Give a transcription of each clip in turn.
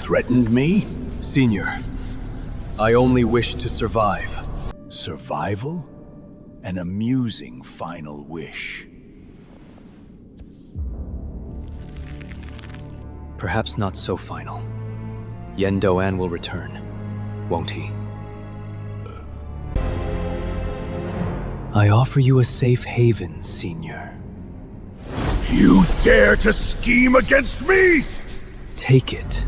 threatened me? Senior, I only wish to survive. Survival? An amusing final wish. Perhaps not so final. Yen Doan will return, won't he? I offer you a safe haven, Senior. You dare to scheme against me? Take it,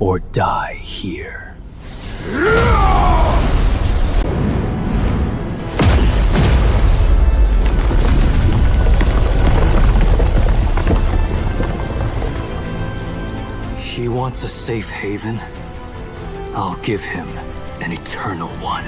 or die here. He wants a safe haven. I'll give him an eternal one.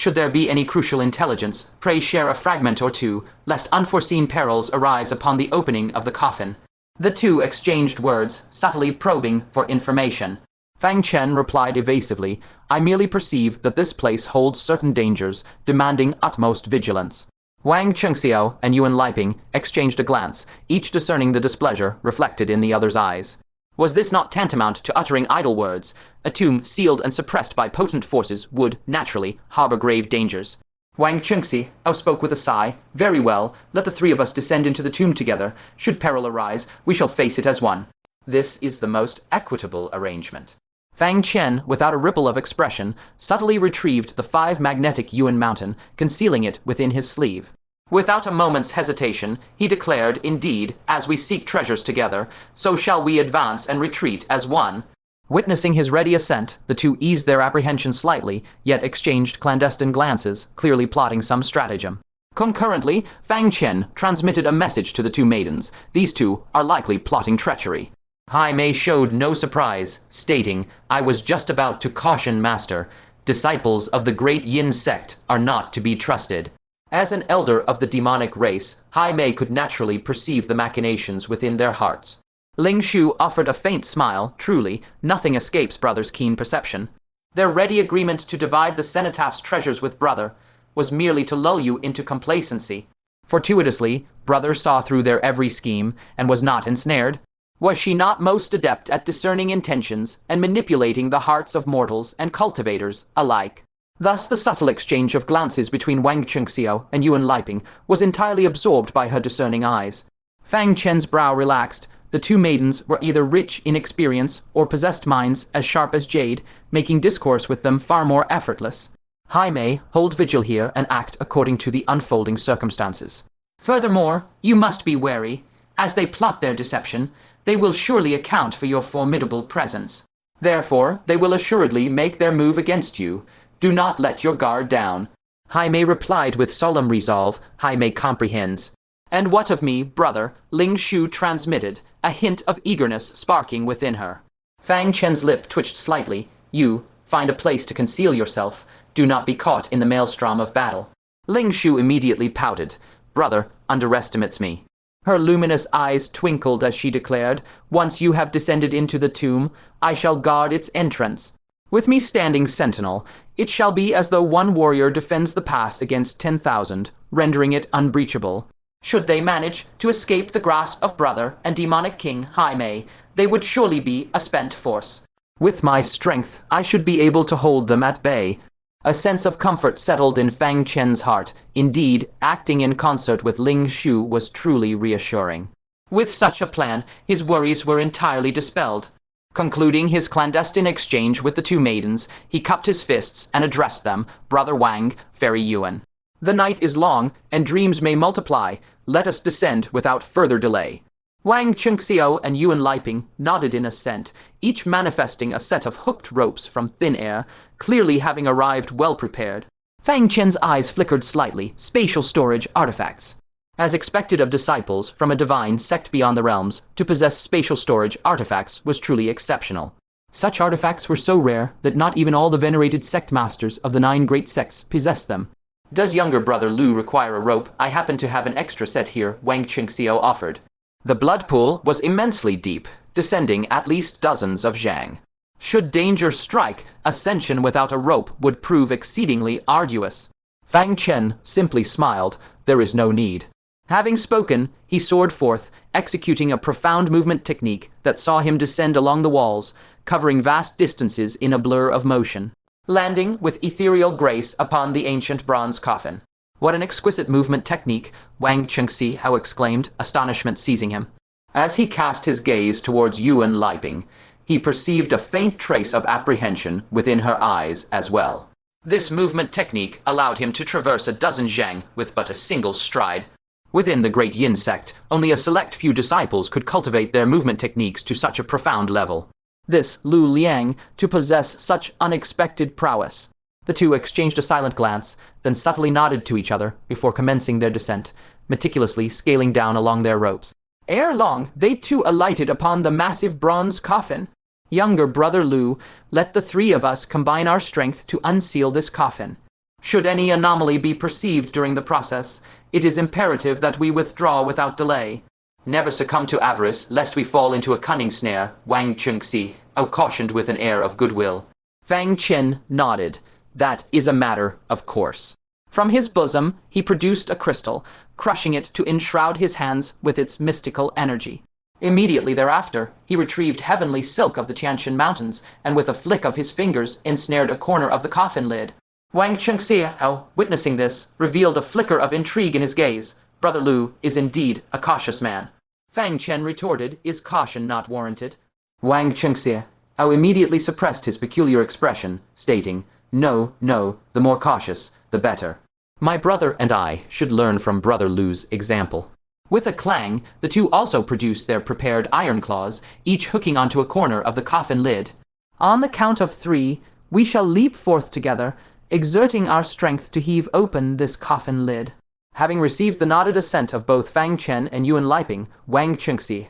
Should there be any crucial intelligence, pray share a fragment or two, lest unforeseen perils arise upon the opening of the coffin. The two exchanged words, subtly probing for information. Fang Chen replied evasively, I merely perceive that this place holds certain dangers, demanding utmost vigilance. Wang Chengxiao and Yuan Liping exchanged a glance, each discerning the displeasure reflected in the other's eyes. Was this not tantamount to uttering idle words? A tomb sealed and suppressed by potent forces would, naturally, harbor grave dangers. Wang Chengxiao spoke with a sigh. Very well, let the three of us descend into the tomb together. Should peril arise, we shall face it as one. This is the most equitable arrangement. Fang Chen, without a ripple of expression, subtly retrieved the 5 magnetic Yuan mountain, concealing it within his sleeve. Without a moment's hesitation, he declared, indeed, as we seek treasures together, so shall we advance and retreat as one. Witnessing his ready assent, the two eased their apprehension slightly, yet exchanged clandestine glances, clearly plotting some stratagem. Concurrently, Fang Chen transmitted a message to the two maidens. These two are likely plotting treachery. Hai Mei showed no surprise, stating, I was just about to caution Master. Disciples of the great Yin sect are not to be trusted. As an elder of the demonic race, Hai Mei could naturally perceive the machinations within their hearts. Ling Shu offered a faint smile. Truly, nothing escapes brother's keen perception. Their ready agreement to divide the cenotaph's treasures with brother was merely to lull you into complacency. Fortuitously, brother saw through their every scheme and was not ensnared. Was she not most adept at discerning intentions and manipulating the hearts of mortals and cultivators alike? Thus the subtle exchange of glances between Wang Chengxiao and Yuan Liping was entirely absorbed by her discerning eyes. Fang Chen's brow relaxed. The two maidens were either rich in experience or possessed minds as sharp as jade, making discourse with them far more effortless. Hai Mei, hold vigil here and act according to the unfolding circumstances. Furthermore, you must be wary. As they plot their deception, they will surely account for your formidable presence. Therefore, they will assuredly make their move against you. Do not let your guard down. Hai Mei replied with solemn resolve. Hai Mei comprehends. And what of me, brother? Ling Shu transmitted, a hint of eagerness sparking within her. Fang Chen's lip twitched slightly. You, find a place to conceal yourself. Do not be caught in the maelstrom of battle. Ling Shu immediately pouted. Brother underestimates me. Her luminous eyes twinkled as she declared, Once you have descended into the tomb, I shall guard its entrance. With me standing sentinel, it shall be as though one warrior defends the pass against 10,000, rendering it unbreachable. Should they manage to escape the grasp of brother and demonic king Hai Mei, they would surely be a spent force. With my strength, I should be able to hold them at bay. A sense of comfort settled in Fang Chen's heart. Indeed, acting in concert with Ling Shu was truly reassuring. With such a plan, his worries were entirely dispelled. Concluding his clandestine exchange with the two maidens, he cupped his fists and addressed them, Brother Wang, Fairy Yuan. The night is long, and dreams may multiply. Let us descend without further delay. Wang Chengxiao and Yuan Liping nodded in assent, each manifesting a set of hooked ropes from thin air, clearly having arrived well prepared. Fang Chen's eyes flickered slightly. Spatial storage artifacts. As expected of disciples from a divine sect beyond the realms, to possess spatial storage artifacts was truly exceptional. Such artifacts were so rare that not even all the venerated sect masters of the 9 great sects possessed them. Does younger brother Lu require a rope? I happen to have an extra set here, Wang Chengxiao offered. The blood pool was immensely deep, descending at least dozens of zhang. Should danger strike, ascension without a rope would prove exceedingly arduous. Fang Chen simply smiled. There is no need. Having spoken, he soared forth, executing a profound movement technique that saw him descend along the walls, covering vast distances in a blur of motion, landing with ethereal grace upon the ancient bronze coffin. What an exquisite movement technique, Wang Chengxiao exclaimed, astonishment seizing him. As he cast his gaze towards Yuan Liping, he perceived a faint trace of apprehension within her eyes as well. This movement technique allowed him to traverse a dozen zhang with but a single stride. Within the great Yin sect, only a select few disciples could cultivate their movement techniques to such a profound level. This Lu Liang to possess such unexpected prowess. The two exchanged a silent glance, then subtly nodded to each other before commencing their descent, meticulously scaling down along their ropes. Ere long, they too alighted upon the massive bronze coffin. Younger brother Lu, let the three of us combine our strength to unseal this coffin. Should any anomaly be perceived during the process, it is imperative that we withdraw without delay. Never succumb to avarice, lest we fall into a cunning snare, Wang Chengxiao cautioned with an air of goodwill. Fang Chen nodded. That is a matter of course. From his bosom, he produced a crystal, crushing it to enshroud his hands with its mystical energy. Immediately thereafter, he retrieved heavenly silk of the Tianshan Mountains, and with a flick of his fingers ensnared a corner of the coffin lid. Wang Chengxiao, witnessing this, revealed a flicker of intrigue in his gaze. Brother Lu is indeed a cautious man. Fang Chen retorted, is caution not warranted? Wang Chengxiao immediately suppressed his peculiar expression, stating, No, the more cautious, the better. My brother and I should learn from Brother Lu's example. With a clang, the two also produced their prepared iron claws, each hooking onto a corner of the coffin lid. On the count of 3, we shall leap forth together, exerting our strength to heave open this coffin lid. Having received the nodded assent of both Fang Chen and Yuan Liping, Wang Chengxiao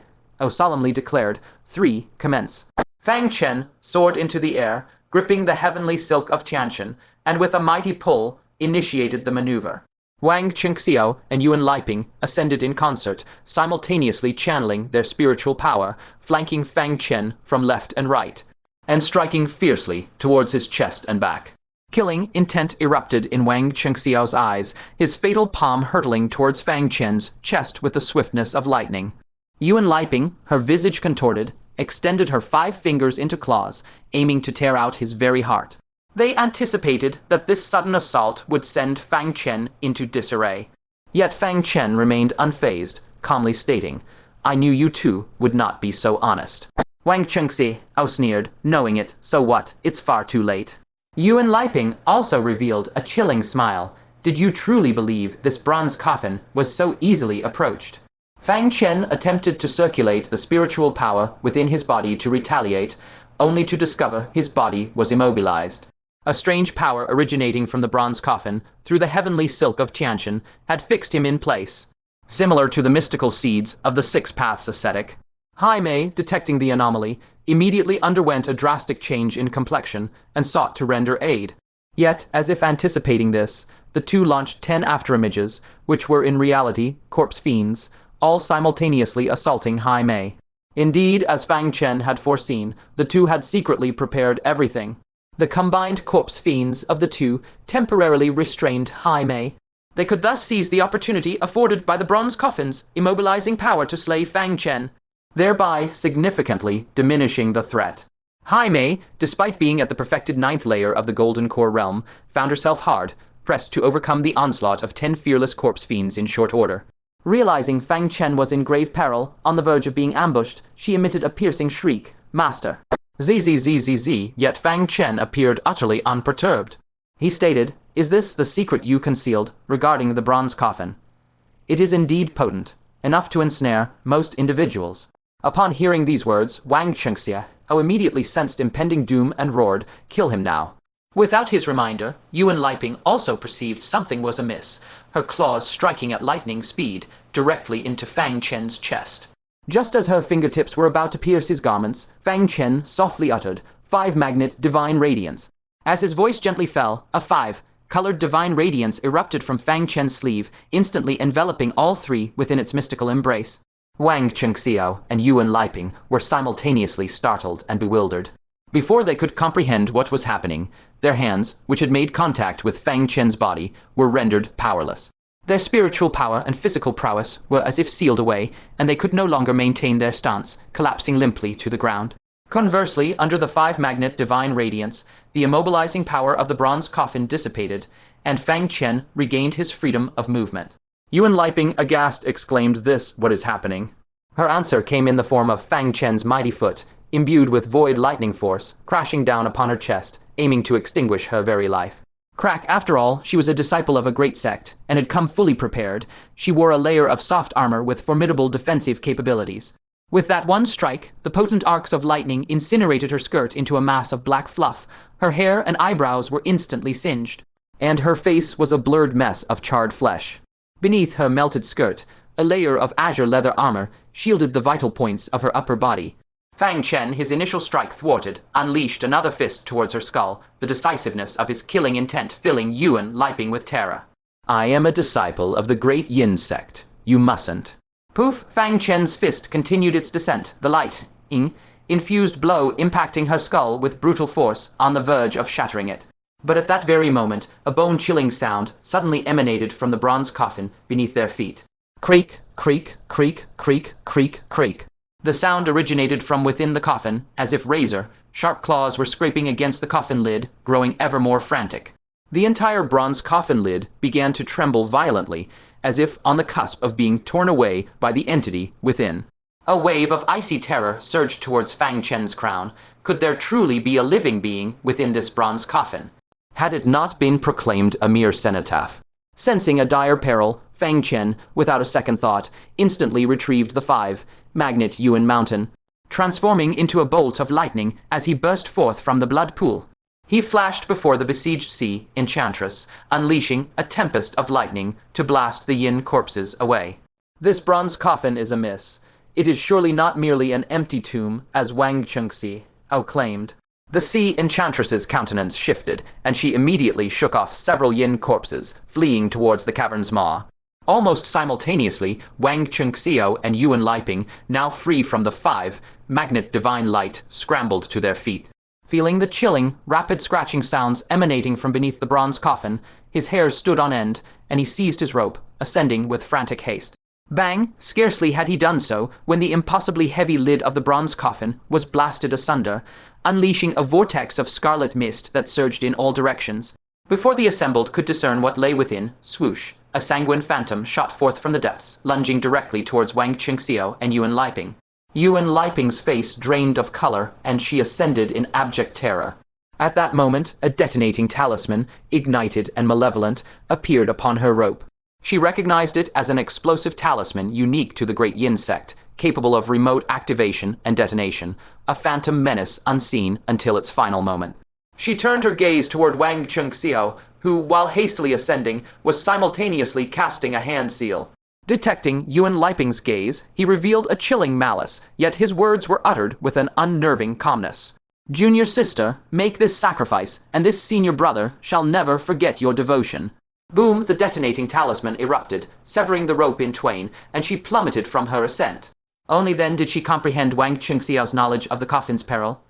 solemnly declared, 3, commence. Fang Chen soared into the air, gripping the heavenly silk of Tianshan, and with a mighty pull, initiated the maneuver. Wang Chengxiao and Yuan Liping ascended in concert, simultaneously channeling their spiritual power, flanking Fang Chen from left and right, and striking fiercely towards his chest and back. Killing intent erupted in Wang Chengxiao's eyes, his fatal palm hurtling towards Fang Chen's chest with the swiftness of lightning. Yuan Liping, her visage contorted, extended her 5 fingers into claws, aiming to tear out his very heart. They anticipated that this sudden assault would send Fang Chen into disarray. Yet Fang Chen remained unfazed, calmly stating, I knew you two would not be so honest. Wang Chengxiao sneered, knowing it, so what, it's far too late. Yuan Liping also revealed a chilling smile. Did you truly believe this bronze coffin was so easily approached? Fang Chen attempted to circulate the spiritual power within his body to retaliate, only to discover his body was immobilized. A strange power originating from the bronze coffin, through the heavenly silk of Tianshan, had fixed him in place. Similar to the mystical seeds of the 6 Paths ascetic, Jaime, detecting the anomaly, immediately underwent a drastic change in complexion and sought to render aid. Yet, as if anticipating this, the two launched 10 afterimages, which were in reality corpse fiends, all simultaneously assaulting Jaime. Indeed, as Fang Chen had foreseen, the two had secretly prepared everything. The combined corpse fiends of the two temporarily restrained Jaime. They could thus seize the opportunity afforded by the bronze coffin's immobilizing power to slay Fang Chen, thereby significantly diminishing the threat. Jaime, despite being at the perfected 9th layer of the Golden Core realm, found herself hard, pressed to overcome the onslaught of 10 fearless corpse fiends in short order. Realizing Fang Chen was in grave peril, on the verge of being ambushed, she emitted a piercing shriek, Master. Zzz, yet Fang Chen appeared utterly unperturbed. He stated, Is this the secret you concealed regarding the bronze coffin? It is indeed potent, enough to ensnare most individuals. Upon hearing these words, Wang Chengxiao immediately sensed impending doom and roared, Kill him now. Without his reminder, Yuan Liping also perceived something was amiss, her claws striking at lightning speed, directly into Fang Chen's chest. Just as her fingertips were about to pierce his garments, Fang Chen softly uttered, 5 magnet divine radiance. As his voice gently fell, a 5-colored divine radiance erupted from Fang Chen's sleeve, instantly enveloping all 3 within its mystical embrace. Wang Chengxiao and Yuan Liping were simultaneously startled and bewildered. Before they could comprehend what was happening, their hands, which had made contact with Fang Chen's body, were rendered powerless. Their spiritual power and physical prowess were as if sealed away, and they could no longer maintain their stance, collapsing limply to the ground. Conversely, under the 5-magnet divine radiance, the immobilizing power of the bronze coffin dissipated, and Fang Chen regained his freedom of movement. Yuan Liping, aghast, exclaimed, "This, what is happening?" Her answer came in the form of Fang Chen's mighty foot, imbued with void lightning force, crashing down upon her chest, aiming to extinguish her very life. Crack, after all, she was a disciple of a great sect, and had come fully prepared. She wore a layer of soft armor with formidable defensive capabilities. With that one strike, the potent arcs of lightning incinerated her skirt into a mass of black fluff. Her hair and eyebrows were instantly singed, and her face was a blurred mess of charred flesh. Beneath her melted skirt, a layer of azure leather armor shielded the vital points of her upper body. Fang Chen, his initial strike thwarted, unleashed another fist towards her skull, the decisiveness of his killing intent filling Yuan Liping with terror. "I am a disciple of the great Yin sect. You mustn't." Poof! Fang Chen's fist continued its descent, the infused blow impacting her skull with brutal force, on the verge of shattering it. But at that very moment, a bone-chilling sound suddenly emanated from the bronze coffin beneath their feet. Creak, creak, creak, creak, creak, creak. The sound originated from within the coffin, as if sharp claws were scraping against the coffin lid, growing ever more frantic. The entire bronze coffin lid began to tremble violently, as if on the cusp of being torn away by the entity within. A wave of icy terror surged towards Fang Chen's crown. Could there truly be a living being within this bronze coffin? Had it not been proclaimed a mere cenotaph? Sensing a dire peril, Fang Chen, without a second thought, instantly retrieved the 5-magnet Yuan Mountain, transforming into a bolt of lightning as he burst forth from the blood pool. He flashed before the besieged sea, enchantress, unleashing a tempest of lightning to blast the Yin corpses away. "This bronze coffin is amiss. It is surely not merely an empty tomb, as Wang Chengxi claimed." The sea enchantress's countenance shifted, and she immediately shook off several Yin corpses, fleeing towards the cavern's maw. Almost simultaneously, Wang Chengxiao and Yuan Liping, now free from the 5-magnet divine light, scrambled to their feet. Feeling the chilling, rapid scratching sounds emanating from beneath the bronze coffin, his hair stood on end, and he seized his rope, ascending with frantic haste. Bang! Scarcely had he done so when the impossibly heavy lid of the bronze coffin was blasted asunder, unleashing a vortex of scarlet mist that surged in all directions. Before the assembled could discern what lay within, swoosh, a sanguine phantom shot forth from the depths, lunging directly towards Wang Chengxiao and Yuan Liping. Yuan Liping's face drained of color, and she ascended in abject terror. At that moment, a detonating talisman, ignited and malevolent, appeared upon her rope. She recognized it as an explosive talisman unique to the great Yin sect, capable of remote activation and detonation, a phantom menace unseen until its final moment. She turned her gaze toward Wang Chengxiao, who, while hastily ascending, was simultaneously casting a hand seal. Detecting Yuan Liping's gaze, he revealed a chilling malice, yet his words were uttered with an unnerving calmness. "Junior sister, make this sacrifice, and this senior brother shall never forget your devotion." Boom! The detonating talisman erupted, severing the rope in twain, and she plummeted from her ascent. Only then did she comprehend Wang Chengxiao's knowledge of the coffin's peril,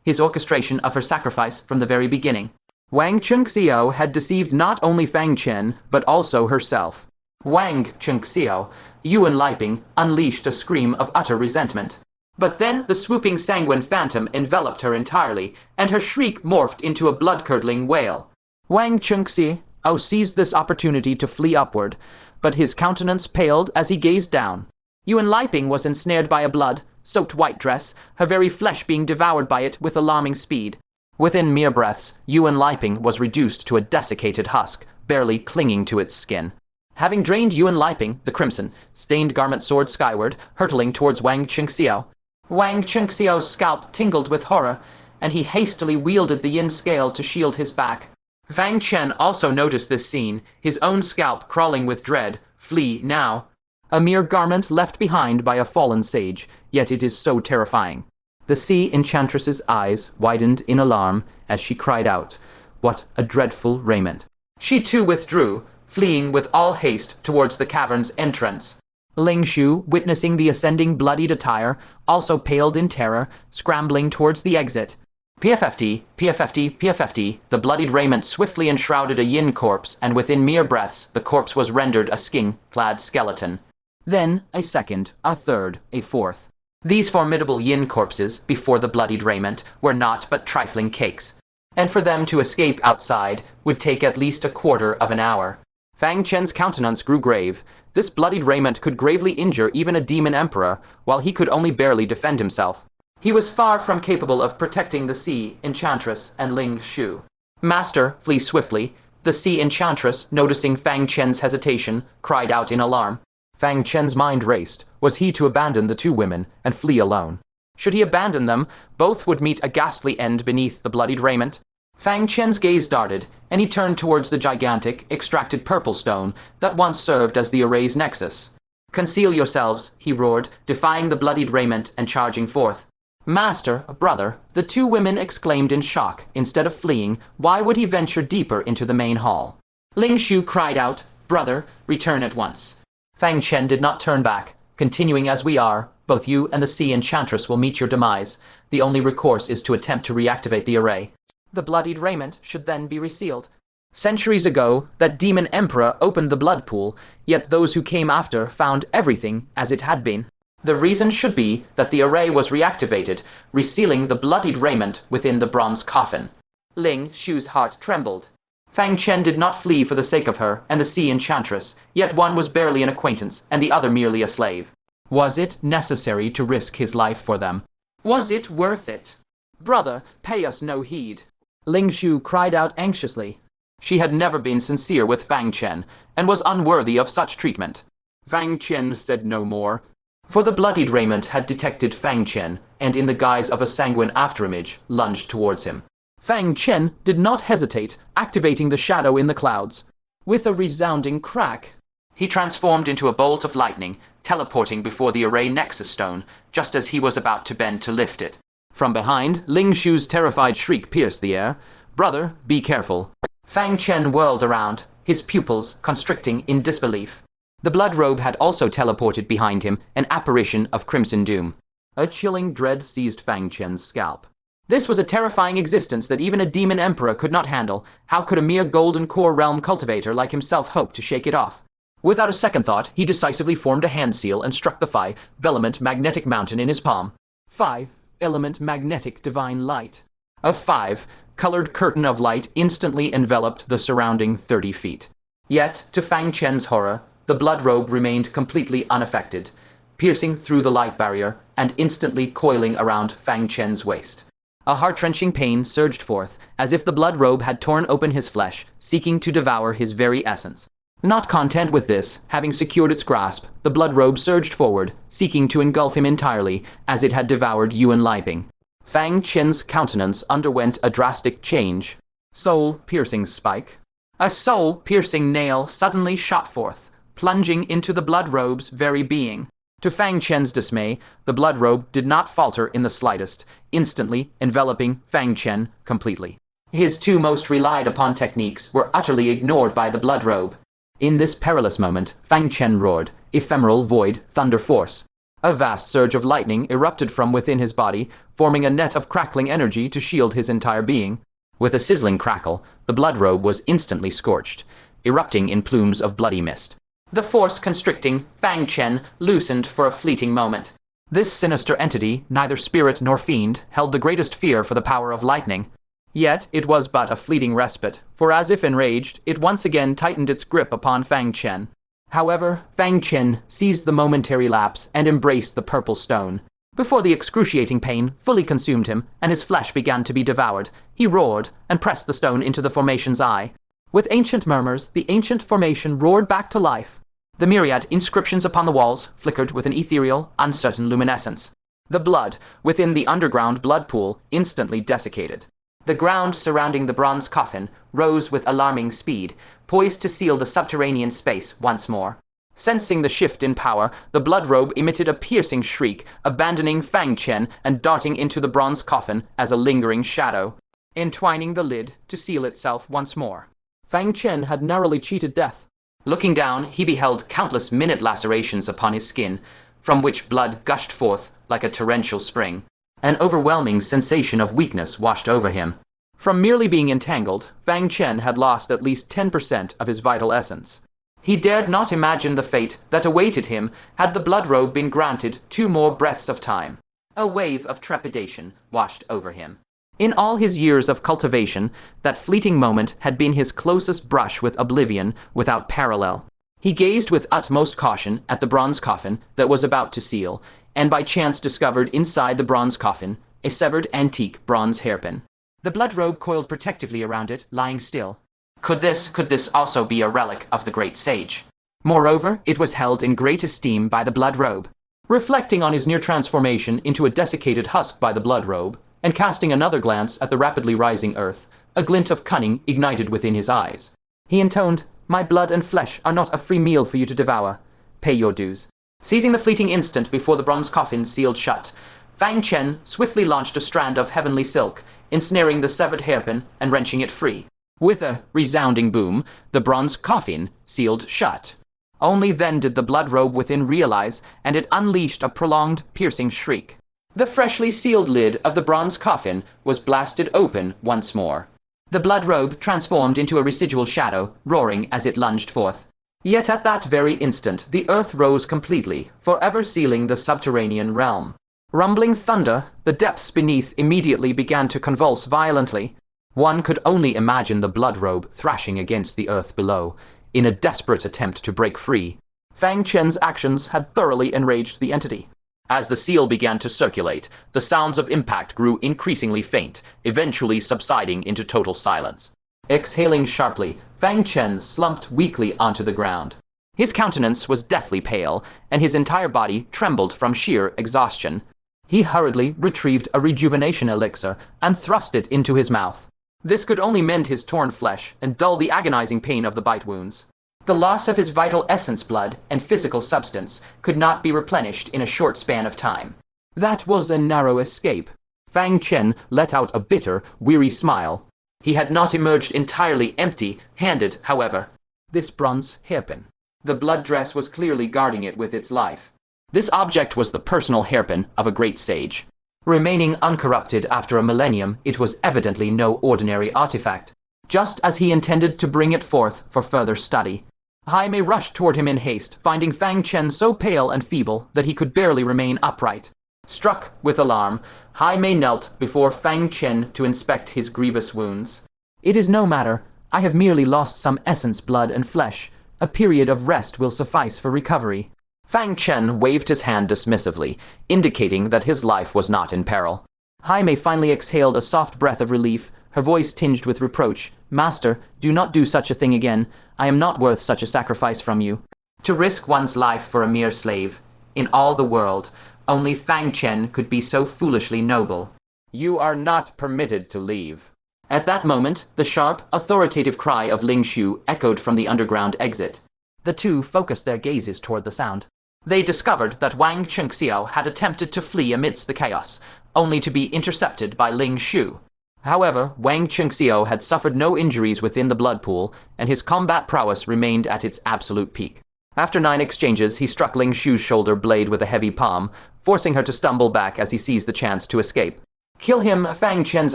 his orchestration of her sacrifice from the very beginning. Wang Chengxiao had deceived not only Fang Chen, but also herself. Wang Chengxiao, Yuan Liping, unleashed a scream of utter resentment. But then the swooping sanguine phantom enveloped her entirely, and her shriek morphed into a blood-curdling wail. Wang Chengxiao seized this opportunity to flee upward, but his countenance paled as he gazed down. Yuan Liping was ensnared by a blood-soaked white dress, her very flesh being devoured by it with alarming speed. Within mere breaths, Yuan Liping was reduced to a desiccated husk, barely clinging to its skin. Having drained Yuan Liping, the crimson-stained garment soared skyward, hurtling towards Wang Chengxiao. Wang Chengxiao's scalp tingled with horror, and he hastily wielded the yin scale to shield his back. Fang Chen also noticed this scene, his own scalp crawling with dread. Flee now. A mere garment left behind by a fallen sage, yet it is so terrifying. The sea enchantress's eyes widened in alarm as she cried out, "What a dreadful raiment!" She too withdrew, fleeing with all haste towards the cavern's entrance. Ling Shu, witnessing the ascending bloodied attire, also paled in terror, scrambling towards the exit. PFFT, PFFT, PFFT, the bloodied raiment swiftly enshrouded a yin corpse, and within mere breaths the corpse was rendered a skin-clad skeleton. Then a second, a third, a fourth. These formidable yin corpses, before the bloodied raiment, were naught but trifling cakes, and for them to escape outside would take at least a quarter of an hour. Fang Chen's countenance grew grave. This bloodied raiment could gravely injure even a demon emperor, while he could only barely defend himself. He was far from capable of protecting the Sea Enchantress and Ling Shu. Master, flee swiftly. The Sea Enchantress, noticing Fang Chen's hesitation, cried out in alarm. Fang Chen's mind raced. Was he to abandon the two women and flee alone? Should he abandon them, both would meet a ghastly end beneath the bloodied raiment. Fang Chen's gaze darted, and he turned towards the gigantic, extracted purple stone that once served as the array's nexus. Conceal yourselves, he roared, defying the bloodied raiment and charging forth. Master, brother, the two women exclaimed in shock. Instead of fleeing, why would he venture deeper into the main hall? Ling Shu cried out, Brother, return at once. Fang Chen did not turn back. Continuing as we are, both you and the Sea Enchantress will meet your demise. The only recourse is to attempt to reactivate the array. The bloodied raiment should then be resealed. Centuries ago, that demon emperor opened the blood pool, yet those who came after found everything as it had been. The reason should be that the array was reactivated, resealing the bloodied raiment within the bronze coffin. Ling Shu's heart trembled. Fang Chen did not flee for the sake of her and the Sea Enchantress, yet one was barely an acquaintance and the other merely a slave. Was it necessary to risk his life for them? Was it worth it? Brother, pay us no heed. Ling Shu cried out anxiously. She had never been sincere with Fang Chen, and was unworthy of such treatment. Fang Chen said no more, for the bloodied raiment had detected Fang Chen, and in the guise of a sanguine afterimage, lunged towards him. Fang Chen did not hesitate, activating the shadow in the clouds. With a resounding crack, he transformed into a bolt of lightning, teleporting before the array nexus stone, just as he was about to bend to lift it. From behind, Ling Shu's terrified shriek pierced the air. Brother, be careful. Fang Chen whirled around, his pupils constricting in disbelief. The Blood Robe had also teleported behind him, an apparition of crimson doom. A chilling dread seized Fang Chen's scalp. This was a terrifying existence that even a demon emperor could not handle. How could a mere golden core realm cultivator like himself hope to shake it off? Without a second thought, he decisively formed a hand seal and struck the 5-element magnetic mountain in his palm. 5-element magnetic divine light. A 5-colored curtain of light instantly enveloped the surrounding 30 feet. Yet, to Fang Chen's horror, the Blood Robe remained completely unaffected, piercing through the light barrier and instantly coiling around Fang Chen's waist. A heart-wrenching pain surged forth, as if the Blood Robe had torn open his flesh, seeking to devour his very essence. Not content with this, having secured its grasp, the Blood Robe surged forward, seeking to engulf him entirely, as it had devoured Yuan Liping. Fang Chen's countenance underwent a drastic change. Soul-piercing spike. A soul-piercing nail suddenly shot forth, plunging into the Blood Robe's very being. To Fang Chen's dismay, the Blood Robe did not falter in the slightest, instantly enveloping Fang Chen completely. His two most relied upon techniques were utterly ignored by the Blood Robe. In this perilous moment, Fang Chen roared, ephemeral void Thunderforce. A vast surge of lightning erupted from within his body, forming a net of crackling energy to shield his entire being. With a sizzling crackle, the Blood Robe was instantly scorched, erupting in plumes of bloody mist. The force constricting Fang Chen loosened for a fleeting moment. This sinister entity, neither spirit nor fiend, held the greatest fear for the power of lightning. Yet it was but a fleeting respite, for as if enraged, it once again tightened its grip upon Fang Chen. However, Fang Chen seized the momentary lapse and embraced the purple stone. Before the excruciating pain fully consumed him and his flesh began to be devoured, he roared and pressed the stone into the formation's eye. With ancient murmurs, the ancient formation roared back to life. The myriad inscriptions upon the walls flickered with an ethereal, uncertain luminescence. The blood within the underground blood pool instantly desiccated. The ground surrounding the bronze coffin rose with alarming speed, poised to seal the subterranean space once more. Sensing the shift in power, the Blood Robe emitted a piercing shriek, abandoning Fang Chen and darting into the bronze coffin as a lingering shadow, entwining the lid to seal itself once more. Fang Chen had narrowly cheated death. Looking down, he beheld countless minute lacerations upon his skin, from which blood gushed forth like a torrential spring. An overwhelming sensation of weakness washed over him. From merely being entangled, Fang Chen had lost at least 10% of his vital essence. He dared not imagine the fate that awaited him had the Blood Robe been granted 2 more breaths of time. A wave of trepidation washed over him. In all his years of cultivation, that fleeting moment had been his closest brush with oblivion without parallel. He gazed with utmost caution at the bronze coffin that was about to seal, and by chance discovered inside the bronze coffin a severed antique bronze hairpin. The blood robe coiled protectively around it, lying still. Could this also be a relic of the great sage? Moreover, it was held in great esteem by the blood robe. Reflecting on his near transformation into a desiccated husk by the blood robe, and casting another glance at the rapidly rising earth, a glint of cunning ignited within his eyes. He intoned, "My blood and flesh are not a free meal for you to devour. Pay your dues." Seizing the fleeting instant before the bronze coffin sealed shut, Fang Chen swiftly launched a strand of heavenly silk, ensnaring the severed hairpin and wrenching it free. With a resounding boom, the bronze coffin sealed shut. Only then did the blood robe within realize, and it unleashed a prolonged, piercing shriek. The freshly sealed lid of the bronze coffin was blasted open once more. The blood robe transformed into a residual shadow, roaring as it lunged forth. Yet at that very instant, the earth rose completely, forever sealing the subterranean realm. Rumbling thunder, the depths beneath immediately began to convulse violently. One could only imagine the blood robe thrashing against the earth below, in a desperate attempt to break free. Fang Chen's actions had thoroughly enraged the entity. As the seal began to circulate, the sounds of impact grew increasingly faint, eventually subsiding into total silence. Exhaling sharply, Fang Chen slumped weakly onto the ground. His countenance was deathly pale, and his entire body trembled from sheer exhaustion. He hurriedly retrieved a rejuvenation elixir and thrust it into his mouth. This could only mend his torn flesh and dull the agonizing pain of the bite wounds. The loss of his vital essence blood and physical substance could not be replenished in a short span of time. That was a narrow escape. Fang Chen let out a bitter, weary smile. He had not emerged entirely empty-handed, however. This bronze hairpin. The blood dress was clearly guarding it with its life. This object was the personal hairpin of a great sage. Remaining uncorrupted after a millennium, it was evidently no ordinary artifact, just as he intended to bring it forth for further study. Jaime rushed toward him in haste, finding Fang Chen so pale and feeble that he could barely remain upright. Struck with alarm, Jaime knelt before Fang Chen to inspect his grievous wounds. "It is no matter. I have merely lost some essence blood and flesh. A period of rest will suffice for recovery." Fang Chen waved his hand dismissively, indicating that his life was not in peril. Jaime finally exhaled a soft breath of relief, her voice tinged with reproach. "Master, do not do such a thing again. I am not worth such a sacrifice from you." To risk one's life for a mere slave, in all the world, only Fang Chen could be so foolishly noble. "You are not permitted to leave." At that moment, the sharp, authoritative cry of Ling Shu echoed from the underground exit. The two focused their gazes toward the sound. They discovered that Wang Chengxiao had attempted to flee amidst the chaos, only to be intercepted by Ling Shu. However, Wang Chengxiao had suffered no injuries within the blood pool, and his combat prowess remained at its absolute peak. After 9 exchanges, he struck Ling Shu's shoulder blade with a heavy palm, forcing her to stumble back as he seized the chance to escape. Kill him, Fang Chen's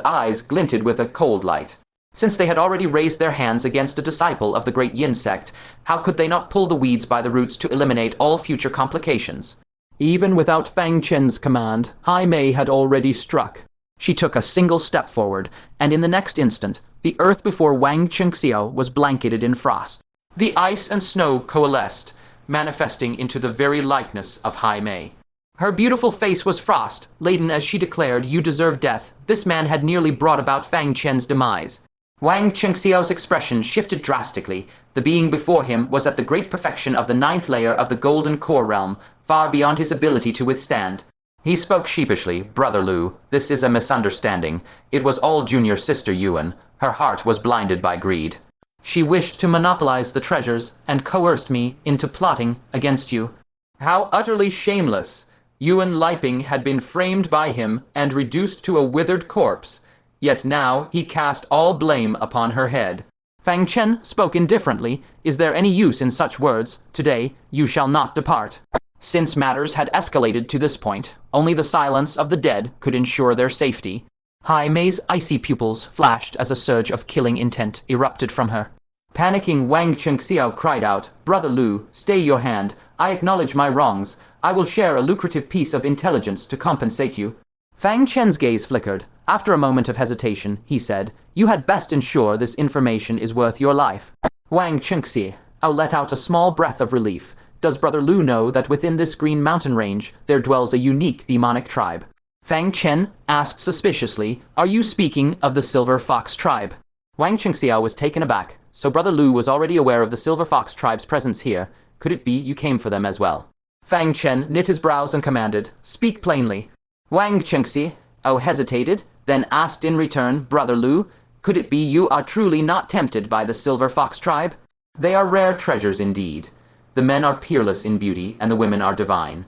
eyes glinted with a cold light. Since they had already raised their hands against a disciple of the great Yin sect, how could they not pull the weeds by the roots to eliminate all future complications? Even without Fang Chen's command, Jaime had already struck. She took a single step forward, and in the next instant, the earth before Wang Chengxiao was blanketed in frost. The ice and snow coalesced, manifesting into the very likeness of Jaime. Her beautiful face was frost, laden as she declared, "You deserve death." This man had nearly brought about Fang Chen's demise. Wang Chengxiao's expression shifted drastically. The being before him was at the great perfection of the 9th layer of the golden core realm, far beyond his ability to withstand. He spoke sheepishly. "Brother Lu, this is a misunderstanding. It was all junior sister Yuan. Her heart was blinded by greed. She wished to monopolize the treasures and coerced me into plotting against you." How utterly shameless! Yuan Liping had been framed by him and reduced to a withered corpse. Yet now he cast all blame upon her head. Fang Chen spoke indifferently. "Is there any use in such words? Today you shall not depart." Since matters had escalated to this point, only the silence of the dead could ensure their safety. Hai Mei's icy pupils flashed as a surge of killing intent erupted from her. Panicking, Wang Chengxiao cried out, "Brother Lu, stay your hand. I acknowledge my wrongs. I will share a lucrative piece of intelligence to compensate you." Fang Chen's gaze flickered. After a moment of hesitation, he said, "You had best ensure this information is worth your life." Wang Chengxiao let out a small breath of relief. "Does Brother Lu know that within this green mountain range there dwells a unique demonic tribe?" Fang Chen asked suspiciously, "Are you speaking of the Silver Fox tribe?" Wang Chengxiao was taken aback. So Brother Lu was already aware of the Silver Fox tribe's presence here. Could it be you came for them as well? Fang Chen knit his brows and commanded, "Speak plainly." Wang Chengxiao hesitated, then asked in return, "Brother Lu, could it be you are truly not tempted by the Silver Fox tribe?" "They are rare treasures indeed. The men are peerless in beauty, and the women are divine.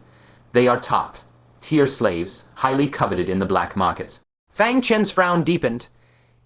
They are top-tier slaves, highly coveted in the black markets." Fang Chen's frown deepened.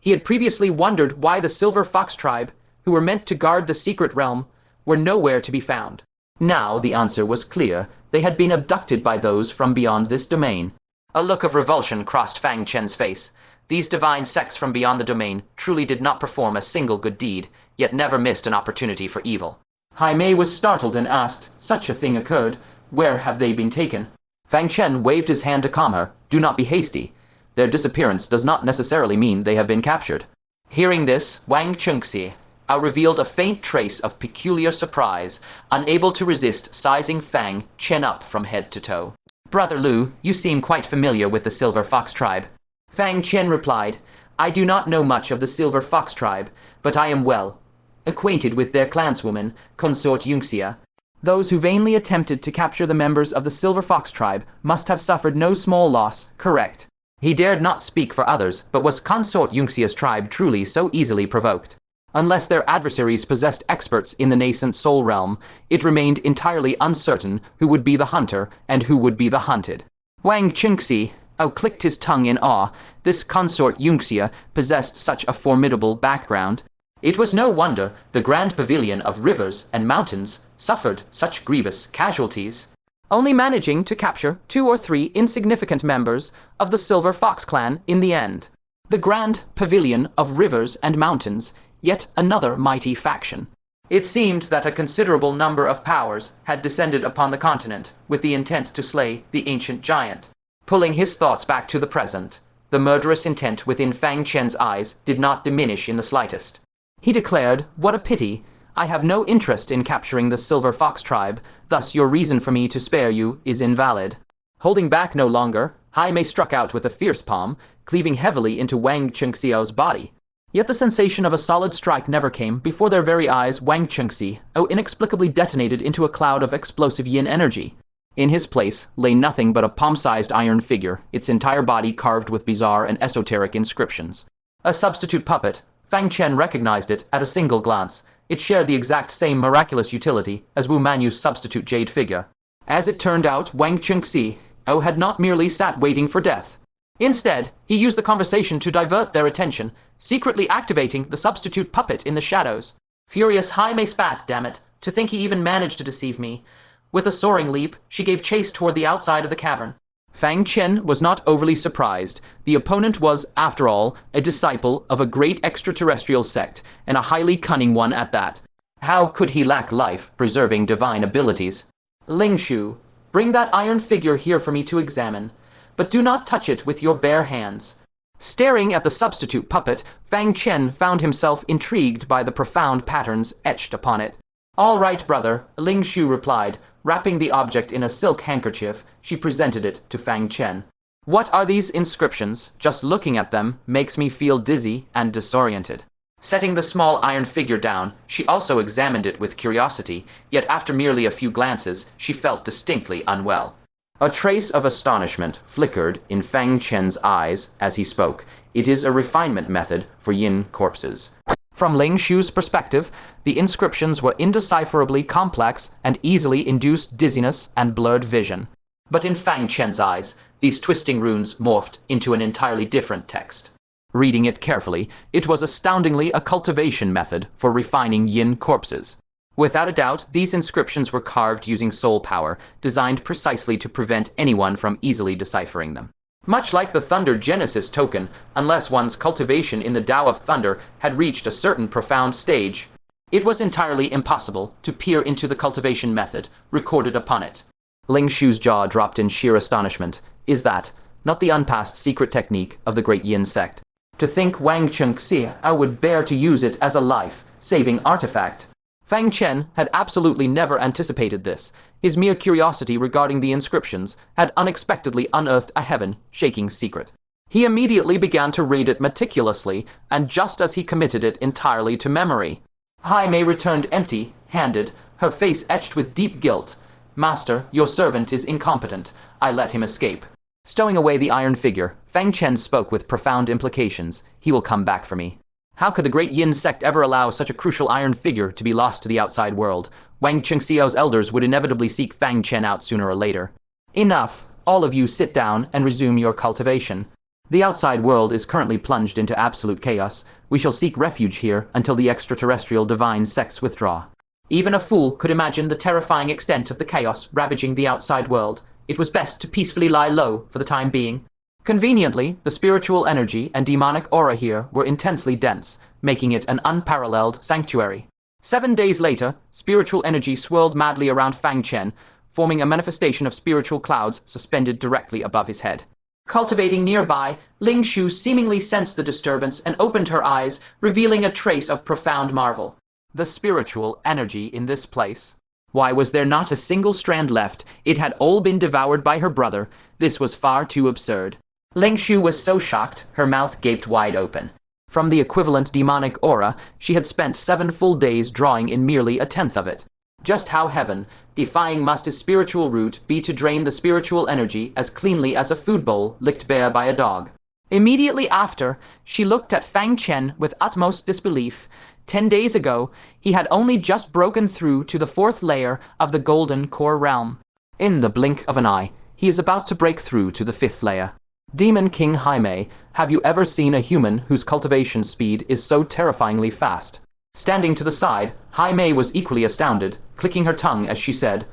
He had previously wondered why the Silver Fox tribe, who were meant to guard the secret realm, were nowhere to be found. Now the answer was clear. They had been abducted by those from beyond this domain. A look of revulsion crossed Fang Chen's face. These divine sects from beyond the domain truly did not perform a single good deed, yet never missed an opportunity for evil. Hai Mei was startled and asked, "Such a thing occurred. Where have they been taken?" Fang Chen waved his hand to calm her. "Do not be hasty. Their disappearance does not necessarily mean they have been captured." Hearing this, Wang Chengxiao revealed a faint trace of peculiar surprise, unable to resist sizing Fang Chen up from head to toe. "Brother Lu, you seem quite familiar with the Silver Fox tribe." Fang Chen replied, "I do not know much of the Silver Fox tribe, but I am well acquainted with their clanswoman, Consort Yunxia. Those who vainly attempted to capture the members of the Silver Fox tribe must have suffered no small loss, correct?" He dared not speak for others, but was Consort Yunxia's tribe truly so easily provoked? Unless their adversaries possessed experts in the Nascent Soul realm, it remained entirely uncertain who would be the hunter and who would be the hunted. Wang Chengxiao clicked his tongue in awe. This Consort Yunxia possessed such a formidable background. It was no wonder the grand pavilion of rivers and mountains suffered such grievous casualties, only managing to capture 2 or 3 insignificant members of the Silver Fox clan in the end. The grand pavilion of rivers and mountains, yet another mighty faction. It seemed that a considerable number of powers had descended upon the continent with the intent to slay the ancient giant. Pulling his thoughts back to the present, the murderous intent within Fang Chen's eyes did not diminish in the slightest. He declared, "What a pity. I have no interest in capturing the Silver Fox tribe, thus your reason for me to spare you is invalid." Holding back no longer, Hai Mei struck out with a fierce palm, cleaving heavily into Wang Chengxiao's body. Yet the sensation of a solid strike never came. Before their very eyes, Wang Chengxiao inexplicably detonated into a cloud of explosive yin energy. In his place lay nothing but a palm-sized iron figure, its entire body carved with bizarre and esoteric inscriptions. A substitute puppet. Fang Chen recognized it at a single glance. It shared the exact same miraculous utility as Wu Manyu's substitute jade figure. As it turned out, Wang Chengxiao had not merely sat waiting for death. Instead, he used the conversation to divert their attention, secretly activating the substitute puppet in the shadows. Furious, Hai Mei spat, damn it, to think he even managed to deceive me. With a soaring leap, she gave chase toward the outside of the cavern. Fang Chen was not overly surprised. The opponent was, after all, a disciple of a great extraterrestrial sect, and a highly cunning one at that. How could he lack life-preserving divine abilities? "Ling Shu, bring that iron figure here for me to examine, but do not touch it with your bare hands." Staring at the substitute puppet, Fang Chen found himself intrigued by the profound patterns etched upon it. "All right, brother," Ling Shu replied. Wrapping the object in a silk handkerchief, she presented it to Fang Chen. "What are these inscriptions? Just looking at them makes me feel dizzy and disoriented." Setting the small iron figure down, she also examined it with curiosity, yet after merely a few glances, she felt distinctly unwell. A trace of astonishment flickered in Fang Chen's eyes as he spoke. "It is a refinement method for yin corpses." From Ling Shu's perspective, the inscriptions were indecipherably complex and easily induced dizziness and blurred vision. But in Fang Chen's eyes, these twisting runes morphed into an entirely different text. Reading it carefully, it was astoundingly a cultivation method for refining yin corpses. Without a doubt, these inscriptions were carved using soul power, designed precisely to prevent anyone from easily deciphering them. Much like the Thunder Genesis token, unless one's cultivation in the Tao of Thunder had reached a certain profound stage, it was entirely impossible to peer into the cultivation method recorded upon it. Ling Shu's jaw dropped in sheer astonishment. Is that not the unpassed secret technique of the Great Yin Sect? To think Wang Chengxia would bear to use it as a life-saving artifact. Fang Chen had absolutely never anticipated this. His mere curiosity regarding the inscriptions had unexpectedly unearthed a heaven-shaking secret. He immediately began to read it meticulously, and just as he committed it entirely to memory, Jaime returned empty-handed, her face etched with deep guilt. "Master, your servant is incompetent. I let him escape." Stowing away the iron figure, Fang Chen spoke with profound implications. "He will come back for me." How could the Great Yin Sect ever allow such a crucial iron figure to be lost to the outside world? Wang Chengxiao's elders would inevitably seek Fang Chen out sooner or later. Enough. All of you sit down and resume your cultivation. The outside world is currently plunged into absolute chaos. We shall seek refuge here until the extraterrestrial divine sects withdraw. Even a fool could imagine the terrifying extent of the chaos ravaging the outside world. It was best to peacefully lie low for the time being. Conveniently, the spiritual energy and demonic aura here were intensely dense, making it an unparalleled sanctuary. 7 days later, spiritual energy swirled madly around Fang Chen, forming a manifestation of spiritual clouds suspended directly above his head. Cultivating nearby, Ling Shu seemingly sensed the disturbance and opened her eyes, revealing a trace of profound marvel. The spiritual energy in this place. Why was there not a single strand left? It had all been devoured by her brother. This was far too absurd. Ling Shu was so shocked, her mouth gaped wide open. From the equivalent demonic aura, she had spent 7 full days drawing in merely a tenth of it. Just how heaven-defying must his spiritual root be to drain the spiritual energy as cleanly as a food bowl licked bare by a dog? Immediately after, she looked at Fang Chen with utmost disbelief. 10 days ago, he had only just broken through to the 4th layer of the Golden Core Realm. In the blink of an eye, he is about to break through to the 5th layer. Demon King Jaime, have you ever seen a human whose cultivation speed is so terrifyingly fast? Standing to the side, Jaime was equally astounded, clicking her tongue as she said,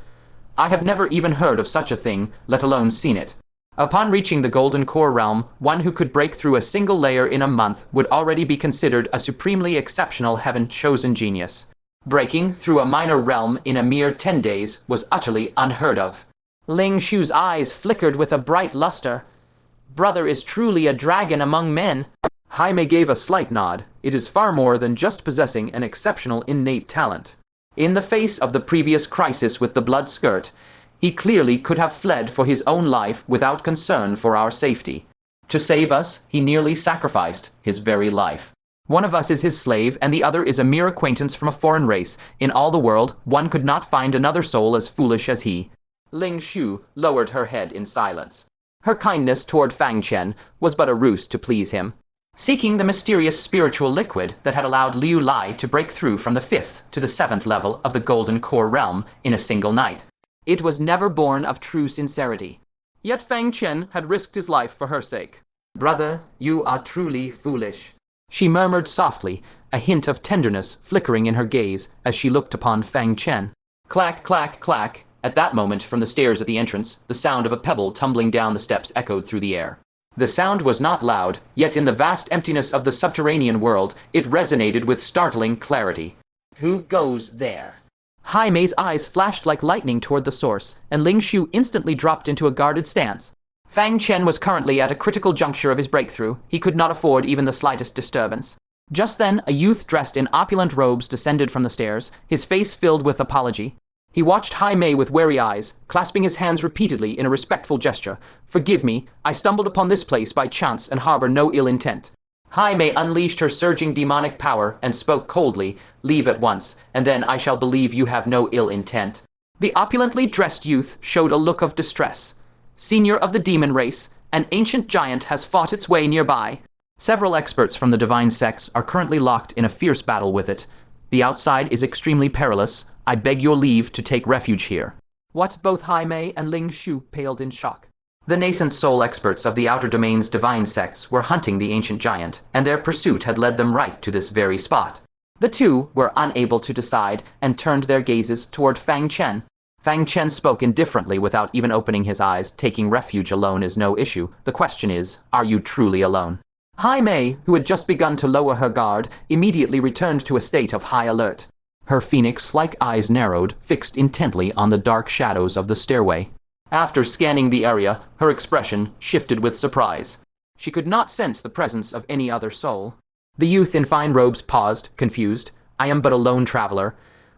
"I have never even heard of such a thing, let alone seen it." Upon reaching the Golden Core Realm, one who could break through a single layer in a month would already be considered a supremely exceptional heaven-chosen genius. Breaking through a minor realm in a mere 10 days was utterly unheard of. Ling Shu's eyes flickered with a bright luster. "Brother is truly a dragon among men." Jaime gave a slight nod. It is far more than just possessing an exceptional innate talent. In the face of the previous crisis with the blood skirt, he clearly could have fled for his own life without concern for our safety. To save us, he nearly sacrificed his very life. One of us is his slave, and the other is a mere acquaintance from a foreign race. In all the world, one could not find another soul as foolish as he. Ling Shu lowered her head in silence. Her kindness toward Fang Chen was but a ruse to please him. Seeking the mysterious spiritual liquid that had allowed Liu Lai to break through from the 5th to the 7th level of the Golden Core Realm in a single night. It was never born of true sincerity. Yet Fang Chen had risked his life for her sake. "Brother, you are truly foolish," she murmured softly, a hint of tenderness flickering in her gaze as she looked upon Fang Chen. Clack, clack, clack. At that moment, from the stairs at the entrance, the sound of a pebble tumbling down the steps echoed through the air. The sound was not loud, yet in the vast emptiness of the subterranean world, it resonated with startling clarity. "Who goes there?" Jaime's eyes flashed like lightning toward the source, and Ling Shu instantly dropped into a guarded stance. Fang Chen was currently at a critical juncture of his breakthrough. He could not afford even the slightest disturbance. Just then, a youth dressed in opulent robes descended from the stairs, his face filled with apology. He watched Jaime with wary eyes, clasping his hands repeatedly in a respectful gesture. "Forgive me, I stumbled upon this place by chance and harbor no ill intent." Jaime unleashed her surging demonic power and spoke coldly, "Leave at once, and then I shall believe you have no ill intent." The opulently dressed youth showed a look of distress. "Senior of the demon race, an ancient giant has fought its way nearby. Several experts from the divine sects are currently locked in a fierce battle with it. The outside is extremely perilous. I beg your leave to take refuge here." What? Both Jaime and Ling Shu paled in shock. The Nascent Soul experts of the Outer Domain's divine sects were hunting the ancient giant, and their pursuit had led them right to this very spot. The two were unable to decide and turned their gazes toward Fang Chen. Fang Chen spoke indifferently without even opening his eyes. Taking refuge alone is no issue. The question is, are you truly alone? Hai Mei, who had just begun to lower her guard, immediately returned to a state of high alert. Her phoenix-like eyes narrowed, fixed intently on the dark shadows of the stairway. After scanning the area, her expression shifted with surprise. She could not sense the presence of any other soul. The youth in fine robes paused, confused. I am but a lone traveler.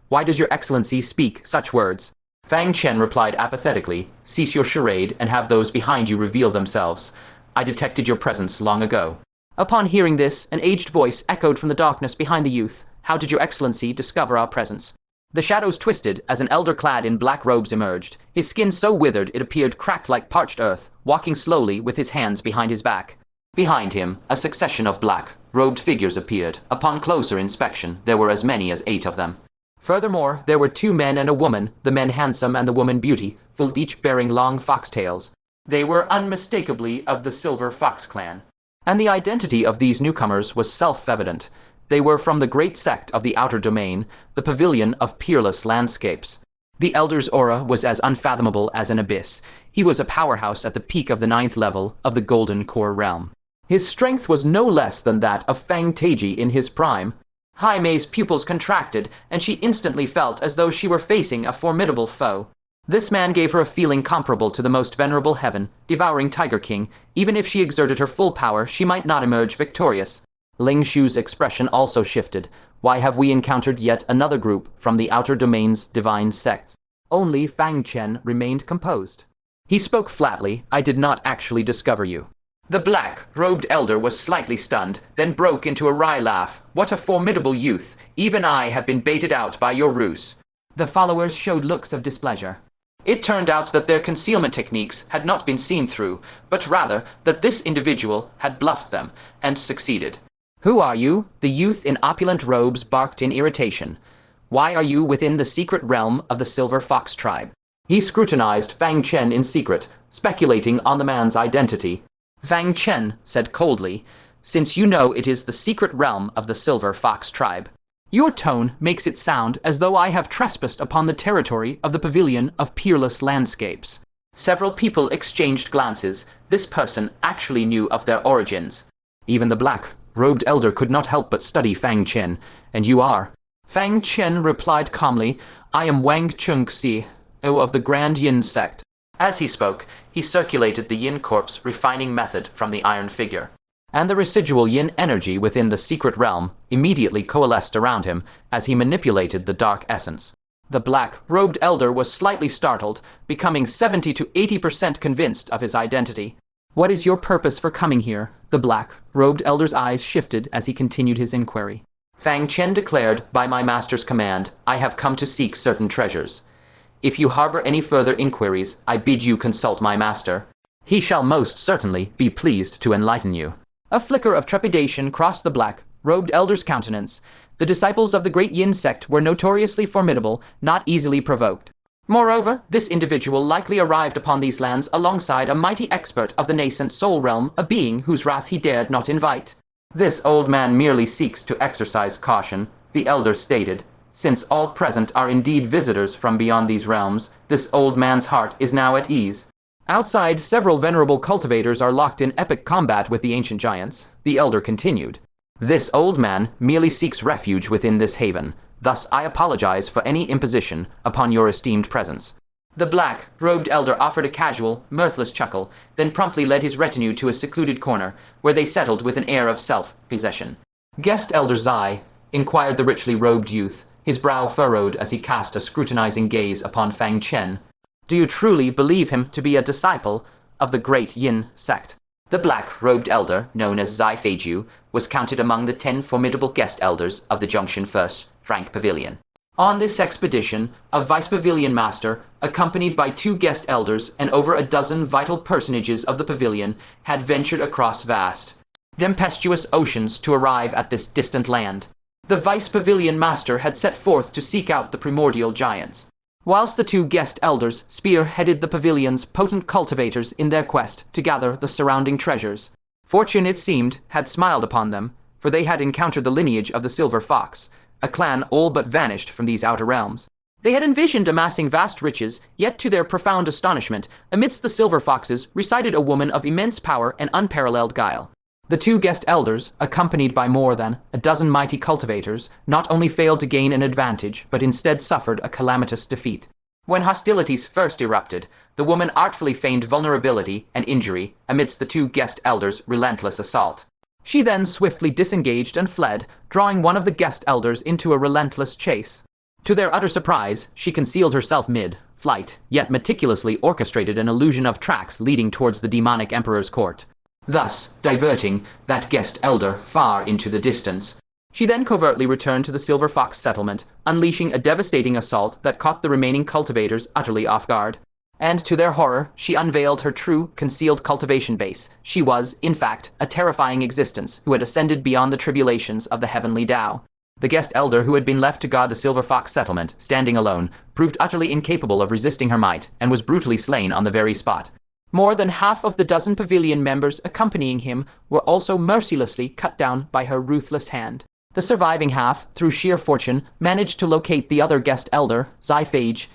Why does your excellency speak such words? Fang Chen replied apathetically, cease your charade and have those behind you reveal themselves. I detected your presence long ago. Upon hearing this, an aged voice echoed from the darkness behind the youth. How did your excellency discover our presence? The shadows twisted as an elder clad in black robes emerged, his skin so withered it appeared cracked like parched earth, walking slowly with his hands behind his back. Behind him, a succession of black-robed figures appeared. Upon closer inspection, there were as many as 8 of them. Furthermore, there were 2 men and a woman, the men handsome and the woman beautiful, each bearing long foxtails. They were unmistakably of the Silver Fox clan. And the identity of these newcomers was self-evident. They were from the great sect of the Outer Domain, the Pavilion of Peerless Landscapes. The Elder's aura was as unfathomable as an abyss. He was a powerhouse at the peak of the 9th level of the Golden Core realm. His strength was no less than that of Fang Taiji in his prime. Hai Mei's pupils contracted, and she instantly felt as though she were facing a formidable foe. This man gave her a feeling comparable to the most venerable heaven, devouring Tiger King. Even if she exerted her full power, she might not emerge victorious. Ling Shu's expression also shifted. Why have we encountered yet another group from the Outer Domain's divine sects? Only Fang Chen remained composed. He spoke flatly. I did not actually discover you. The black-robed elder was slightly stunned, then broke into a wry laugh. What a formidable youth! Even I have been baited out by your ruse. The followers showed looks of displeasure. It turned out that their concealment techniques had not been seen through, but rather that this individual had bluffed them, and succeeded. Who are you? The youth in opulent robes barked in irritation. Why are you within the secret realm of the Silver Fox tribe? He scrutinized Fang Chen in secret, speculating on the man's identity. Fang Chen said coldly, since you know it is the secret realm of the Silver Fox tribe. Your tone makes it sound as though I have trespassed upon the territory of the Pavilion of Peerless Landscapes. Several people exchanged glances. This person actually knew of their origins. Even the black-robed elder could not help but study Fang Chen. And you are? Fang Chen replied calmly, I am Wang Chengxi, of the Grand Yin Sect. As he spoke, he circulated the yin corpse refining method from the iron figure. And the residual yin energy within the secret realm immediately coalesced around him as he manipulated the dark essence. The black-robed elder was slightly startled, becoming 70 to 80% convinced of his identity. What is your purpose for coming here? The black-robed elder's eyes shifted as he continued his inquiry. Fang Chen declared, by my master's command, I have come to seek certain treasures. If you harbor any further inquiries, I bid you consult my master. He shall most certainly be pleased to enlighten you. A flicker of trepidation crossed the black-robed elder's countenance. The disciples of the great Yin sect were notoriously formidable, not easily provoked. Moreover, this individual likely arrived upon these lands alongside a mighty expert of the Nascent Soul realm, a being whose wrath he dared not invite. This old man merely seeks to exercise caution, the elder stated. Since all present are indeed visitors from beyond these realms, this old man's heart is now at ease. Outside, several venerable cultivators are locked in epic combat with the ancient giants. The elder continued. This old man merely seeks refuge within this haven. Thus I apologize for any imposition upon your esteemed presence. The black-robed elder offered a casual, mirthless chuckle, then promptly led his retinue to a secluded corner, where they settled with an air of self-possession. Guest Elder Zai, inquired the richly robed youth, his brow furrowed as he cast a scrutinizing gaze upon Fang Chen. Do you truly believe him to be a disciple of the great Yin sect? The black-robed elder, known as Zai Feiju, was counted among the 10 formidable guest elders of the Junction First Frank Pavilion. On this expedition, a vice pavilion master, accompanied by 2 guest elders and over a dozen vital personages of the pavilion, had ventured across vast, tempestuous oceans to arrive at this distant land. The vice pavilion master had set forth to seek out the primordial giants, whilst the 2 guest elders spearheaded the pavilion's potent cultivators in their quest to gather the surrounding treasures. Fortune, it seemed, had smiled upon them, for they had encountered the lineage of the Silver Fox, a clan all but vanished from these outer realms. They had envisioned amassing vast riches, yet to their profound astonishment, amidst the silver foxes resided a woman of immense power and unparalleled guile. The two guest elders, accompanied by more than a dozen mighty cultivators, not only failed to gain an advantage, but instead suffered a calamitous defeat. When hostilities first erupted, the woman artfully feigned vulnerability and injury amidst the two guest elders' relentless assault. She then swiftly disengaged and fled, drawing one of the guest elders into a relentless chase. To their utter surprise, she concealed herself mid-flight, yet meticulously orchestrated an illusion of tracks leading towards the demonic emperor's court, thus diverting that guest elder far into the distance. She then covertly returned to the Silver Fox settlement, unleashing a devastating assault that caught the remaining cultivators utterly off guard. And to their horror, she unveiled her true, concealed cultivation base. She was, in fact, a terrifying existence who had ascended beyond the tribulations of the heavenly Tao. The guest elder who had been left to guard the Silver Fox settlement, standing alone, proved utterly incapable of resisting her might, and was brutally slain on the very spot. More than half of the dozen pavilion members accompanying him were also mercilessly cut down by her ruthless hand. The surviving half, through sheer fortune, managed to locate the other guest elder, Zyphage,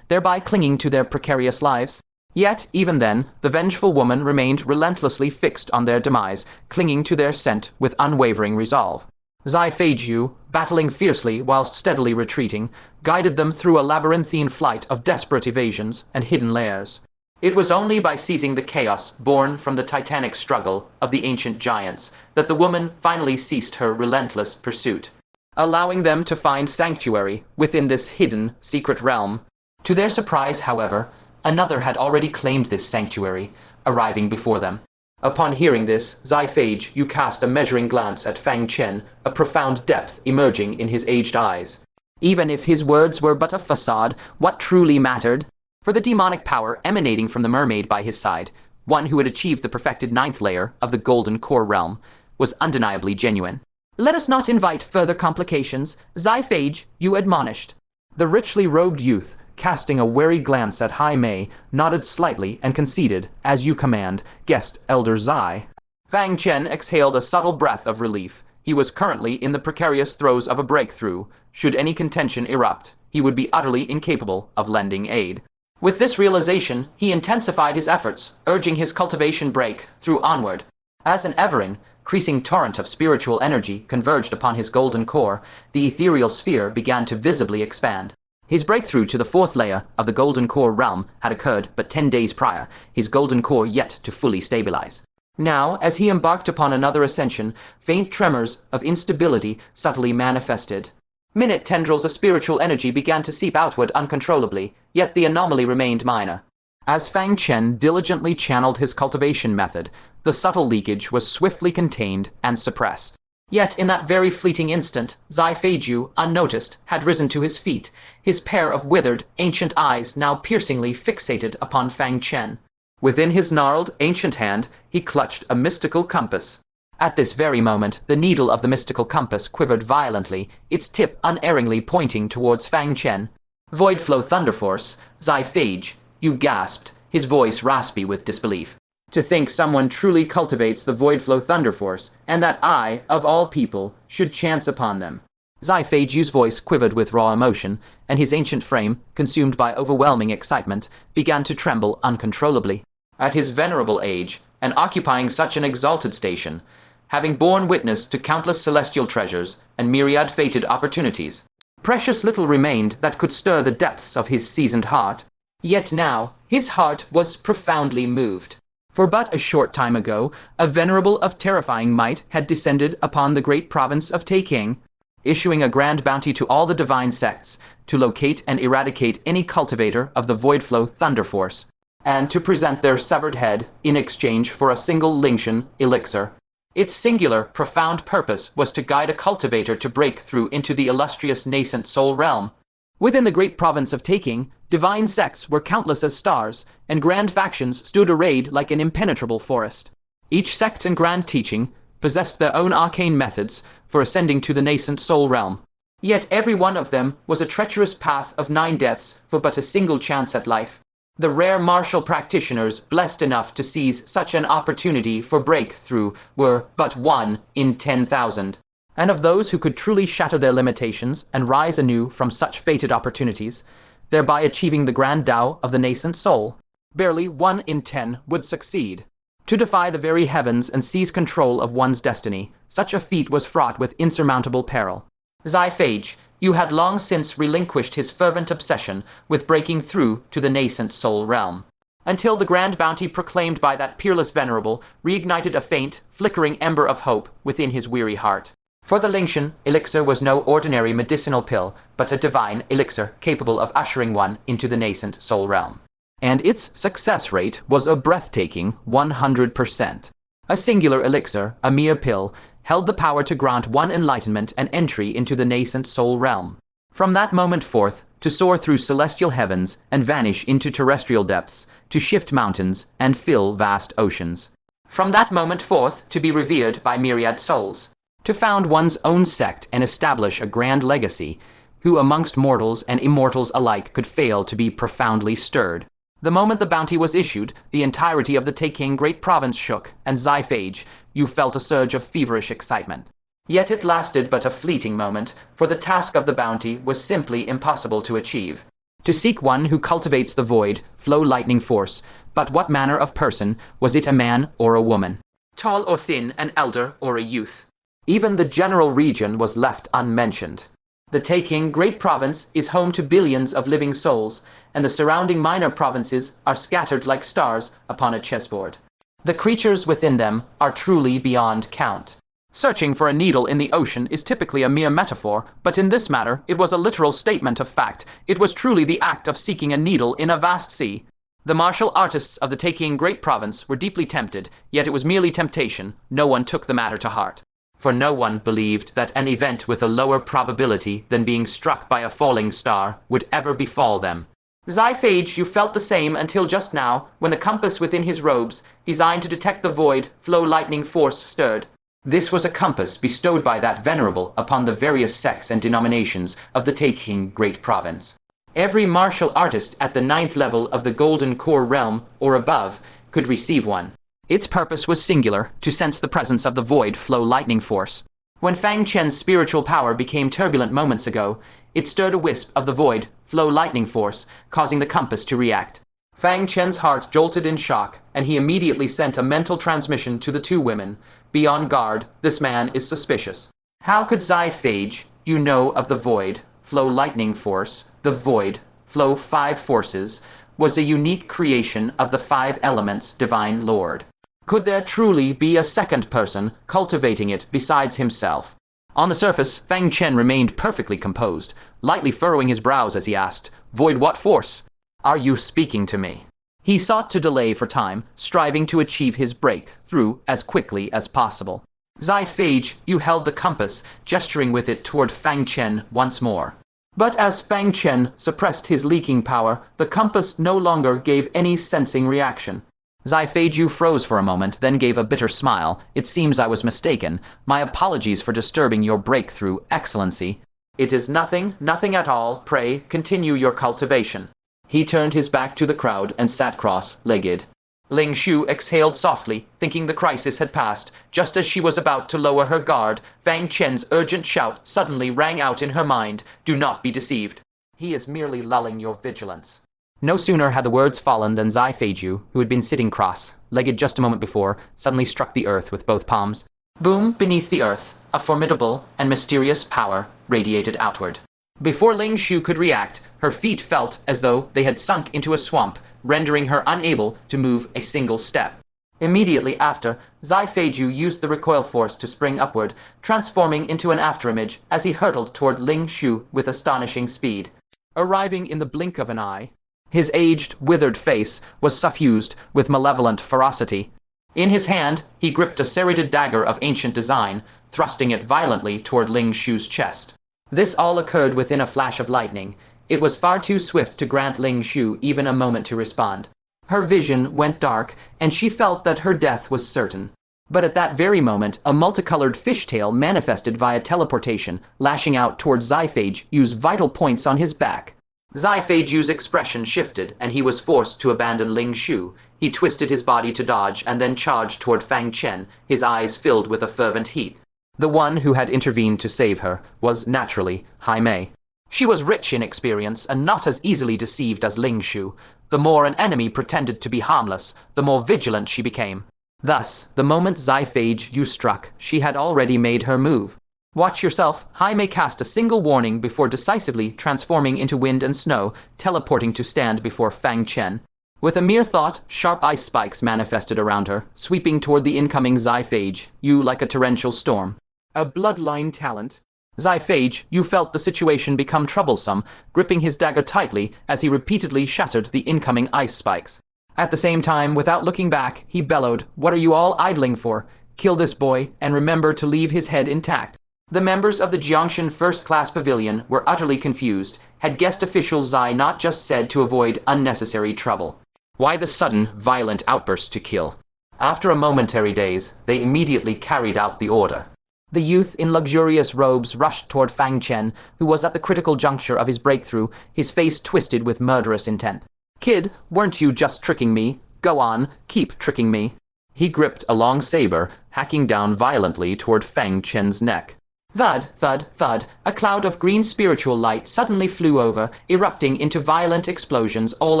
thereby clinging to their precarious lives. Yet, even then, the vengeful woman remained relentlessly fixed on their demise, clinging to their scent with unwavering resolve. Zyphage, battling fiercely whilst steadily retreating, guided them through a labyrinthine flight of desperate evasions and hidden lairs. It was only by seizing the chaos born from the titanic struggle of the ancient giants that the woman finally ceased her relentless pursuit, allowing them to find sanctuary within this hidden, secret realm. To their surprise, however, another had already claimed this sanctuary, arriving before them. Upon hearing this, Zyphage cast a measuring glance at Fang Chen, a profound depth emerging in his aged eyes. Even if his words were but a facade, what truly mattered? For the demonic power emanating from the mermaid by his side, one who had achieved the perfected 9th layer of the Golden Core realm, was undeniably genuine. "Let us not invite further complications. Zyphage, admonished." The richly robed youth, casting a wary glance at Hai Mei, nodded slightly and conceded, "As you command, guest Elder Zai." Fang Chen exhaled a subtle breath of relief. He was currently in the precarious throes of a breakthrough. Should any contention erupt, he would be utterly incapable of lending aid. With this realization, he intensified his efforts, urging his cultivation breakthrough onward. As an ever-increasing torrent of spiritual energy converged upon his golden core, the ethereal sphere began to visibly expand. His breakthrough to the 4th layer of the Golden Core realm had occurred but 10 days prior, his Golden Core yet to fully stabilize. Now, as he embarked upon another ascension, faint tremors of instability subtly manifested. Minute tendrils of spiritual energy began to seep outward uncontrollably, yet the anomaly remained minor. As Fang Chen diligently channeled his cultivation method, the subtle leakage was swiftly contained and suppressed. Yet in that very fleeting instant, Zyphage, unnoticed, had risen to his feet, his pair of withered, ancient eyes now piercingly fixated upon Fang Chen. Within his gnarled, ancient hand, he clutched a mystical compass. At this very moment, the needle of the mystical compass quivered violently, its tip unerringly pointing towards Fang Chen. "Voidflow Thunderforce, Zyphage," gasped, his voice raspy with disbelief. "To think someone truly cultivates the Voidflow Thunderforce, and that I, of all people, should chance upon them." Zyphage's voice quivered with raw emotion, and his ancient frame, consumed by overwhelming excitement, began to tremble uncontrollably. At his venerable age, and occupying such an exalted station, having borne witness to countless celestial treasures and myriad fated opportunities, precious little remained that could stir the depths of his seasoned heart. Yet now, his heart was profoundly moved. For but a short time ago, a venerable of terrifying might had descended upon the great province of Taking, issuing a grand bounty to all the divine sects to locate and eradicate any cultivator of the Voidflow Thunderforce, and to present their severed head in exchange for a single Lingshan elixir. Its singular, profound purpose was to guide a cultivator to break through into the illustrious Nascent Soul realm. Within the great province of Taking, divine sects were countless as stars, and grand factions stood arrayed like an impenetrable forest. Each sect and grand teaching possessed their own arcane methods for ascending to the Nascent Soul realm. Yet every one of them was a treacherous path of 9 deaths for but a single chance at life. The rare martial practitioners blessed enough to seize such an opportunity for breakthrough were but 1 in 10,000. and of those who could truly shatter their limitations and rise anew from such fated opportunities, thereby achieving the grand Tao of the Nascent Soul, barely 1 in 10 would succeed. To defy the very heavens and seize control of one's destiny, such a feat was fraught with insurmountable peril. Zyphage, you had long since relinquished his fervent obsession with breaking through to the Nascent Soul realm, until the grand bounty proclaimed by that peerless venerable reignited a faint, flickering ember of hope within his weary heart. For the Ling Chen, elixir was no ordinary medicinal pill, but a divine elixir capable of ushering one into the Nascent Soul realm. And its success rate was a breathtaking 100%. A singular elixir, a mere pill, held the power to grant one enlightenment and entry into the Nascent Soul realm. From that moment forth, to soar through celestial heavens and vanish into terrestrial depths, to shift mountains and fill vast oceans. From that moment forth, to be revered by myriad souls. To found one's own sect and establish a grand legacy, who amongst mortals and immortals alike could fail to be profoundly stirred. The moment the bounty was issued, the entirety of the Taking Great Province shook, and Zyphage, you felt a surge of feverish excitement. Yet it lasted but a fleeting moment, for the task of the bounty was simply impossible to achieve. To seek one who cultivates the void, flow lightning force, but what manner of person, was it a man or a woman? Tall or thin, an elder or a youth? Even the general region was left unmentioned. The Taking Great Province is home to billions of living souls, and the surrounding minor provinces are scattered like stars upon a chessboard. The creatures within them are truly beyond count. Searching for a needle in the ocean is typically a mere metaphor, but in this matter it was a literal statement of fact. It was truly the act of seeking a needle in a vast sea. The martial artists of the Taking Great Province were deeply tempted, yet it was merely temptation. No one took the matter to heart. For no one believed that an event with a lower probability than being struck by a falling star would ever befall them. Zyphage, you felt the same until just now, when the compass within his robes, designed to detect the void, flow lightning force stirred. This was a compass bestowed by that venerable upon the various sects and denominations of the Taking Great Province. Every martial artist at the 9th level of the Golden Core realm, or above, could receive one. Its purpose was singular, to sense the presence of the void flow lightning force. When Fang Chen's spiritual power became turbulent moments ago, it stirred a wisp of the void flow lightning force, causing the compass to react. Fang Chen's heart jolted in shock, and he immediately sent a mental transmission to the two women. Be on guard, this man is suspicious. How could Zyphage, you know of the void flow lightning force, the void flow 5 forces, was a unique creation of the 5 elements divine lord. Could there truly be a second person cultivating it besides himself? On the surface, Fang Chen remained perfectly composed, lightly furrowing his brows as he asked, "Void what force? Are you speaking to me?" He sought to delay for time, striving to achieve his breakthrough as quickly as possible. Zyphage, you held the compass, gesturing with it toward Fang Chen once more. But as Fang Chen suppressed his leaking power, the compass no longer gave any sensing reaction. Zyphage froze for a moment, then gave a bitter smile. "It seems I was mistaken. My apologies for disturbing your breakthrough, Excellency." "It is nothing at all. Pray, continue your cultivation." He turned his back to the crowd and sat cross-legged. Ling Shu exhaled softly, thinking the crisis had passed. Just as she was about to lower her guard, Fang Chen's urgent shout suddenly rang out in her mind. "Do not be deceived. He is merely lulling your vigilance." No sooner had the words fallen than Zyphage, who had been sitting cross-legged just a moment before, suddenly struck the earth with both palms. Boom! Beneath the earth, a formidable and mysterious power radiated outward. Before Ling Shu could react, her feet felt as though they had sunk into a swamp, rendering her unable to move a single step. Immediately after, Zyphage used the recoil force to spring upward, transforming into an afterimage as he hurtled toward Ling Shu with astonishing speed. Arriving in the blink of an eye, his aged, withered face was suffused with malevolent ferocity. In his hand, he gripped a serrated dagger of ancient design, thrusting it violently toward Ling Shu's chest. This all occurred within a flash of lightning. It was far too swift to grant Ling Shu even a moment to respond. Her vision went dark, and she felt that her death was certain. But at that very moment, a multicolored fishtail manifested via teleportation, lashing out towards Zyphage's vital points on his back. Zyphage's expression shifted, and he was forced to abandon Ling Shu. He twisted his body to dodge and then charged toward Fang Chen, his eyes filled with a fervent heat. The one who had intervened to save her was, naturally, Jaime. She was rich in experience and not as easily deceived as Ling Shu. The more an enemy pretended to be harmless, the more vigilant she became. Thus, the moment Zyphage you struck, she had already made her move. Watch yourself. Jaime cast a single warning before decisively transforming into wind and snow, teleporting to stand before Fang Chen. With a mere thought, sharp ice spikes manifested around her, sweeping toward the incoming Zyphage, you like a torrential storm. A bloodline talent. Zyphage, you felt the situation become troublesome, gripping his dagger tightly as he repeatedly shattered the incoming ice spikes. At the same time, without looking back, he bellowed, "What are you all idling for? Kill this boy, and remember to leave his head intact." The members of the Jiangshan First Class Pavilion were utterly confused. Had guest official Zai not just said to avoid unnecessary trouble? Why the sudden, violent outburst to kill? After a momentary daze, they immediately carried out the order. The youth in luxurious robes rushed toward Fang Chen, who was at the critical juncture of his breakthrough, his face twisted with murderous intent. "Kid, weren't you just tricking me? Go on, keep tricking me." He gripped a long saber, hacking down violently toward Fang Chen's neck. Thud, thud, thud, a cloud of green spiritual light suddenly flew over, erupting into violent explosions all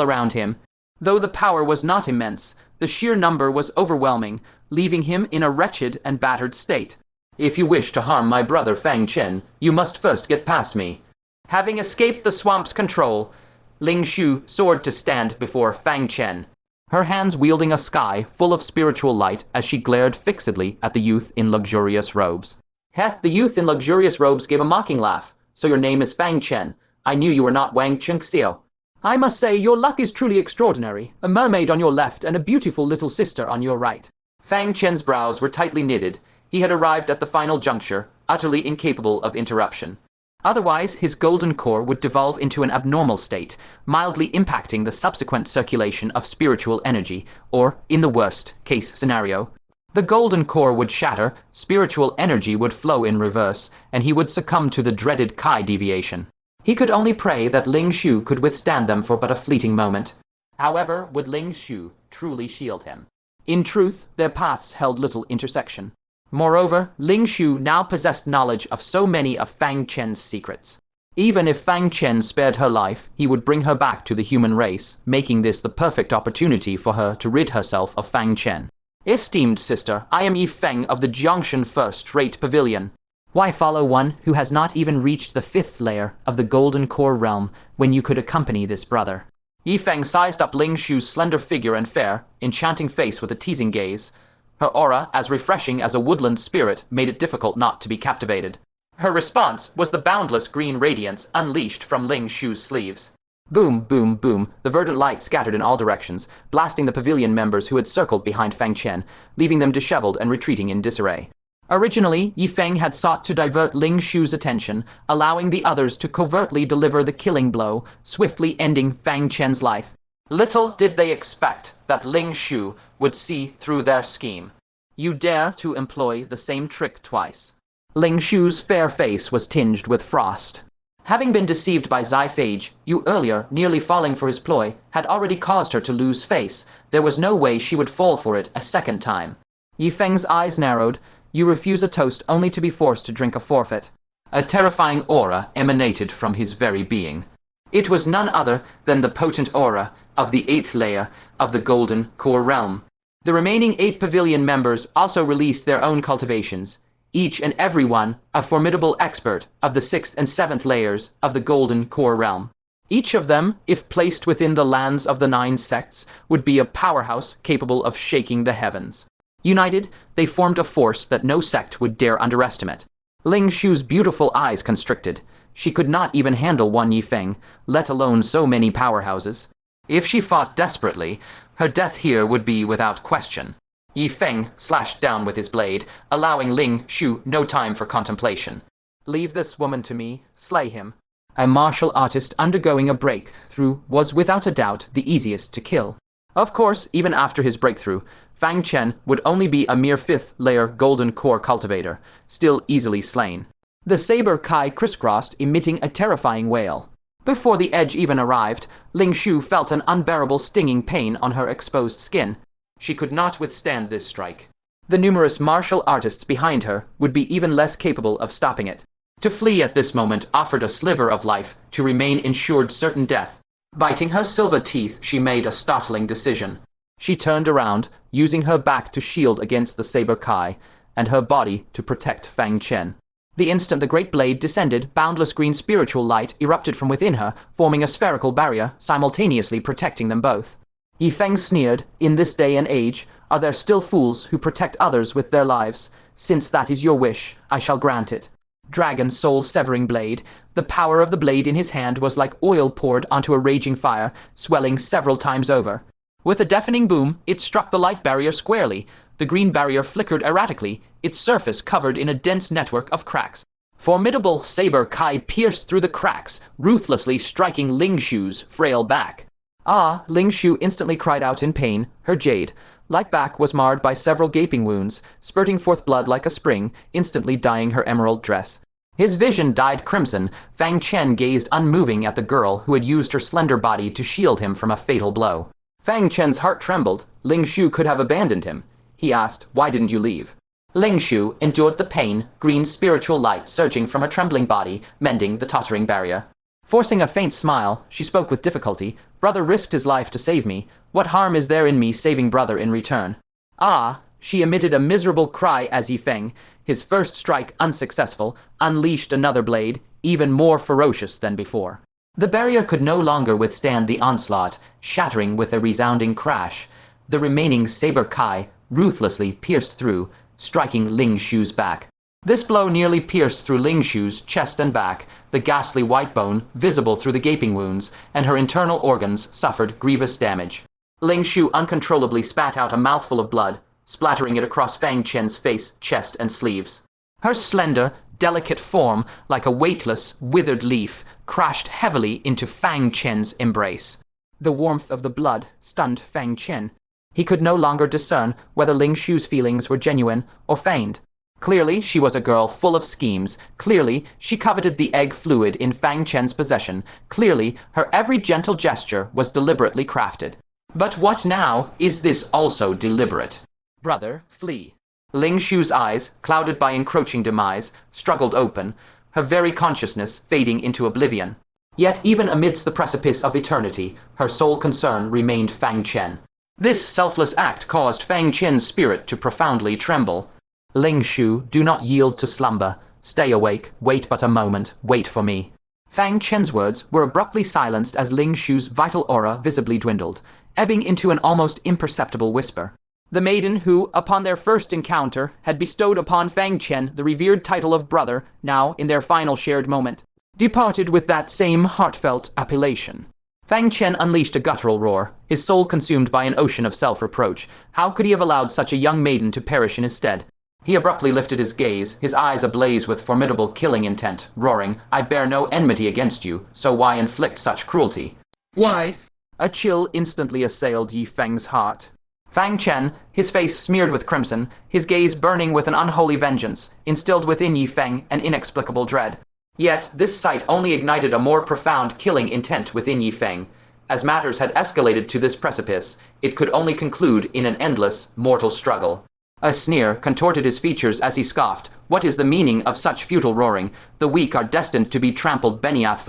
around him. Though the power was not immense, the sheer number was overwhelming, leaving him in a wretched and battered state. "If you wish to harm my brother Fang Chen, you must first get past me." Having escaped the swamp's control, Ling Shu soared to stand before Fang Chen, her hands wielding a sky full of spiritual light as she glared fixedly at the youth in luxurious robes. The youth in luxurious robes gave a mocking laugh. "So your name is Fang Chen. I knew you were not Wang Chengxiao. I must say your luck is truly extraordinary. A mermaid on your left and a beautiful little sister on your right." Fang Chen's brows were tightly knitted. He had arrived at the final juncture, utterly incapable of interruption. Otherwise, his golden core would devolve into an abnormal state, mildly impacting the subsequent circulation of spiritual energy, or, in the worst-case scenario, the golden core would shatter, spiritual energy would flow in reverse, and he would succumb to the dreaded Kai deviation. He could only pray that Ling Shu could withstand them for but a fleeting moment. However, would Ling Shu truly shield him? In truth, their paths held little intersection. Moreover, Ling Shu now possessed knowledge of so many of Fang Chen's secrets. Even if Fang Chen spared her life, he would bring her back to the human race, making this the perfect opportunity for her to rid herself of Fang Chen. "Esteemed sister, I am Yi Feng of the Jiangshan First-Rate Pavilion. Why follow one who has not even reached the 5th layer of the Golden Core realm when you could accompany this brother?" Yi Feng sized up Ling Shu's slender figure and fair, enchanting face with a teasing gaze. Her aura, as refreshing as a woodland spirit, made it difficult not to be captivated. Her response was the boundless green radiance unleashed from Ling Shu's sleeves. Boom, boom, boom, the verdant light scattered in all directions, blasting the pavilion members who had circled behind Fang Chen, leaving them disheveled and retreating in disarray. Originally, Yi Feng had sought to divert Ling Shu's attention, allowing the others to covertly deliver the killing blow, swiftly ending Fang Chen's life. Little did they expect that Ling Shu would see through their scheme. "You dare to employ the same trick twice." Ling Shu's fair face was tinged with frost. Having been deceived by Zyphage, you earlier, nearly falling for his ploy, had already caused her to lose face. There was no way she would fall for it a second time. Yi Feng's eyes narrowed. You refuse a toast only to be forced to drink a forfeit. A terrifying aura emanated from his very being. It was none other than the potent aura of the 8th layer of the Golden Core realm. The remaining 8 pavilion members also released their own cultivations, each and every one a formidable expert of the 6th and 7th layers of the Golden Core realm. Each of them, if placed within the lands of the 9 sects, would be a powerhouse capable of shaking the heavens. United, they formed a force that no sect would dare underestimate. Ling Shu's beautiful eyes constricted. She could not even handle one Yi Feng, let alone so many powerhouses. If she fought desperately, her death here would be without question. Yi Feng slashed down with his blade, allowing Ling Shu no time for contemplation. "Leave this woman to me. Slay him." A martial artist undergoing a breakthrough was without a doubt the easiest to kill. Of course, even after his breakthrough, Fang Chen would only be a mere 5th layer Golden Core cultivator, still easily slain. The saber Kai crisscrossed, emitting a terrifying wail. Before the edge even arrived, Ling Shu felt an unbearable stinging pain on her exposed skin. She could not withstand this strike. The numerous martial artists behind her would be even less capable of stopping it. To flee at this moment offered a sliver of life, to remain ensured certain death. Biting her silver teeth, she made a startling decision. She turned around, using her back to shield against the saber Kai, and her body to protect Fang Chen. The instant the great blade descended, boundless green spiritual light erupted from within her, forming a spherical barrier, simultaneously protecting them both. Yi Feng sneered, "In this day and age, are there still fools who protect others with their lives? Since that is your wish, I shall grant it." Dragon soul severing blade. The power of the blade in his hand was like oil poured onto a raging fire, swelling several times over. With a deafening boom, it struck the light barrier squarely. The green barrier flickered erratically, its surface covered in a dense network of cracks. Formidable saber Kai pierced through the cracks, ruthlessly striking Ling Shu's frail back. "Ah!" Ling Shu instantly cried out in pain. Her jade, light back, was marred by several gaping wounds, spurting forth blood like a spring, instantly dyeing her emerald dress. His vision dyed crimson. Fang Chen gazed unmoving at the girl who had used her slender body to shield him from a fatal blow. Fang Chen's heart trembled. Ling Shu could have abandoned him. He asked, "Why didn't you leave?" Ling Shu endured the pain, green spiritual light surging from her trembling body, mending the tottering barrier. Forcing a faint smile, she spoke with difficulty. "Brother risked his life to save me. What harm is there in me saving brother in return?" "Ah!" She emitted a miserable cry as Yi Feng, his first strike unsuccessful, unleashed another blade, even more ferocious than before. The barrier could no longer withstand the onslaught, shattering with a resounding crash. The remaining saber Kai ruthlessly pierced through, striking Ling Shu's back. This blow nearly pierced through Ling Shu's chest and back, the ghastly white bone visible through the gaping wounds, and her internal organs suffered grievous damage. Ling Shu uncontrollably spat out a mouthful of blood, splattering it across Fang Chen's face, chest, and sleeves. Her slender, delicate form, like a weightless, withered leaf, crashed heavily into Fang Chen's embrace. The warmth of the blood stunned Fang Chen. He could no longer discern whether Ling Shu's feelings were genuine or feigned. Clearly, she was a girl full of schemes. Clearly, she coveted the egg fluid in Fang Chen's possession. Clearly, her every gentle gesture was deliberately crafted. But what now? Is this also deliberate? "Brother, flee." Ling Shu's eyes, clouded by encroaching demise, struggled open, her very consciousness fading into oblivion. Yet even amidst the precipice of eternity, her sole concern remained Fang Chen. This selfless act caused Fang Chen's spirit to profoundly tremble. "Ling Shu, do not yield to slumber. Stay awake, wait but a moment, wait for me." Fang Chen's words were abruptly silenced as Ling Shu's vital aura visibly dwindled, ebbing into an almost imperceptible whisper. The maiden who, upon their first encounter, had bestowed upon Fang Chen the revered title of brother, now, in their final shared moment, departed with that same heartfelt appellation. Fang Chen unleashed a guttural roar, his soul consumed by an ocean of self-reproach. How could he have allowed such a young maiden to perish in his stead? He abruptly lifted his gaze, his eyes ablaze with formidable killing intent, roaring, "I bear no enmity against you, so why inflict such cruelty?" "Why?" A chill instantly assailed Yi Feng's heart. Fang Chen, his face smeared with crimson, his gaze burning with an unholy vengeance, instilled within Yi Feng an inexplicable dread. Yet this sight only ignited a more profound killing intent within Yi Feng. As matters had escalated to this precipice, it could only conclude in an endless, mortal struggle. A sneer contorted his features as he scoffed. "What is the meaning of such futile roaring? The weak are destined to be trampled beneath.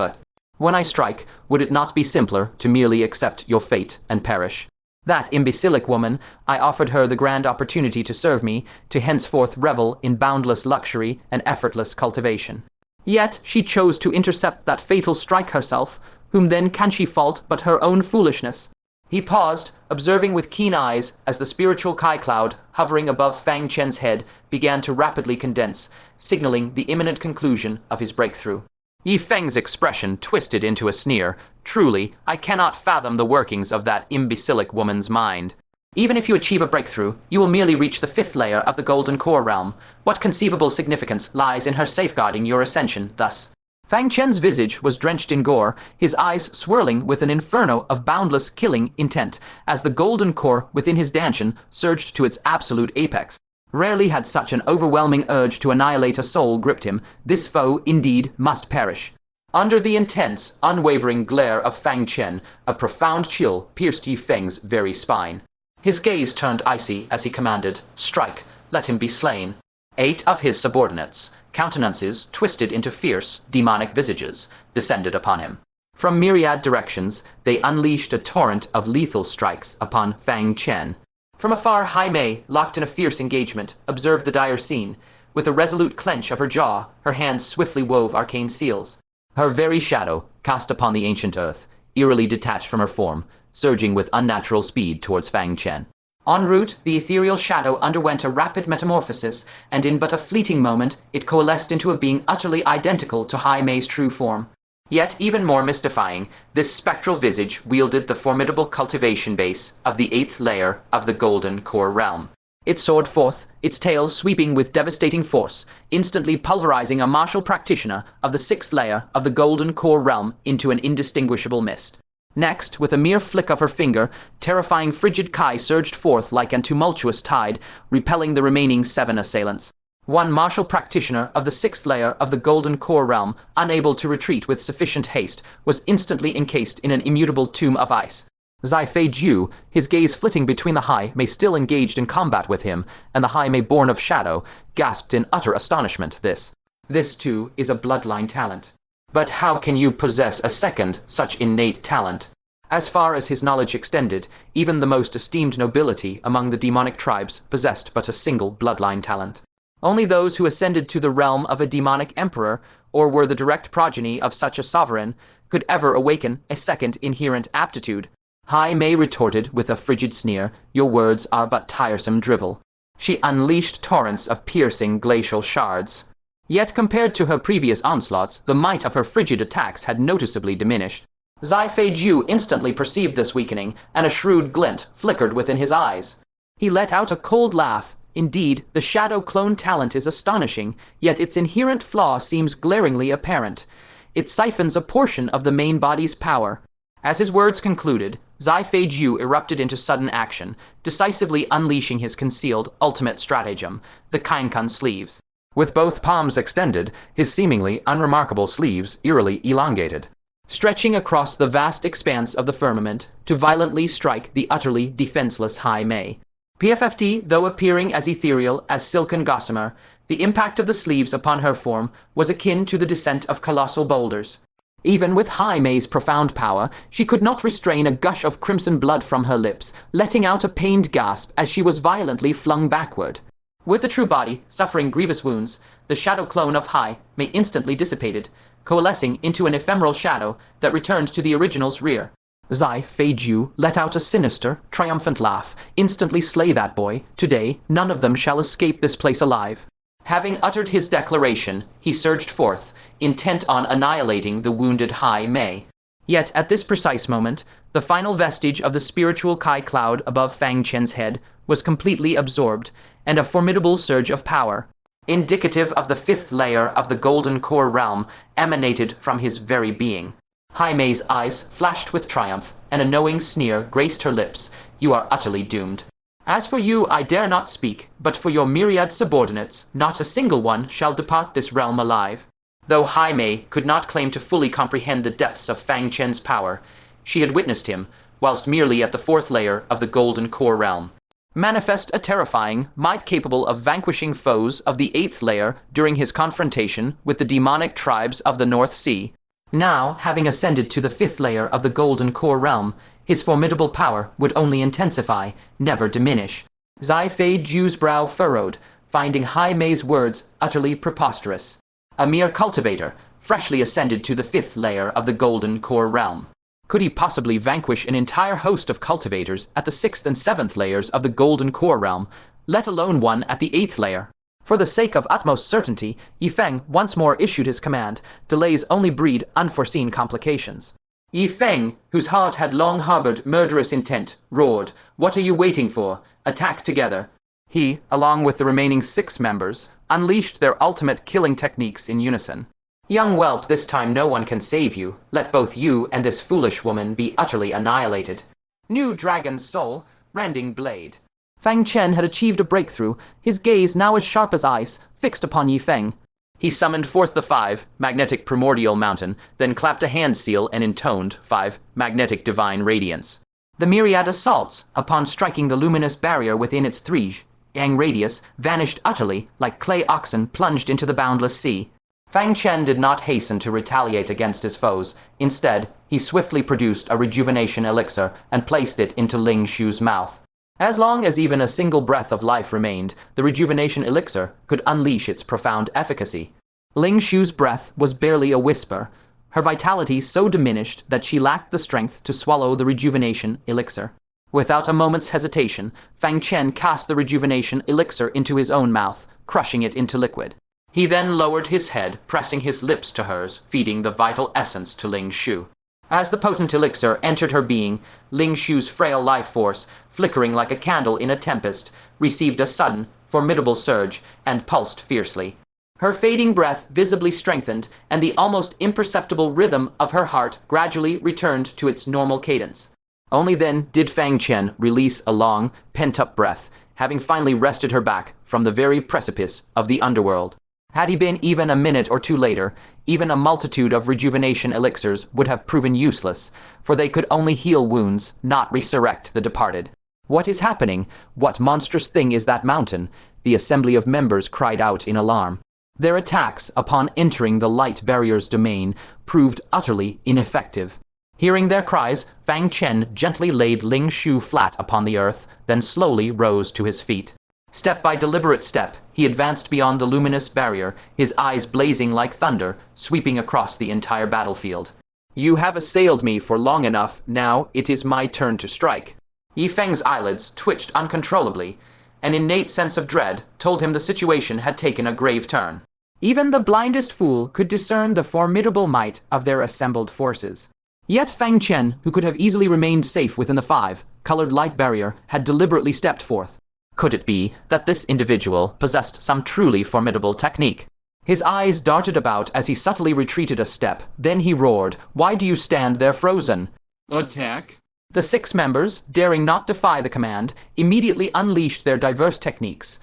When I strike, would it not be simpler to merely accept your fate and perish? That imbecilic woman, I offered her the grand opportunity to serve me, to henceforth revel in boundless luxury and effortless cultivation. Yet she chose to intercept that fatal strike herself. Whom then can she fault but her own foolishness?" He paused, observing with keen eyes as the spiritual Kai cloud, hovering above Fang Chen's head, began to rapidly condense, signaling the imminent conclusion of his breakthrough. Yi Feng's expression twisted into a sneer. "Truly, I cannot fathom the workings of that imbecilic woman's mind. Even if you achieve a breakthrough, you will merely reach the 5th layer of the Golden Core realm. What conceivable significance lies in her safeguarding your ascension thus?" Fang Chen's visage was drenched in gore, his eyes swirling with an inferno of boundless killing intent, as the golden core within his dantian surged to its absolute apex. Rarely had such an overwhelming urge to annihilate a soul gripped him. This foe, indeed, must perish. Under the intense, unwavering glare of Fang Chen, a profound chill pierced Yi Feng's very spine. His gaze turned icy as he commanded, "Strike." let him be slain. 8 of his subordinates, countenances twisted into fierce, demonic visages, descended upon him. From myriad directions, they unleashed a torrent of lethal strikes upon Fang Chen. From afar, Hai Mei, locked in a fierce engagement, observed the dire scene. With a resolute clench of her jaw, her hands swiftly wove arcane seals. Her very shadow, cast upon the ancient earth, eerily detached from her form, surging with unnatural speed towards Fang Chen. En route, the ethereal shadow underwent a rapid metamorphosis, and in but a fleeting moment, it coalesced into a being utterly identical to Hai Mei's true form. Yet, even more mystifying, this spectral visage wielded the formidable cultivation base of the 8th layer of the Golden Core realm. It soared forth, its tail sweeping with devastating force, instantly pulverizing a martial practitioner of the 6th layer of the Golden Core realm into an indistinguishable mist. Next, with a mere flick of her finger, terrifying frigid Kai surged forth like an tumultuous tide, repelling the remaining 7 assailants. One martial practitioner of the 6th layer of the Golden Core realm, unable to retreat with sufficient haste, was instantly encased in an immutable tomb of ice. Zai Fei Jiu, his gaze flitting between the Hai Mei still engaged in combat with him, and the Hai Mei born of shadow, gasped in utter astonishment. This too is a bloodline talent. But how can you possess a second such innate talent? As far as his knowledge extended, even the most esteemed nobility among the demonic tribes possessed but a single bloodline talent. Only those who ascended to the realm of a demonic emperor, or were the direct progeny of such a sovereign, could ever awaken a second inherent aptitude. Hai Mei retorted with a frigid sneer, "Your words are but tiresome drivel." She unleashed torrents of piercing glacial shards. Yet compared to her previous onslaughts, the might of her frigid attacks had noticeably diminished. Zai Fei Jiu instantly perceived this weakening, and a shrewd glint flickered within his eyes. He let out a cold laugh. Indeed, the shadow clone talent is astonishing, yet its inherent flaw seems glaringly apparent. It siphons a portion of the main body's power. As his words concluded, Zai Fei Jiu erupted into sudden action, decisively unleashing his concealed ultimate stratagem, the Kainkan sleeves. With both palms extended, his seemingly unremarkable sleeves eerily elongated, stretching across the vast expanse of the firmament to violently strike the utterly defenseless Hai Mei. PFFT, though appearing as ethereal as silken gossamer, the impact of the sleeves upon her form was akin to the descent of colossal boulders. Even with Hai Mei's profound power, she could not restrain a gush of crimson blood from her lips, letting out a pained gasp as she was violently flung backward. With the true body suffering grievous wounds, the shadow clone of Hai Mei instantly dissipated, coalescing into an ephemeral shadow that returned to the original's rear. Zai Fei Jiu let out a sinister, triumphant laugh. "Instantly slay that boy. Today, none of them shall escape this place alive." Having uttered his declaration, he surged forth, intent on annihilating the wounded Hai Mei. Yet at this precise moment, the final vestige of the spiritual Kai cloud above Fang Chen's head was completely absorbed, and a formidable surge of power, indicative of the 5th layer of the Golden Core realm, emanated from his very being. Hai Mei's eyes flashed with triumph, and a knowing sneer graced her lips. "You are utterly doomed. As for you, I dare not speak, but for your myriad subordinates, not a single one shall depart this realm alive." Though Hai Mei could not claim to fully comprehend the depths of Fang Chen's power, she had witnessed him, whilst merely at the 4th layer of the Golden Core realm, manifest a terrifying might capable of vanquishing foes of the 8th layer during his confrontation with the demonic tribes of the North Sea. Now, having ascended to the 5th layer of the Golden Core realm, his formidable power would only intensify, never diminish. Zai Fei Jiu's brow furrowed, finding Hai Mei's words utterly preposterous. A mere cultivator, freshly ascended to the 5th layer of the Golden Core realm. Could he possibly vanquish an entire host of cultivators at the 6th and 7th layers of the Golden Core realm, let alone one at the 8th layer? For the sake of utmost certainty, Yifeng once more issued his command. Delays only breed unforeseen complications. Yifeng, whose heart had long harbored murderous intent, roared, "What are you waiting for? Attack together." He, along with the remaining 6 members, unleashed their ultimate killing techniques in unison. "Young whelp, this time no one can save you. Let both you and this foolish woman be utterly annihilated." New Dragon Soul, Rending Blade. Fang Chen had achieved a breakthrough, his gaze now as sharp as ice, fixed upon Yifeng. He summoned forth the 5, Magnetic Primordial Mountain, then clapped a hand seal and intoned 5, Magnetic Divine Radiance. The myriad assaults, upon striking the luminous barrier within its thriege, yang radius, vanished utterly like clay oxen plunged into the boundless sea. Fang Chen did not hasten to retaliate against his foes. Instead, he swiftly produced a rejuvenation elixir and placed it into Ling Shu's mouth. As long as even a single breath of life remained, the rejuvenation elixir could unleash its profound efficacy. Ling Shu's breath was barely a whisper, her vitality so diminished that she lacked the strength to swallow the rejuvenation elixir. Without a moment's hesitation, Fang Chen cast the rejuvenation elixir into his own mouth, crushing it into liquid. He then lowered his head, pressing his lips to hers, feeding the vital essence to Ling Shu. As the potent elixir entered her being, Ling Shu's frail life force, flickering like a candle in a tempest, received a sudden, formidable surge and pulsed fiercely. Her fading breath visibly strengthened, and the almost imperceptible rhythm of her heart gradually returned to its normal cadence. Only then did Fang Chen release a long, pent-up breath, having finally wrested her back from the very precipice of the underworld. Had he been even a minute or two later, even a multitude of rejuvenation elixirs would have proven useless, for they could only heal wounds, not resurrect the departed. "What is happening? What monstrous thing is that mountain?" the assembly of members cried out in alarm. Their attacks upon entering the light barrier's domain proved utterly ineffective. Hearing their cries, Fang Chen gently laid Ling Shu flat upon the earth, then slowly rose to his feet. Step by deliberate step, he advanced beyond the luminous barrier, his eyes blazing like thunder, sweeping across the entire battlefield. "You have assailed me for long enough, now it is my turn to strike." Yi Feng's eyelids twitched uncontrollably. An innate sense of dread told him the situation had taken a grave turn. Even the blindest fool could discern the formidable might of their assembled forces. Yet Fang Chen, who could have easily remained safe within the five-colored light barrier, had deliberately stepped forth. Could it be that this individual possessed some truly formidable technique? His eyes darted about as he subtly retreated a step. Then he roared, "Why do you stand there frozen?" Attack. The 6 members, daring not defy the command, immediately unleashed their diverse techniques.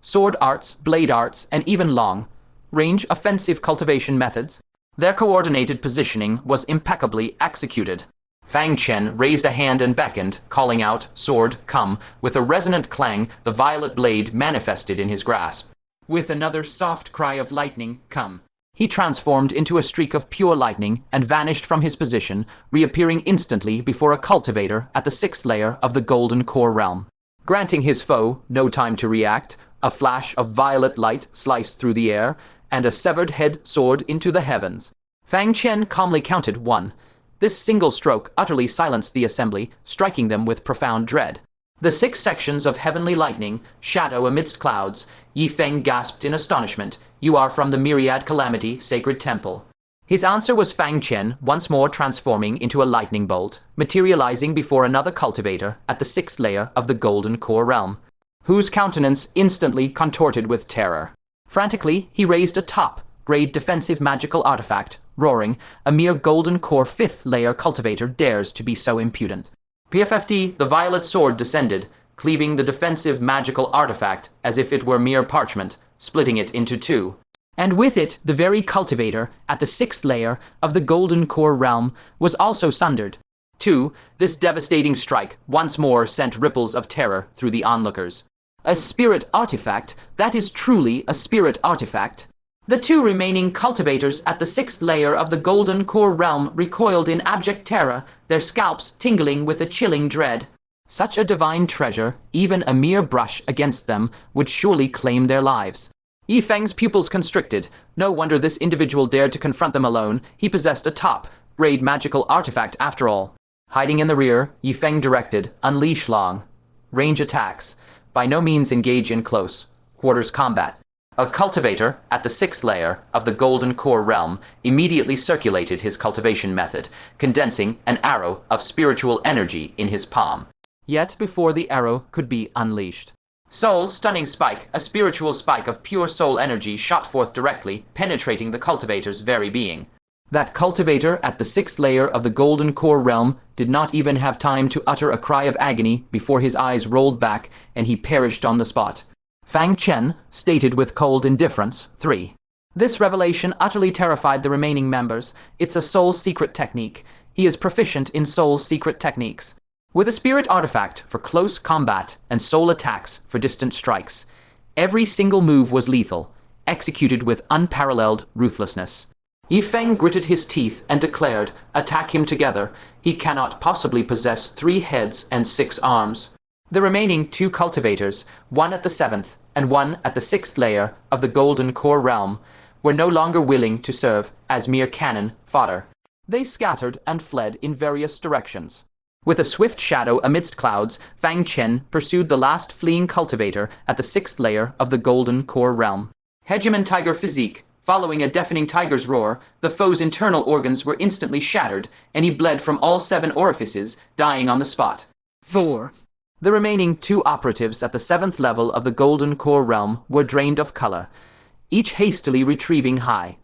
Sword arts, blade arts, and even long-range offensive cultivation methods. Their coordinated positioning was impeccably executed. Fang Chen raised a hand and beckoned, calling out, "Sword, come." With a resonant clang, the violet blade manifested in his grasp. With another soft cry of lightning, "Come." He transformed into a streak of pure lightning and vanished from his position, reappearing instantly before a cultivator at the 6th layer of the Golden Core realm. Granting his foe no time to react, a flash of violet light sliced through the air, and a severed head soared into the heavens. Fang Chen calmly counted 1. This single stroke utterly silenced the assembly, striking them with profound dread. The 6 sections of heavenly lightning, shadow amidst clouds. Yi Feng gasped in astonishment. "You are from the Myriad Calamity Sacred Temple." His answer was Fang Chen once more transforming into a lightning bolt, materializing before another cultivator at the 6th layer of the Golden Core realm, whose countenance instantly contorted with terror. Frantically, he raised a top-grade defensive magical artifact, roaring, "A mere Golden Core 5th layer cultivator dares to be so impudent." PFFD, the violet sword descended, cleaving the defensive magical artifact as if it were mere parchment, splitting it into 2. And with it, the very cultivator at the 6th layer of the Golden Core realm was also sundered. 2. This devastating strike once more sent ripples of terror through the onlookers. A spirit artifact, that is truly a spirit artifact. The 2 remaining cultivators at the 6th layer of the Golden Core realm recoiled in abject terror, their scalps tingling with a chilling dread. Such a divine treasure, even a mere brush against them, would surely claim their lives. Yi Feng's pupils constricted. No wonder this individual dared to confront them alone. He possessed a top-grade magical artifact after all. Hiding in the rear, Yi Feng directed, "Unleash long-range attacks. By no means engage in close-quarters combat." A cultivator at the 6th layer of the Golden Core realm immediately circulated his cultivation method, condensing an arrow of spiritual energy in his palm. Yet before the arrow could be unleashed, Soul's stunning spike, a spiritual spike of pure soul energy, shot forth directly, penetrating the cultivator's very being. That cultivator at the 6th layer of the Golden Core realm did not even have time to utter a cry of agony before his eyes rolled back and he perished on the spot. Fang Chen stated with cold indifference, 3. This revelation utterly terrified the remaining members. It's a soul secret technique. He is proficient in soul secret techniques. With a spirit artifact for close combat and soul attacks for distant strikes, every single move was lethal, executed with unparalleled ruthlessness. Yifeng gritted his teeth and declared, "Attack him together. He cannot possibly possess 3 heads and 6 arms." The remaining 2 cultivators, one at the 7th and one at the 6th layer of the Golden Core realm, were no longer willing to serve as mere cannon fodder. They scattered and fled in various directions. With a swift shadow amidst clouds, Fang Chen pursued the last fleeing cultivator at the 6th layer of the Golden Core realm. Hegemon Tiger Physique. Following a deafening tiger's roar, the foe's internal organs were instantly shattered, and he bled from all 7 orifices, dying on the spot. 4. The remaining 2 operatives at the 7th level of the Golden Core realm were drained of color, each hastily retrieving high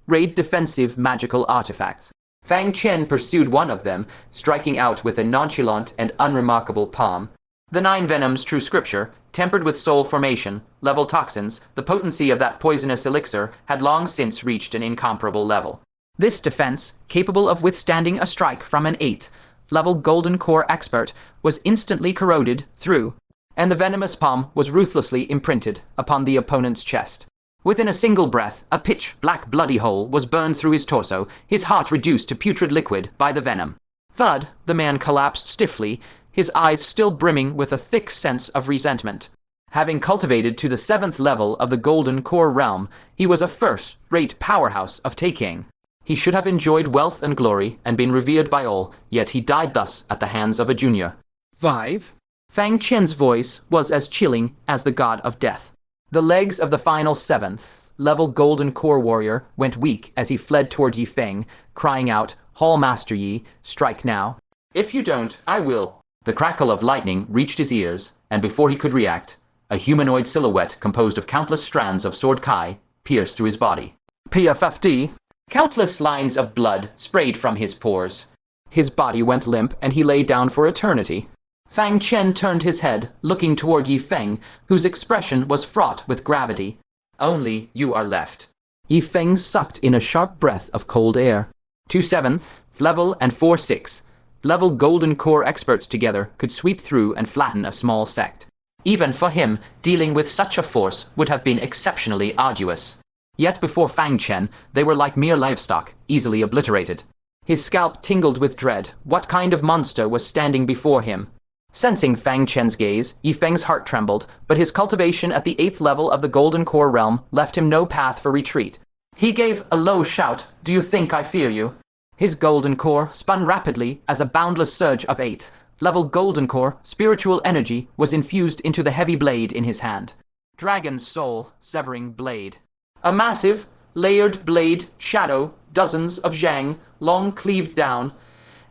raid defensive magical artifacts. Fang Chen pursued one of them, striking out with a nonchalant and unremarkable palm. The 9 Venoms True Scripture, tempered with soul formation, level toxins, the potency of that poisonous elixir had long since reached an incomparable level. This defense, capable of withstanding a strike from an 8th-level Golden Core expert, was instantly corroded through, and the venomous palm was ruthlessly imprinted upon the opponent's chest. Within a single breath, a pitch-black bloody hole was burned through his torso, his heart reduced to putrid liquid by the venom. Thud, the man collapsed stiffly, his eyes still brimming with a thick sense of resentment. Having cultivated to the 7th level of the Golden Core realm, he was a first-rate powerhouse of taking. He should have enjoyed wealth and glory and been revered by all, yet he died thus at the hands of a junior. 5. Fang Chen's voice was as chilling as the god of death. The legs of the final 7th-level Golden Core warrior went weak as he fled toward Yifeng, crying out, "Hall Master Yi, strike now. If you don't, I will." The crackle of lightning reached his ears, and before he could react, a humanoid silhouette composed of countless strands of sword kai pierced through his body. PFFD. Countless lines of blood sprayed from his pores. His body went limp, and he lay down for eternity. Fang Chen turned his head, looking toward Yifeng, whose expression was fraught with gravity. "Only you are left." Yifeng sucked in a sharp breath of cold air. 2 7th-level and 4 6th-level Golden Core experts together could sweep through and flatten a small sect. Even for him, dealing with such a force would have been exceptionally arduous. Yet before Fang Chen, they were like mere livestock, easily obliterated. His scalp tingled with dread. What kind of monster was standing before him? Sensing Fang Chen's gaze, Yifeng's heart trembled, but his cultivation at the 8th level of the Golden Core realm left him no path for retreat. He gave a low shout, "Do you think I fear you?" His Golden Core spun rapidly as a boundless surge of 8th-level Golden Core spiritual energy was infused into the heavy blade in his hand. Dragon Soul Severing Blade. A massive, layered blade shadow, dozens of zhang, long cleaved down,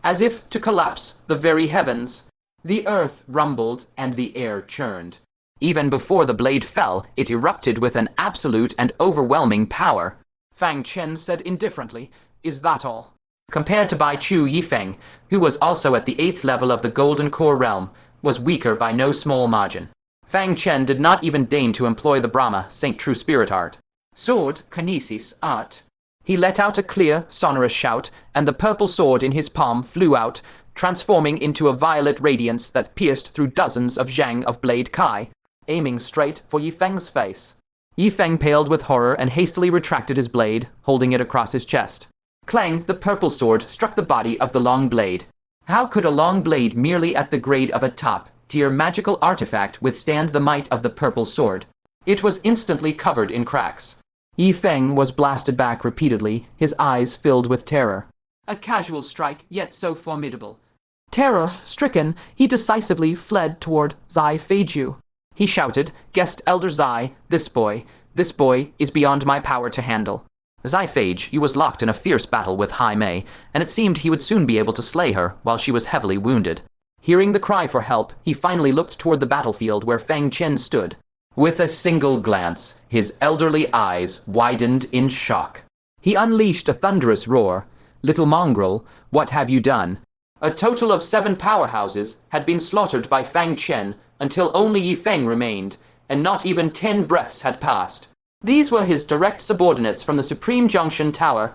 as if to collapse the very heavens. The earth rumbled and the air churned. Even before the blade fell, it erupted with an absolute and overwhelming power. Fang Chen said indifferently, "Is that all?" Compared to Bai Chu, Yifeng, who was also at the 8th level of the Golden Core realm, was weaker by no small margin. Fang Chen did not even deign to employ the Brahma Saint True Spirit art. Sword Kinesis art. He let out a clear, sonorous shout, and the purple sword in his palm flew out, transforming into a violet radiance that pierced through dozens of zhang of blade kai, aiming straight for Yifeng's face. Yifeng paled with horror and hastily retracted his blade, holding it across his chest. Clang, the purple sword struck the body of the long blade. How could a long blade merely at the grade of a top-tier magical artifact withstand the might of the purple sword? It was instantly covered in cracks. Yifeng was blasted back repeatedly, his eyes filled with terror. A casual strike, yet so formidable. Terror-stricken, he decisively fled toward Zai Feiju. He shouted, "Guest Elder Zai, this boy is beyond my power to handle." Zai Feiju was locked in a fierce battle with Hai Mei, and it seemed he would soon be able to slay her while she was heavily wounded. Hearing the cry for help, he finally looked toward the battlefield where Fang Chen stood. With a single glance, his elderly eyes widened in shock. He unleashed a thunderous roar. "Little mongrel, what have you done?" A total of 7 powerhouses had been slaughtered by Fang Chen until only Yifeng remained, and not even 10 breaths had passed. These were his direct subordinates from the Supreme Junction Tower.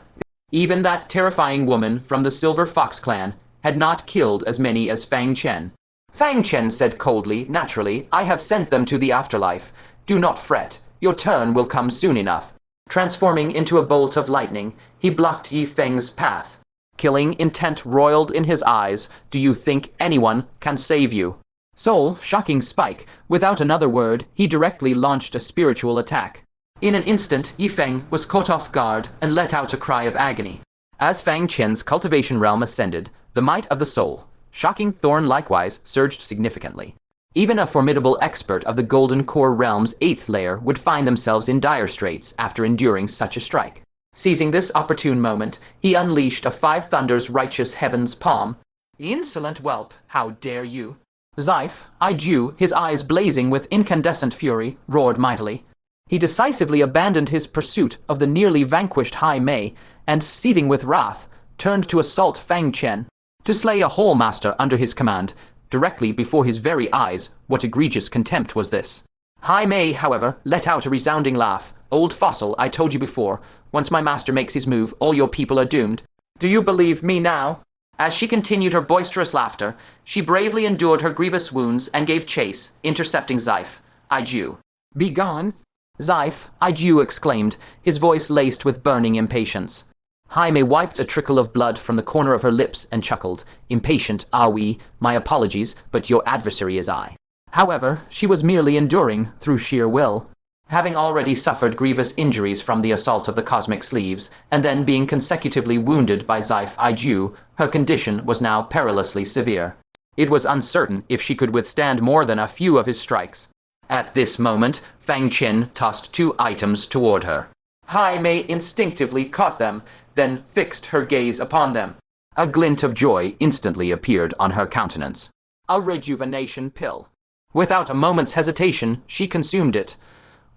Even that terrifying woman from the Silver Fox clan, had not killed as many as Fang Chen. Fang Chen said coldly, "Naturally, I have sent them to the afterlife. Do not fret, your turn will come soon enough." Transforming into a bolt of lightning, he blocked Yi Feng's path. Killing intent roiled in his eyes. "Do you think anyone can save you?" Soul, shocking spike. Without another word, he directly launched a spiritual attack. In an instant, Yi Feng was caught off guard and let out a cry of agony. As Fang Chen's cultivation realm ascended, the might of the soul, shocking thorn likewise, surged significantly. Even a formidable expert of the Golden Core realm's 8th layer would find themselves in dire straits after enduring such a strike. Seizing this opportune moment, he unleashed a 5 thunders righteous heaven's palm. "Insolent whelp, how dare you!" Xife, Iju, his eyes blazing with incandescent fury, roared mightily. He decisively abandoned his pursuit of the nearly vanquished Hai Mei, and, seething with wrath, turned to assault Fang Chen, to slay a whole master under his command, directly before his very eyes. What egregious contempt was this? Hai Mei, however, let out a resounding laugh. "Old fossil, I told you before, once my master makes his move, all your people are doomed. Do you believe me now?" As she continued her boisterous laughter, she bravely endured her grievous wounds and gave chase, intercepting Xife. "Iju, begone!" "Xife," Iju exclaimed, his voice laced with burning impatience. Jaime wiped a trickle of blood from the corner of her lips and chuckled. "Impatient, are we? My apologies, but your adversary is I." However, she was merely enduring through sheer will. Having already suffered grievous injuries from the assault of the cosmic sleeves, and then being consecutively wounded by Xife Iju, her condition was now perilously severe. It was uncertain if she could withstand more than a few of his strikes. At this moment, Fang Chen tossed 2 items toward her. Hai Mei instinctively caught them, then fixed her gaze upon them. A glint of joy instantly appeared on her countenance. A rejuvenation pill. Without a moment's hesitation, she consumed it.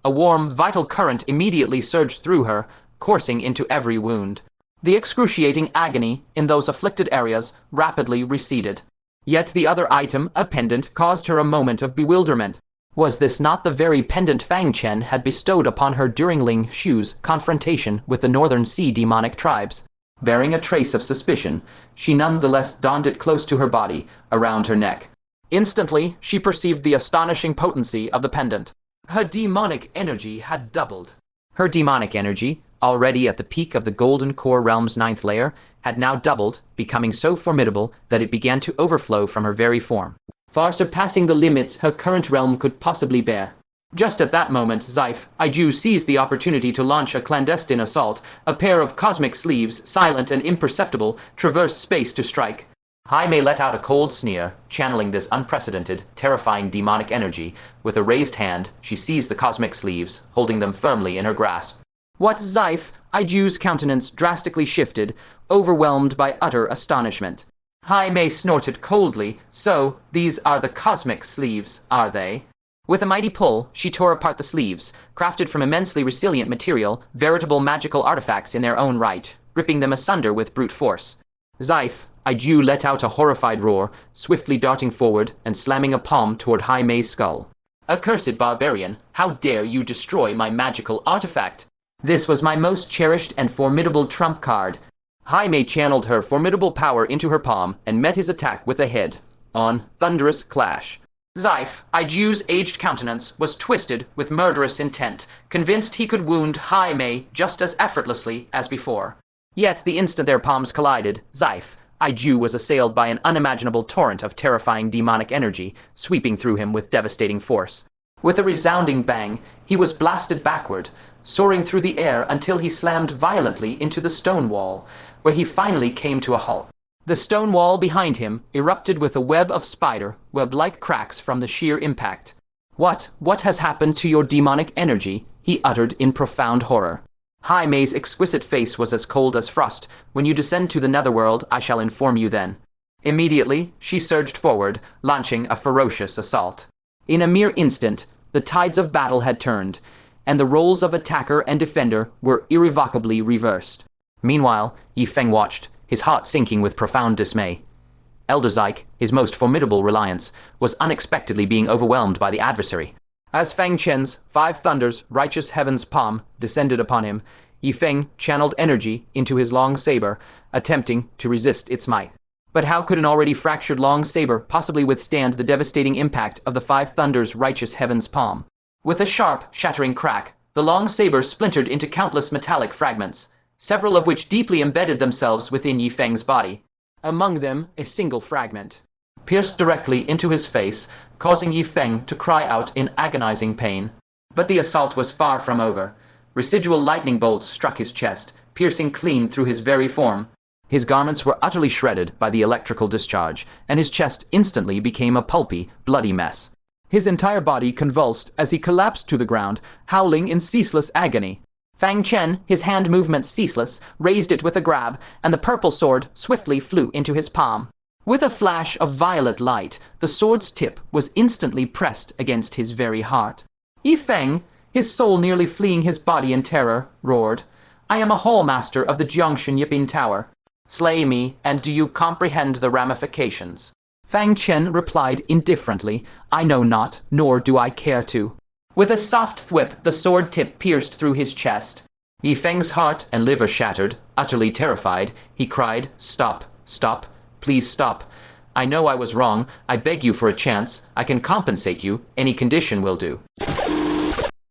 A warm, vital current immediately surged through her, coursing into every wound. The excruciating agony in those afflicted areas rapidly receded. Yet the other item, a pendant, caused her a moment of bewilderment. Was this not the very pendant Fang Chen had bestowed upon her during Ling Xu's confrontation with the Northern Sea demonic tribes? Bearing a trace of suspicion, she nonetheless donned it close to her body, around her neck. Instantly, she perceived the astonishing potency of the pendant. Her demonic energy had doubled. Her demonic energy, already at the peak of the Golden Core realm's 9th layer, had now doubled, becoming so formidable that it began to overflow from her very form, far surpassing the limits her current realm could possibly bear. Just at that moment, Xife Iju seized the opportunity to launch a clandestine assault. A pair of cosmic sleeves, silent and imperceptible, traversed space to strike. Jaime let out a cold sneer, channeling this unprecedented, terrifying demonic energy. With a raised hand, she seized the cosmic sleeves, holding them firmly in her grasp. What? Xife Iju's countenance drastically shifted, overwhelmed by utter astonishment. Jaime snorted coldly. "So, these are the cosmic sleeves, are they?" With a mighty pull, she tore apart the sleeves, crafted from immensely resilient material, veritable magical artifacts in their own right, ripping them asunder with brute force. Xife Iju let out a horrified roar, swiftly darting forward and slamming a palm toward Jaime's skull. "Accursed barbarian, how dare you destroy my magical artifact? This was my most cherished and formidable trump card." Jaime channeled her formidable power into her palm and met his attack with a head-on thunderous clash. Xife Iju's aged countenance was twisted with murderous intent, convinced he could wound Jaime just as effortlessly as before. Yet the instant their palms collided, Xife Iju was assailed by an unimaginable torrent of terrifying demonic energy, sweeping through him with devastating force. With a resounding bang, he was blasted backward, soaring through the air until he slammed violently into the stone wall, where he finally came to a halt. The stone wall behind him erupted with a web of spider-web-like cracks from the sheer impact. What has happened to your demonic energy?" he uttered in profound horror. Jaime's exquisite face was as cold as frost. "When you descend to the netherworld, I shall inform you then." Immediately, she surged forward, launching a ferocious assault. In a mere instant, the tides of battle had turned, and the roles of attacker and defender were irrevocably reversed. Meanwhile, Yi Feng watched, his heart sinking with profound dismay. Elder Zyke, his most formidable reliance, was unexpectedly being overwhelmed by the adversary. As Fang Chen's 5 thunders righteous heaven's palm descended upon him, Yi Feng channeled energy into his long saber, attempting to resist its might. But how could an already fractured long saber possibly withstand the devastating impact of the five thunders' righteous heaven's palm? With a sharp, shattering crack, the long saber splintered into countless metallic fragments, several of which deeply embedded themselves within Yi Feng's body. Among them, a single fragment pierced directly into his face, causing Yi Feng to cry out in agonizing pain. But the assault was far from over. Residual lightning bolts struck his chest, piercing clean through his very form. His garments were utterly shredded by the electrical discharge, and his chest instantly became a pulpy, bloody mess. His entire body convulsed as he collapsed to the ground, howling in ceaseless agony. Fang Chen, his hand movements ceaseless, raised it with a grab, and the purple sword swiftly flew into his palm. With a flash of violet light, the sword's tip was instantly pressed against his very heart. Yi Feng, his soul nearly fleeing his body in terror, roared, "I am a hallmaster of the Jiangshan Yiping Tower. Slay me, and do you comprehend the ramifications?" Fang Chen replied indifferently, "I know not, nor do I care to." With a soft thwip, the sword tip pierced through his chest. Yi Feng's heart and liver shattered, utterly terrified, he cried, "Stop, stop, please stop. I know I was wrong. I beg you for a chance. I can compensate you. Any condition will do."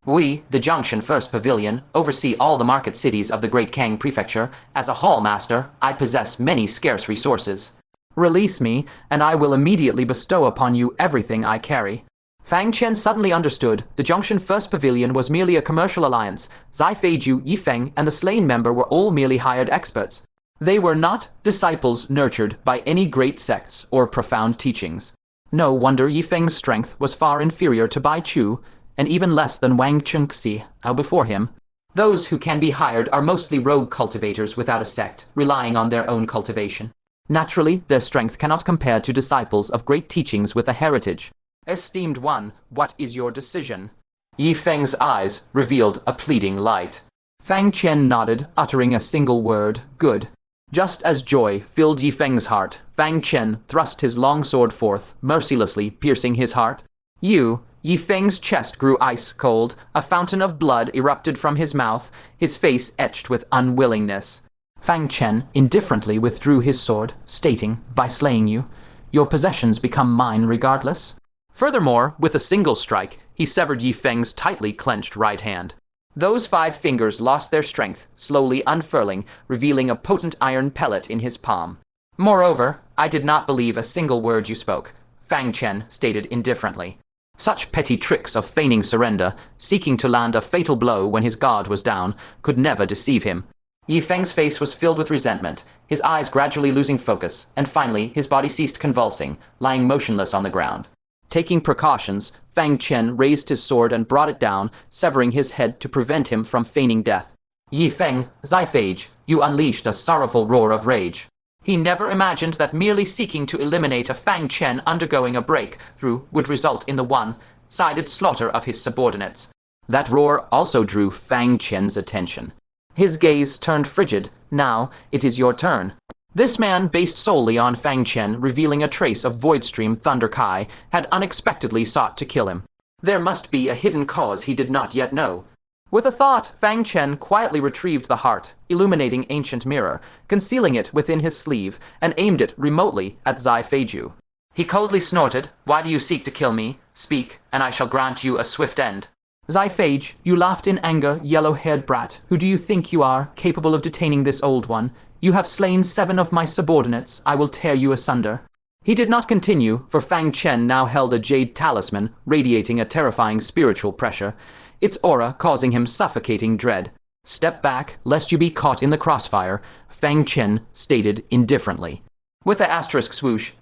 We, the Jiangshan First Pavilion, oversee all the market cities of the Great Kang Prefecture. As a hallmaster, I possess many scarce resources. Release me, and I will immediately bestow upon you everything I carry. Fang Chen suddenly understood the Jiangshan First Pavilion was merely a commercial alliance. Zai Feiju, Yi Feng, and the slain member were all merely hired experts. They were not disciples nurtured by any great sects or profound teachings. No wonder Yi Feng's strength was far inferior to Bai Chu, and even less than Wang Chengxi, out before him. Those who can be hired are mostly rogue cultivators without a sect, relying on their own cultivation. Naturally, their strength cannot compare to disciples of great teachings with a heritage. Esteemed one, what is your decision? Yi Feng's eyes revealed a pleading light. Fang Chen nodded, uttering a single word, "Good." Just as joy filled Yi Feng's heart, Fang Chen thrust his long sword forth, mercilessly piercing his heart. Yi Feng's chest grew ice cold, a fountain of blood erupted from his mouth, his face etched with unwillingness. Fang Chen indifferently withdrew his sword, stating, "By slaying you, your possessions become mine regardless." Furthermore, with a single strike, he severed Yi Feng's tightly clenched right hand. Those 5 fingers lost their strength, slowly unfurling, revealing a potent iron pellet in his palm. "Moreover, I did not believe a single word you spoke," Fang Chen stated indifferently. Such petty tricks of feigning surrender, seeking to land a fatal blow when his guard was down, could never deceive him. Yi Feng's face was filled with resentment, his eyes gradually losing focus, and finally his body ceased convulsing, lying motionless on the ground. Taking precautions, Fang Chen raised his sword and brought it down, severing his head to prevent him from feigning death. "Yi Feng, Zai Feij, you unleashed a sorrowful roar of rage." He never imagined that merely seeking to eliminate a Fang Chen undergoing a breakthrough would result in the one-sided slaughter of his subordinates. That roar also drew Fang Chen's attention. His gaze turned frigid. "Now, it is your turn." This man, based solely on Fang Chen revealing a trace of Voidstream Thunder Kai, had unexpectedly sought to kill him. There must be a hidden cause he did not yet know. With a thought, Fang Chen quietly retrieved the heart, illuminating ancient mirror, concealing it within his sleeve, and aimed it remotely at Zai Feiju. He coldly snorted, "Why do you seek to kill me? Speak, and I shall grant you a swift end." "Zai Feij, you laughed in anger, yellow-haired brat. Who do you think you are, capable of detaining this old one? You have slain 7 of my subordinates. I will tear you asunder." He did not continue, for Fang Chen now held a jade talisman, radiating a terrifying spiritual pressure, its aura causing him suffocating dread. "Step back, lest you be caught in the crossfire," Fang Chen stated indifferently. With the asterisk swoosh,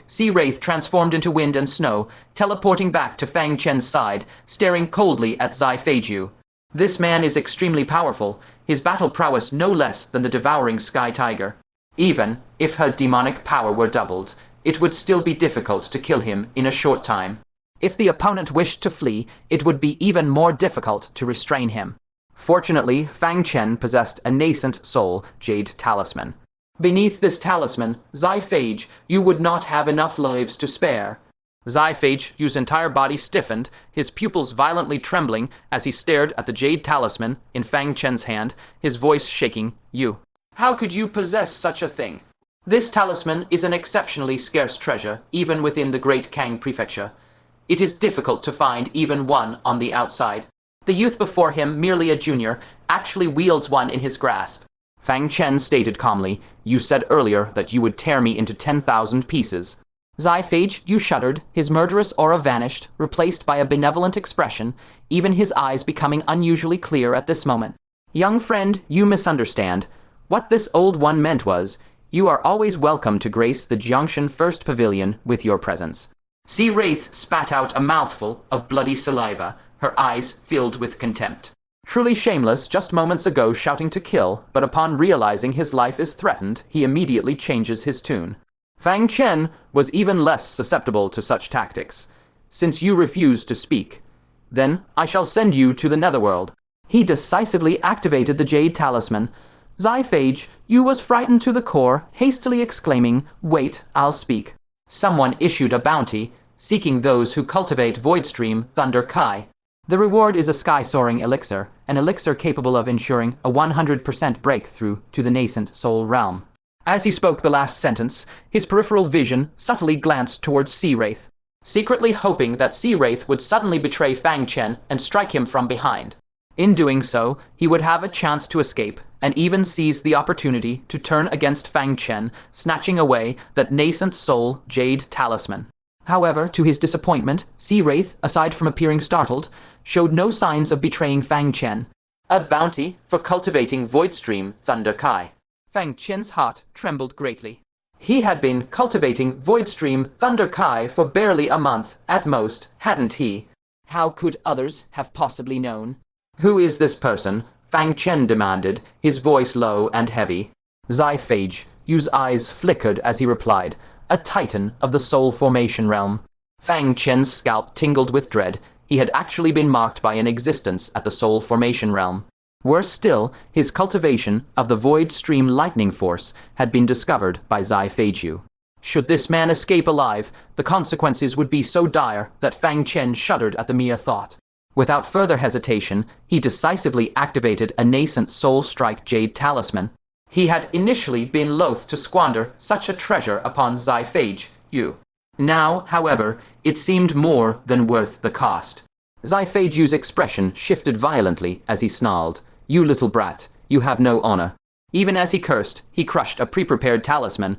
Sea Wraith transformed into wind and snow, teleporting back to Fang Chen's side, staring coldly at Zai Feiju. This man is extremely powerful, his battle prowess no less than the devouring Sky Tiger. Even if her demonic power were doubled, it would still be difficult to kill him in a short time. If the opponent wished to flee, it would be even more difficult to restrain him. Fortunately, Fang Chen possessed a Nascent Soul jade talisman. Beneath this talisman, Zai Feij, you would not have enough lives to spare. Zai Feiju's entire body stiffened, his pupils violently trembling as he stared at the jade talisman in Fang Chen's hand, his voice shaking. "You. How could you possess such a thing?" This talisman is an exceptionally scarce treasure, even within the Great Kang Prefecture. It is difficult to find even one on the outside. The youth before him, merely a junior, actually wields one in his grasp. Fang Chen stated calmly, "You said earlier that you would tear me into 10,000 pieces." Xiphage, you shuddered, his murderous aura vanished, replaced by a benevolent expression, even his eyes becoming unusually clear at this moment. "Young friend, you misunderstand. What this old one meant was, you are always welcome to grace the Jiangshan First Pavilion with your presence." Sea Wraith spat out a mouthful of bloody saliva, her eyes filled with contempt. Truly shameless, just moments ago shouting to kill, but upon realizing his life is threatened, he immediately changes his tune. Fang Chen was even less susceptible to such tactics. "Since you refuse to speak, then I shall send you to the netherworld." He decisively activated the Jade Talisman. Xiphage, you was frightened to the core, hastily exclaiming, "Wait, I'll speak." Someone issued a bounty, seeking those who cultivate Voidstream Thunder Kai. The reward is a sky-soaring elixir, an elixir capable of ensuring a 100% breakthrough to the Nascent Soul realm. As he spoke the last sentence, his peripheral vision subtly glanced towards Sea Wraith, secretly hoping that Sea Wraith would suddenly betray Fang Chen and strike him from behind. In doing so, he would have a chance to escape, and even seize the opportunity to turn against Fang Chen, snatching away that Nascent Soul Jade Talisman. However, to his disappointment, Sea Wraith, aside from appearing startled, showed no signs of betraying Fang Chen. A bounty for cultivating Voidstream Thunder Kai. Fang Chen's heart trembled greatly. He had been cultivating Voidstream Thunder Kai for barely a month, at most, hadn't he? How could others have possibly known? "Who is this person?" Fang Chen demanded, his voice low and heavy. Xiphage, whose eyes flickered as he replied, "A titan of the Soul Formation realm." Fang Chen's scalp tingled with dread. He had actually been marked by an existence at the Soul Formation realm. Worse still, his cultivation of the Void Stream Lightning Force had been discovered by Xiphage. Should this man escape alive, the consequences would be so dire that Fang Chen shuddered at the mere thought. Without further hesitation, he decisively activated a Nascent Soul Strike Jade Talisman. He had initially been loath to squander such a treasure upon Xiphage. Now, however, it seemed more than worth the cost. Xiphage's expression shifted violently as he snarled, "You little brat, you have no honor." Even as he cursed, he crushed a pre-prepared talisman.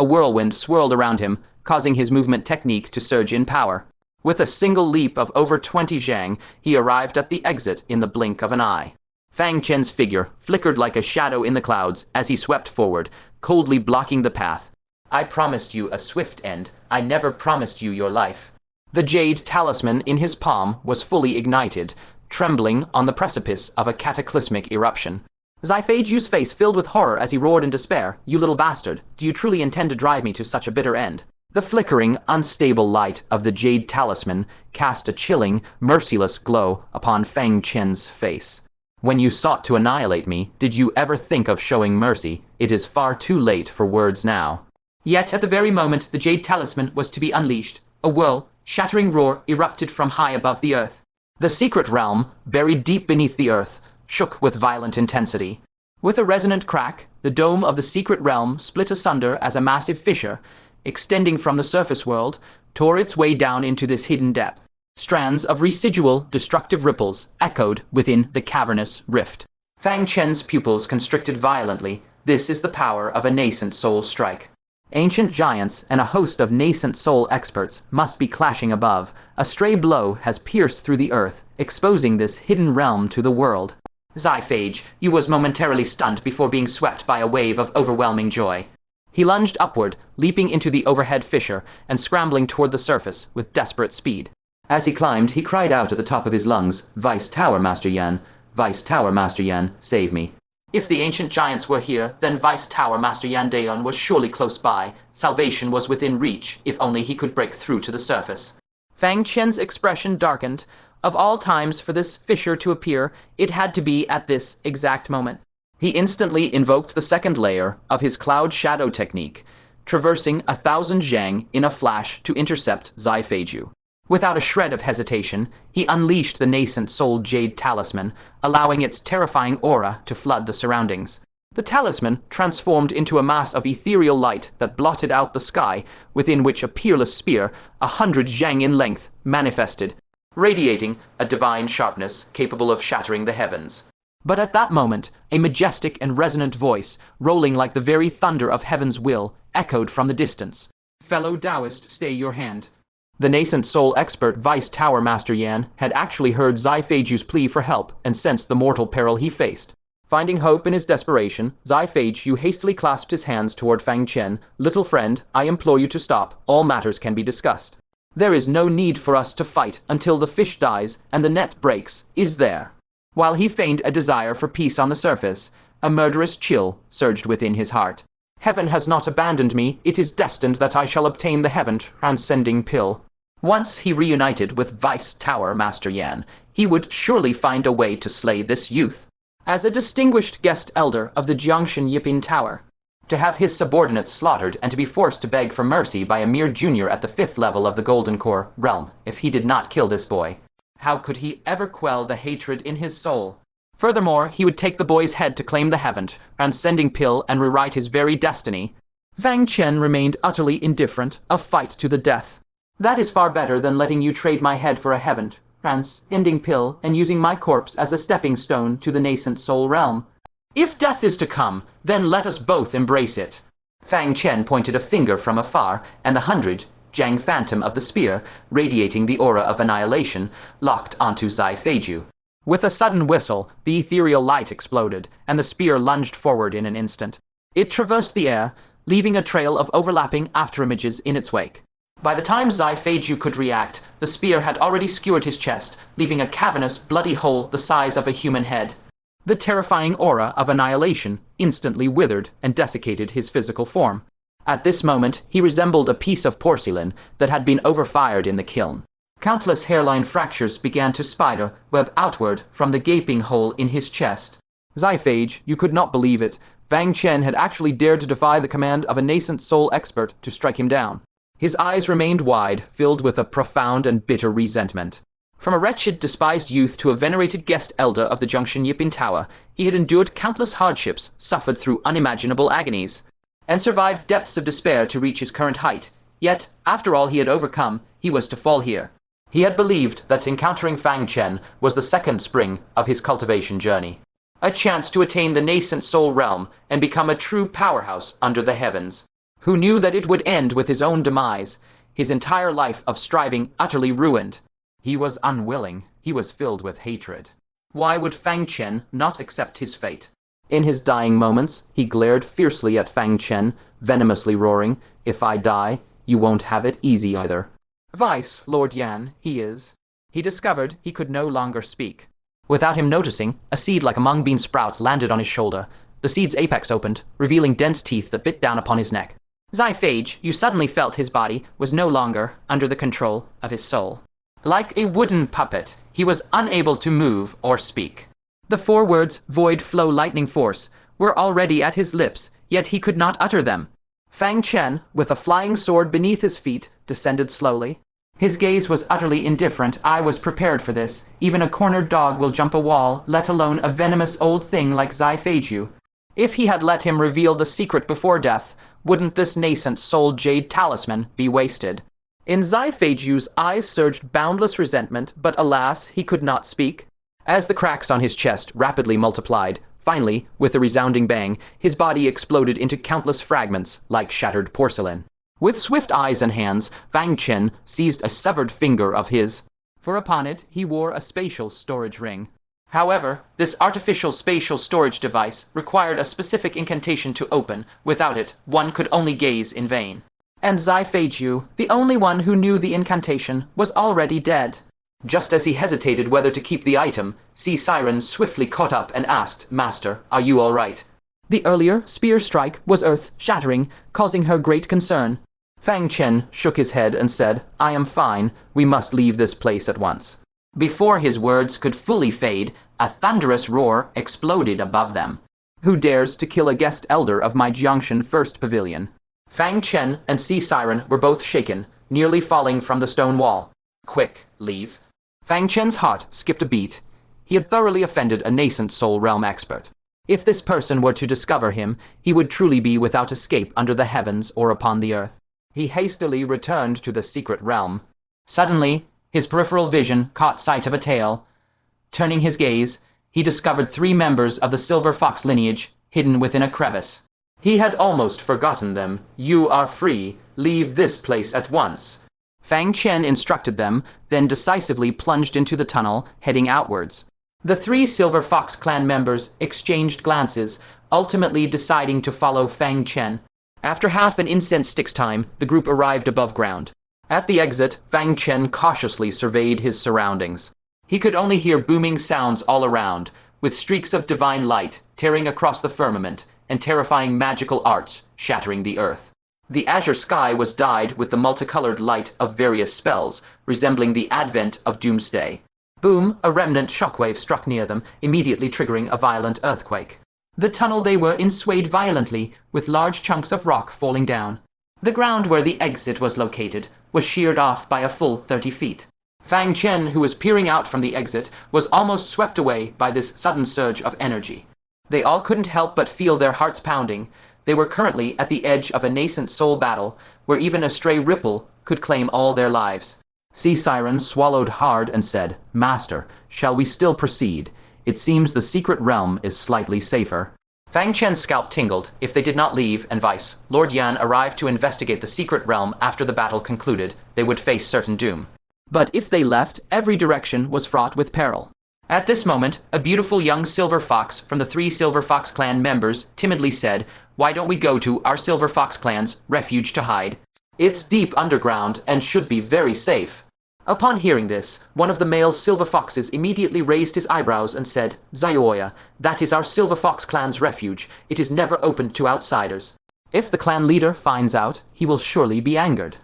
A whirlwind swirled around him, causing his movement technique to surge in power. With a single leap of over 20 zhang, he arrived at the exit in the blink of an eye. Fang Chen's figure flickered like a shadow in the clouds as he swept forward, coldly blocking the path. "I promised you a swift end. I never promised you your life." The jade talisman in his palm was fully ignited, trembling on the precipice of a cataclysmic eruption. Xiphage's face filled with horror as he roared in despair, "You little bastard, do you truly intend to drive me to such a bitter end?" The flickering, unstable light of the jade talisman cast a chilling, merciless glow upon Fang Chen's face. "When you sought to annihilate me, did you ever think of showing mercy? It is far too late for words now." Yet at the very moment the jade talisman was to be unleashed, a shattering roar erupted from high above the earth. The secret realm, buried deep beneath the earth, shook with violent intensity. With a resonant crack, the dome of the secret realm split asunder as a massive fissure, extending from the surface world, tore its way down into this hidden depth. Strands of residual, destructive ripples echoed within the cavernous rift. Fang Chen's pupils constricted violently. This is the power of a nascent soul strike. Ancient giants and a host of nascent soul experts must be clashing above. A stray blow has pierced through the earth, exposing this hidden realm to the world. Xiphage, you was momentarily stunned before being swept by a wave of overwhelming joy. He lunged upward, leaping into the overhead fissure and scrambling toward the surface with desperate speed. As he climbed, he cried out at the top of his lungs, "Vice Tower Master Yan, Vice Tower Master Yan, save me." If the ancient giants were here, then Vice Tower Master Yan Daeon was surely close by. Salvation was within reach, if only he could break through to the surface. Fang Chen's expression darkened. Of all times for this fissure to appear, it had to be at this exact moment. He instantly invoked the second layer of his Cloud Shadow technique, traversing 1,000 zhang in a flash to intercept Xiphage. Without a shred of hesitation, he unleashed the nascent soul jade talisman, allowing its terrifying aura to flood the surroundings. The talisman transformed into a mass of ethereal light that blotted out the sky, within which a peerless spear, 100 zhang in length, manifested, radiating a divine sharpness capable of shattering the heavens. But at that moment, a majestic and resonant voice, rolling like the very thunder of heaven's will, echoed from the distance. "Fellow Taoist, stay your hand." The Nascent Soul expert Vice Tower Master Yan had actually heard Zai Feiju's plea for help and sensed the mortal peril he faced. Finding hope in his desperation, Zai Feiju hastily clasped his hands toward Fang Chen. "Little friend, I implore you to stop. All matters can be discussed. There is no need for us to fight until the fish dies and the net breaks, is there?" While he feigned a desire for peace on the surface, a murderous chill surged within his heart. "Heaven has not abandoned me. It is destined that I shall obtain the heaven-transcending pill." Once he reunited with Vice Tower Master Yan, he would surely find a way to slay this youth. As a distinguished guest elder of the Jiangshan Yipin Tower, to have his subordinates slaughtered and to be forced to beg for mercy by a mere junior at the 5th level of the Golden Core realm if he did not kill this boy. How could he ever quell the hatred in his soul? Furthermore, he would take the boy's head to claim the heaven-transcending pill and rewrite his very destiny. Fang Chen remained utterly indifferent, a fight to the death. "That is far better than letting you trade my head for a heaven-transcending pill and using my corpse as a stepping stone to the Nascent Soul realm. If death is to come, then let us both embrace it." Fang Chen pointed a finger from afar, and the 100 Jiang Phantom of the spear, radiating the aura of annihilation, locked onto Zai Feiju. With a sudden whistle, the ethereal light exploded, and the spear lunged forward in an instant. It traversed the air, leaving a trail of overlapping afterimages in its wake. By the time Zai Feiju could react, the spear had already skewered his chest, leaving a cavernous, bloody hole the size of a human head. The terrifying aura of annihilation instantly withered and desiccated his physical form. At this moment, he resembled a piece of porcelain that had been overfired in the kiln. Countless hairline fractures began to spider web outward from the gaping hole in his chest. Zai Feiju, you could not believe it. Fang Chen had actually dared to defy the command of a Nascent Soul expert to strike him down. His eyes remained wide, filled with a profound and bitter resentment. From a wretched, despised youth to a venerated guest elder of the Jiangshan Yipin Tower, he had endured countless hardships, suffered through unimaginable agonies, and survived depths of despair to reach his current height. Yet, after all he had overcome, he was to fall here. He had believed that encountering Fang Chen was the second spring of his cultivation journey. A chance to attain the Nascent Soul realm and become a true powerhouse under the heavens. Who knew that it would end with his own demise, his entire life of striving utterly ruined. He was unwilling. He was filled with hatred. Why would Fang Chen not accept his fate? In his dying moments, he glared fiercely at Fang Chen, venomously roaring, "If I die, you won't have it easy either." Vice Lord Yan, he is. He discovered he could no longer speak. Without him noticing, a seed like a mung bean sprout landed on his shoulder. The seed's apex opened, revealing dense teeth that bit down upon his neck. Zai Feiju, you suddenly felt his body was no longer under the control of his soul. Like a wooden puppet, he was unable to move or speak. The 4 words, Voidflow Lightning Force, were already at his lips, yet he could not utter them. Fang Chen, with a flying sword beneath his feet, descended slowly. His gaze was utterly indifferent. I was prepared for this. Even a cornered dog will jump a wall, let alone a venomous old thing like Zai Feiju. If he had let him reveal the secret before death, wouldn't this Nascent Soul Jade Talisman be wasted? In Zai Feiju's eyes surged boundless resentment, but alas, he could not speak. As the cracks on his chest rapidly multiplied, finally, with a resounding bang, his body exploded into countless fragments like shattered porcelain. With swift eyes and hands, Fang Chen seized a severed finger of his, for upon it he wore a spatial storage ring. However, this artificial spatial storage device required a specific incantation to open. Without it, one could only gaze in vain. And Zai Feiju, the only one who knew the incantation, was already dead. Just as he hesitated whether to keep the item, Sea Siren swiftly caught up and asked, "Master, are you all right?" The earlier spear strike was earth-shattering, causing her great concern. Fang Chen shook his head and said, "I am fine. We must leave this place at once." Before his words could fully fade, a thunderous roar exploded above them. Who dares to kill a guest elder of my Jiangshan First Pavilion? Fang Chen and Sea Siren were both shaken, nearly falling from the stone wall. Quick, leave. Fang Chen's heart skipped a beat. He had thoroughly offended a Nascent Soul realm expert. If this person were to discover him, he would truly be without escape under the heavens or upon the earth. He hastily returned to the secret realm. Suddenly, his peripheral vision caught sight of a tail. Turning his gaze, he discovered 3 members of the Silver Fox lineage hidden within a crevice. He had almost forgotten them. "You are free. Leave this place at once." Fang Chen instructed them, then decisively plunged into the tunnel, heading outwards. The 3 Silver Fox clan members exchanged glances, ultimately deciding to follow Fang Chen. After half an incense stick's time, the group arrived above ground. At the exit, Fang Chen cautiously surveyed his surroundings. He could only hear booming sounds all around, with streaks of divine light tearing across the firmament and terrifying magical arts shattering the earth. The azure sky was dyed with the multicolored light of various spells, resembling the advent of doomsday. Boom, a remnant shockwave struck near them, immediately triggering a violent earthquake. The tunnel they were in swayed violently, with large chunks of rock falling down. The ground where the exit was located was sheared off by a full 30 feet. Fang Chen, who was peering out from the exit, was almost swept away by this sudden surge of energy. They all couldn't help but feel their hearts pounding. They were currently at the edge of a nascent soul battle, where even a stray ripple could claim all their lives. Sea Siren swallowed hard and said, "Master, shall we still proceed? It seems the secret realm is slightly safer." Fang Chen's scalp tingled. If they did not leave, and Vice Lord Yan arrived to investigate the secret realm after the battle concluded, they would face certain doom. But if they left, every direction was fraught with peril. At this moment, a beautiful young Silver Fox from the 3 Silver Fox clan members timidly said, "Why don't we go to our Silver Fox clan's refuge to hide? It's deep underground and should be very safe." Upon hearing this, one of the male Silver Foxes immediately raised his eyebrows and said, "Zayoya, that is our Silver Fox clan's refuge. It is never opened to outsiders. If the clan leader finds out, he will surely be angered."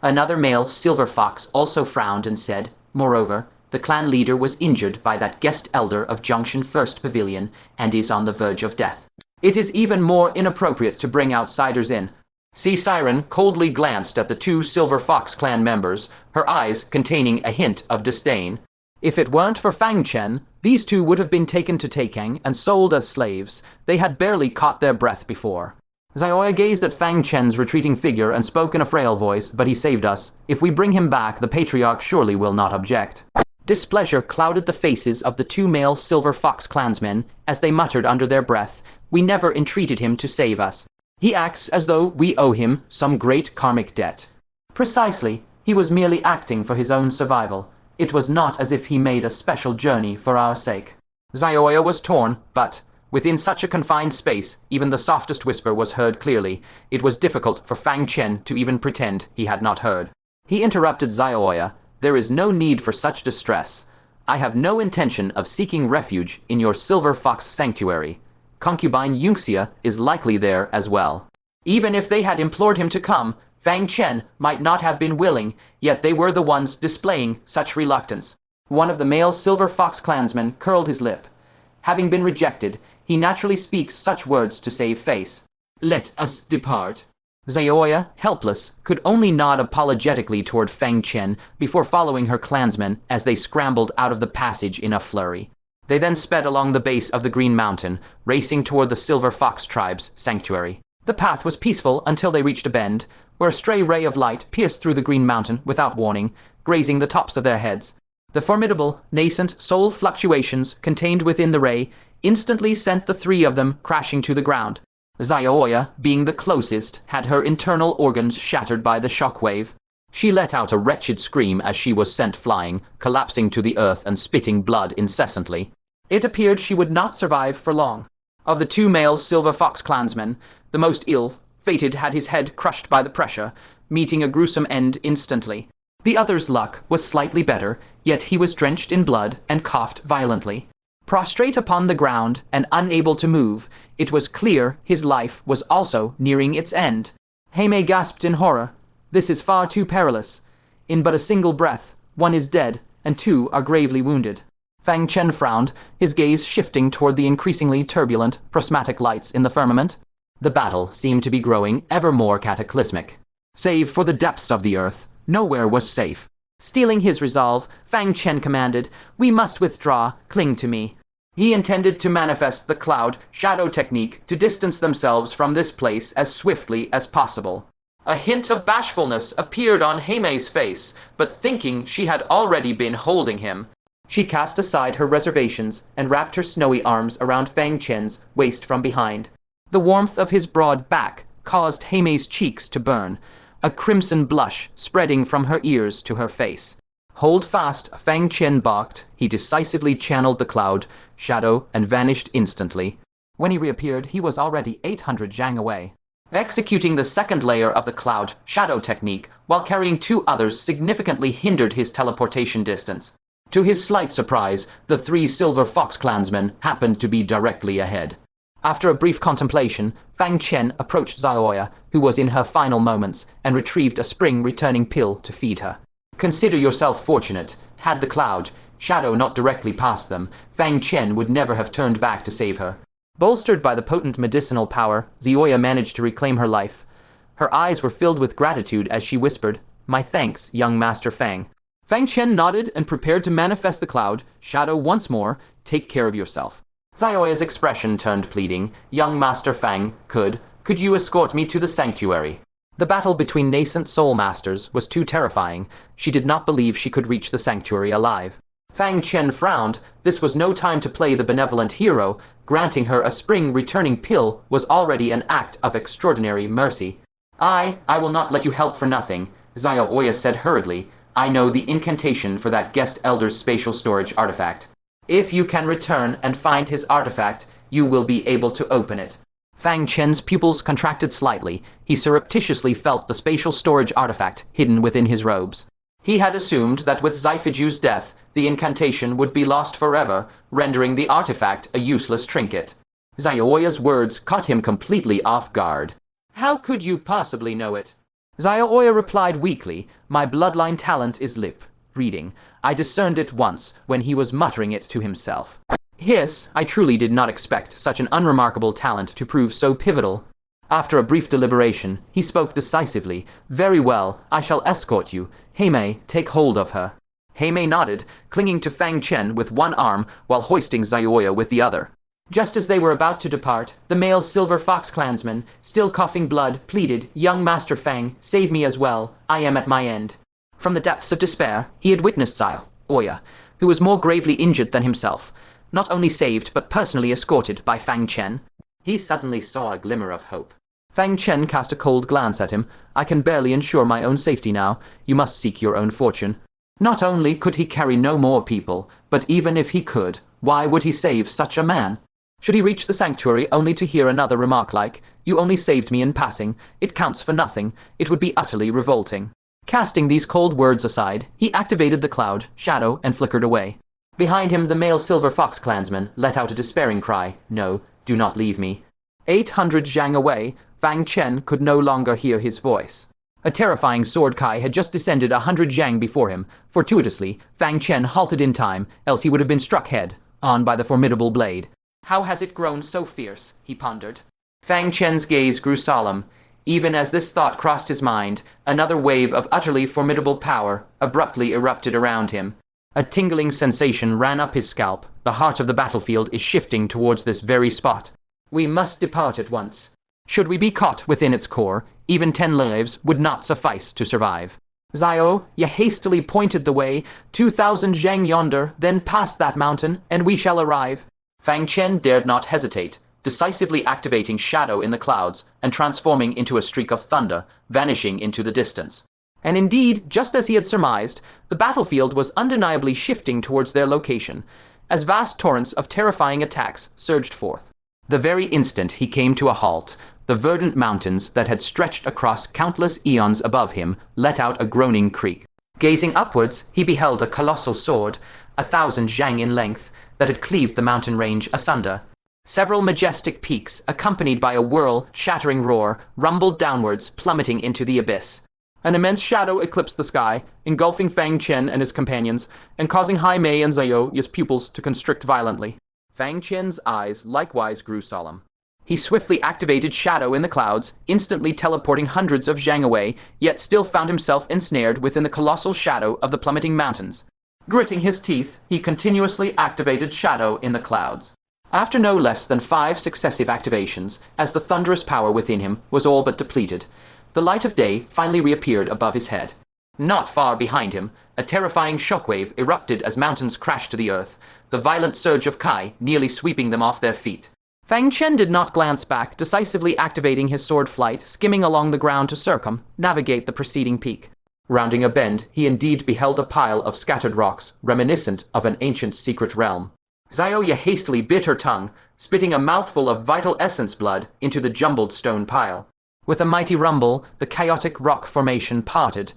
Another male Silver Fox also frowned and said, "Moreover, the clan leader was injured by that guest elder of Junction First Pavilion and is on the verge of death. It is even more inappropriate to bring outsiders in." Sea Siren coldly glanced at the 2 Silver Fox clan members, her eyes containing a hint of disdain. If it weren't for Fang Chen, these 2 would have been taken to Taikang and sold as slaves. They had barely caught their breath before. Zayoya gazed at Fang Chen's retreating figure and spoke in a frail voice, "But he saved us. If we bring him back, the Patriarch surely will not object." Displeasure clouded the faces of the 2 male Silver Fox clansmen as they muttered under their breath, "We never entreated him to save us. He acts as though we owe him some great karmic debt." Precisely, he was merely acting for his own survival. It was not as if he made a special journey for our sake. Zayoya was torn, but within such a confined space, even the softest whisper was heard clearly. It was difficult for Fang Chen to even pretend he had not heard. He interrupted Zayoya, "There is no need for such distress. I have no intention of seeking refuge in your Silver Fox sanctuary. Concubine Yunxia is likely there as well." Even if they had implored him to come, Fang Chen might not have been willing, yet they were the ones displaying such reluctance. One of the male Silver Fox clansmen curled his lip. Having been rejected, he naturally speaks such words to save face. "Let us depart." Zayoya, helpless, could only nod apologetically toward Fang Chen before following her clansmen as they scrambled out of the passage in a flurry. They then sped along the base of the Green Mountain, racing toward the Silver Fox tribe's sanctuary. The path was peaceful until they reached a bend, where a stray ray of light pierced through the Green Mountain without warning, grazing the tops of their heads. The formidable, nascent soul fluctuations contained within the ray instantly sent the 3 of them crashing to the ground. Zayoya, being the closest, had her internal organs shattered by the shockwave. She let out a wretched scream as she was sent flying, collapsing to the earth and spitting blood incessantly. It appeared she would not survive for long. Of the 2 male Silver Fox clansmen, the most ill-fated had his head crushed by the pressure, meeting a gruesome end instantly. The other's luck was slightly better, yet he was drenched in blood and coughed violently. Prostrate upon the ground and unable to move, it was clear his life was also nearing its end. Heimei gasped in horror. "This is far too perilous. In but a single breath, 1 is dead, and 2 are gravely wounded." Fang Chen frowned, his gaze shifting toward the increasingly turbulent, prismatic lights in the firmament. The battle seemed to be growing ever more cataclysmic. Save for the depths of the earth, nowhere was safe. Stealing his resolve, Fang Chen commanded, "We must withdraw. Cling to me." He intended to manifest the cloud shadow technique to distance themselves from this place as swiftly as possible. A hint of bashfulness appeared on Heime's face, but thinking she had already been holding him, she cast aside her reservations and wrapped her snowy arms around Fang Chen's waist from behind. The warmth of his broad back caused Heime's cheeks to burn, a crimson blush spreading from her ears to her face. Hold fast, Fang Chen barked. He decisively channeled the cloud shadow and vanished instantly. When he reappeared, he was already 800 zhang away. Executing the second layer of the cloud shadow technique while carrying two others significantly hindered his teleportation distance. To his slight surprise, the 3 Silver Fox clansmen happened to be directly ahead. After a brief contemplation, Fang Chen approached Xiaoya, who was in her final moments, and retrieved a spring-returning pill to feed her. Consider yourself fortunate. Had the cloud shadow not directly passed them, Fang Chen would never have turned back to save her. Bolstered by the potent medicinal power, Xiaoya managed to reclaim her life. Her eyes were filled with gratitude as she whispered, "My thanks, young Master Fang." Fang Chen nodded and prepared to manifest the cloud shadow once more. Take care of yourself. Xiaoya's expression turned pleading. "Young Master Fang, could you escort me to the sanctuary?" The battle between Nascent Soul Masters was too terrifying. She did not believe she could reach the sanctuary alive. Fang Chen frowned. This was no time to play the benevolent hero. Granting her a spring-returning pill was already an act of extraordinary mercy. I will not let you help for nothing," Xiaoya said hurriedly. "I know the incantation for that guest elder's spatial storage artifact. If you can return and find his artifact, you will be able to open it." Fang Chen's pupils contracted slightly. He surreptitiously felt the spatial storage artifact hidden within his robes. He had assumed that with Xifiju's death, the incantation would be lost forever, rendering the artifact a useless trinket. Xiaoya's words caught him completely off guard. "How could you possibly know it?" Xiaoya replied weakly, "My bloodline talent is lip reading. I discerned it once when he was muttering it to himself." Hiss, I truly did not expect such an unremarkable talent to prove so pivotal. After a brief deliberation, he spoke decisively. "Very well, I shall escort you. Heime, take hold of her." Heime nodded, clinging to Fang Chen with one arm while hoisting Xiaoya with the other. Just as they were about to depart, the male Silver Fox clansman, still coughing blood, pleaded, "Young Master Fang, save me as well. I am at my end." From the depths of despair, he had witnessed Xiaoya, who was more gravely injured than himself, not only saved but personally escorted by Fang Chen. He suddenly saw a glimmer of hope. Fang Chen cast a cold glance at him. "I can barely ensure my own safety now. You must seek your own fortune." Not only could he carry no more people, but even if he could, why would he save such a man? Should he reach the sanctuary only to hear another remark like, "You only saved me in passing. It counts for nothing." It would be utterly revolting. Casting these cold words aside, he activated the cloud shadow and flickered away. Behind him, the male Silver Fox clansman let out a despairing cry. "No, do not leave me." 800 zhang away, Fang Chen could no longer hear his voice. A terrifying sword kai had just descended 100 zhang before him. Fortuitously, Fang Chen halted in time, else he would have been struck head on by the formidable blade. "How has it grown so fierce?" he pondered. Fang Chen's gaze grew solemn. Even as this thought crossed his mind, another wave of utterly formidable power abruptly erupted around him. A tingling sensation ran up his scalp. The heart of the battlefield is shifting towards this very spot. We must depart at once. Should we be caught within its core, even 10 lives would not suffice to survive. Xiao, you hastily pointed the way. 2,000 zhang yonder, then past that mountain, and we shall arrive. Fang Chen dared not hesitate, decisively activating shadow in the clouds and transforming into a streak of thunder, vanishing into the distance. And indeed, just as he had surmised, the battlefield was undeniably shifting towards their location, as vast torrents of terrifying attacks surged forth. The very instant he came to a halt, the verdant mountains that had stretched across countless eons above him let out a groaning creak. Gazing upwards, he beheld a colossal sword, 1,000 zhang in length, that had cleaved the mountain range asunder. Several majestic peaks, accompanied by a whirl-shattering roar, rumbled downwards, plummeting into the abyss. An immense shadow eclipsed the sky, engulfing Fang Chen and his companions, and causing Haimei and Xiaoya's pupils to constrict violently. Fang Chen's eyes likewise grew solemn. He swiftly activated shadow in the clouds, instantly teleporting hundreds of zhang away, yet still found himself ensnared within the colossal shadow of the plummeting mountains. Gritting his teeth, he continuously activated Shadow in the clouds. After no less than 5 successive activations, as the thunderous power within him was all but depleted, the light of day finally reappeared above his head. Not far behind him, a terrifying shockwave erupted as mountains crashed to the earth, the violent surge of Kai nearly sweeping them off their feet. Fang Chen did not glance back, decisively activating his sword flight, skimming along the ground to navigate the preceding peak. Rounding a bend, he indeed beheld a pile of scattered rocks, reminiscent of an ancient secret realm. Xiaoya hastily bit her tongue, spitting a mouthful of vital essence blood into the jumbled stone pile. With a mighty rumble, the chaotic rock formation parted,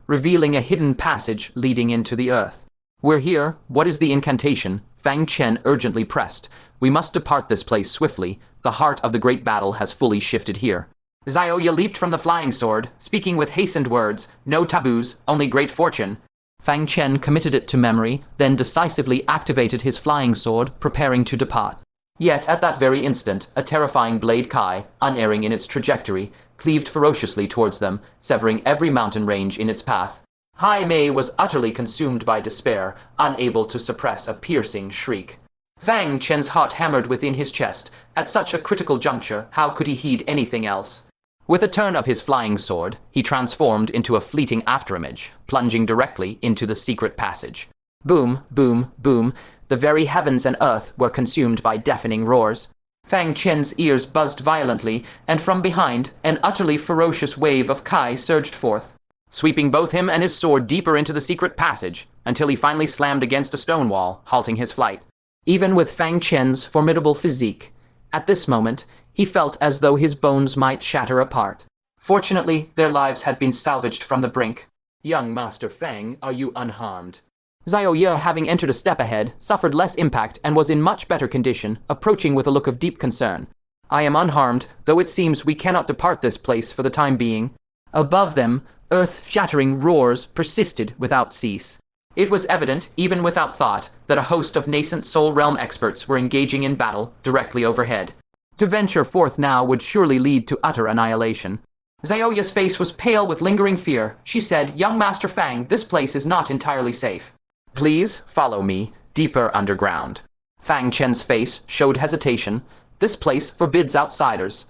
revealing a hidden passage leading into the earth. "We're here. What is the incantation?" Fang Chen urgently pressed. "We must depart this place swiftly. The heart of the great battle has fully shifted here." Xiaoya leaped from the flying sword, speaking with hastened words, "No taboos, only great fortune." Fang Chen committed it to memory, then decisively activated his flying sword, preparing to depart. Yet at that very instant, a terrifying blade Kai, unerring in its trajectory, cleaved ferociously towards them, severing every mountain range in its path. Hai Mei was utterly consumed by despair, unable to suppress a piercing shriek. Fang Chen's heart hammered within his chest. At such a critical juncture, how could he heed anything else? With a turn of his flying sword, he transformed into a fleeting afterimage, plunging directly into the secret passage. Boom, boom, boom, the very heavens and earth were consumed by deafening roars. Fang Chen's ears buzzed violently, and from behind, an utterly ferocious wave of Kai surged forth, sweeping both him and his sword deeper into the secret passage, until he finally slammed against a stone wall, halting his flight. Even with Fang Chen's formidable physique, at this moment, he felt as though his bones might shatter apart. Fortunately, their lives had been salvaged from the brink. "Young Master Fang, are you unharmed?" Xiaoya, having entered a step ahead, suffered less impact and was in much better condition, approaching with a look of deep concern. "I am unharmed, though it seems we cannot depart this place for the time being." Above them, earth-shattering roars persisted without cease. It was evident, even without thought, that a host of Nascent Soul realm experts were engaging in battle directly overhead. To venture forth now would surely lead to utter annihilation. Xiaoya's face was pale with lingering fear. She said, "Young Master Fang, this place is not entirely safe. Please follow me deeper underground." Fang Chen's face showed hesitation. "This place forbids outsiders.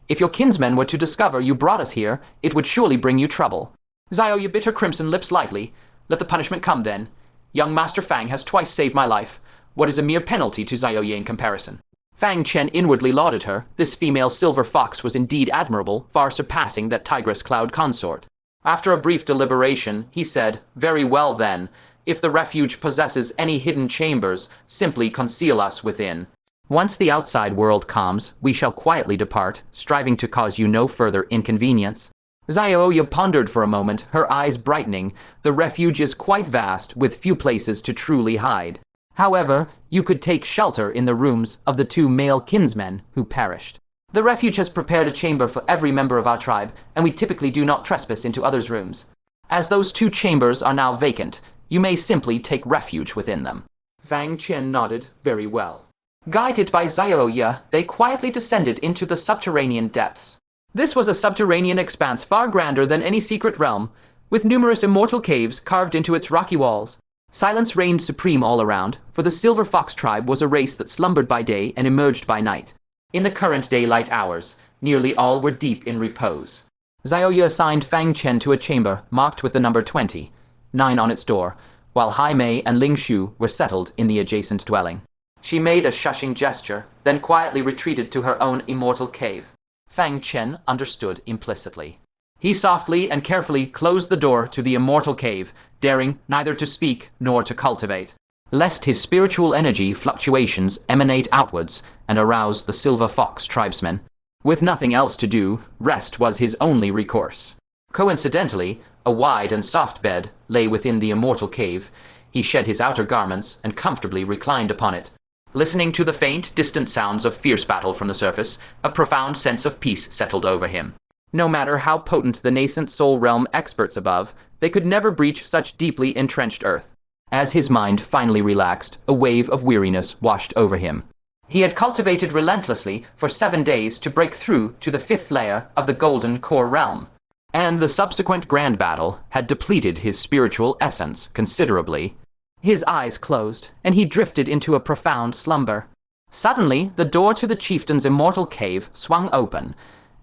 If your kinsmen were to discover you brought us here, it would surely bring you trouble." Xiaoya bit her crimson lips lightly. "Let the punishment come then. Young Master Fang has twice saved my life. What is a mere penalty to Xiaoya in comparison?" Fang Chen inwardly lauded her. This female silver fox was indeed admirable, far surpassing that tigress cloud consort. After a brief deliberation, he said, "Very well then. If the refuge possesses any hidden chambers, simply conceal us within. Once the outside world calms, we shall quietly depart, striving to cause you no further inconvenience." Xiaoya pondered for a moment, her eyes brightening. The refuge is quite vast, with few places to truly hide. However, you could take shelter in the rooms of the 2 male kinsmen who perished. The refuge has prepared a chamber for every member of our tribe, and we typically do not trespass into others' rooms. As those 2 chambers are now vacant, you may simply take refuge within them." Fang Chen nodded. "Very well." Guided by Xiaoya, they quietly descended into the subterranean depths. This was a subterranean expanse far grander than any secret realm, with numerous immortal caves carved into its rocky walls. Silence reigned supreme all around, for the Silver Fox tribe was a race that slumbered by day and emerged by night. In the current daylight hours, nearly all were deep in repose. Xiaoya assigned Fang Chen to a chamber marked with the number 20, 9 on its door, while Hai Mei and Ling Shu were settled in the adjacent dwelling. She made a shushing gesture, then quietly retreated to her own immortal cave. Fang Chen understood implicitly. He softly and carefully closed the door to the immortal cave, daring neither to speak nor to cultivate, lest his spiritual energy fluctuations emanate outwards and arouse the Silver Fox tribesmen. With nothing else to do, rest was his only recourse. Coincidentally, a wide and soft bed lay within the immortal cave. He shed his outer garments and comfortably reclined upon it. Listening to the faint, distant sounds of fierce battle from the surface, a profound sense of peace settled over him. No matter how potent the Nascent Soul realm experts above, they could never breach such deeply entrenched earth. As his mind finally relaxed, a wave of weariness washed over him. He had cultivated relentlessly for 7 days to break through to the 5th layer of the Golden Core realm, and the subsequent grand battle had depleted his spiritual essence considerably. His eyes closed, and he drifted into a profound slumber. Suddenly, the door to the chieftain's immortal cave swung open,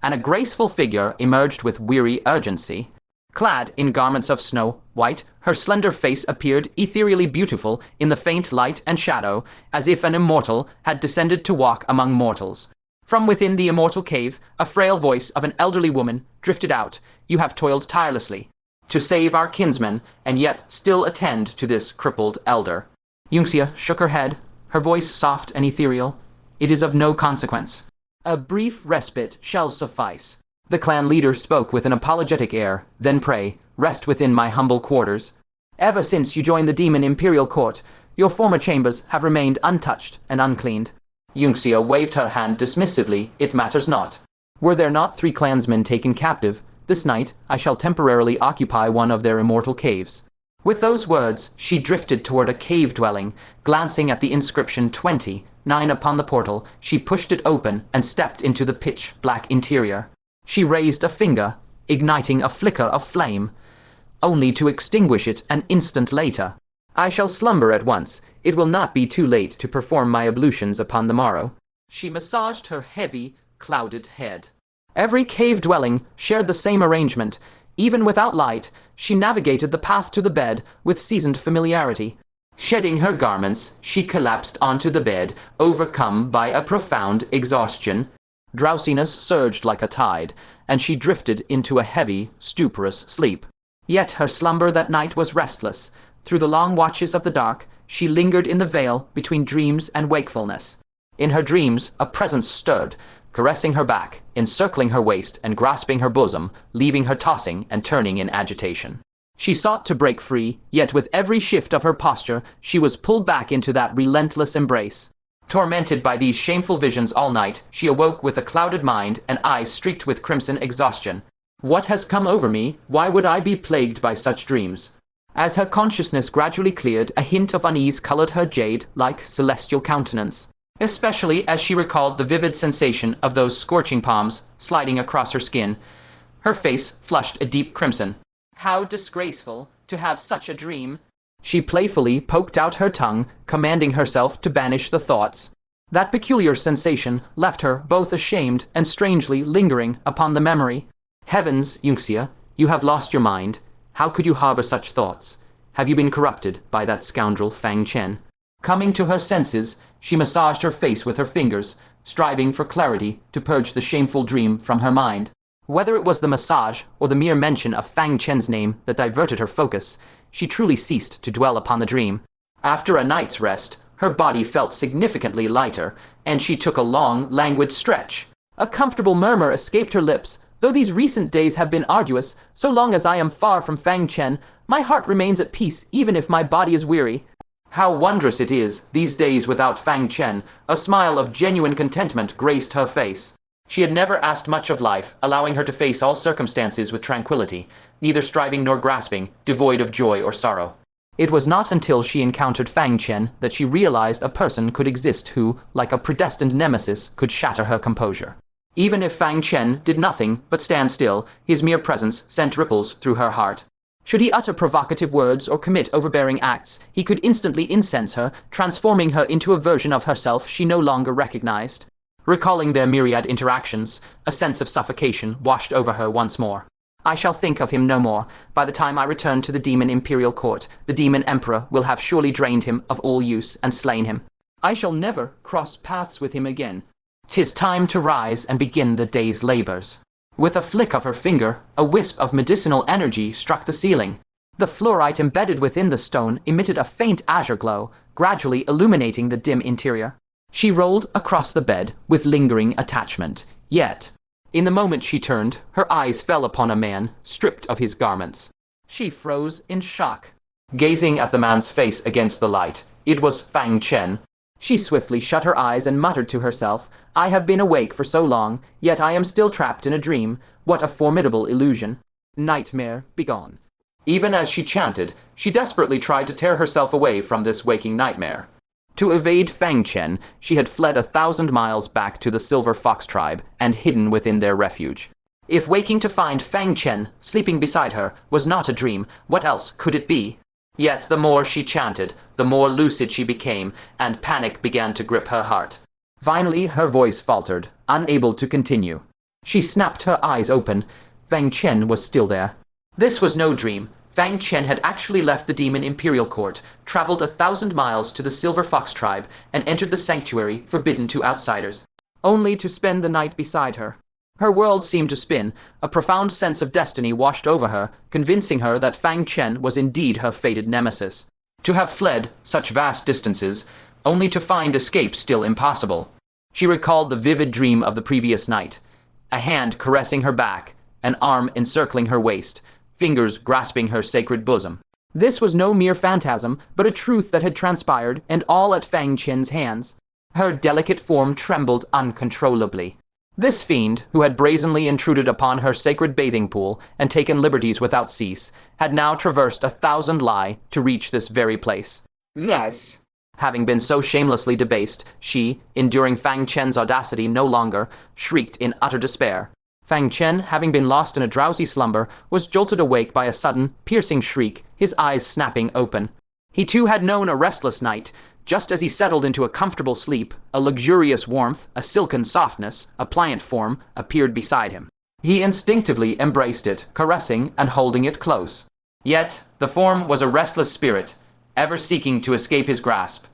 and a graceful figure emerged with weary urgency. Clad in garments of snow white, her slender face appeared ethereally beautiful in the faint light and shadow, as if an immortal had descended to walk among mortals. From within the immortal cave, a frail voice of an elderly woman drifted out. "You have toiled tirelessly to save our kinsmen, and yet still attend to this crippled elder." Yunxia shook her head, her voice soft and ethereal. "It is of no consequence. A brief respite shall suffice." The clan leader spoke with an apologetic air. "Then pray, rest within my humble quarters. Ever since you joined the demon imperial court, your former chambers have remained untouched and uncleaned." Yunxia waved her hand dismissively. "It matters not. Were there not 3 clansmen taken captive, this night I shall temporarily occupy one of their immortal caves." With those words, she drifted toward a cave dwelling. Glancing at the inscription 29 upon the portal, she pushed it open and stepped into the pitch-black interior. She raised a finger, igniting a flicker of flame, only to extinguish it an instant later. "I shall slumber at once. It will not be too late to perform my ablutions upon the morrow." She massaged her heavy, clouded head. Every cave dwelling shared the same arrangement. Even without light, she navigated the path to the bed with seasoned familiarity. Shedding her garments, she collapsed onto the bed, overcome by a profound exhaustion. Drowsiness surged like a tide, and she drifted into a heavy, stuporous sleep. Yet her slumber that night was restless. Through the long watches of the dark, she lingered in the veil between dreams and wakefulness. In her dreams, a presence stirred, caressing her back, encircling her waist, and grasping her bosom, leaving her tossing and turning in agitation. She sought to break free, yet with every shift of her posture, she was pulled back into that relentless embrace. Tormented by these shameful visions all night, she awoke with a clouded mind and eyes streaked with crimson exhaustion. "What has come over me? Why would I be plagued by such dreams?" As her consciousness gradually cleared, a hint of unease colored her jade-like celestial countenance, especially as she recalled the vivid sensation of those scorching palms sliding across her skin. Her face flushed a deep crimson. "How disgraceful to have such a dream!" She playfully poked out her tongue, commanding herself to banish the thoughts. That peculiar sensation left her both ashamed and strangely lingering upon the memory. "Heavens, Yunxia, you have lost your mind. How could you harbor such thoughts? Have you been corrupted by that scoundrel Fang Chen?" Coming to her senses, she massaged her face with her fingers, striving for clarity to purge the shameful dream from her mind. Whether it was the massage or the mere mention of Fang Chen's name that diverted her focus, she truly ceased to dwell upon the dream. After a night's rest, her body felt significantly lighter, and she took a long, languid stretch. A comfortable murmur escaped her lips. "Though these recent days have been arduous, so long as I am far from Fang Chen, my heart remains at peace even if my body is weary." How wondrous it is, these days without Fang Chen. A smile of genuine contentment graced her face. She had never asked much of life, allowing her to face all circumstances with tranquility, neither striving nor grasping, devoid of joy or sorrow. It was not until she encountered Fang Chen that she realized a person could exist who, like a predestined nemesis, could shatter her composure. Even if Fang Chen did nothing but stand still, his mere presence sent ripples through her heart. Should he utter provocative words or commit overbearing acts, he could instantly incense her, transforming her into a version of herself she no longer recognized. Recalling their myriad interactions, a sense of suffocation washed over her once more. "I shall think of him no more. By the time I return to the demon imperial court, the demon emperor will have surely drained him of all use and slain him. I shall never cross paths with him again. 'Tis time to rise and begin the day's labors." With a flick of her finger, a wisp of medicinal energy struck the ceiling. The fluorite embedded within the stone emitted a faint azure glow, gradually illuminating the dim interior. She rolled across the bed with lingering attachment. Yet, in the moment she turned, her eyes fell upon a man stripped of his garments. She froze in shock, gazing at the man's face against the light. It was Fang Chen. She swiftly shut her eyes and muttered to herself, "I have been awake for so long, yet I am still trapped in a dream. What a formidable illusion. Nightmare, begone." Even as she chanted, she desperately tried to tear herself away from this waking nightmare. To evade Fang Chen, she had fled 1,000 miles back to the Silver Fox tribe and hidden within their refuge. If waking to find Fang Chen sleeping beside her was not a dream, what else could it be? Yet the more she chanted, the more lucid she became, and panic began to grip her heart. Finally, her voice faltered, unable to continue. She snapped her eyes open. Fang Chen was still there. This was no dream. Fang Chen had actually left the Demon Imperial Court, traveled 1,000 miles to the Silver Fox tribe, and entered the sanctuary forbidden to outsiders, only to spend the night beside her. Her world seemed to spin. A profound sense of destiny washed over her, convincing her that Fang Chen was indeed her fated nemesis. To have fled such vast distances, only to find escape still impossible. She recalled the vivid dream of the previous night. A hand caressing her back, an arm encircling her waist, fingers grasping her sacred bosom. This was no mere phantasm, but a truth that had transpired, and all at Fang Chen's hands. Her delicate form trembled uncontrollably. This fiend, who had brazenly intruded upon her sacred bathing pool and taken liberties without cease, had now traversed 1,000 li to reach this very place. Thus, having been so shamelessly debased, she, enduring Fang Chen's audacity no longer, shrieked in utter despair. Fang Chen, having been lost in a drowsy slumber, was jolted awake by a sudden, piercing shriek, his eyes snapping open. He too had known a restless night. Just as he settled into a comfortable sleep, a luxurious warmth, a silken softness, a pliant form, appeared beside him. He instinctively embraced it, caressing and holding it close. Yet the form was a restless spirit, ever seeking to escape his grasp.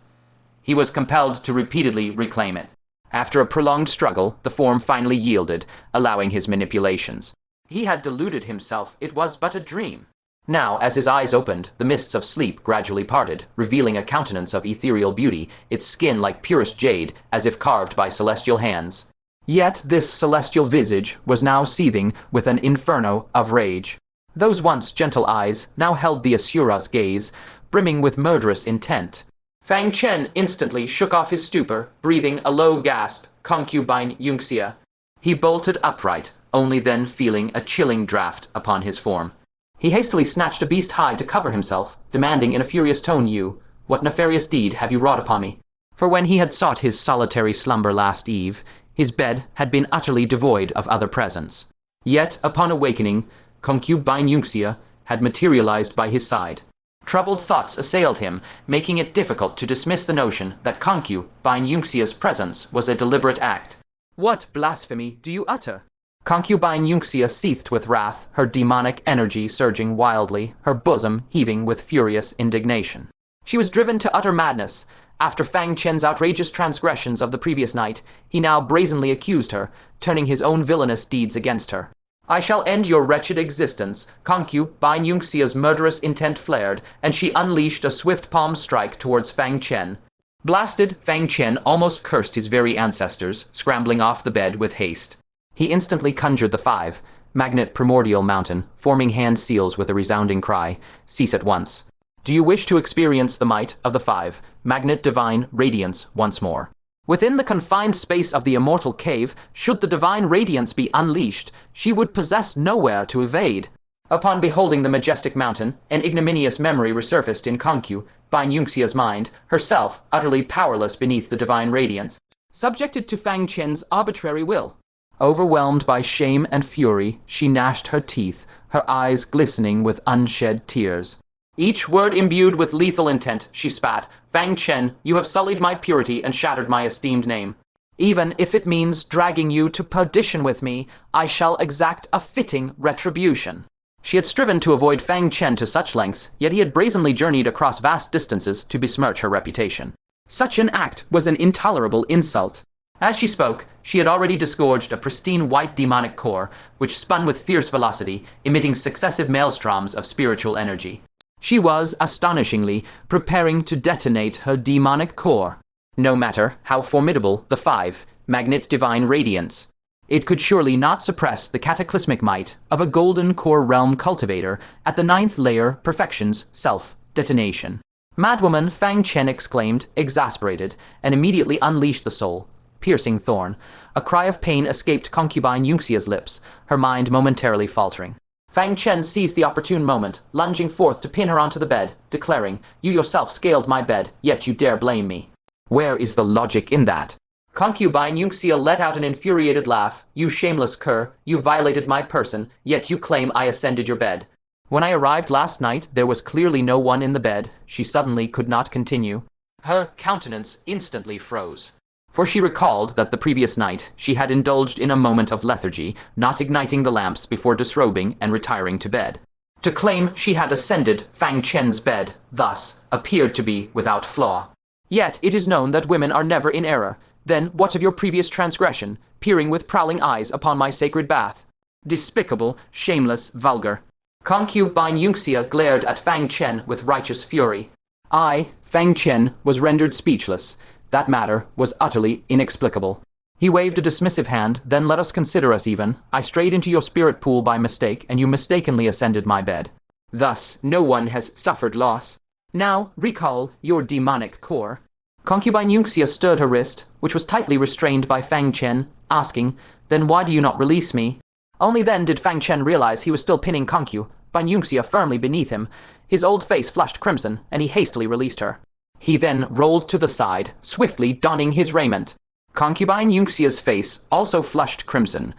He was compelled to repeatedly reclaim it. After a prolonged struggle, the form finally yielded, allowing his manipulations. He had deluded himself. It was but a dream. Now, as his eyes opened, the mists of sleep gradually parted, revealing a countenance of ethereal beauty, its skin like purest jade, as if carved by celestial hands. Yet this celestial visage was now seething with an inferno of rage. Those once gentle eyes now held the Asura's gaze, brimming with murderous intent. Fang Chen instantly shook off his stupor, breathing a low gasp, concubine Yunxia. He bolted upright, only then feeling a chilling draft upon his form. He hastily snatched a beast hide to cover himself, demanding in a furious tone, what nefarious deed have you wrought upon me? For when he had sought his solitary slumber last eve, his bed had been utterly devoid of other presence. Yet, upon awakening, concubine Yunxia had materialized by his side. Troubled thoughts assailed him, making it difficult to dismiss the notion that concubine Yunxia's presence was a deliberate act. What blasphemy do you utter? Concubine Yunxia seethed with wrath, her demonic energy surging wildly, her bosom heaving with furious indignation. She was driven to utter madness. After Fang Chen's outrageous transgressions of the previous night, he now brazenly accused her, turning his own villainous deeds against her. I shall end your wretched existence. Concubine Yunxia's murderous intent flared, and she unleashed a swift palm strike towards Fang Chen. Blasted, Fang Chen almost cursed his very ancestors, scrambling off the bed with haste. He instantly conjured the 5, Magnet Primordial Mountain, forming hand seals with a resounding cry, cease at once. Do you wish to experience the might of the 5, Magnet Divine Radiance once more? Within the confined space of the immortal cave, should the divine radiance be unleashed, she would possess nowhere to evade. Upon beholding the majestic mountain, an ignominious memory resurfaced in concubine Yunxia's mind, herself utterly powerless beneath the divine radiance, subjected to Fang Chen's arbitrary will. Overwhelmed by shame and fury, she gnashed her teeth, her eyes glistening with unshed tears. Each word imbued with lethal intent, she spat. Fang Chen, you have sullied my purity and shattered my esteemed name. Even if it means dragging you to perdition with me, I shall exact a fitting retribution. She had striven to avoid Fang Chen to such lengths, yet he had brazenly journeyed across vast distances to besmirch her reputation. Such an act was an intolerable insult. As she spoke, she had already disgorged a pristine white demonic core, which spun with fierce velocity, emitting successive maelstroms of spiritual energy. She was, astonishingly, preparing to detonate her demonic core. No matter how formidable the 5, Magnet Divine Radiance, it could surely not suppress the cataclysmic might of a golden core realm cultivator at the 9th layer perfection's self-detonation. Madwoman Fang Chen exclaimed, exasperated, and immediately unleashed the soul. Piercing thorn. A cry of pain escaped concubine Yunxia's lips, her mind momentarily faltering. Fang Chen seized the opportune moment, lunging forth to pin her onto the bed, declaring, you yourself scaled my bed, yet you dare blame me. Where is the logic in that? Concubine Yunxia let out an infuriated laugh. You shameless cur, you violated my person, yet you claim I ascended your bed. When I arrived last night, there was clearly no one in the bed. She suddenly could not continue. Her countenance instantly froze. For she recalled that the previous night she had indulged in a moment of lethargy, not igniting the lamps before disrobing and retiring to bed. To claim she had ascended Fang Chen's bed, thus, appeared to be without flaw. Yet it is known that women are never in error. Then what of your previous transgression, peering with prowling eyes upon my sacred bath? Despicable, shameless, vulgar. Concubine Yunxia glared at Fang Chen with righteous fury. I, Fang Chen, was rendered speechless. That matter was utterly inexplicable. He waved a dismissive hand. Then let us consider us even. I strayed into your spirit pool by mistake, and you mistakenly ascended my bed. Thus, no one has suffered loss. Now, recall your demonic core. Concubine Yunxia stirred her wrist, which was tightly restrained by Fang Chen, asking, "Then why do you not release me?" Only then did Fang Chen realize he was still pinning Concubine Yunxia firmly beneath him. His old face flushed crimson, and he hastily released her. He then rolled to the side, swiftly donning his raiment. Concubine Yunxia's face also flushed crimson.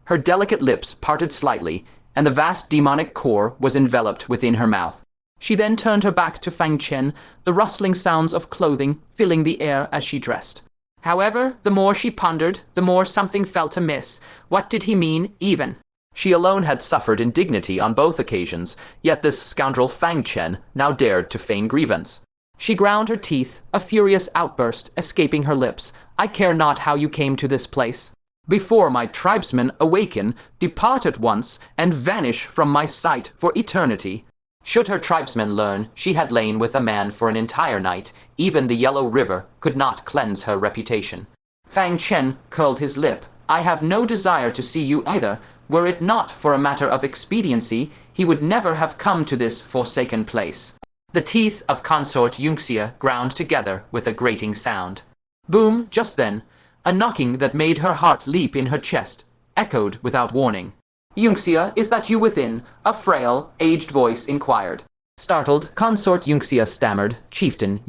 Her delicate lips parted slightly, and the vast demonic core was enveloped within her mouth. She then turned her back to Fang Chen, the rustling sounds of clothing filling the air as she dressed. However, the more she pondered, the more something felt amiss. What did he mean, even? She alone had suffered indignity on both occasions, yet this scoundrel Fang Chen now dared to feign grievance. She ground her teeth, a furious outburst escaping her lips. "I care not how you came to this place. Before my tribesmen awaken, depart at once, and vanish from my sight for eternity." Should her tribesmen learn she had lain with a man for an entire night, even the Yellow River could not cleanse her reputation. Fang Chen curled his lip. "I have no desire to see you either. Were it not for a matter of expediency, he would never have come to this forsaken place." The teeth of consort Yunxia ground together with a grating sound. Boom, just then, a knocking that made her heart leap in her chest, echoed without warning. "Yunxia, is that you within?" a frail, aged voice inquired. Startled, consort Yunxia stammered, "Chieftain,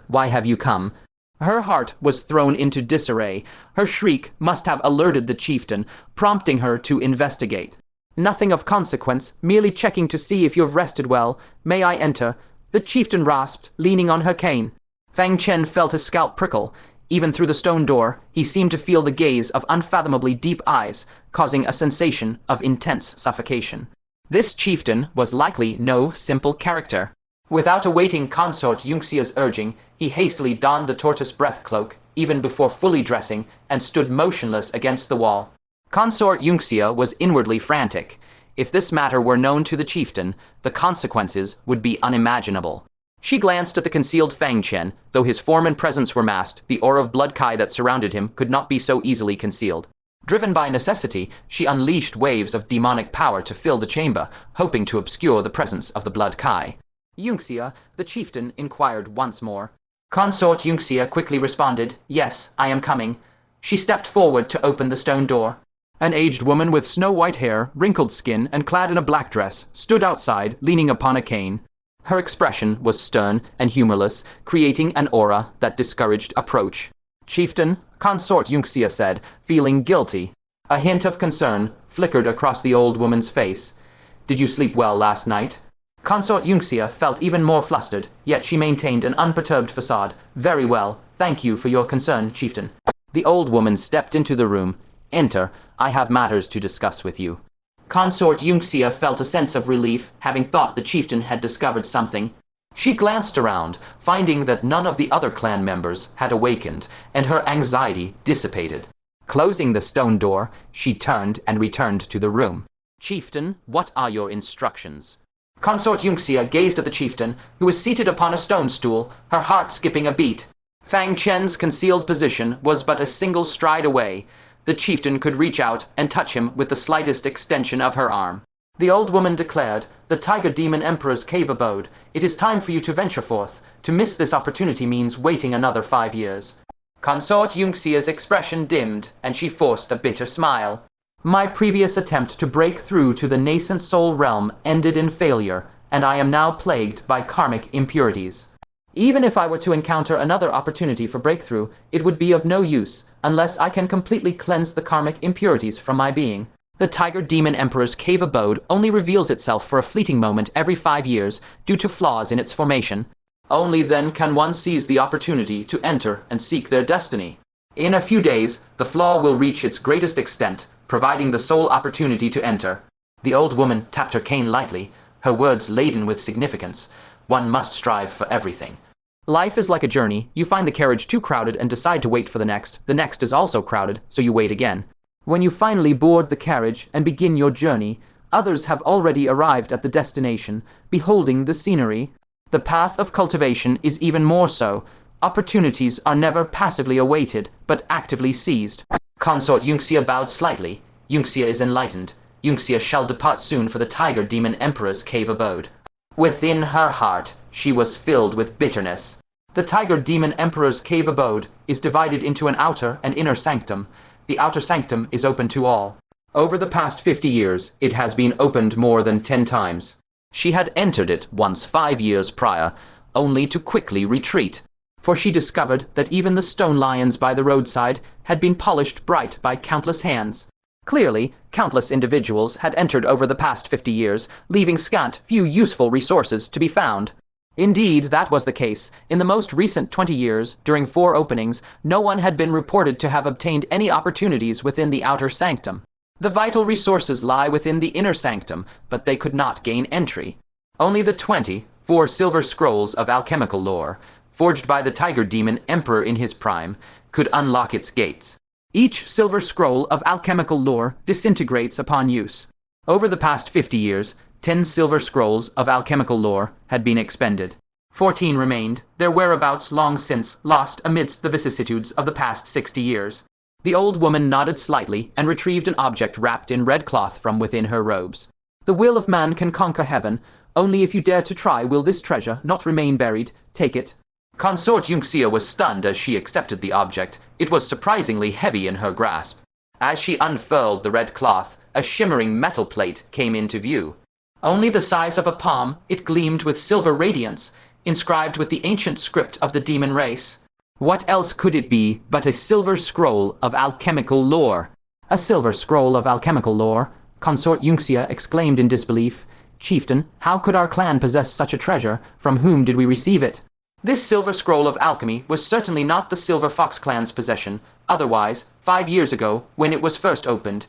why have you come?" Her heart was thrown into disarray. Her shriek must have alerted the chieftain, prompting her to investigate. "Nothing of consequence, merely checking to see if you've rested well. May I enter?" the chieftain rasped, leaning on her cane. Fang Chen felt his scalp prickle. Even through the stone door, he seemed to feel the gaze of unfathomably deep eyes, causing a sensation of intense suffocation. This chieftain was likely no simple character. Without awaiting consort Yunxia's urging, he hastily donned the tortoise breath cloak, even before fully dressing, and stood motionless against the wall. Consort Yunxia was inwardly frantic. If this matter were known to the chieftain, the consequences would be unimaginable. She glanced at the concealed Fang Chen. Though his form and presence were masked, the aura of blood kai that surrounded him could not be so easily concealed. Driven by necessity, she unleashed waves of demonic power to fill the chamber, hoping to obscure the presence of the blood kai. "Yunxia," the chieftain inquired once more. Consort Yunxia quickly responded, "Yes, I am coming." She stepped forward to open the stone door. An aged woman with snow-white hair, wrinkled skin, and clad in a black dress stood outside, leaning upon a cane. Her expression was stern and humorless, creating an aura that discouraged approach. "Chieftain," consort Yunxia said, feeling guilty. A hint of concern flickered across the old woman's face. "Did you sleep well last night?" Consort Yunxia felt even more flustered, yet she maintained an unperturbed facade. "Very well. Thank you for your concern, chieftain." The old woman stepped into the room. "Enter. I have matters to discuss with you." Consort Yunxia felt a sense of relief, having thought the chieftain had discovered something. She glanced around, finding that none of the other clan members had awakened, and her anxiety dissipated. Closing the stone door, she turned and returned to the room. "Chieftain, what are your instructions?" Consort Yunxia gazed at the chieftain, who was seated upon a stone stool, her heart skipping a beat. Fang Chen's concealed position was but a single stride away. The chieftain could reach out and touch him with the slightest extension of her arm. The old woman declared, "The Tiger Demon Emperor's cave abode. It is time for you to venture forth. To miss this opportunity means waiting another 5 years." Consort Yunxia's expression dimmed, and she forced a bitter smile. "My previous attempt to break through to the Nascent Soul realm ended in failure, and I am now plagued by karmic impurities. Even if I were to encounter another opportunity for breakthrough, it would be of no use, unless I can completely cleanse the karmic impurities from my being. The Tiger Demon Emperor's cave abode only reveals itself for a fleeting moment every 5 years due to flaws in its formation. Only then can one seize the opportunity to enter and seek their destiny. In a few days, the flaw will reach its greatest extent, providing the sole opportunity to enter. The old woman tapped her cane lightly, her words laden with significance. One must strive for everything. Life is like a journey. You find the carriage too crowded and decide to wait for the next. The next is also crowded, so you wait again. When you finally board the carriage and begin your journey, others have already arrived at the destination, beholding the scenery. The path of cultivation is even more so. Opportunities are never passively awaited, but actively seized. Consort Yunxia bowed slightly. Yunxia is enlightened. Yunxia shall depart soon for the Tiger Demon Emperor's cave abode. Within her heart, she was filled with bitterness. The Tiger Demon Emperor's cave abode is divided into an outer and inner sanctum. The outer sanctum is open to all. Over the past 50 years, it has been opened more than 10 times. She had entered it once 5 years prior, only to quickly retreat, for she discovered that even the stone lions by the roadside had been polished bright by countless hands. Clearly, countless individuals had entered over the past 50 years, leaving scant few useful resources to be found. Indeed, that was the case. In the most recent 20 years, during 4 openings, no one had been reported to have obtained any opportunities within the outer sanctum. The vital resources lie within the inner sanctum, but they could not gain entry. Only the 24 silver scrolls of alchemical lore, forged by the Tiger Demon Emperor in his prime, could unlock its gates. Each silver scroll of alchemical lore disintegrates upon use. Over the past 50 years, 10 silver scrolls of alchemical lore had been expended. 14 remained, their whereabouts long since lost amidst the vicissitudes of the past 60 years. The old woman nodded slightly and retrieved an object wrapped in red cloth from within her robes. The will of man can conquer heaven. Only if you dare to try will this treasure not remain buried. Take it. Consort Yunxia was stunned as she accepted the object. It was surprisingly heavy in her grasp. As she unfurled the red cloth, a shimmering metal plate came into view. Only the size of a palm, it gleamed with silver radiance, inscribed with the ancient script of the demon race. What else could it be but a silver scroll of alchemical lore? A silver scroll of alchemical lore? Consort Yunxia exclaimed in disbelief. Chieftain, how could our clan possess such a treasure? From whom did we receive it? This silver scroll of alchemy was certainly not the Silver Fox clan's possession. Otherwise, 5 years ago, when it was first opened,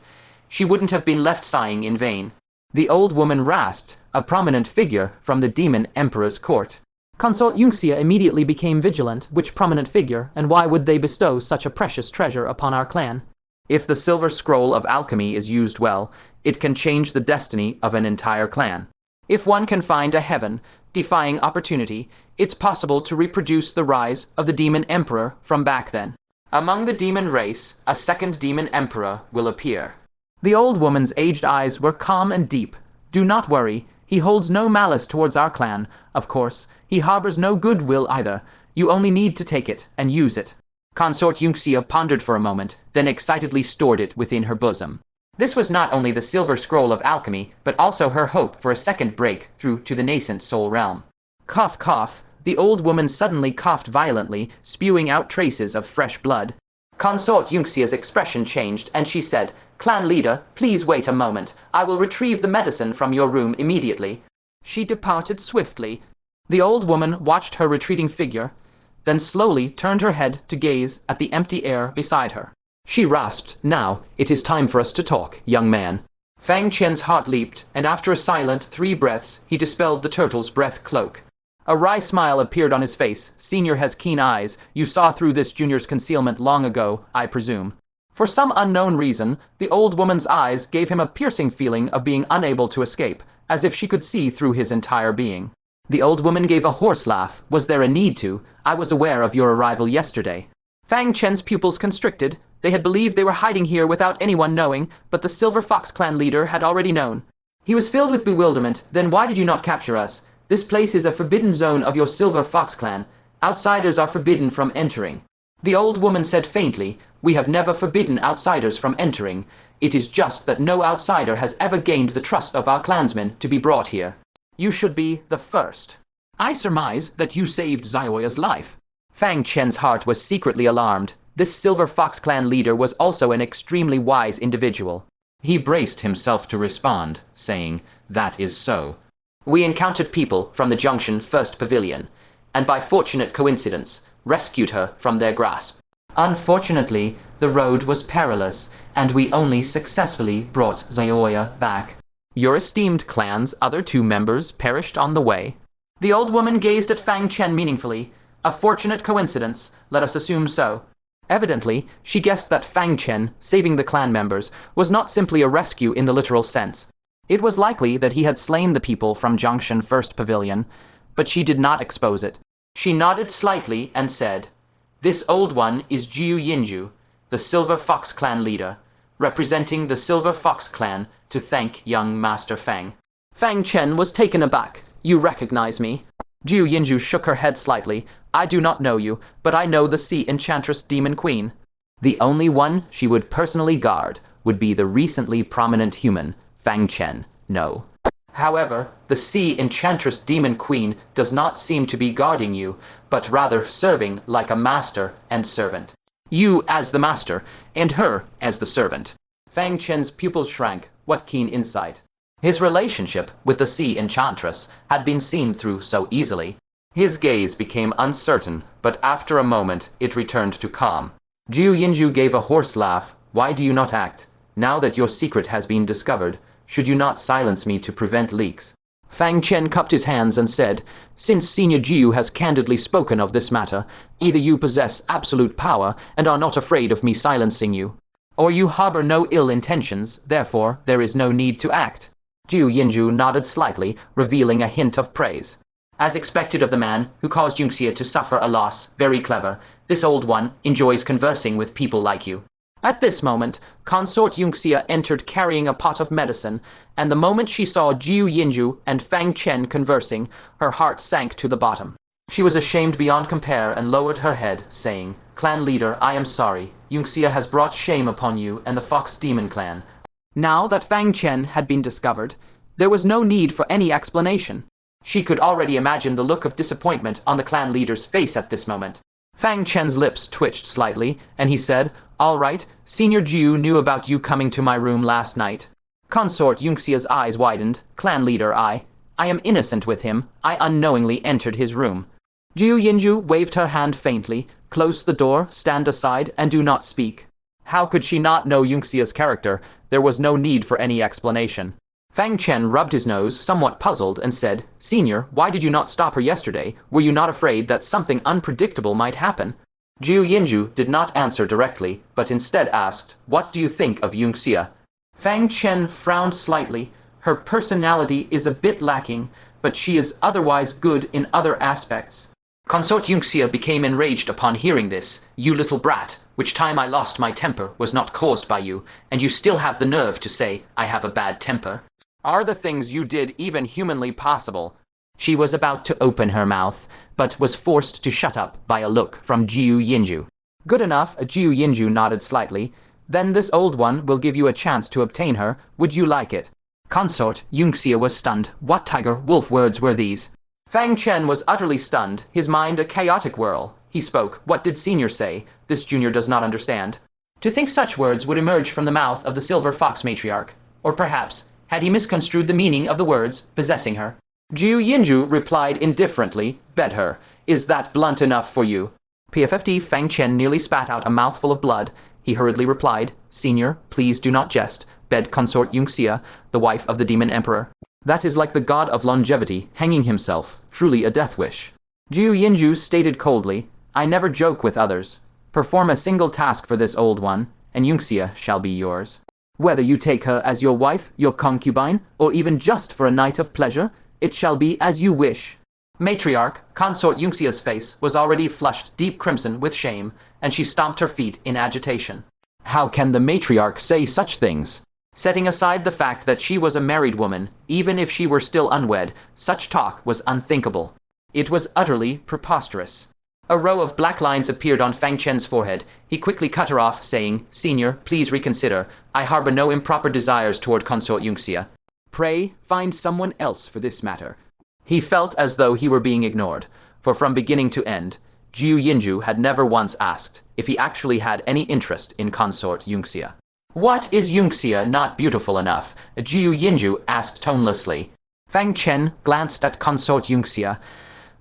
she wouldn't have been left sighing in vain. The old woman rasped, a prominent figure from the Demon Emperor's court. Consort Yunxia immediately became vigilant. Which prominent figure, and why would they bestow such a precious treasure upon our clan? If the silver scroll of alchemy is used well, it can change the destiny of an entire clan. If one can find a heaven-defying opportunity, it's possible to reproduce the rise of the Demon Emperor from back then. Among the demon race, a second Demon Emperor will appear. The old woman's aged eyes were calm and deep. Do not worry. He holds no malice towards our clan. Of course, he harbors no goodwill either. You only need to take it and use it. Consort Yunxia pondered for a moment, then excitedly stored it within her bosom. This was not only the silver scroll of alchemy, but also her hope for a second break through to the Nascent Soul realm. Cough, cough. The old woman suddenly coughed violently, spewing out traces of fresh blood. Consort Yunxia's expression changed, and she said, "Clan leader, please wait a moment. I will retrieve the medicine from your room immediately." She departed swiftly. The old woman watched her retreating figure, then slowly turned her head to gaze at the empty air beside her. She rasped, "Now, it is time for us to talk, young man." Fang Chen's heart leaped, and after a silent 3 breaths, he dispelled the turtle's breath cloak. A wry smile appeared on his face. "Senior has keen eyes. You saw through this junior's concealment long ago, I presume." For some unknown reason, the old woman's eyes gave him a piercing feeling of being unable to escape, as if she could see through his entire being. The old woman gave a hoarse laugh. "Was there a need to? I was aware of your arrival yesterday." Fang Chen's pupils constricted. They had believed they were hiding here without anyone knowing, but the Silver Fox clan leader had already known. He was filled with bewilderment. "Then why did you not capture us? This place is a forbidden zone of your Silver Fox clan. Outsiders are forbidden from entering." The old woman said faintly, "We have never forbidden outsiders from entering. It is just that no outsider has ever gained the trust of our clansmen to be brought here. You should be the first. I surmise that you saved Zioya's life." Fang Chen's heart was secretly alarmed. This Silver Fox clan leader was also an extremely wise individual. He braced himself to respond, saying, "That is so." We encountered people from the Junction First Pavilion, and by fortunate coincidence, rescued her from their grasp. Unfortunately, the road was perilous, and we only successfully brought Zayoya back. Your esteemed clan's other 2 members perished on the way. The old woman gazed at Fang Chen meaningfully. A fortunate coincidence, let us assume so. Evidently, she guessed that Fang Chen, saving the clan members, was not simply a rescue in the literal sense. It was likely that he had slain the people from Junction First Pavilion, but she did not expose it. She nodded slightly and said, "This old one is Jiu Yinju, the Silver Fox Clan leader, representing the Silver Fox Clan to thank young Master Fang." Fang Chen was taken aback. "You recognize me?" Jiu Yinju shook her head slightly. "I do not know you, but I know the Sea Enchantress Demon Queen. The only one she would personally guard would be the recently prominent human, Fang Chen. No. However, the Sea Enchantress Demon Queen does not seem to be guarding you, but rather serving like a master and servant. You as the master, and her as the servant." Fang Chen's pupils shrank. What keen insight. His relationship with the Sea Enchantress had been seen through so easily. His gaze became uncertain, but after a moment it returned to calm. Jiu Yinju gave a hoarse laugh. "Why do you not act? Now that your secret has been discovered, should you not silence me to prevent leaks?" Fang Chen cupped his hands and said, "Since Senior Jiu has candidly spoken of this matter, either you possess absolute power and are not afraid of me silencing you, or you harbor no ill intentions, therefore there is no need to act." Jiu Yinju nodded slightly, revealing a hint of praise. "As expected of the man who caused Yunxia to suffer a loss, very clever. This old one enjoys conversing with people like you." At this moment, Consort Yunxia entered carrying a pot of medicine, and the moment she saw Jiu Yinju and Fang Chen conversing, her heart sank to the bottom. She was ashamed beyond compare and lowered her head, saying, "Clan leader, I am sorry. Yunxia has brought shame upon you and the Fox Demon Clan." Now that Fang Chen had been discovered, there was no need for any explanation. She could already imagine the look of disappointment on the clan leader's face at this moment. Fang Chen's lips twitched slightly, and he said, "All right, Senior Jiu knew about you coming to my room last night." Consort Yunxia's eyes widened. "Clan leader, I am innocent with him. I unknowingly entered his room." Jiu Yinju waved her hand faintly. "Close the door, stand aside, and do not speak." How could she not know Yunxia's character? There was no need for any explanation. Fang Chen rubbed his nose, somewhat puzzled, and said, "Senior, why did you not stop her yesterday? Were you not afraid that something unpredictable might happen?" Jiu Yinju did not answer directly, but instead asked, "What do you think of Yunxia?" Fang Chen frowned slightly. "Her personality is a bit lacking, but she is otherwise good in other aspects." Consort Yunxia became enraged upon hearing this. "You little brat, which time I lost my temper was not caused by you, and you still have the nerve to say I have a bad temper. Are the things you did even humanly possible?" She was about to open her mouth, but was forced to shut up by a look from Jiu Yinju. "Good enough," Jiu Yinju nodded slightly. "Then this old one will give you a chance to obtain her. Would you like it?" Consort Yunxia was stunned. What tiger wolf words were these? Fang Chen was utterly stunned, his mind a chaotic whirl. He spoke. What did Senior say? This junior does not understand. To think such words would emerge from the mouth of the Silver Fox Matriarch. Or perhaps, had he misconstrued the meaning of the words, possessing her? Jiu Yinju replied indifferently, "Bet her. Is that blunt enough for you?" PFFD Fang Chen nearly spat out a mouthful of blood. He hurriedly replied, "Senior, please do not jest," begged Consort Yunxia, the wife of the Demon Emperor. "That is like the god of longevity, hanging himself. Truly a death wish." Jiu Yinju stated coldly, "I never joke with others. Perform a single task for this old one, and Yunxia shall be yours. Whether you take her as your wife, your concubine, or even just for a night of pleasure, it shall be as you wish." Matriarch, Consort Yunxia's face was already flushed deep crimson with shame, and she stomped her feet in agitation. How can the matriarch say such things? Setting aside the fact that she was a married woman, even if she were still unwed, such talk was unthinkable. It was utterly preposterous. A row of black lines appeared on Fang Chen's forehead. He quickly cut her off, saying, "Senior, please reconsider. I harbor no improper desires toward Consort Yunxia. Pray, find someone else for this matter." He felt as though he were being ignored, for from beginning to end, Jiu Yinju had never once asked if he actually had any interest in Consort Yunxia. What is Yunxia not beautiful enough? Jiu Yinju asked tonelessly. Fang Chen glanced at Consort Yunxia.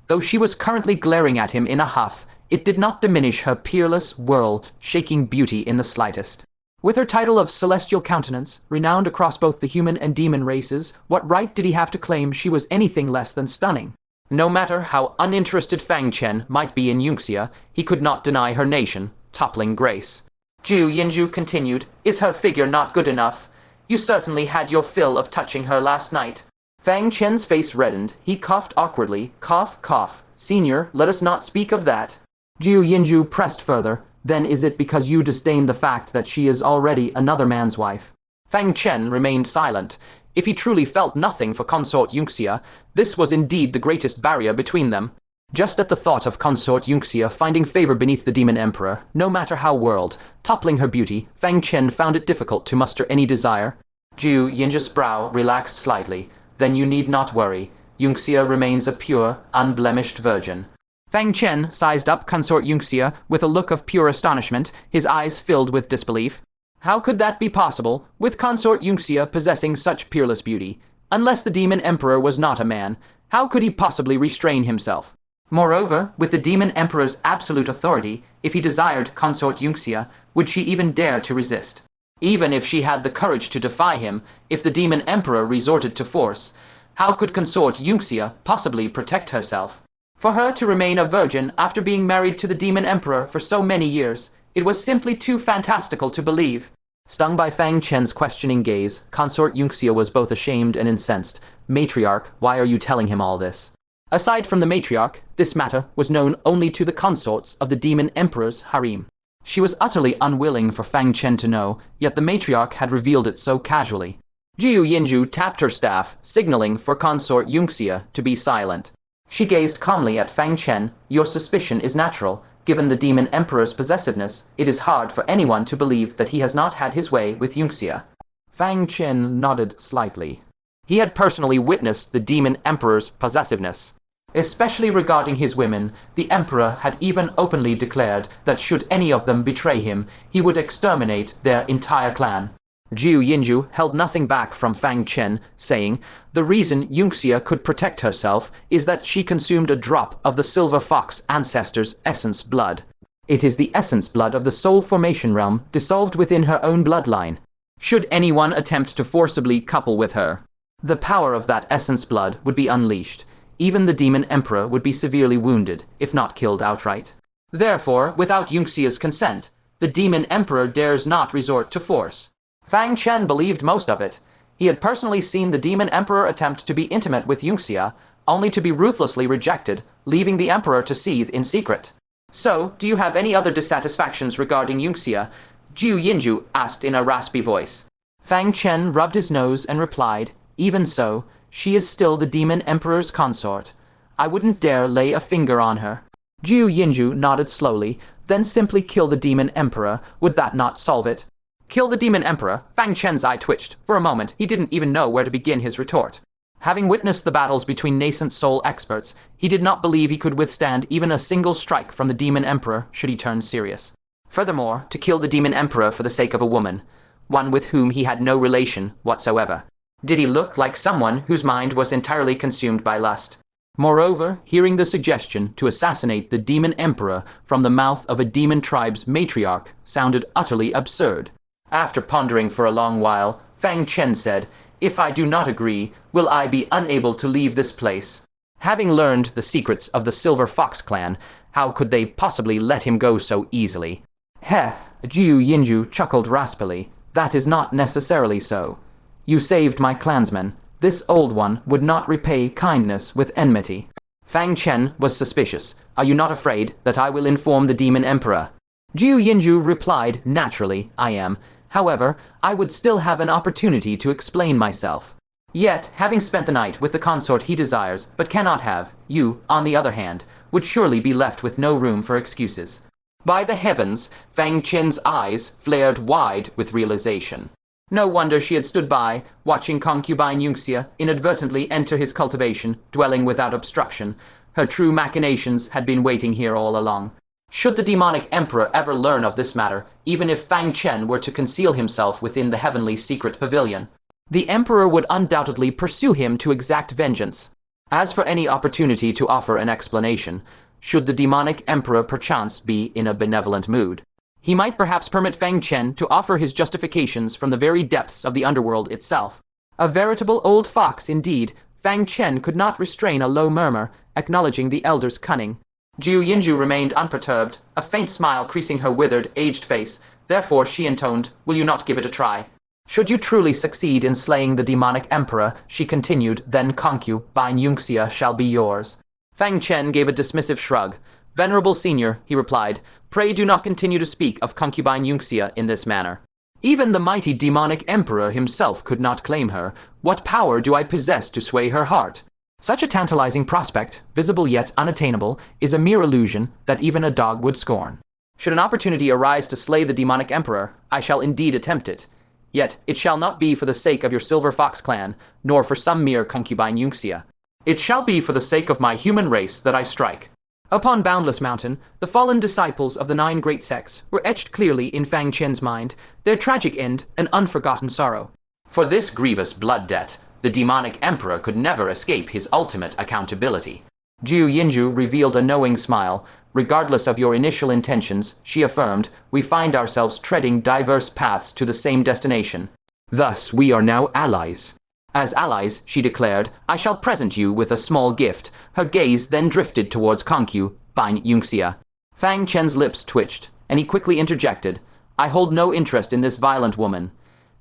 Though she was currently glaring at him in a huff, it did not diminish her peerless, world-shaking beauty in the slightest. With her title of Celestial Countenance, renowned across both the human and demon races, what right did he have to claim she was anything less than stunning? No matter how uninterested Fang Chen might be in Yunxia, he could not deny her nation, toppling grace. Jiu Yinju continued, "Is her figure not good enough? You certainly had your fill of touching her last night." Fang Chen's face reddened. He coughed awkwardly. Cough, cough. "Senior, let us not speak of that." Jiu Yinju pressed further. "Then is it because you disdain the fact that she is already another man's wife?" Fang Chen remained silent. If he truly felt nothing for Consort Yunxia, this was indeed the greatest barrier between them. Just at the thought of Consort Yunxia finding favor beneath the Demon Emperor, no matter how world, toppling her beauty, Fang Chen found it difficult to muster any desire. Jiu Yinju's brow relaxed slightly. "Then you need not worry. Yunxia remains a pure, unblemished virgin." Fang Chen sized up Consort Yunxia with a look of pure astonishment, his eyes filled with disbelief. How could that be possible, with Consort Yunxia possessing such peerless beauty? Unless the Demon Emperor was not a man, how could he possibly restrain himself? Moreover, with the Demon Emperor's absolute authority, if he desired Consort Yunxia, would she even dare to resist? Even if she had the courage to defy him, if the Demon Emperor resorted to force, how could Consort Yunxia possibly protect herself? For her to remain a virgin after being married to the Demon Emperor for so many years, it was simply too fantastical to believe. Stung by Fang Chen's questioning gaze, Consort Yunxia was both ashamed and incensed. "Matriarch, why are you telling him all this?" Aside from the matriarch, this matter was known only to the consorts of the Demon Emperor's harem. She was utterly unwilling for Fang Chen to know, yet the matriarch had revealed it so casually. Jiu Yinju tapped her staff, signaling for Consort Yunxia to be silent. She gazed calmly at Fang Chen. "Your suspicion is natural. Given the Demon Emperor's possessiveness, it is hard for anyone to believe that he has not had his way with Yunxia." Fang Chen nodded slightly. He had personally witnessed the Demon Emperor's possessiveness. Especially regarding his women, the Emperor had even openly declared that should any of them betray him, he would exterminate their entire clan. Jiu Yinju held nothing back from Fang Chen, saying, "The reason Yunxia could protect herself is that she consumed a drop of the Silver Fox ancestor's essence blood. It is the essence blood of the soul formation realm dissolved within her own bloodline. Should anyone attempt to forcibly couple with her, the power of that essence blood would be unleashed. Even the Demon Emperor would be severely wounded, if not killed outright. Therefore, without Yunxia's consent, the Demon Emperor dares not resort to force." Fang Chen believed most of it. He had personally seen the Demon Emperor attempt to be intimate with Yunxia, only to be ruthlessly rejected, leaving the Emperor to seethe in secret. "So, do you have any other dissatisfactions regarding Yunxia?" Jiu Yinju asked in a raspy voice. Fang Chen rubbed his nose and replied, "Even so, she is still the Demon Emperor's consort. I wouldn't dare lay a finger on her." Jiu Yinju nodded slowly. "Then simply kill the Demon Emperor. Would that not solve it?" Kill the Demon Emperor? Fang Chen's eye twitched. For a moment, he didn't even know where to begin his retort. Having witnessed the battles between Nascent Soul experts, he did not believe he could withstand even a single strike from the Demon Emperor should he turn serious. Furthermore, to kill the Demon Emperor for the sake of a woman, one with whom he had no relation whatsoever. Did he look like someone whose mind was entirely consumed by lust? Moreover, hearing the suggestion to assassinate the Demon Emperor from the mouth of a demon tribe's matriarch sounded utterly absurd. After pondering for a long while, Fang Chen said, "If I do not agree, will I be unable to leave this place?" Having learned the secrets of the Silver Fox clan, how could they possibly let him go so easily? Heh, Jiu Yinju chuckled raspily. "That is not necessarily so. You saved my clansmen. This old one would not repay kindness with enmity." Fang Chen was suspicious. "Are you not afraid that I will inform the Demon Emperor?" Jiu Yinju replied, "Naturally, I am. However, I would still have an opportunity to explain myself. Yet, having spent the night with the consort he desires, but cannot have, you, on the other hand, would surely be left with no room for excuses." By the heavens, Fang Chen's eyes flared wide with realization. No wonder she had stood by, watching concubine Yunxia inadvertently enter his cultivation, dwelling without obstruction. Her true machinations had been waiting here all along. Should the demonic emperor ever learn of this matter, even if Fang Chen were to conceal himself within the heavenly secret pavilion, the emperor would undoubtedly pursue him to exact vengeance. As for any opportunity to offer an explanation, should the demonic emperor perchance be in a benevolent mood, he might perhaps permit Fang Chen to offer his justifications from the very depths of the underworld itself. A veritable old fox indeed, Fang Chen could not restrain a low murmur, acknowledging the elder's cunning. Jiu Yinju remained unperturbed, a faint smile creasing her withered, aged face. Therefore she intoned, "Will you not give it a try?" "Should you truly succeed in slaying the demonic emperor," she continued, "then concubine Yunxia shall be yours." Fang Chen gave a dismissive shrug. "Venerable senior," he replied, "pray do not continue to speak of concubine Yunxia in this manner. Even the mighty demonic emperor himself could not claim her. What power do I possess to sway her heart? Such a tantalizing prospect, visible yet unattainable, is a mere illusion that even a dog would scorn. Should an opportunity arise to slay the demonic emperor, I shall indeed attempt it. Yet it shall not be for the sake of your Silver Fox clan, nor for some mere concubine Yunxia. It shall be for the sake of my human race that I strike." Upon Boundless Mountain, the fallen disciples of the 9 great sects were etched clearly in Fang Chen's mind, their tragic end an unforgotten sorrow. For this grievous blood debt, the demonic emperor could never escape his ultimate accountability. Jiu Yinju revealed a knowing smile. "Regardless of your initial intentions," she affirmed, "we find ourselves treading diverse paths to the same destination. Thus, we are now allies." "As allies," she declared, "I shall present you with a small gift." Her gaze then drifted towards concubine Yunxia. Fang Chen's lips twitched, and he quickly interjected, "I hold no interest in this violent woman.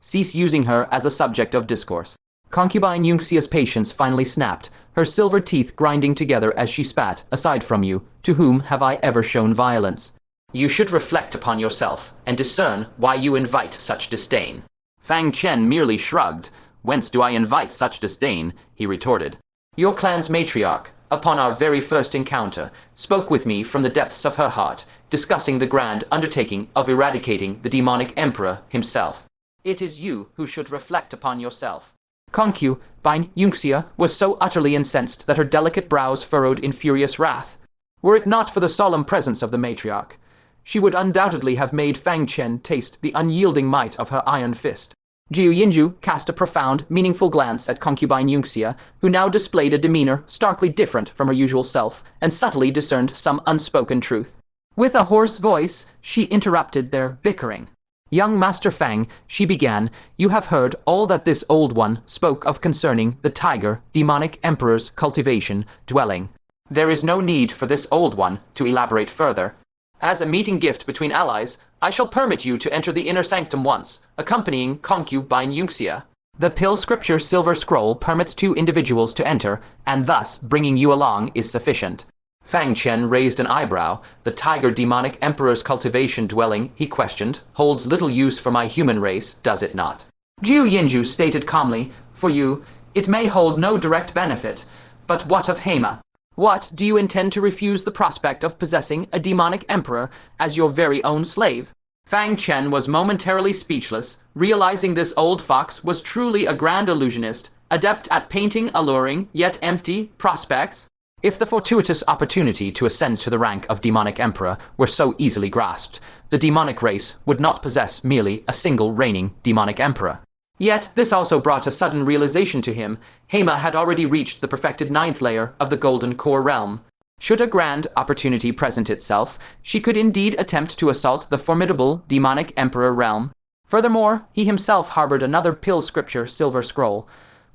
Cease using her as a subject of discourse." Concubine Yunxia's patience finally snapped, her silver teeth grinding together as she spat. "Aside from you, to whom have I ever shown violence? You should reflect upon yourself, and discern why you invite such disdain." Fang Chen merely shrugged. "Whence do I invite such disdain?" he retorted. "Your clan's matriarch, upon our very first encounter, spoke with me from the depths of her heart, discussing the grand undertaking of eradicating the demonic emperor himself. It is you who should reflect upon yourself." Concubine Yunxia was so utterly incensed that her delicate brows furrowed in furious wrath. Were it not for the solemn presence of the matriarch, she would undoubtedly have made Fang Chen taste the unyielding might of her iron fist. Jiu Yinju cast a profound, meaningful glance at concubine Yunxia, who now displayed a demeanor starkly different from her usual self, and subtly discerned some unspoken truth. With a hoarse voice, she interrupted their bickering. "Young Master Fang," she began, "you have heard all that this old one spoke of concerning the tiger, demonic emperor's cultivation, dwelling. There is no need for this old one to elaborate further. As a meeting gift between allies, I shall permit you to enter the inner sanctum once, accompanying concubine Yunxia. The Pill Scripture Silver Scroll permits 2 individuals to enter, and thus bringing you along is sufficient." Fang Chen raised an eyebrow. "The tiger demonic emperor's cultivation dwelling," he questioned, "holds little use for my human race, does it not?" Jiu Yinju stated calmly, "For you, it may hold no direct benefit. But what of Hema? What, do you intend to refuse the prospect of possessing a demonic emperor as your very own slave?" Fang Chen was momentarily speechless, realizing this old fox was truly a grand illusionist, adept at painting alluring, yet empty, prospects. If the fortuitous opportunity to ascend to the rank of demonic emperor were so easily grasped, the demonic race would not possess merely a single reigning demonic emperor. Yet this also brought a sudden realization to him. Hema had already reached the perfected 9th layer of the Golden Core realm. Should a grand opportunity present itself, she could indeed attempt to assault the formidable demonic emperor realm. Furthermore, he himself harbored another Pill Scripture Silver Scroll.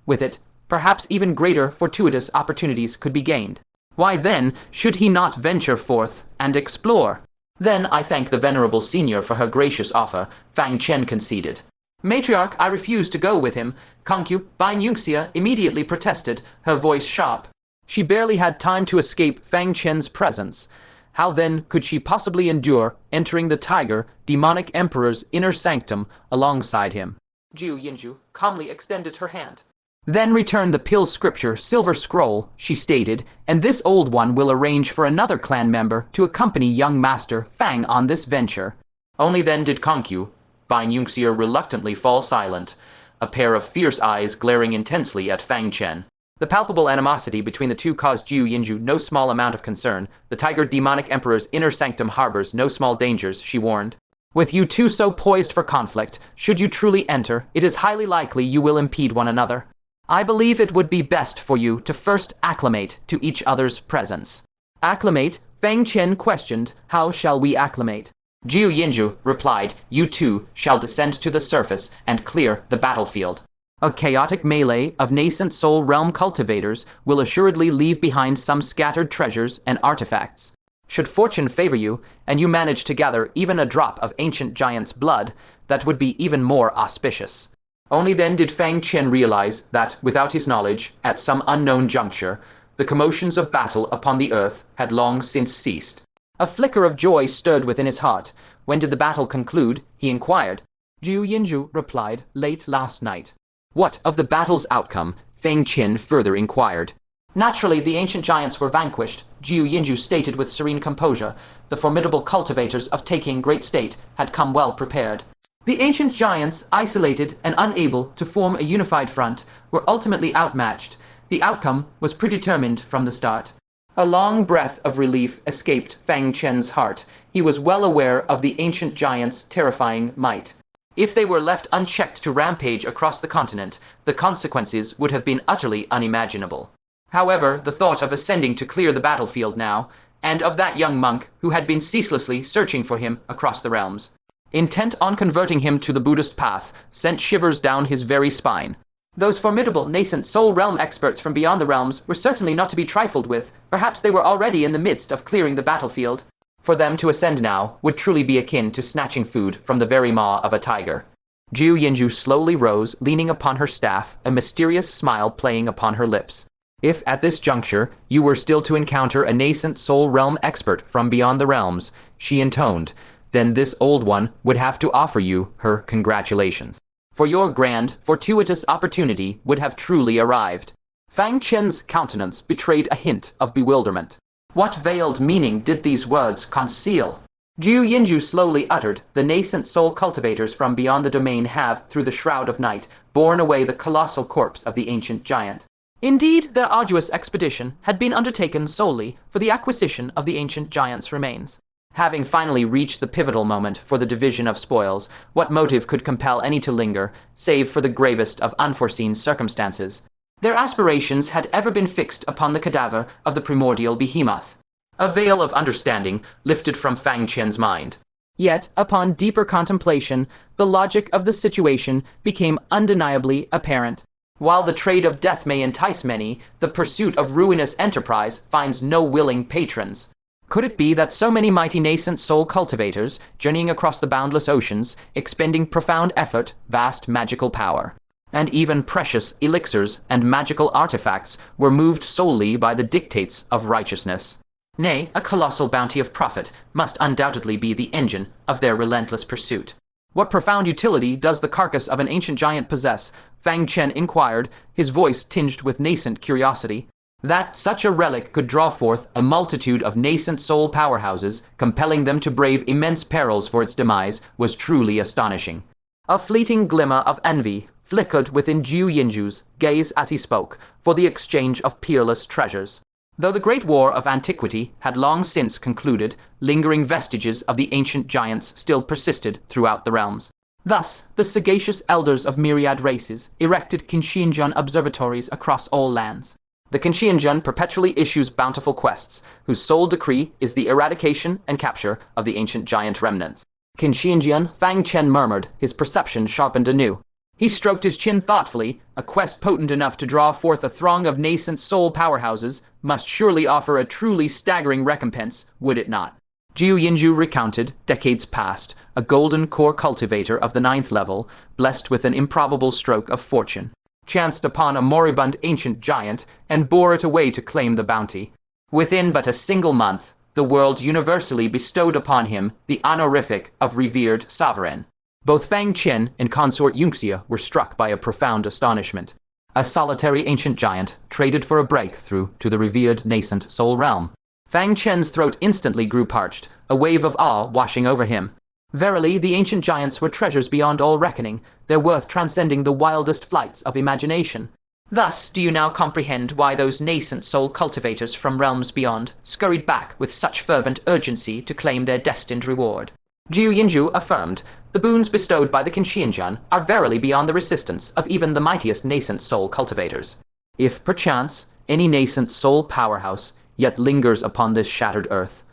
With it, perhaps even greater fortuitous opportunities could be gained. Why then should he not venture forth and explore? "Then I thank the venerable senior for her gracious offer," Fang Chen conceded. "Matriarch, I refuse to go with him," concubine Yunxia immediately protested, her voice sharp. She barely had time to escape Fang Chen's presence. How then could she possibly endure entering the tiger, demonic emperor's inner sanctum alongside him? Jiu Yinju calmly extended her hand. "Then return the Pill Scripture Silver Scroll," she stated, "and this old one will arrange for another clan member to accompany young Master Fang on this venture." Only then did concubine Yunxia reluctantly fall silent, a pair of fierce eyes glaring intensely at Fang Chen. The palpable animosity between the two caused Jiu Yinju no small amount of concern. The Tiger Demonic Emperor's inner sanctum harbors no small dangers, she warned. With you two so poised for conflict, should you truly enter, it is highly likely you will impede one another. I believe it would be best for you to first acclimate to each other's presence. Acclimate? Fang Chen questioned. How shall we acclimate? Jiu Yinju replied, you two shall descend to the surface and clear the battlefield. A chaotic melee of Nascent Soul realm cultivators will assuredly leave behind some scattered treasures and artifacts. Should fortune favor you, and you manage to gather even a drop of ancient giant's blood, that would be even more auspicious. Only then did Fang Chen realize that, without his knowledge, at some unknown juncture, the commotions of battle upon the earth had long since ceased. A flicker of joy stirred within his heart. When did the battle conclude? He inquired. Jiu Yinju replied, late last night. What of the battle's outcome? Fang Chen further inquired. Naturally, the ancient giants were vanquished, Jiu Yinju stated with serene composure. The formidable cultivators of taking great state had come well prepared. The ancient giants, isolated and unable to form a unified front, were ultimately outmatched. The outcome was predetermined from the start. A long breath of relief escaped Fang Chen's heart. He was well aware of the ancient giants' terrifying might. If they were left unchecked to rampage across the continent, the consequences would have been utterly unimaginable. However, the thought of ascending to clear the battlefield now, and of that young monk who had been ceaselessly searching for him across the realms, intent on converting him to the Buddhist path, sent shivers down his very spine. Those formidable nascent soul realm experts from beyond the realms were certainly not to be trifled with. Perhaps they were already in the midst of clearing the battlefield. For them to ascend now would truly be akin to snatching food from the very maw of a tiger. Jiu Yinju slowly rose, leaning upon her staff, a mysterious smile playing upon her lips. If at this juncture you were still to encounter a nascent soul realm expert from beyond the realms, she intoned, then this old one would have to offer you her congratulations. For your grand, fortuitous opportunity would have truly arrived. Fang Chen's countenance betrayed a hint of bewilderment. What veiled meaning did these words conceal? Jiu Yinju slowly uttered, the nascent soul cultivators from beyond the domain have, through the shroud of night, borne away the colossal corpse of the ancient giant. Indeed, their arduous expedition had been undertaken solely for the acquisition of the ancient giant's remains. Having finally reached the pivotal moment for the division of spoils, what motive could compel any to linger, save for the gravest of unforeseen circumstances? Their aspirations had ever been fixed upon the cadaver of the primordial behemoth. A veil of understanding lifted from Fang Chen's mind. Yet, upon deeper contemplation, the logic of the situation became undeniably apparent. While the trade of death may entice many, the pursuit of ruinous enterprise finds no willing patrons. Could it be that so many mighty nascent soul cultivators, journeying across the boundless oceans, expending profound effort, vast magical power, and even precious elixirs and magical artifacts, were moved solely by the dictates of righteousness? Nay, a colossal bounty of profit must undoubtedly be the engine of their relentless pursuit. What profound utility does the carcass of an ancient giant possess? Fang Chen inquired, his voice tinged with nascent curiosity. That such a relic could draw forth a multitude of nascent soul powerhouses, compelling them to brave immense perils for its demise, was truly astonishing. A fleeting glimmer of envy flickered within Jiu Yinju's gaze as he spoke, for the exchange of peerless treasures. Though the great war of antiquity had long since concluded, lingering vestiges of the ancient giants still persisted throughout the realms. Thus, the sagacious elders of myriad races erected Qinxianjian observatories across all lands. The Qinxianjian perpetually issues bountiful quests, whose sole decree is the eradication and capture of the ancient giant remnants. Qinxianjian, Fang Chen murmured, his perception sharpened anew. He stroked his chin thoughtfully. A quest potent enough to draw forth a throng of nascent soul powerhouses must surely offer a truly staggering recompense, would it not? Jiu Yinju recounted, decades past, a golden core cultivator of the 9th level, blessed with an improbable stroke of fortune, chanced upon a moribund ancient giant and bore it away to claim the bounty. Within but a single month, the world universally bestowed upon him the honorific of revered sovereign. Both Fang Chen and consort Yunxia were struck by a profound astonishment. A solitary ancient giant traded for a breakthrough to the revered nascent soul realm. Fang Chen's throat instantly grew parched, a wave of awe washing over him. Verily, the ancient giants were treasures beyond all reckoning, their worth transcending the wildest flights of imagination. Thus do you now comprehend why those nascent soul cultivators from realms beyond scurried back with such fervent urgency to claim their destined reward. Jiu Yinju affirmed, the boons bestowed by the Qinxianjian are verily beyond the resistance of even the mightiest nascent soul cultivators. If perchance any nascent soul powerhouse yet lingers upon this shattered earth,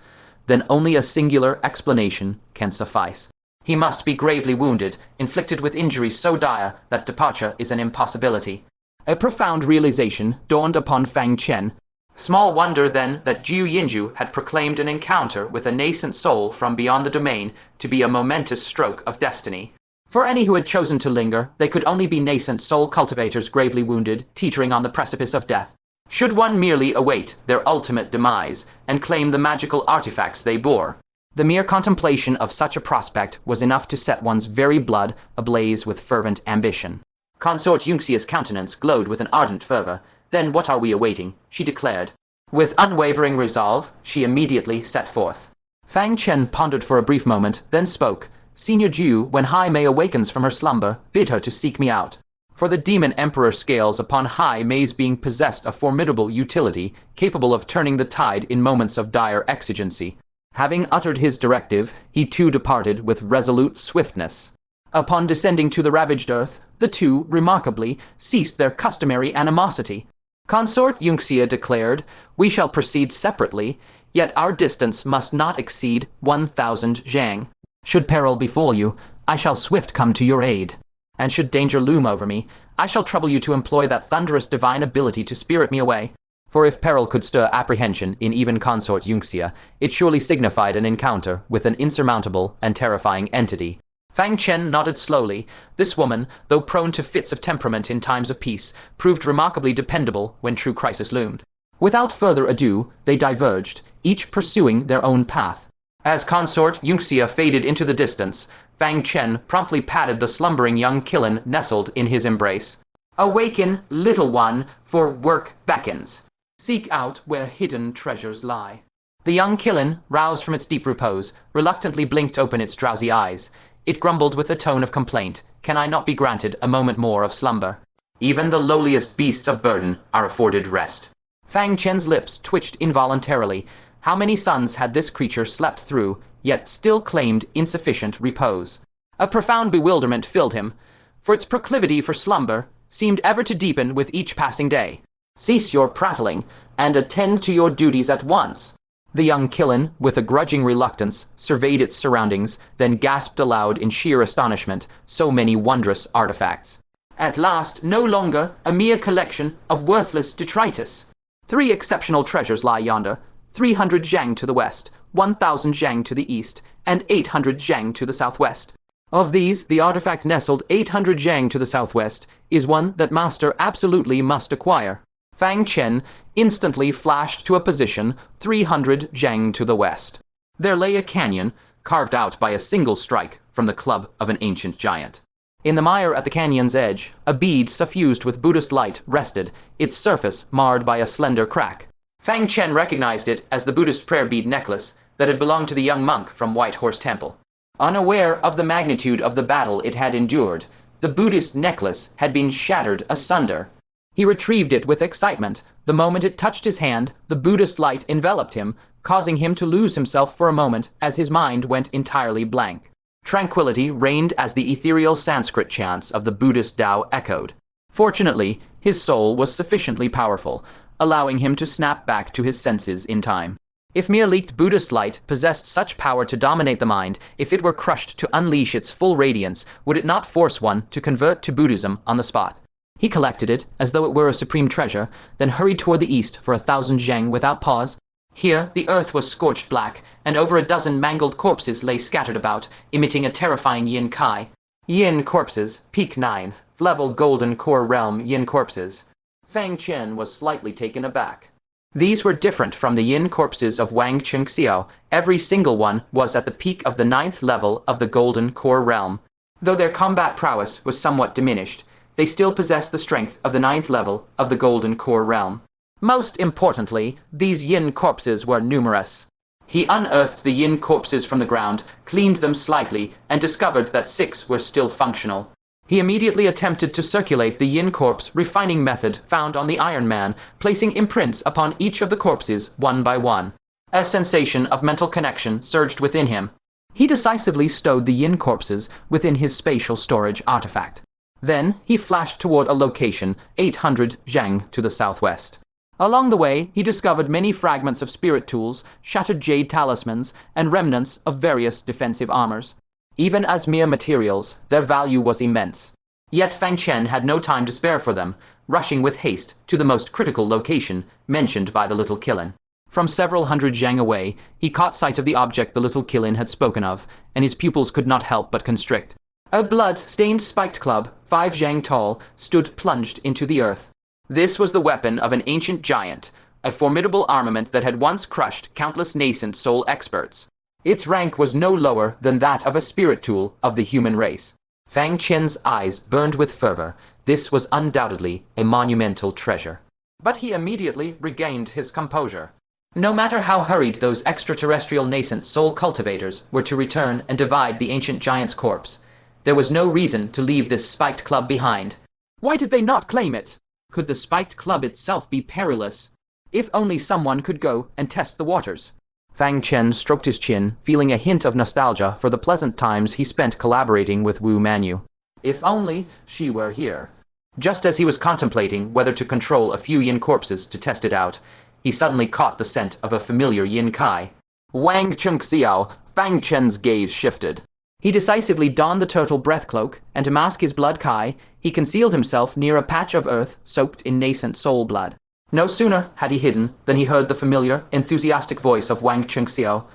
then only a singular explanation can suffice. He must be gravely wounded, inflicted with injuries so dire that departure is an impossibility. A profound realization dawned upon Fang Chen. Small wonder then that Jiu Yinju had proclaimed an encounter with a nascent soul from beyond the domain to be a momentous stroke of destiny. For any who had chosen to linger, they could only be nascent soul cultivators gravely wounded, teetering on the precipice of death. Should one merely await their ultimate demise and claim the magical artifacts they bore? The mere contemplation of such a prospect was enough to set one's very blood ablaze with fervent ambition. Consort Yunxia's countenance glowed with an ardent fervor. Then what are we awaiting? She declared. With unwavering resolve, she immediately set forth. Fang Chen pondered for a brief moment, then spoke. Senior Jiu, when Hai Mei awakens from her slumber, bid her to seek me out. For the demon emperor scales upon Hai Mei's being possessed a formidable utility, capable of turning the tide in moments of dire exigency. Having uttered his directive, he too departed with resolute swiftness. Upon descending to the ravaged earth, the two, remarkably, ceased their customary animosity. Consort Yunxia declared, we shall proceed separately, yet our distance must not exceed 1,000 zhang. Should peril befall you, I shall swift come to your aid. And should danger loom over me, I shall trouble you to employ that thunderous divine ability to spirit me away. For if peril could stir apprehension in even Consort Yunxia, it surely signified an encounter with an insurmountable and terrifying entity. Fang Chen nodded slowly. This woman, though prone to fits of temperament in times of peace, proved remarkably dependable when true crisis loomed. Without further ado, they diverged, each pursuing their own path. As Consort Yunxia faded into the distance, Fang Chen promptly patted the slumbering young Kilin nestled in his embrace. Awaken, little one, for work beckons. Seek out where hidden treasures lie. The young Kilin, roused from its deep repose, reluctantly blinked open its drowsy eyes. It grumbled with a tone of complaint. Can I not be granted a moment more of slumber? Even the lowliest beasts of burden are afforded rest. Fang Chen's lips twitched involuntarily. How many suns had this creature slept through, yet still claimed insufficient repose? A profound bewilderment filled him, for its proclivity for slumber seemed ever to deepen with each passing day. Cease your prattling, and attend to your duties at once. The young Kilin, with a grudging reluctance, surveyed its surroundings, then gasped aloud in sheer astonishment, so many wondrous artifacts. At last, no longer a mere collection of worthless detritus. 3 exceptional treasures lie yonder, 300 zhang to the west, 1,000 zhang to the east, and 800 zhang to the southwest. Of these, the artifact nestled 800 zhang to the southwest is one that Master absolutely must acquire. Fang Chen instantly flashed to a position 300 zhang to the west. There lay a canyon, carved out by a single strike from the club of an ancient giant. In the mire at the canyon's edge, a bead suffused with Buddhist light rested, its surface marred by a slender crack. Fang Chen recognized it as the Buddhist prayer bead necklace that had belonged to the young monk from White Horse Temple. Unaware of the magnitude of the battle it had endured, the Buddhist necklace had been shattered asunder. He retrieved it with excitement. The moment it touched his hand, the Buddhist light enveloped him, causing him to lose himself for a moment as his mind went entirely blank. Tranquility reigned as the ethereal Sanskrit chants of the Buddhist Tao echoed. Fortunately, his soul was sufficiently powerful, allowing him to snap back to his senses in time. If mere leaked Buddhist light possessed such power to dominate the mind, if it were crushed to unleash its full radiance, would it not force one to convert to Buddhism on the spot? He collected it, as though it were a supreme treasure, then hurried toward the east for 1,000 zhang without pause. Here, the earth was scorched black, and over a dozen mangled corpses lay scattered about, emitting a terrifying yin kai. Yin corpses, peak 9th, level golden core realm yin corpses. Fang Chen was slightly taken aback. These were different from the yin corpses of Wang Chengxiao. Every single one was at the peak of the 9th level of the golden core realm. Though their combat prowess was somewhat diminished, they still possessed the strength of the 9th level of the golden core realm. Most importantly, these yin corpses were numerous. He unearthed the yin corpses from the ground, cleaned them slightly, and discovered that 6 were still functional. He immediately attempted to circulate the Yin corpse refining method found on the Iron Man, placing imprints upon each of the corpses one by one. A sensation of mental connection surged within him. He decisively stowed the Yin corpses within his spatial storage artifact. Then he flashed toward a location 800 zhang to the southwest. Along the way, he discovered many fragments of spirit tools, shattered jade talismans, and remnants of various defensive armors. Even as mere materials, their value was immense. Yet Fang Chen had no time to spare for them, rushing with haste to the most critical location mentioned by the little Qilin. From several hundred zhang away, he caught sight of the object the little Qilin had spoken of, and his pupils could not help but constrict. A blood-stained spiked club, 5 zhang tall, stood plunged into the earth. This was the weapon of an ancient giant, a formidable armament that had once crushed countless Nascent Soul experts. Its rank was no lower than that of a spirit tool of the human race. Fang Chen's eyes burned with fervor. This was undoubtedly a monumental treasure. But he immediately regained his composure. No matter how hurried those extraterrestrial Nascent Soul cultivators were to return and divide the ancient giant's corpse, there was no reason to leave this spiked club behind. Why did they not claim it? Could the spiked club itself be perilous? If only someone could go and test the waters. Fang Chen stroked his chin, feeling a hint of nostalgia for the pleasant times he spent collaborating with Wu Manyu. If only she were here. Just as he was contemplating whether to control a few Yin corpses to test it out, he suddenly caught the scent of a familiar Yin Kai. Wang Chengxiao, Fang Chen's gaze shifted. He decisively donned the turtle breath cloak, and to mask his blood Kai, he concealed himself near a patch of earth soaked in Nascent Soul blood. No sooner had he hidden than he heard the familiar, enthusiastic voice of Wang Chengxiao.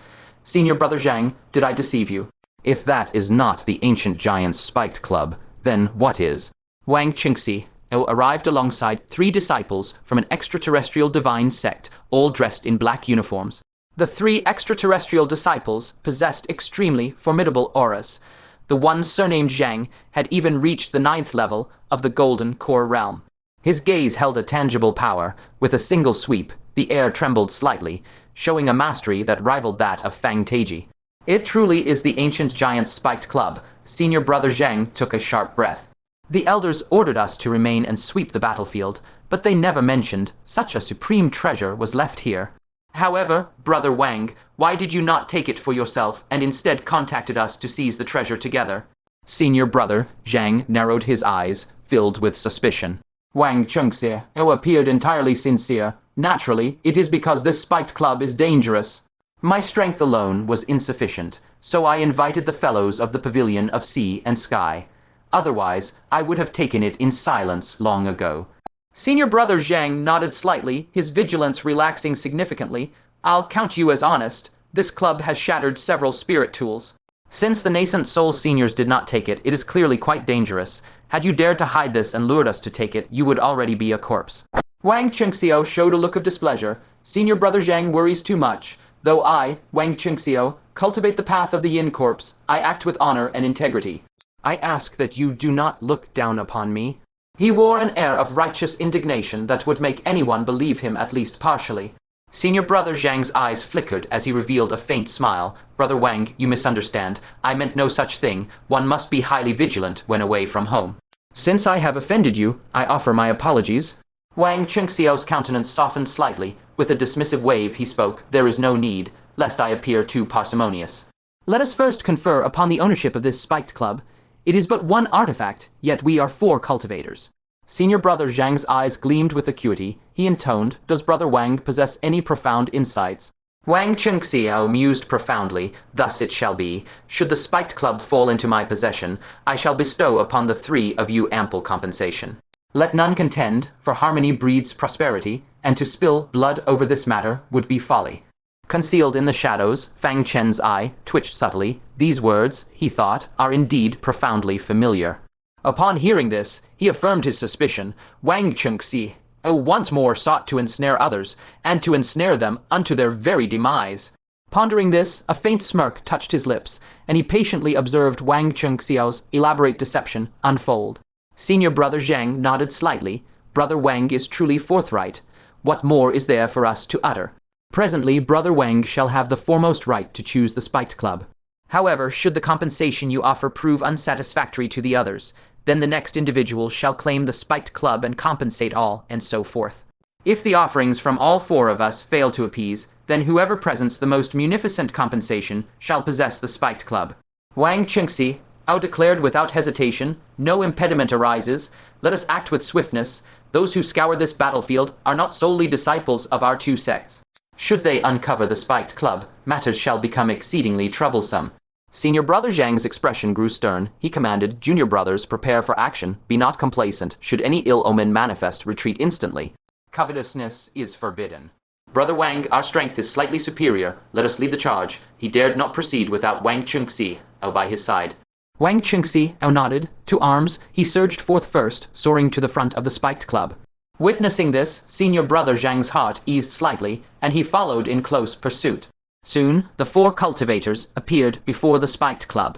Senior Brother Zhang, did I deceive you? If that is not the ancient giant's spiked club, then what is? Wang Chengxiao arrived alongside 3 disciples from an extraterrestrial divine sect, all dressed in black uniforms. The 3 extraterrestrial disciples possessed extremely formidable auras. The one surnamed Zhang had even reached the 9th level of the Golden Core realm. His gaze held a tangible power. With a single sweep, the air trembled slightly, showing a mastery that rivaled that of Fang Teiji. It truly is the ancient giant's spiked club. Senior Brother Zhang took a sharp breath. The elders ordered us to remain and sweep the battlefield, but they never mentioned such a supreme treasure was left here. However, Brother Wang, why did you not take it for yourself and instead contacted us to seize the treasure together? Senior Brother Zhang narrowed his eyes, filled with suspicion. Wang Chengxie appeared entirely sincere. Naturally, it is because this spiked club is dangerous. My strength alone was insufficient, so I invited the fellows of the Pavilion of Sea and Sky. Otherwise, I would have taken it in silence long ago. Senior Brother Zhang nodded slightly, his vigilance relaxing significantly. I'll count you as honest. This club has shattered several spirit tools. Since the Nascent Soul seniors did not take it, it is clearly quite dangerous. Had you dared to hide this and lured us to take it, you would already be a corpse. Wang Chengxiao showed a look of displeasure. Senior Brother Zhang worries too much. Though I, Wang Chengxiao, cultivate the path of the Yin corpse, I act with honor and integrity. I ask that you do not look down upon me. He wore an air of righteous indignation that would make anyone believe him at least partially. Senior Brother Zhang's eyes flickered as he revealed a faint smile. Brother Wang, you misunderstand. I meant no such thing. One must be highly vigilant when away from home. Since I have offended you, I offer my apologies. Wang Chengxiao's countenance softened slightly. With a dismissive wave he spoke. There is no need, lest I appear too parsimonious. Let us first confer upon the ownership of this spiked club. It is but one artifact, yet we are 4 cultivators. Senior Brother Zhang's eyes gleamed with acuity. He intoned, does Brother Wang possess any profound insights? Wang Chengxiao mused profoundly. Thus it shall be. Should the spiked club fall into my possession, I shall bestow upon the 3 of you ample compensation. Let none contend, for harmony breeds prosperity, and to spill blood over this matter would be folly. Concealed in the shadows, Fang Chen's eye twitched subtly. These words, he thought, are indeed profoundly familiar. Upon hearing this, he affirmed his suspicion. Wang Chengxi once more sought to ensnare others, and to ensnare them unto their very demise. Pondering this, a faint smirk touched his lips, and he patiently observed Wang Chengxiao's elaborate deception unfold. Senior Brother Zhang nodded slightly. Brother Wang is truly forthright. What more is there for us to utter? Presently, Brother Wang shall have the foremost right to choose the spiked club. However, should the compensation you offer prove unsatisfactory to the others, Then the next individual shall claim the spiked club and compensate all, and so forth. If the offerings from all four of us fail to appease, then whoever presents the most munificent compensation shall possess the spiked club. Wang Chengxi, declared without hesitation, no impediment arises. Let us act with swiftness. Those who scour this battlefield are not solely disciples of our two sects. Should they uncover the spiked club, matters shall become exceedingly troublesome. Senior Brother Zhang's expression grew stern. He commanded, Junior brothers, prepare for action. Be not complacent. Should any ill omen manifest, retreat instantly. Covetousness is forbidden. Brother Wang, our strength is slightly superior. Let us lead the charge. He dared not proceed without Wang Chengxi by his side. Wang Chengxi nodded. To arms, he surged forth first, soaring to the front of the spiked club. Witnessing this, Senior Brother Zhang's heart eased slightly, and he followed in close pursuit. Soon, the four cultivators appeared before the spiked club.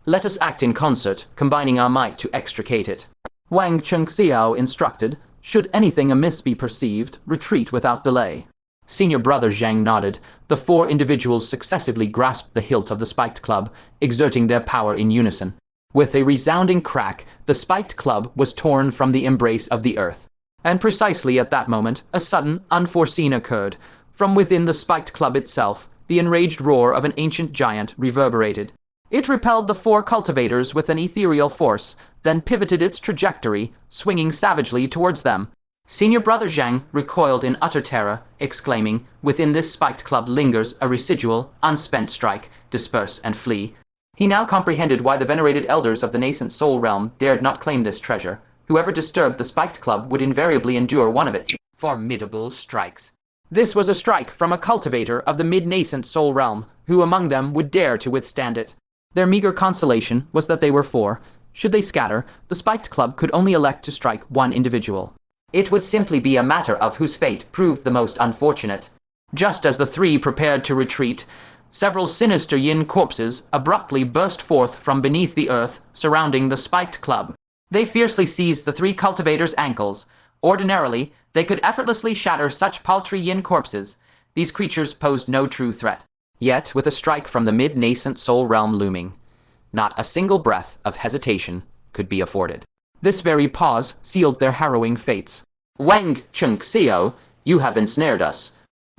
Let us act in concert, combining our might to extricate it. Wang Chengxiao instructed, should anything amiss be perceived, retreat without delay. Senior Brother Zhang nodded. The four individuals successively grasped the hilt of the spiked club, exerting their power in unison. With a resounding crack, the spiked club was torn from the embrace of the earth. And precisely at that moment, a sudden, unforeseen occurred. From within the spiked club itself, the enraged roar of an ancient giant reverberated. It repelled the four cultivators with an ethereal force, then pivoted its trajectory, swinging savagely towards them. Senior Brother Zhang recoiled in utter terror, exclaiming, within this spiked club lingers a residual, unspent strike, disperse and flee. He now comprehended why the venerated elders of the Nascent Soul realm dared not claim this treasure. Whoever disturbed the spiked club would invariably endure one of its formidable strikes. This was a strike from a cultivator of the mid-nascent soul realm, who among them would dare to withstand it. Their meager consolation was that they were four. Should they scatter, the spiked club could only elect to strike one individual. It would simply be a matter of whose fate proved the most unfortunate. Just as the three prepared to retreat, several sinister yin corpses abruptly burst forth from beneath the earth, surrounding the spiked club. They fiercely seized the three cultivators' ankles. Ordinarily, they could effortlessly shatter such paltry yin corpses. These creatures posed no true threat. Yet, with a strike from the mid-nascent soul realm looming, not a single breath of hesitation could be afforded. This very pause sealed their harrowing fates. Wang Chengxiao, you have ensnared us.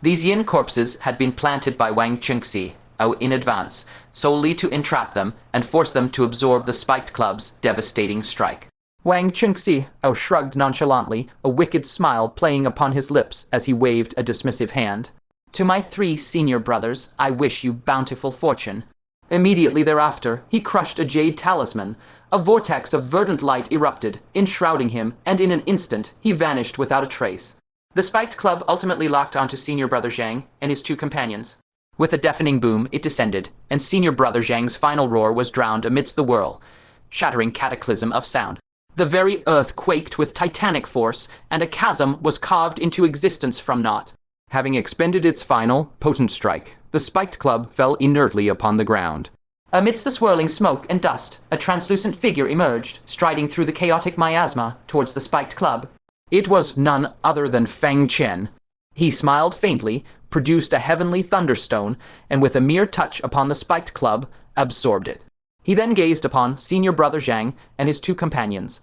These yin corpses had been planted by Wang Chengxi in advance, solely to entrap them and force them to absorb the spiked club's devastating strike. Wang Chengxi shrugged nonchalantly, a wicked smile playing upon his lips as he waved a dismissive hand. To my three senior brothers, I wish you bountiful fortune. Immediately thereafter, he crushed a jade talisman. A vortex of verdant light erupted, enshrouding him, and in an instant, he vanished without a trace. The spiked club ultimately locked onto Senior Brother Zhang and his two companions. With a deafening boom, it descended, and Senior Brother Zhang's final roar was drowned amidst the whirl, shattering cataclysm of sound. The very earth quaked with titanic force, and a chasm was carved into existence from naught. Having expended its final, potent strike, the spiked club fell inertly upon the ground. Amidst the swirling smoke and dust, a translucent figure emerged, striding through the chaotic miasma towards the spiked club. It was none other than Fang Chen. He smiled faintly, produced a heavenly thunderstone, and with a mere touch upon the spiked club, absorbed it. He then gazed upon Senior Brother Zhang and his two companions.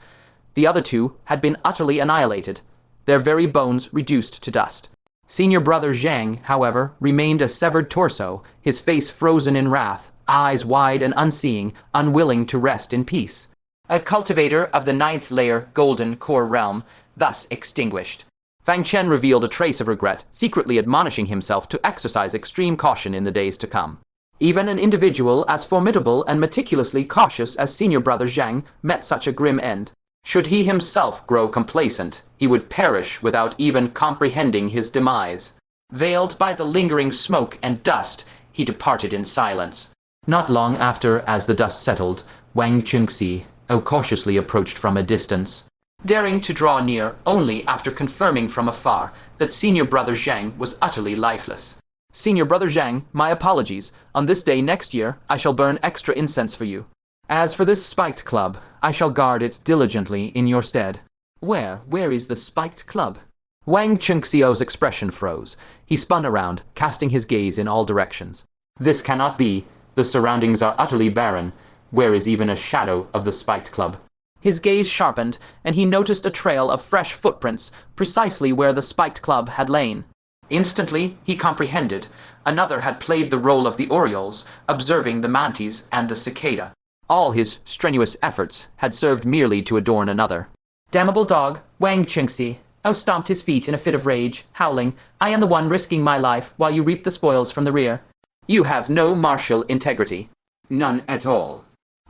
The other two had been utterly annihilated, their very bones reduced to dust. Senior Brother Zhang, however, remained a severed torso, his face frozen in wrath, eyes wide and unseeing, unwilling to rest in peace. A cultivator of the ninth layer golden core realm, thus extinguished. Fang Chen revealed a trace of regret, secretly admonishing himself to exercise extreme caution in the days to come. Even an individual as formidable and meticulously cautious as Senior Brother Zhang met such a grim end. Should he himself grow complacent, he would perish without even comprehending his demise. Veiled by the lingering smoke and dust, he departed in silence. Not long after, as the dust settled, Wang Chengxi cautiously approached from a distance, daring to draw near only after confirming from afar that Senior Brother Zhang was utterly lifeless. Senior Brother Zhang, my apologies. On this day next year, I shall burn extra incense for you. As for this spiked club, I shall guard it diligently in your stead. Where is the spiked club? Wang Chengxiao's expression froze. He spun around, casting his gaze in all directions. This cannot be. The surroundings are utterly barren. Where is even a shadow of the spiked club? His gaze sharpened, and he noticed a trail of fresh footprints, precisely where the spiked club had lain. Instantly, he comprehended. Another had played the role of the Orioles, observing the mantis and the cicada. All his strenuous efforts had served merely to adorn another. Damnable dog, Wang Qingxi, stomped his feet in a fit of rage, howling, "I am the one risking my life while you reap the spoils from the rear. You have no martial integrity. None at all.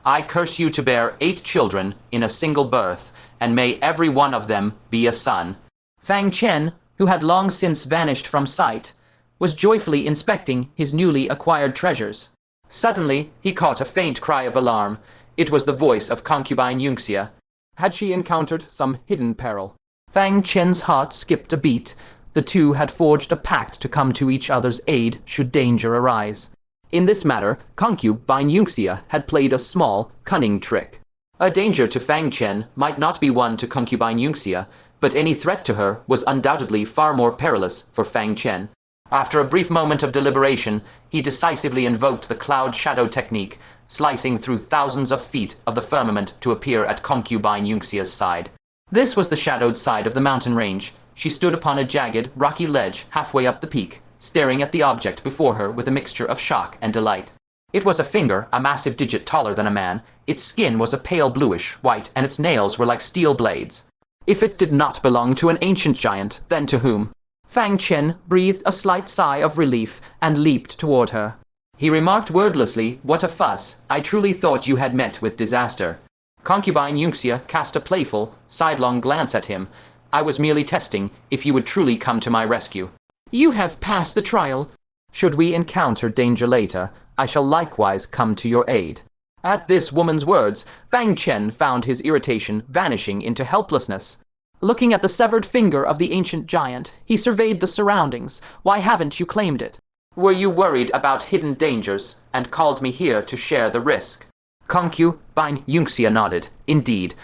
I curse you to bear 8 children in a single birth, and may every one of them be a son." Fang Chen, who had long since vanished from sight, was joyfully inspecting his newly acquired treasures. Suddenly, he caught a faint cry of alarm. It was the voice of concubine Yunxia. Had she encountered some hidden peril? Fang Chen's heart skipped a beat. The two had forged a pact to come to each other's aid should danger arise. In this matter, concubine Yunxia had played a small, cunning trick. A danger to Fang Chen might not be one to concubine Yunxia, but any threat to her was undoubtedly far more perilous for Fang Chen. After a brief moment of deliberation, he decisively invoked the cloud shadow technique, slicing through thousands of feet of the firmament to appear at concubine Yunxia's side. This was the shadowed side of the mountain range. She stood upon a jagged, rocky ledge halfway up the peak, staring at the object before her with a mixture of shock and delight. It was a finger, a massive digit taller than a man. Its skin was a pale bluish white, and its nails were like steel blades. If it did not belong to an ancient giant, then to whom? Fang Chen breathed a slight sigh of relief and leaped toward her. He remarked wordlessly, "What a fuss. I truly thought you had met with disaster." Concubine Yunxia cast a playful, sidelong glance at him. "I was merely testing if you would truly come to my rescue. You have passed the trial. Should we encounter danger later, I shall likewise come to your aid." At this woman's words, Fang Chen found his irritation vanishing into helplessness. Looking at the severed finger of the ancient giant, he surveyed the surroundings. "Why haven't you claimed it? Were you worried about hidden dangers and called me here to share the risk?" Concubine Yunxia nodded. "Indeed.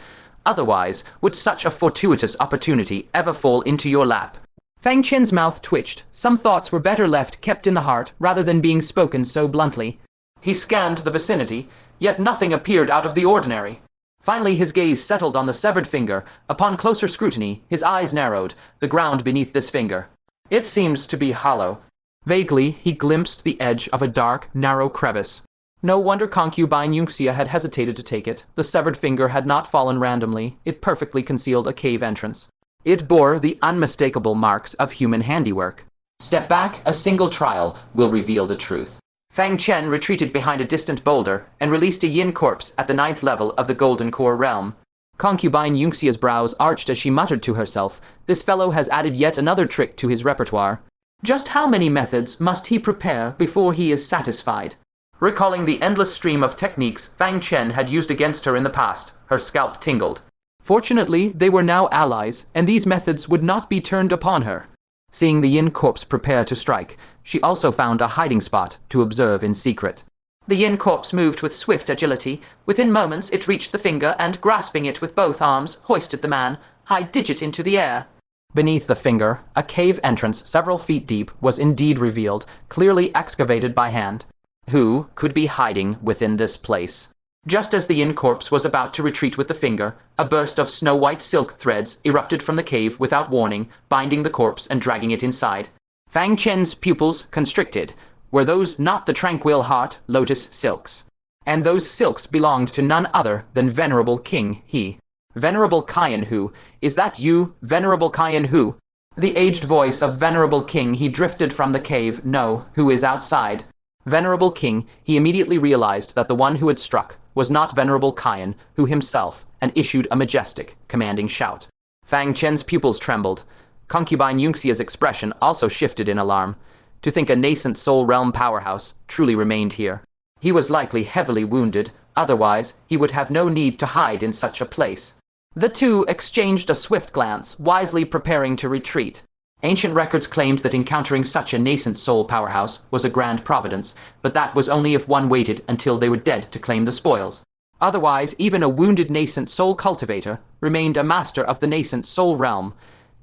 Otherwise, would such a fortuitous opportunity ever fall into your lap?" Fang Chen's mouth twitched. Some thoughts were better left kept in the heart rather than being spoken so bluntly. He scanned the vicinity, yet nothing appeared out of the ordinary. Finally his gaze settled on the severed finger. Upon closer scrutiny, his eyes narrowed. The ground beneath this finger. It seems to be hollow. Vaguely, he glimpsed the edge of a dark, narrow crevice. No wonder concubine Yunxia had hesitated to take it. The severed finger had not fallen randomly. It perfectly concealed a cave entrance. It bore the unmistakable marks of human handiwork. Step back, a single trial will reveal the truth. Fang Chen retreated behind a distant boulder and released a yin corpse at the 9th level of the Golden Core realm. Concubine Yunxia's brows arched as she muttered to herself, "This fellow has added yet another trick to his repertoire. Just how many methods must he prepare before he is satisfied?" Recalling the endless stream of techniques Fang Chen had used against her in the past, her scalp tingled. Fortunately, they were now allies, and these methods would not be turned upon her. Seeing the yin corpse prepare to strike, she also found a hiding spot to observe in secret. The yin corpse moved with swift agility. Within moments it reached the finger and, grasping it with both arms, hoisted the man, high digit into the air. Beneath the finger, a cave entrance several feet deep was indeed revealed, clearly excavated by hand. Who could be hiding within this place? Just as the yin corpse was about to retreat with the finger, a burst of snow-white silk threads erupted from the cave without warning, binding the corpse and dragging it inside. Fang Chen's pupils constricted. Were those not the tranquil heart lotus silks? And those silks belonged to none other than Venerable King He. "Venerable Kaian Hu, is that you, Venerable Kaian Hu?" The aged voice of Venerable King He drifted from the cave. "No, who is outside?" Venerable King, he immediately realized that the one who had struck was not Venerable Kaian, who himself, and issued a majestic, commanding shout. Fang Chen's pupils trembled. Concubine Yunxia's expression also shifted in alarm. To think a nascent soul realm powerhouse truly remained here. He was likely heavily wounded, otherwise he would have no need to hide in such a place. The two exchanged a swift glance, wisely preparing to retreat. Ancient records claimed that encountering such a nascent soul powerhouse was a grand providence, but that was only if one waited until they were dead to claim the spoils. Otherwise, even a wounded nascent soul cultivator remained a master of the nascent soul realm.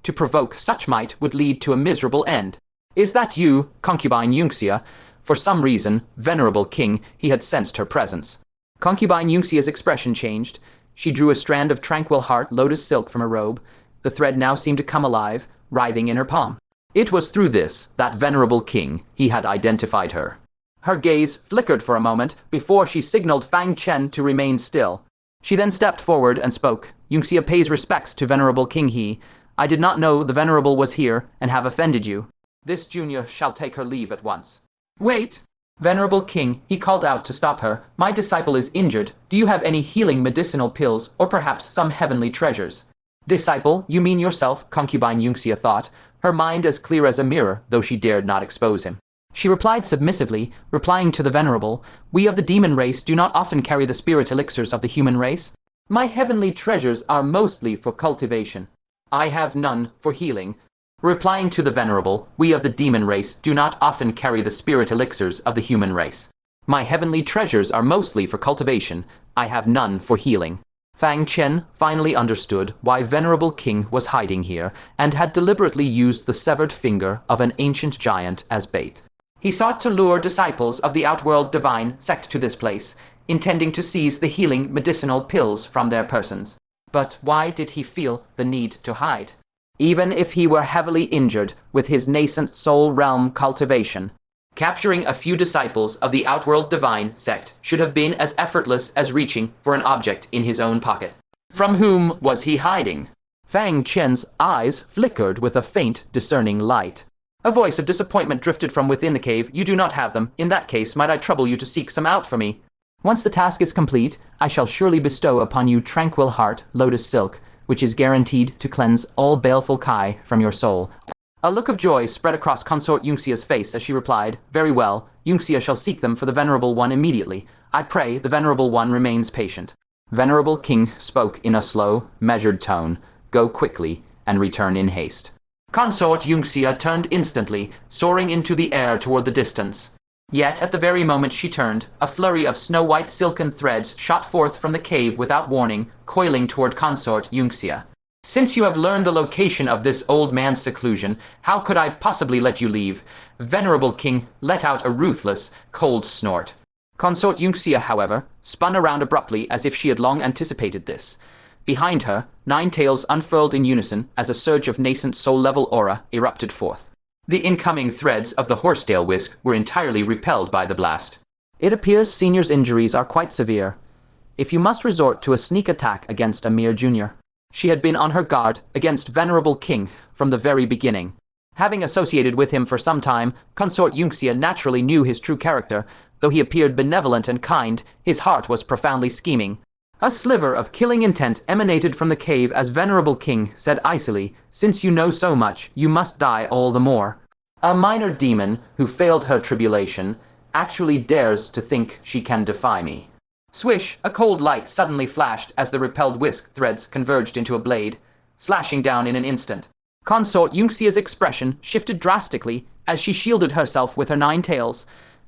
To provoke such might would lead to a miserable end. "Is that you, concubine Yunxia?" For some reason, Venerable King, he had sensed her presence. Concubine Yunxia's expression changed. She drew a strand of tranquil heart lotus silk from her robe. The thread now seemed to come alive, writhing in her palm. It was through this, that venerable king, he had identified her. Her gaze flickered for a moment before she signaled Fang Chen to remain still. She then stepped forward and spoke. Yunxia pays respects to venerable King He. I did not know the venerable was here and have offended you. This junior shall take her leave at once. Wait! Venerable King, he called out to stop her. My disciple is injured. Do you have any healing medicinal pills or perhaps some heavenly treasures? Disciple, you mean yourself, concubine Yunxia thought, her mind as clear as a mirror, though she dared not expose him. She replied submissively, replying to the venerable, we of the demon race do not often carry the spirit elixirs of the human race. My heavenly treasures are mostly for cultivation. I have none for healing. Replying to the venerable, we of the demon race do not often carry the spirit elixirs of the human race. My heavenly treasures are mostly for cultivation. I have none for healing. Fang Chen finally understood why venerable king was hiding here and had deliberately used the severed finger of an ancient giant as bait. He sought to lure disciples of the outworld divine Sect to this place, intending to seize the healing medicinal pills from their persons. But why did he feel the need to hide? Even if he were heavily injured with his nascent soul realm cultivation, capturing a few disciples of the outworld divine Sect should have been as effortless as reaching for an object in his own pocket. From whom was he hiding? Fang Chen's eyes flickered with a faint, discerning light. A voice of disappointment drifted from within the cave. You do not have them. In that case, might I trouble you to seek some out for me? Once the task is complete, I shall surely bestow upon you tranquil heart, lotus silk, which is guaranteed to cleanse all baleful Kai from your soul. A look of joy spread across Consort Yunxia's face as she replied, very well, Yunxia shall seek them for the Venerable One immediately. I pray the Venerable One remains patient. Venerable King spoke in a slow, measured tone, go quickly and return in haste. Consort Yunxia turned instantly, soaring into the air toward the distance. Yet at the very moment she turned, a flurry of snow-white silken threads shot forth from the cave without warning, coiling toward Consort Yunxia. Since you have learned the location of this old man's seclusion, how could I possibly let you leave? Venerable King let out a ruthless, cold snort. Consort Yunxia, however, spun around abruptly as if she had long anticipated this. Behind her, 9 tails unfurled in unison as a surge of nascent soul-level aura erupted forth. The incoming threads of the horsetail whisk were entirely repelled by the blast. It appears Senior's injuries are quite severe. If you must resort to a sneak attack against a mere junior. She had been on her guard against Venerable King from the very beginning. Having associated with him for some time, Consort Yunxia naturally knew his true character. Though he appeared benevolent and kind, his heart was profoundly scheming. A sliver of killing intent emanated from the cave as Venerable King said icily, since you know so much, you must die all the more. A minor demon who failed her tribulation actually dares to think she can defy me. Swish, a cold light suddenly flashed as the repelled whisk threads converged into a blade, slashing down in an instant. Consort Yunxia's expression shifted drastically as she shielded herself with her 9 tails,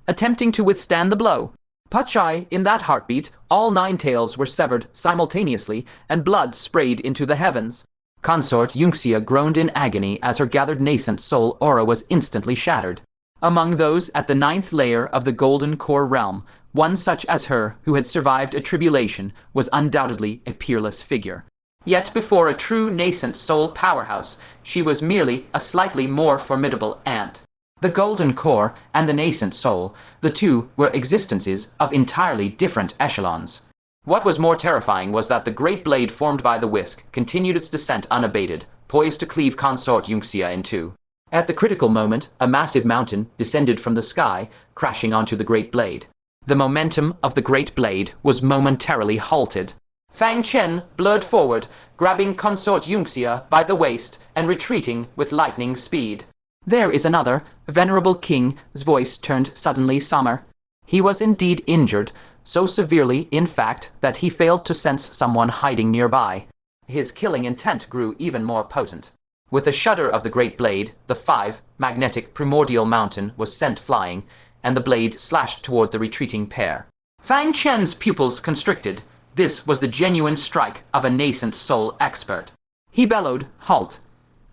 attempting to withstand the blow. Pachai, in that heartbeat, all 9 tails were severed simultaneously, and blood sprayed into the heavens. Consort Yunxia groaned in agony as her gathered nascent soul aura was instantly shattered. Among those at the 9th layer of the Golden Core realm, one such as her who had survived a tribulation was undoubtedly a peerless figure. Yet before a true nascent soul powerhouse, she was merely a slightly more formidable ant. The Golden Core and the Nascent Soul, the two were existences of entirely different echelons. What was more terrifying was that the great blade formed by the whisk continued its descent unabated, poised to cleave Consort Yunxia in two. At the critical moment, a massive mountain descended from the sky, crashing onto the great blade. The momentum of the great blade was momentarily halted. Fang Chen blurred forward, grabbing Consort Yunxia by the waist and retreating with lightning speed. There is another. Venerable King's voice turned suddenly somber. He was indeed injured, so severely, in fact, that he failed to sense someone hiding nearby. His killing intent grew even more potent. With a shudder of the great blade, the 5 magnetic primordial mountain was sent flying, and the blade slashed toward the retreating pair. Fang Chen's pupils constricted. This was the genuine strike of a nascent soul expert. He bellowed, "Halt!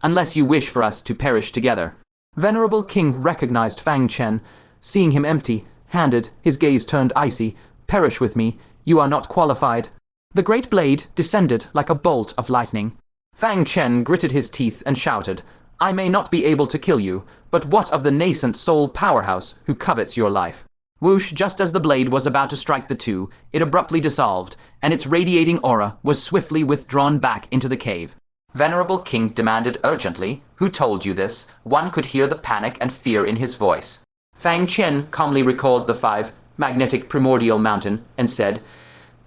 Unless you wish for us to perish together." Venerable King recognized Fang Chen. Seeing him empty-handed, his gaze turned icy. "Perish with me. You are not qualified." The great blade descended like a bolt of lightning. Fang Chen gritted his teeth and shouted, "I may not be able to kill you, but what of the Nascent Soul powerhouse who covets your life?" Whoosh, just as the blade was about to strike the two, it abruptly dissolved, and its radiating aura was swiftly withdrawn back into the cave. Venerable King demanded urgently, "Who told you this?" One could hear the panic and fear in his voice. Fang Chen calmly recalled the 5 magnetic primordial mountain and said,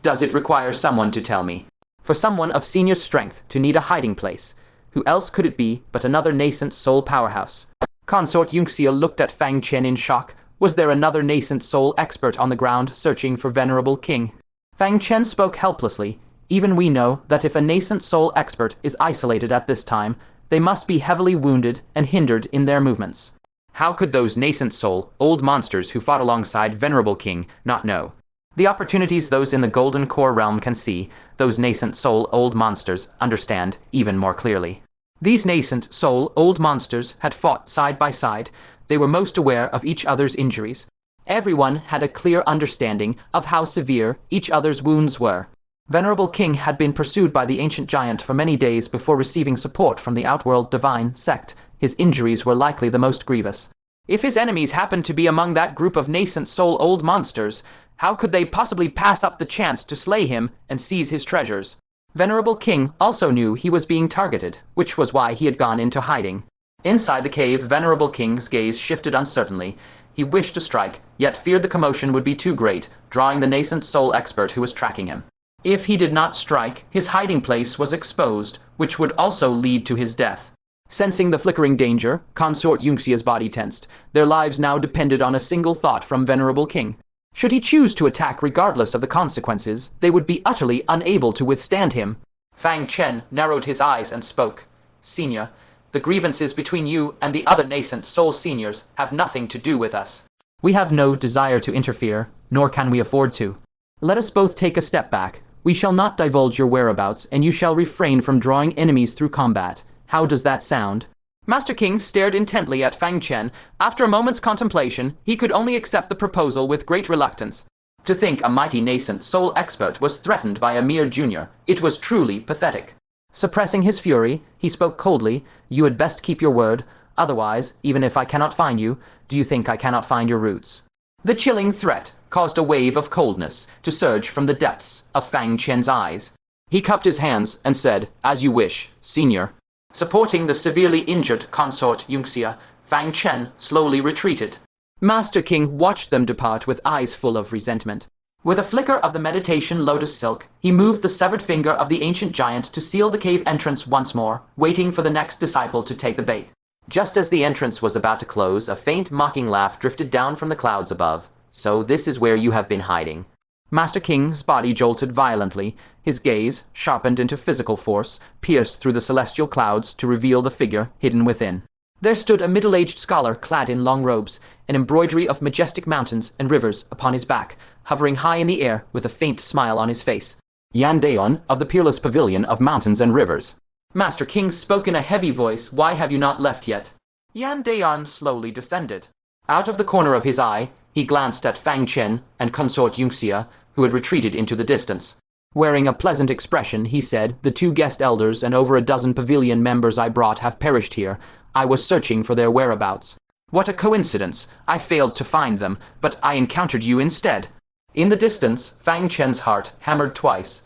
"Does it require someone to tell me?" For someone of senior strength to need a hiding place, who else could it be but another Nascent Soul powerhouse? Consort Yunxia looked at Fang Chen in shock. Was there another Nascent Soul expert on the ground searching for Venerable King? Fang Chen spoke helplessly. Even we know that if a Nascent Soul expert is isolated at this time, they must be heavily wounded and hindered in their movements. How could those Nascent Soul, old monsters who fought alongside Venerable King, not know? The opportunities those in the Golden Core realm can see, those Nascent Soul old monsters understand even more clearly. These Nascent Soul old monsters had fought side by side. They were most aware of each other's injuries. Everyone had a clear understanding of how severe each other's wounds were. Venerable King had been pursued by the ancient giant for many days before receiving support from the outworld divine Sect. His injuries were likely the most grievous. If his enemies happened to be among that group of Nascent Soul old monsters, how could they possibly pass up the chance to slay him and seize his treasures? Venerable King also knew he was being targeted, which was why he had gone into hiding. Inside the cave, Venerable King's gaze shifted uncertainly. He wished to strike, yet feared the commotion would be too great, drawing the Nascent Soul expert who was tracking him. If he did not strike, his hiding place was exposed, which would also lead to his death. Sensing the flickering danger, Consort Yunxia's body tensed. Their lives now depended on a single thought from Venerable King. Should he choose to attack regardless of the consequences, they would be utterly unable to withstand him. Fang Chen narrowed his eyes and spoke. "Senior, the grievances between you and the other Nascent Soul seniors have nothing to do with us. We have no desire to interfere, nor can we afford to. Let us both take a step back. We shall not divulge your whereabouts, and you shall refrain from drawing enemies through combat. How does that sound?" Master King stared intently at Fang Chen. After a moment's contemplation, he could only accept the proposal with great reluctance. To think a mighty Nascent Soul expert was threatened by a mere junior, it was truly pathetic. Suppressing his fury, he spoke coldly. "You had best keep your word. Otherwise, even if I cannot find you, do you think I cannot find your roots?" The chilling threat caused a wave of coldness to surge from the depths of Fang Chen's eyes. He cupped his hands and said, "As you wish, senior." Supporting the severely injured Consort Yunxia, Fang Chen slowly retreated. Master King watched them depart with eyes full of resentment. With a flicker of the meditation lotus silk, he moved the severed finger of the ancient giant to seal the cave entrance once more, waiting for the next disciple to take the bait. Just as the entrance was about to close, a faint mocking laugh drifted down from the clouds above. "So this is where you have been hiding." Master King's body jolted violently. His gaze, sharpened into physical force, pierced through the celestial clouds to reveal the figure hidden within. There stood a middle-aged scholar clad in long robes, an embroidery of majestic mountains and rivers upon his back, hovering high in the air with a faint smile on his face. Yan Daeon of the Peerless Pavilion of Mountains and Rivers. Master King spoke in a heavy voice. "Why have you not left yet?" Yan Daeon slowly descended. Out of the corner of his eye, he glanced at Fang Chen and Consort Yunxia, who had retreated into the distance. Wearing a pleasant expression, he said, "The 2 guest elders and over a dozen pavilion members I brought have perished here. I was searching for their whereabouts. What a coincidence! I failed to find them, but I encountered you instead." In the distance, Fang Chen's heart hammered twice.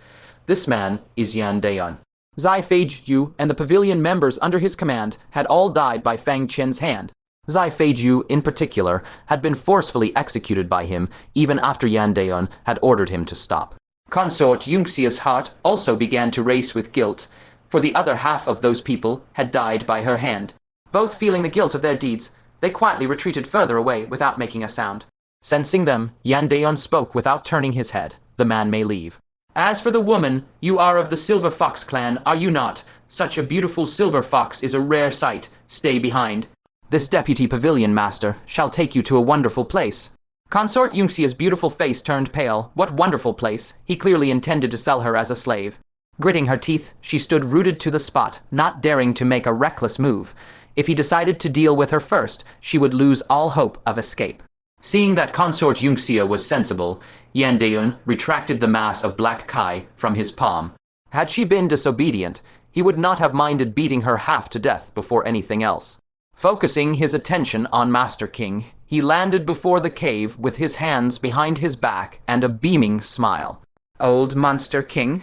This man is Yan Daeon. Zai Feiju and the pavilion members under his command had all died by Fang Chen's hand. Zai Feiju, in particular, had been forcefully executed by him, even after Yan Daeon had ordered him to stop. Consort Yunxia's heart also began to race with guilt, for the other half of those people had died by her hand. Both feeling the guilt of their deeds, they quietly retreated further away without making a sound. Sensing them, Yan Daeon spoke without turning his head. "The man may leave." "As for the woman, you are of the Silver Fox clan, are you not? Such a beautiful silver fox is a rare sight. Stay behind. This deputy pavilion master shall take you to a wonderful place." Consort Yunxia's beautiful face turned pale. What wonderful place! He clearly intended to sell her as a slave. Gritting her teeth, she stood rooted to the spot, not daring to make a reckless move. If he decided to deal with her first, she would lose all hope of escape. Seeing that Consort Yunxia was sensible, Yandeon retracted the mass of black Kai from his palm. Had she been disobedient, he would not have minded beating her half to death before anything else. Focusing his attention on Master King, he landed before the cave with his hands behind his back and a beaming smile. "Old Monster King?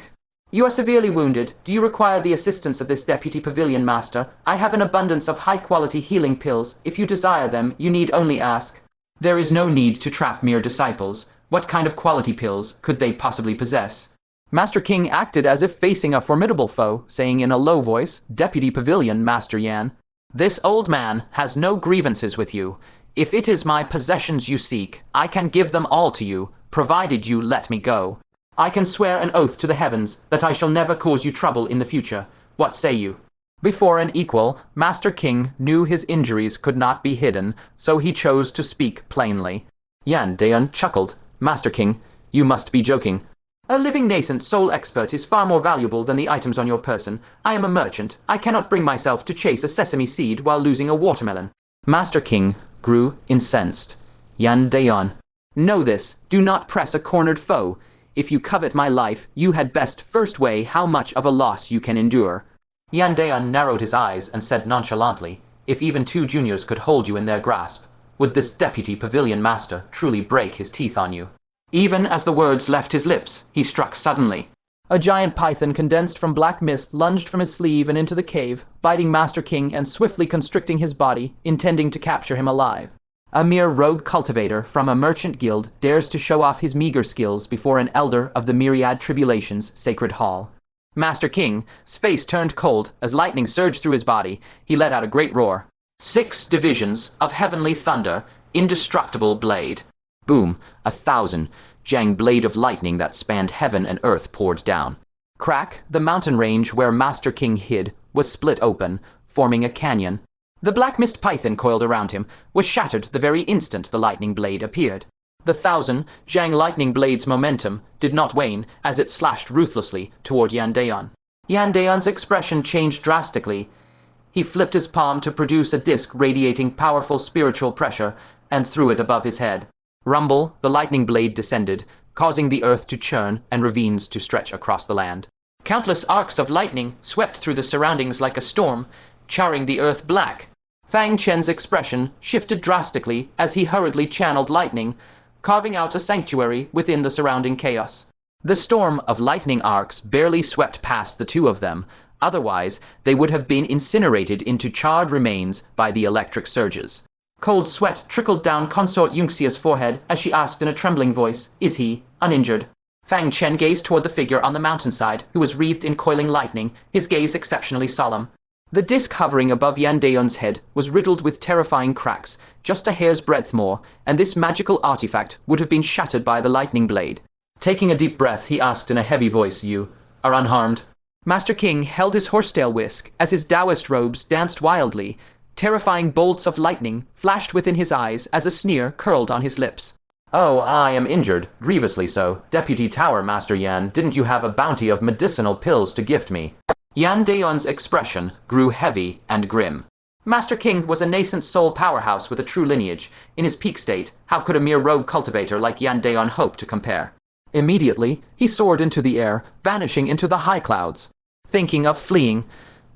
You are severely wounded. Do you require the assistance of this Deputy Pavilion Master? I have an abundance of high-quality healing pills. If you desire them, you need only ask." There is no need to trap mere disciples. What kind of quality pills could they possibly possess? Master King acted as if facing a formidable foe, saying in a low voice, "Deputy Pavilion Master Yan, this old man has no grievances with you. If it is my possessions you seek, I can give them all to you, provided you let me go. I can swear an oath to the heavens that I shall never cause you trouble in the future. What say you?" Before an equal, Master King knew his injuries could not be hidden, so he chose to speak plainly. Yandeon chuckled. "Master King, you must be joking. A living Nascent Soul expert is far more valuable than the items on your person. I am a merchant. I cannot bring myself to chase a sesame seed while losing a watermelon." Master King grew incensed. "Yandeon, know this. Do not press a cornered foe. If you covet my life, you had best first weigh how much of a loss you can endure." Yandeon narrowed his eyes and said nonchalantly, "If even 2 juniors could hold you in their grasp, would this Deputy Pavilion Master truly break his teeth on you?" Even as the words left his lips, he struck suddenly. A giant python condensed from black mist lunged from his sleeve and into the cave, biting Master King and swiftly constricting his body, intending to capture him alive. A mere rogue cultivator from a merchant guild dares to show off his meager skills before an elder of the Myriad Tribulation's sacred hall. Master King's face turned cold as lightning surged through his body. He let out a great roar. 6 divisions of heavenly thunder, indestructible blade. Boom, 1,000, Jang blade of lightning that spanned heaven and earth poured down. Crack, the mountain range where Master King hid, was split open, forming a canyon. The black mist python coiled around him was shattered the very instant the lightning blade appeared. The 1,000 Jang lightning blade's momentum did not wane as it slashed ruthlessly toward Yandeon. Yandeon's expression changed drastically. He flipped his palm to produce a disc radiating powerful spiritual pressure and threw it above his head. Rumble, the lightning blade descended, causing the earth to churn and ravines to stretch across the land. Countless arcs of lightning swept through the surroundings like a storm, charring the earth black. Fang Chen's expression shifted drastically as he hurriedly channeled lightning, carving out a sanctuary within the surrounding chaos. The storm of lightning arcs barely swept past the 2 of them, otherwise they would have been incinerated into charred remains by the electric surges. Cold sweat trickled down Consort Yunxia's forehead as she asked in a trembling voice, "Is he uninjured?" Fang Chen gazed toward the figure on the mountainside, who was wreathed in coiling lightning, his gaze exceptionally solemn. The disc hovering above Yandeon's head was riddled with terrifying cracks, just a hair's breadth more, and this magical artifact would have been shattered by the lightning blade. Taking a deep breath, he asked in a heavy voice, "You are unharmed?" Master King held his horsetail whisk as his Taoist robes danced wildly. Terrifying bolts of lightning flashed within his eyes as a sneer curled on his lips. "Oh, I am injured, grievously so. Deputy Tower Master Yan, didn't you have a bounty of medicinal pills to gift me?" Yandeon's expression grew heavy and grim. Master King was a nascent soul powerhouse with a true lineage. In his peak state, how could a mere rogue cultivator like Yandeon hope to compare? Immediately, he soared into the air, vanishing into the high clouds. Thinking of fleeing,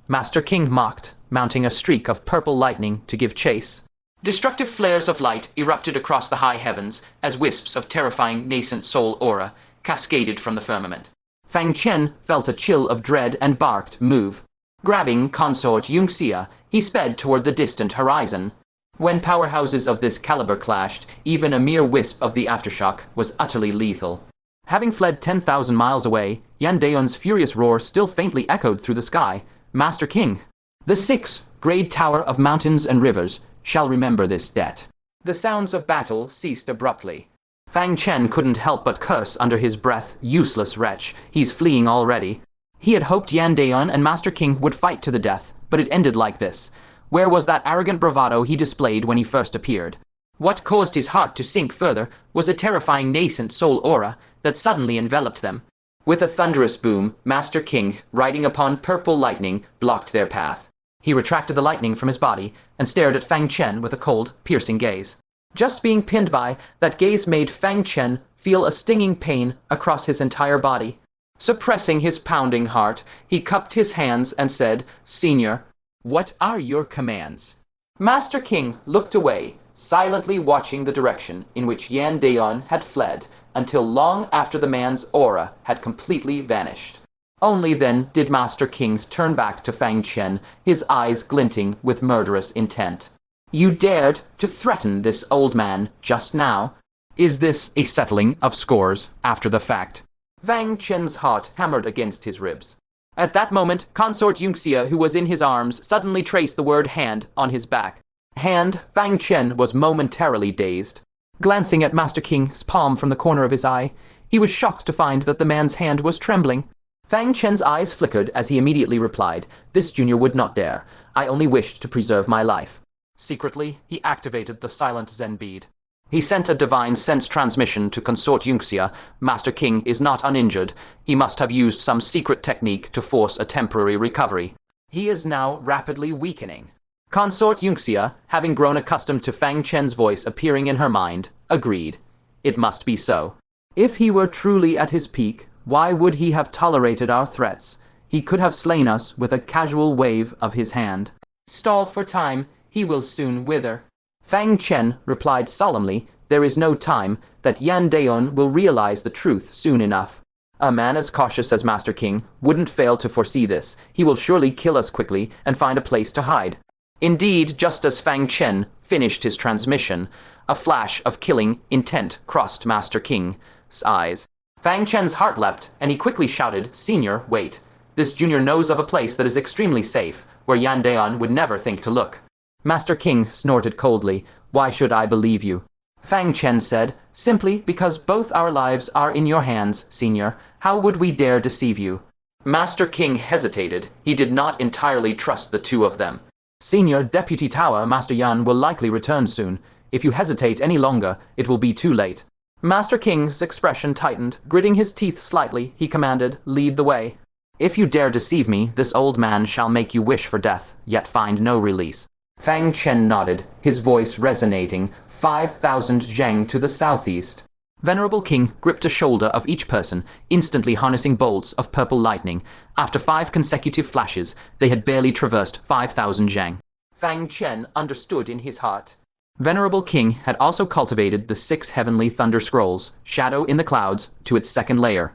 Master King mocked, mounting a streak of purple lightning to give chase. Destructive flares of light erupted across the high heavens as wisps of terrifying nascent soul aura cascaded from the firmament. Fang Chen felt a chill of dread and barked, "Move." Grabbing Consort Yunxia, he sped toward the distant horizon. When powerhouses of this caliber clashed, even a mere wisp of the aftershock was utterly lethal. Having fled 10,000 miles away, Yandeon's furious roar still faintly echoed through the sky. "Master King, the 6 great tower of mountains and rivers shall remember this debt." The sounds of battle ceased abruptly. Fang Chen couldn't help but curse under his breath, "Useless wretch, he's fleeing already." He had hoped Yandeon and Master King would fight to the death, but it ended like this. Where was that arrogant bravado he displayed when he first appeared? What caused his heart to sink further was a terrifying nascent soul aura that suddenly enveloped them. With a thunderous boom, Master King, riding upon purple lightning, blocked their path. He retracted the lightning from his body and stared at Fang Chen with a cold, piercing gaze. Just being pinned by that gaze made Fang Chen feel a stinging pain across his entire body. Suppressing his pounding heart, he cupped his hands and said, "Senior, what are your commands?" Master King looked away, silently watching the direction in which Yan Daeon had fled until long after the man's aura had completely vanished. Only then did Master King turn back to Fang Chen, his eyes glinting with murderous intent. "You dared to threaten this old man just now? Is this a settling of scores after the fact?" Fang Chen's heart hammered against his ribs. At that moment, Consort Yunxia, who was in his arms, suddenly traced the word hand on his back. Hand, Fang Chen was momentarily dazed. Glancing at Master King's palm from the corner of his eye, he was shocked to find that the man's hand was trembling. Fang Chen's eyes flickered as he immediately replied, "This junior would not dare. I only wished to preserve my life." Secretly, he activated the silent Zen bead. He sent a divine sense transmission to Consort Yunxia. Master King is not uninjured. He must have used some secret technique to force a temporary recovery. He is now rapidly weakening. Consort Yunxia, having grown accustomed to Fang Chen's voice appearing in her mind, agreed. It must be so. If he were truly at his peak, why would he have tolerated our threats? He could have slain us with a casual wave of his hand. Stall for time, he will soon wither. Fang Chen replied solemnly, "There is no time, that Yan Daeon will realize the truth soon enough." A man as cautious as Master King wouldn't fail to foresee this. He will surely kill us quickly and find a place to hide. Indeed, just as Fang Chen finished his transmission, a flash of killing intent crossed Master King's eyes. Fang Chen's heart leapt, and he quickly shouted, "Senior, wait. This junior knows of a place that is extremely safe, where Yan Daeon would never think to look." Master King snorted coldly. "Why should I believe you?" Fang Chen said, "Simply because both our lives are in your hands, Senior. How would we dare deceive you?" Master King hesitated. He did not entirely trust the two of them. "Senior Deputy Tower, Master Yan will likely return soon. If you hesitate any longer, it will be too late." Master King's expression tightened. Gritting his teeth slightly, he commanded, "Lead the way." "If you dare deceive me, this old man shall make you wish for death, yet find no release." Fang Chen nodded, his voice resonating, 5,000 zheng to the southeast. Venerable King gripped a shoulder of each person, instantly harnessing bolts of purple lightning. After 5 consecutive flashes, they had barely traversed 5,000 zheng. Fang Chen understood in his heart. Venerable King had also cultivated the 6 heavenly thunder scrolls, Shadow in the Clouds, to its second layer,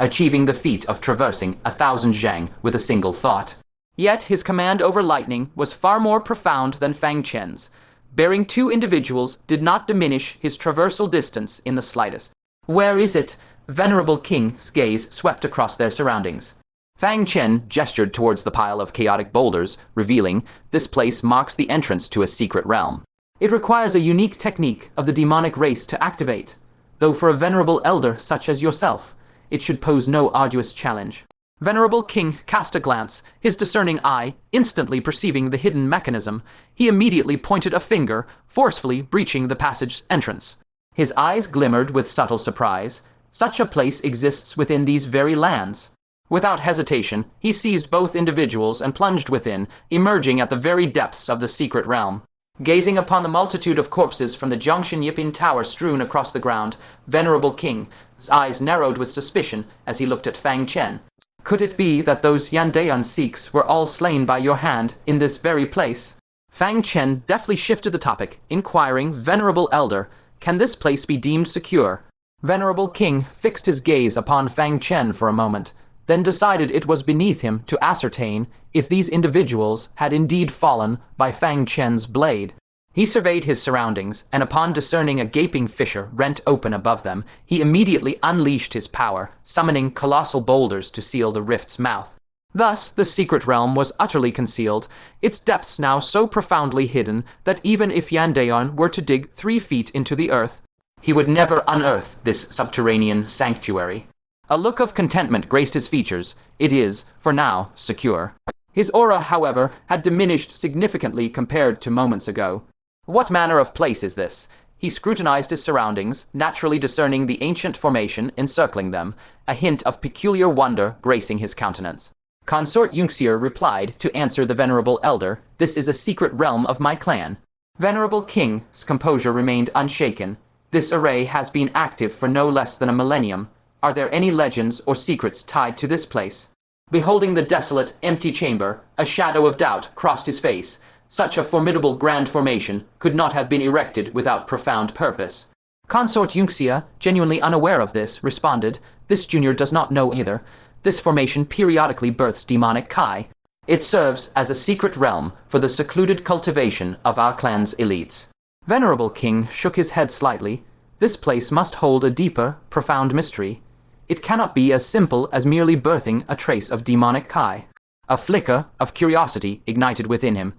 achieving the feat of traversing 1,000 zheng with a single thought. Yet his command over lightning was far more profound than Fang Chen's. Bearing 2 individuals did not diminish his traversal distance in the slightest. "Where is it?" Venerable King's gaze swept across their surroundings. Fang Chen gestured towards the pile of chaotic boulders, revealing, "This place marks the entrance to a secret realm. It requires a unique technique of the demonic race to activate, though for a venerable elder such as yourself, it should pose no arduous challenge." Venerable King cast a glance, his discerning eye instantly perceiving the hidden mechanism. He immediately pointed a finger, forcefully breaching the passage's entrance. His eyes glimmered with subtle surprise. Such a place exists within these very lands. Without hesitation, he seized both individuals and plunged within, emerging at the very depths of the secret realm. Gazing upon the multitude of corpses from the Jiangshan Yipin Tower strewn across the ground, Venerable King's eyes narrowed with suspicion as he looked at Fang Chen. "Could it be that those Yandaean Sikhs were all slain by your hand in this very place?" Fang Chen deftly shifted the topic, inquiring, "Venerable Elder, can this place be deemed secure?" Venerable King fixed his gaze upon Fang Chen for a moment, then decided it was beneath him to ascertain if these individuals had indeed fallen by Fang Chen's blade. He surveyed his surroundings, and upon discerning a gaping fissure rent open above them, he immediately unleashed his power, summoning colossal boulders to seal the rift's mouth. Thus, the secret realm was utterly concealed, its depths now so profoundly hidden that even if Yandaeon were to dig 3 feet into the earth, he would never unearth this subterranean sanctuary. A look of contentment graced his features. It is, for now, secure. His aura, however, had diminished significantly compared to moments ago. What manner of place is this? He scrutinized his surroundings, naturally discerning the ancient formation encircling them, a hint of peculiar wonder gracing his countenance. Consort Yunxia replied to answer the venerable elder, "This is a secret realm of my clan." Venerable King's composure remained unshaken. This array has been active for no less than a millennium. Are there any legends or secrets tied to this place? Beholding the desolate, empty chamber, a shadow of doubt crossed his face. Such a formidable grand formation could not have been erected without profound purpose. Consort Yunxia, genuinely unaware of this, responded, "This junior does not know either. This formation periodically births demonic Kai. It serves as a secret realm for the secluded cultivation of our clan's elites." Venerable King shook his head slightly. This place must hold a deeper, profound mystery. It cannot be as simple as merely birthing a trace of demonic Kai. A flicker of curiosity ignited within him.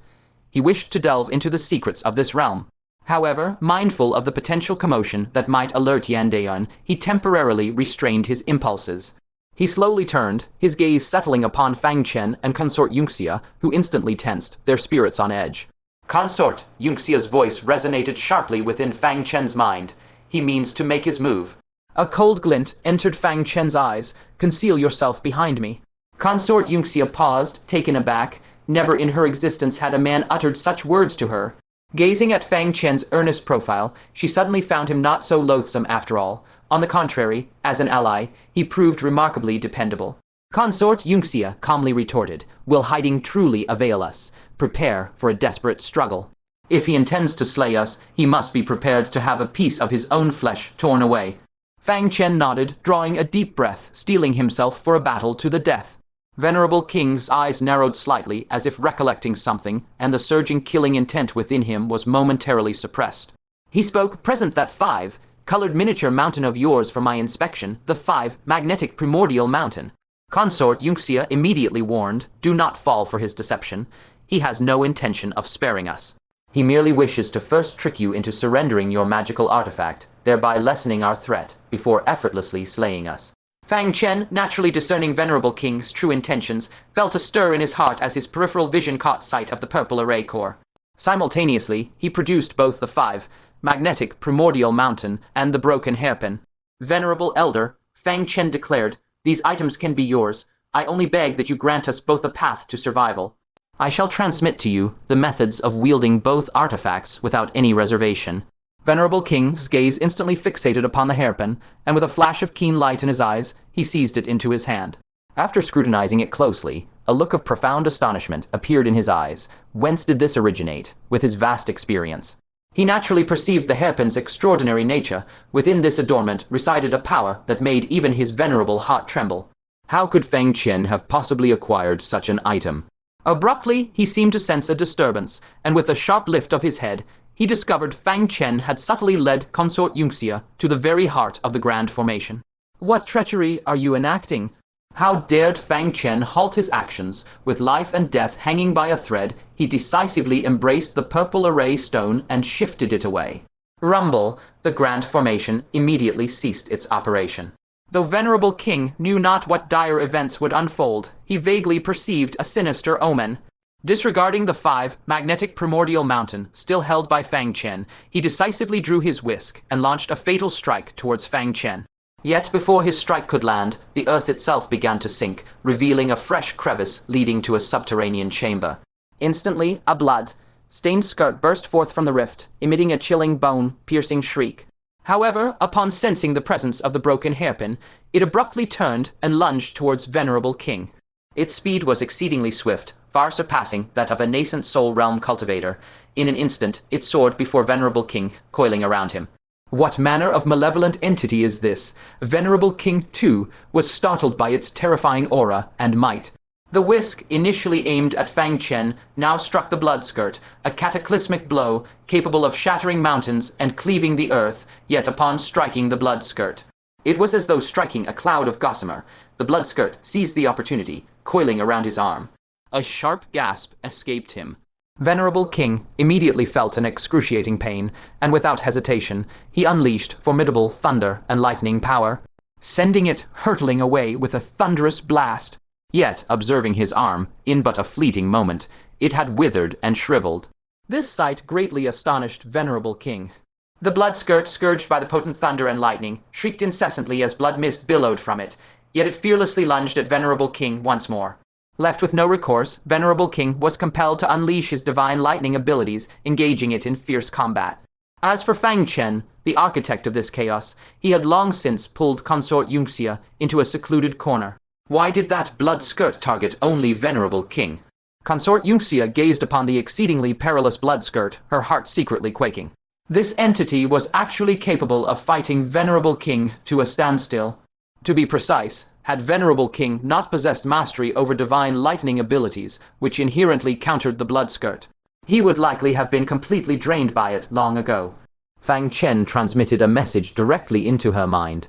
He wished to delve into the secrets of this realm. However, mindful of the potential commotion that might alert Yandaeon, he temporarily restrained his impulses. He slowly turned, his gaze settling upon Fang Chen and Consort Yunxia, who instantly tensed, their spirits on edge. "Consort," Yunxia's voice resonated sharply within Fang Chen's mind. "He means to make his move." A cold glint entered Fang Chen's eyes. "Conceal yourself behind me." Consort Yunxia paused, taken aback. Never in her existence had a man uttered such words to her. Gazing at Fang Chen's earnest profile, she suddenly found him not so loathsome after all. On the contrary, as an ally, he proved remarkably dependable. Consort Yunxia calmly retorted, "Will hiding truly avail us? Prepare for a desperate struggle. If he intends to slay us, he must be prepared to have a piece of his own flesh torn away." Fang Chen nodded, drawing a deep breath, steeling himself for a battle to the death. Venerable King's eyes narrowed slightly, as if recollecting something, and the surging killing intent within him was momentarily suppressed. He spoke, "Present that 5 colored miniature mountain of yours for my inspection, the 5 magnetic primordial mountain." Consort Yunxia immediately warned, "Do not fall for his deception. He has no intention of sparing us. He merely wishes to first trick you into surrendering your magical artifact, thereby lessening our threat, before effortlessly slaying us." Fang Chen, naturally discerning Venerable King's true intentions, felt a stir in his heart as his peripheral vision caught sight of the purple array core. Simultaneously, he produced both the 5 magnetic primordial mountain and the broken hairpin. "Venerable Elder," Fang Chen declared, "these items can be yours. I only beg that you grant us both a path to survival. I shall transmit to you the methods of wielding both artifacts without any reservation." Venerable King's gaze instantly fixated upon the hairpin, and with a flash of keen light in his eyes, he seized it into his hand. After scrutinizing it closely, a look of profound astonishment appeared in his eyes. Whence did this originate, with his vast experience? He naturally perceived the hairpin's extraordinary nature. Within this adornment resided a power that made even his venerable heart tremble. How could Fang Chen have possibly acquired such an item? Abruptly, he seemed to sense a disturbance, and with a sharp lift of his head, he discovered Fang Chen had subtly led Consort Yunxia to the very heart of the grand formation. "What treachery are you enacting?" How dared Fang Chen halt his actions? With life and death hanging by a thread, he decisively embraced the purple array stone and shifted it away. Rumble, the grand formation immediately ceased its operation. Though Venerable King knew not what dire events would unfold, he vaguely perceived a sinister omen. Disregarding the 5 magnetic primordial mountain still held by Fang Chen, he decisively drew his whisk and launched a fatal strike towards Fang Chen. Yet before his strike could land, the earth itself began to sink, revealing a fresh crevice leading to a subterranean chamber. Instantly, a blood-stained skirt burst forth from the rift, emitting a chilling, bone-piercing shriek. However, upon sensing the presence of the broken hairpin, it abruptly turned and lunged towards Venerable King. Its speed was exceedingly swift, far surpassing that of a Nascent Soul realm cultivator. In an instant, it soared before Venerable King, coiling around him. What manner of malevolent entity is this? Venerable King, too, was startled by its terrifying aura and might. The whisk, initially aimed at Fang Chen, now struck the blood skirt, a cataclysmic blow capable of shattering mountains and cleaving the earth, yet upon striking the blood skirt, it was as though striking a cloud of gossamer. The blood skirt seized the opportunity, coiling around his arm. A sharp gasp escaped him. Venerable King immediately felt an excruciating pain, and without hesitation, he unleashed formidable thunder and lightning power, sending it hurtling away with a thunderous blast. Yet, observing his arm, in but a fleeting moment, it had withered and shriveled. This sight greatly astonished Venerable King. The blood skirt, scourged by the potent thunder and lightning, shrieked incessantly as blood mist billowed from it, yet it fearlessly lunged at Venerable King once more. Left with no recourse, Venerable King was compelled to unleash his divine lightning abilities, engaging it in fierce combat. As for Fang Chen, the architect of this chaos, he had long since pulled Consort Yunxia into a secluded corner. Why did that blood skirt target only Venerable King? Consort Yunxia gazed upon the exceedingly perilous blood skirt, her heart secretly quaking. This entity was actually capable of fighting Venerable King to a standstill. To be precise, had Venerable King not possessed mastery over divine lightning abilities, which inherently countered the blood skirt, he would likely have been completely drained by it long ago. Fang Chen transmitted a message directly into her mind.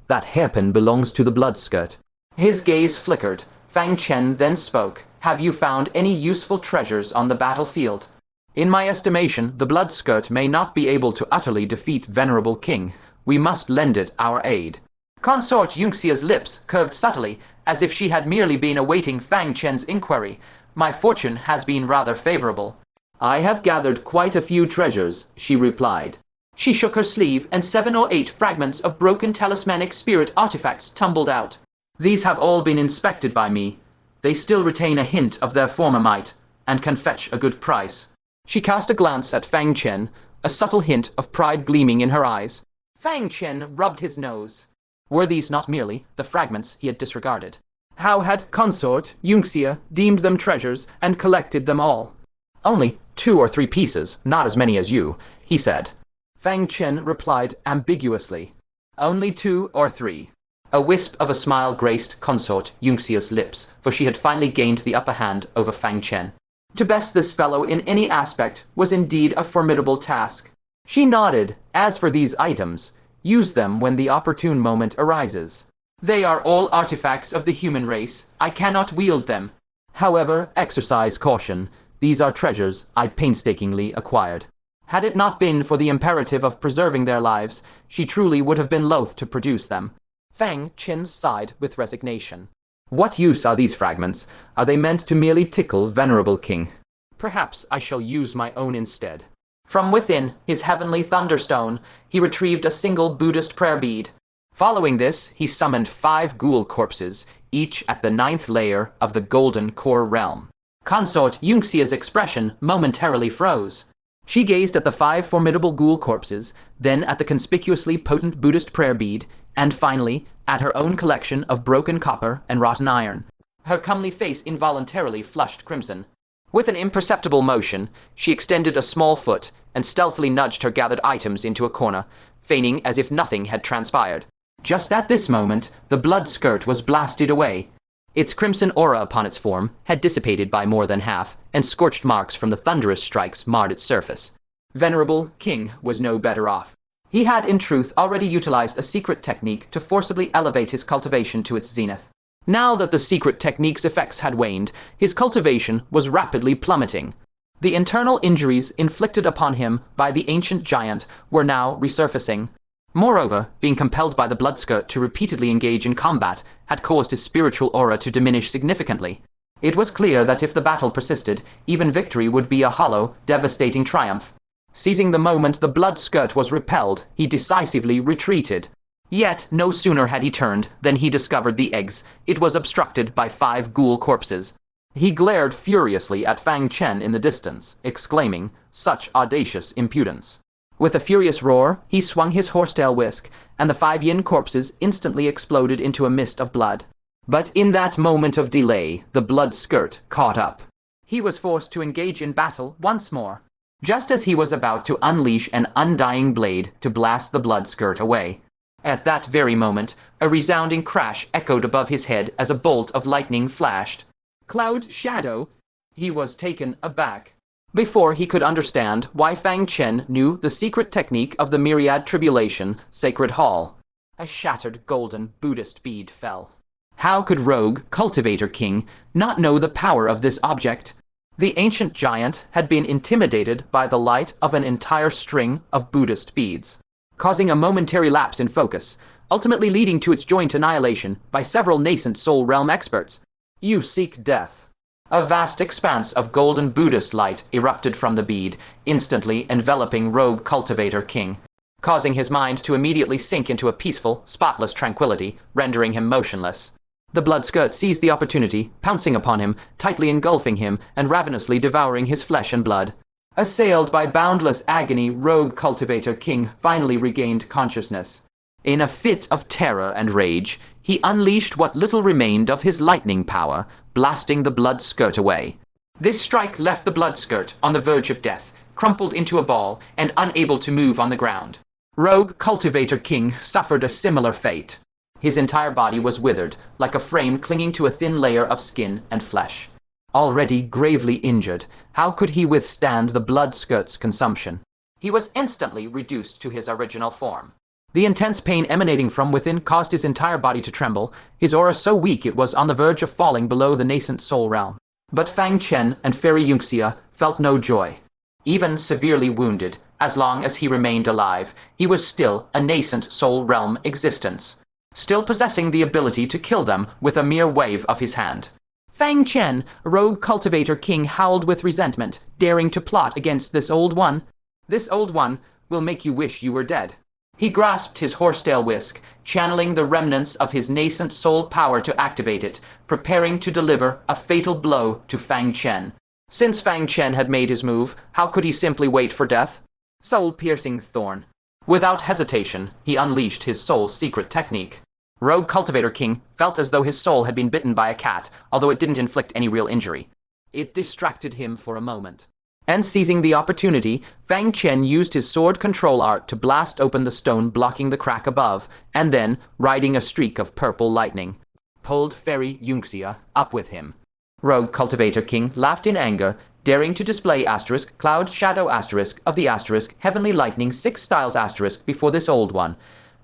That hairpin belongs to the blood skirt. His gaze flickered. Fang Chen then spoke. Have you found any useful treasures on the battlefield? In my estimation, the blood skirt may not be able to utterly defeat Venerable King. We must lend it our aid. Consort Yunxia's lips curved subtly, as if she had merely been awaiting Fang Chen's inquiry. My fortune has been rather favorable. I have gathered quite a few treasures, she replied. She shook her sleeve, and 7 or 8 fragments of broken talismanic spirit artifacts tumbled out. These have all been inspected by me. They still retain a hint of their former might, and can fetch a good price. She cast a glance at Fang Chen, a subtle hint of pride gleaming in her eyes. Fang Chen rubbed his nose. Were these not merely the fragments he had disregarded? How had Consort Yunxia deemed them treasures and collected them all? Only 2 or 3 pieces, not as many as you, he said. Fang Chen replied ambiguously. Only 2 or 3. A wisp of a smile graced Consort Yunxia's lips, for she had finally gained the upper hand over Fang Chen. To best this fellow in any aspect was indeed a formidable task. She nodded. As for these items, use them when the opportune moment arises. They are all artifacts of the human race. I cannot wield them. However, exercise caution. These are treasures I painstakingly acquired. Had it not been for the imperative of preserving their lives, she truly would have been loath to produce them. Fang Chen sighed with resignation. What use are these fragments? Are they meant to merely tickle Venerable King? Perhaps I shall use my own instead. From within his heavenly thunderstone, he retrieved a single Buddhist prayer bead. Following this, he summoned 5 ghoul corpses, each at the 9th layer of the Golden Core realm. Consort Yunxia's expression momentarily froze. She gazed at the 5 formidable ghoul corpses, then at the conspicuously potent Buddhist prayer bead, and finally at her own collection of broken copper and rotten iron. Her comely face involuntarily flushed crimson. With an imperceptible motion, she extended a small foot and stealthily nudged her gathered items into a corner, feigning as if nothing had transpired. Just at this moment, the blood skirt was blasted away. Its crimson aura upon its form had dissipated by more than half, and scorched marks from the thunderous strikes marred its surface. Venerable King was no better off. He had, in truth, already utilized a secret technique to forcibly elevate his cultivation to its zenith. Now that the secret technique's effects had waned, his cultivation was rapidly plummeting. The internal injuries inflicted upon him by the ancient giant were now resurfacing. Moreover, being compelled by the blood skirt to repeatedly engage in combat had caused his spiritual aura to diminish significantly. It was clear that if the battle persisted, even victory would be a hollow, devastating triumph. Seizing the moment the blood skirt was repelled, he decisively retreated. Yet, no sooner had he turned than he discovered the eggs. It was obstructed by 5 ghoul corpses. He glared furiously at Fang Chen in the distance, exclaiming, "Such audacious impudence." With a furious roar, he swung his horsetail whisk, and the 5 yin corpses instantly exploded into a mist of blood. But in that moment of delay, the blood skirt caught up. He was forced to engage in battle once more. Just as he was about to unleash an undying blade to blast the blood skirt away. At that very moment, a resounding crash echoed above his head as a bolt of lightning flashed. Cloud Shadow? He was taken aback. Before he could understand why Fang Chen knew the secret technique of the Myriad Tribulation Sacred Hall, a shattered golden Buddhist bead fell. How could Rogue Cultivator King not know the power of this object? The ancient giant had been intimidated by the light of an entire string of Buddhist beads, causing a momentary lapse in focus, ultimately leading to its joint annihilation by several Nascent Soul realm experts. You seek death. A vast expanse of golden Buddhist light erupted from the bead, instantly enveloping Rogue Cultivator King, causing his mind to immediately sink into a peaceful, spotless tranquility, rendering him motionless. The blood skirt seized the opportunity, pouncing upon him, tightly engulfing him, and ravenously devouring his flesh and blood. Assailed by boundless agony, rogue cultivator King finally regained consciousness. In a fit of terror and rage, he unleashed what little remained of his lightning power, blasting the blood skirt away. This strike left the blood skirt on the verge of death, crumpled into a ball, and unable to move on the ground. Rogue cultivator King suffered a similar fate. His entire body was withered, like a frame clinging to a thin layer of skin and flesh. Already gravely injured, how could he withstand the blood skirt's consumption? He was instantly reduced to his original form. The intense pain emanating from within caused his entire body to tremble, his aura so weak it was on the verge of falling below the Nascent Soul realm. But Fang Chen and Fairy Yunxia felt no joy. Even severely wounded, as long as he remained alive, he was still a Nascent Soul realm existence, still possessing the ability to kill them with a mere wave of his hand. Fang Chen, rogue cultivator King, howled with resentment, daring to plot against this old one. This old one will make you wish you were dead. He grasped his horsetail whisk, channeling the remnants of his nascent soul power to activate it, preparing to deliver a fatal blow to Fang Chen. Since Fang Chen had made his move, how could he simply wait for death? Soul-piercing thorn. Without hesitation, he unleashed his soul's secret technique. Rogue Cultivator King felt as though his soul had been bitten by a cat, although it didn't inflict any real injury. It distracted him for a moment. And seizing the opportunity, Fang Chen used his sword control art to blast open the stone blocking the crack above, and then, riding a streak of purple lightning, pulled Fairy Yunxia up with him. Rogue Cultivator King laughed in anger, daring to display * cloud shadow * of the * heavenly lightning 6 styles * before this old one.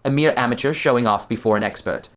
A mere amateur showing off before an expert.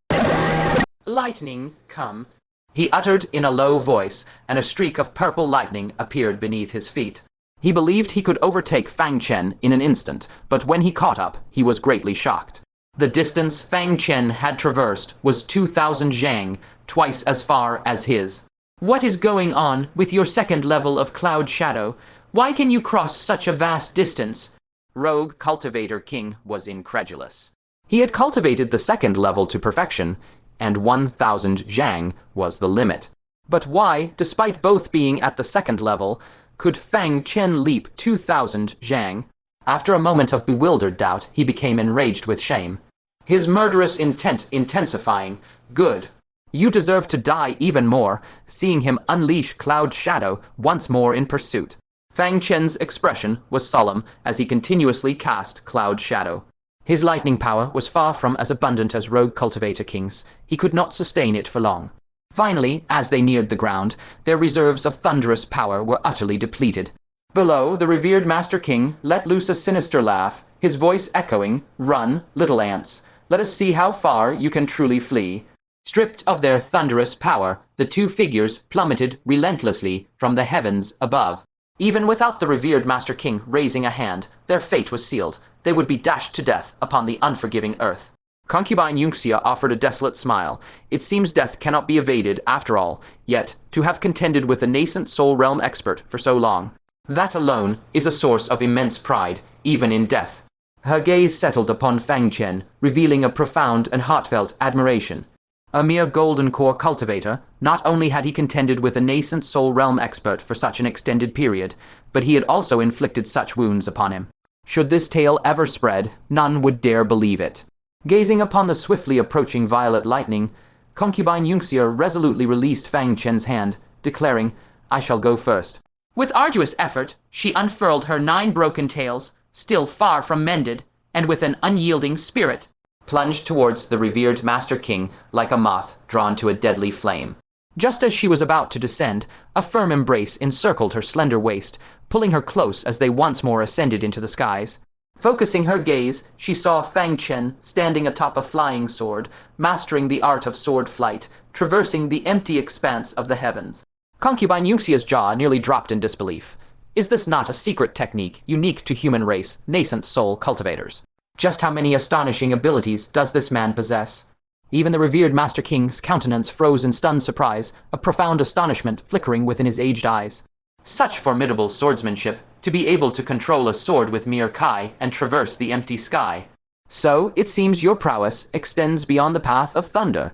Lightning, come, he uttered in a low voice, and a streak of purple lightning appeared beneath his feet. He believed he could overtake Fang Chen in an instant, but when he caught up, he was greatly shocked. The distance Fang Chen had traversed was 2,000 zhang, twice as far as his. What is going on with your second level of cloud shadow? Why can you cross such a vast distance? Rogue Cultivator King was incredulous. He had cultivated the second level to perfection, and 1,000 zhang was the limit. But why, despite both being at the second level, could Fang Chen leap 2,000 zhang? After a moment of bewildered doubt, he became enraged with shame. His murderous intent intensifying. Good. You deserve to die even more, seeing him unleash Cloud Shadow once more in pursuit. Fang Chen's expression was solemn as he continuously cast Cloud Shadow. His lightning power was far from as abundant as Rogue Cultivator King's. He could not sustain it for long. Finally, as they neared the ground, their reserves of thunderous power were utterly depleted. Below, the revered Master King let loose a sinister laugh, his voice echoing, "Run, little ants. Let us see how far you can truly flee." Stripped of their thunderous power, the two figures plummeted relentlessly from the heavens above. Even without the revered Master King raising a hand, their fate was sealed. They would be dashed to death upon the unforgiving earth. Concubine Yunxia offered a desolate smile. It seems death cannot be evaded after all, yet to have contended with a nascent soul realm expert for so long, that alone is a source of immense pride, even in death. Her gaze settled upon Fang Chen, revealing a profound and heartfelt admiration. A mere golden core cultivator, not only had he contended with a nascent soul realm expert for such an extended period, but he had also inflicted such wounds upon him. Should this tale ever spread, none would dare believe it. Gazing upon the swiftly approaching violet lightning, Concubine Yunxia resolutely released Fang Chen's hand, declaring, "I shall go first." With arduous effort, she unfurled her 9 broken tails, still far from mended, and with an unyielding spirit, plunged towards the revered Master King like a moth drawn to a deadly flame. Just as she was about to descend, a firm embrace encircled her slender waist, pulling her close as they once more ascended into the skies. Focusing her gaze, she saw Fang Chen standing atop a flying sword, mastering the art of sword flight, traversing the empty expanse of the heavens. Concubine Yunxia's jaw nearly dropped in disbelief. Is this not a secret technique unique to human race, nascent soul cultivators? Just how many astonishing abilities does this man possess? Even the revered Master King's countenance froze in stunned surprise, a profound astonishment flickering within his aged eyes. Such formidable swordsmanship, to be able to control a sword with mere kai and traverse the empty sky. So, it seems your prowess extends beyond the path of thunder.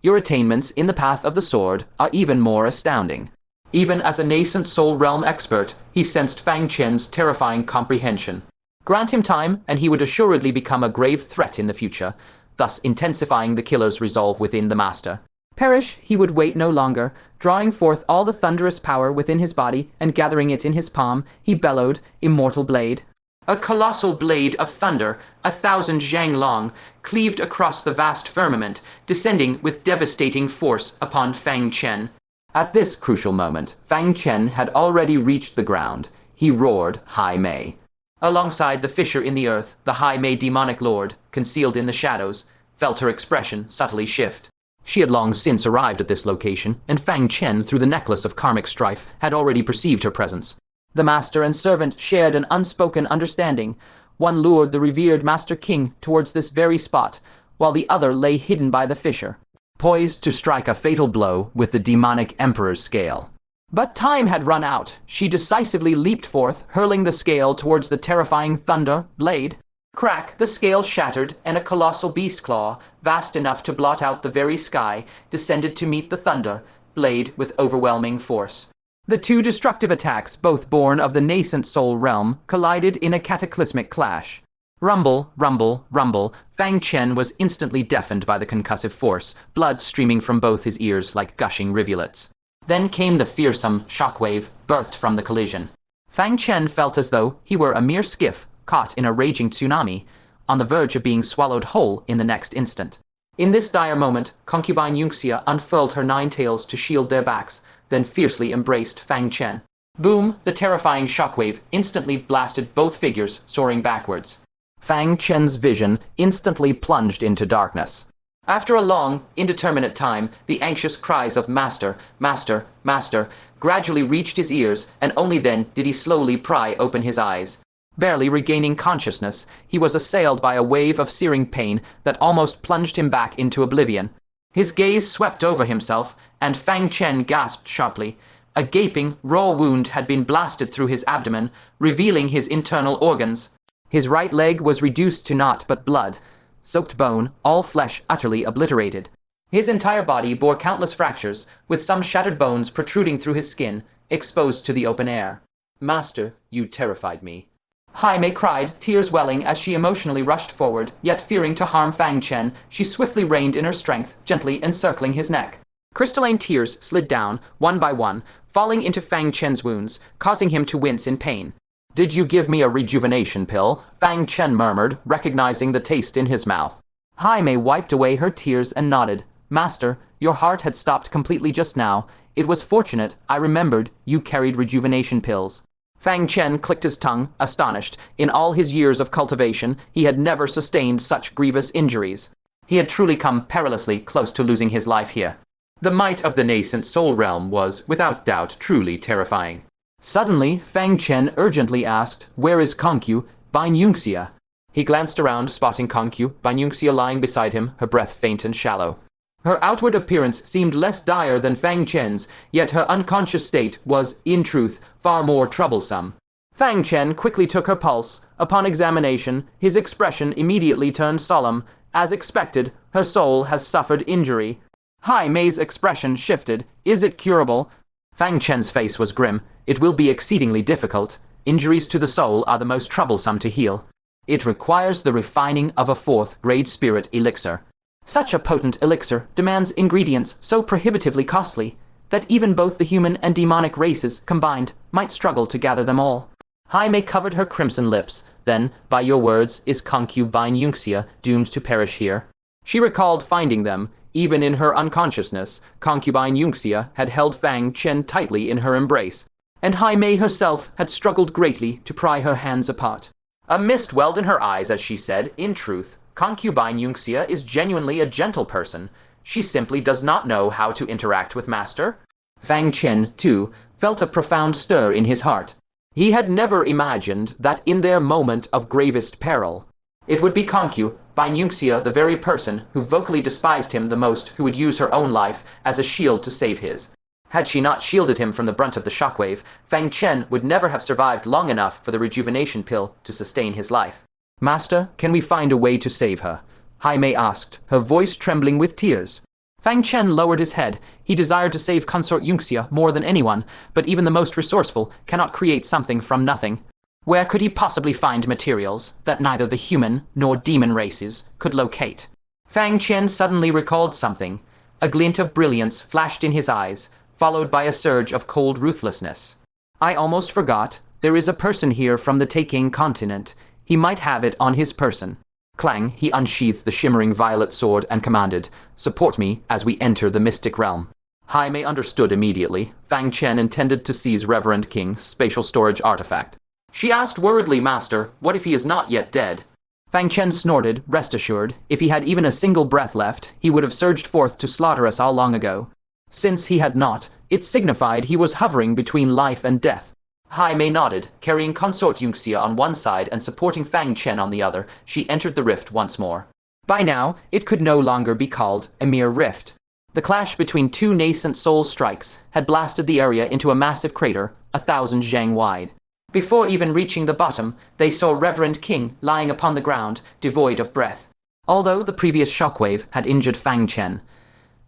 your attainments in the path of the sword are even more astounding. Even as a nascent soul realm expert, he sensed Fang Chen's terrifying comprehension. Grant him time, and he would assuredly become a grave threat in the future, thus intensifying the killer's resolve within the master. Perish, he would wait no longer. Drawing forth all the thunderous power within his body and gathering it in his palm, he bellowed, "Immortal blade." A colossal blade of thunder, 1,000 zhang long, cleaved across the vast firmament, descending with devastating force upon Fang Chen. At this crucial moment, Fang Chen had already reached the ground. He roared, "Hai Mei." Alongside the fissure in the earth, the Hai Mei demonic lord, concealed in the shadows, felt her expression subtly shift. She had long since arrived at this location, and Fang Chen, through the necklace of karmic strife, had already perceived her presence. The master and servant shared an unspoken understanding. One lured the revered Master King towards this very spot, while the other lay hidden by the fissure, poised to strike a fatal blow with the demonic emperor's scale. But time had run out. She decisively leaped forth, hurling the scale towards the terrifying thunder blade. Crack, the scale shattered, and a colossal beast claw, vast enough to blot out the very sky, descended to meet the thunder blade with overwhelming force. The two destructive attacks, both born of the Nascent Soul realm, collided in a cataclysmic clash. Rumble, rumble, rumble. Fang Chen was instantly deafened by the concussive force, blood streaming from both his ears like gushing rivulets. Then came the fearsome shockwave birthed from the collision. Fang Chen felt as though he were a mere skiff caught in a raging tsunami, on the verge of being swallowed whole in the next instant. In this dire moment, concubine Yunxia unfurled her 9 tails to shield their backs, then fiercely embraced Fang Chen. Boom! The terrifying shockwave instantly blasted both figures, soaring backwards. Fang Chen's vision instantly plunged into darkness. After a long, indeterminate time, the anxious cries of "Master, Master, Master" gradually reached his ears, and only then did he slowly pry open his eyes. Barely regaining consciousness, he was assailed by a wave of searing pain that almost plunged him back into oblivion. His gaze swept over himself, and Fang Chen gasped sharply. A gaping, raw wound had been blasted through his abdomen, revealing his internal organs. His right leg was reduced to naught but blood, soaked bone, all flesh utterly obliterated. His entire body bore countless fractures, with some shattered bones protruding through his skin, exposed to the open air. "Master, you terrified me." Hai Mei cried, tears welling as she emotionally rushed forward, yet fearing to harm Fang Chen, she swiftly reined in her strength, gently encircling his neck. Crystalline tears slid down, one by one, falling into Fang Chen's wounds, causing him to wince in pain. "Did you give me a rejuvenation pill?" Fang Chen murmured, recognizing the taste in his mouth. Hai Mei wiped away her tears and nodded. "Master, your heart had stopped completely just now. It was fortunate, I remembered, you carried rejuvenation pills." Fang Chen clicked his tongue, astonished. In all his years of cultivation, he had never sustained such grievous injuries. He had truly come perilously close to losing his life here. The might of the Nascent Soul realm was, without doubt, truly terrifying. Suddenly, Fang Chen urgently asked, "Where is concubine Yunxia?" He glanced around, spotting concubine Yunxia lying beside him, her breath faint and shallow. Her outward appearance seemed less dire than Fang Chen's, yet her unconscious state was, in truth, far more troublesome. Fang Chen quickly took her pulse. Upon examination, his expression immediately turned solemn. As expected, her soul has suffered injury. Hai Mei's expression shifted. "Is it curable?" Fang Chen's face was grim. "It will be exceedingly difficult. Injuries to the soul are the most troublesome to heal. It requires the refining of a 4th-grade spirit elixir. Such a potent elixir demands ingredients so prohibitively costly that even both the human and demonic races combined might struggle to gather them all." Hai Mei covered her crimson lips. "Then, by your words, is concubine Yunxia doomed to perish here?" She recalled finding them. Even in her unconsciousness, concubine Yunxia had held Fang Chen tightly in her embrace, and Hai Mei herself had struggled greatly to pry her hands apart. A mist welled in her eyes as she said, "In truth, concubine Yunxia is genuinely a gentle person. She simply does not know how to interact with Master." Fang Chen, too, felt a profound stir in his heart. He had never imagined that in their moment of gravest peril, it would be concubine Yunxia, the very person who vocally despised him the most, who would use her own life as a shield to save his. Had she not shielded him from the brunt of the shockwave, Fang Chen would never have survived long enough for the rejuvenation pill to sustain his life. "Master, can we find a way to save her?" Hai Mei asked, her voice trembling with tears. Fang Chen lowered his head. He desired to save Consort Yunxia more than anyone, but even the most resourceful cannot create something from nothing. Where could he possibly find materials that neither the human nor demon races could locate? Fang Chen suddenly recalled something. A glint of brilliance flashed in his eyes, followed by a surge of cold ruthlessness. I almost forgot. There is a person here from the Taking continent. He might have it on his person. Clang, he unsheathed the shimmering violet sword and commanded, "Support me as we enter the mystic realm." Jaime understood immediately. Fang Chen intended to seize Reverend King's spatial storage artifact. She asked worriedly, "Master, what if he is not yet dead?" Fang Chen snorted, rest assured. If he had even a single breath left, he would have surged forth to slaughter us all long ago. Since he had not, it signified he was hovering between life and death. Jaime nodded, carrying Consort Yunxia on one side and supporting Fang Chen on the other. She entered the rift once more. By now, it could no longer be called a mere rift. The clash between two nascent soul strikes had blasted the area into a massive crater, 1,000 zhang wide. Before even reaching the bottom, they saw Reverend King lying upon the ground, devoid of breath. Although the previous shockwave had injured Fang Chen,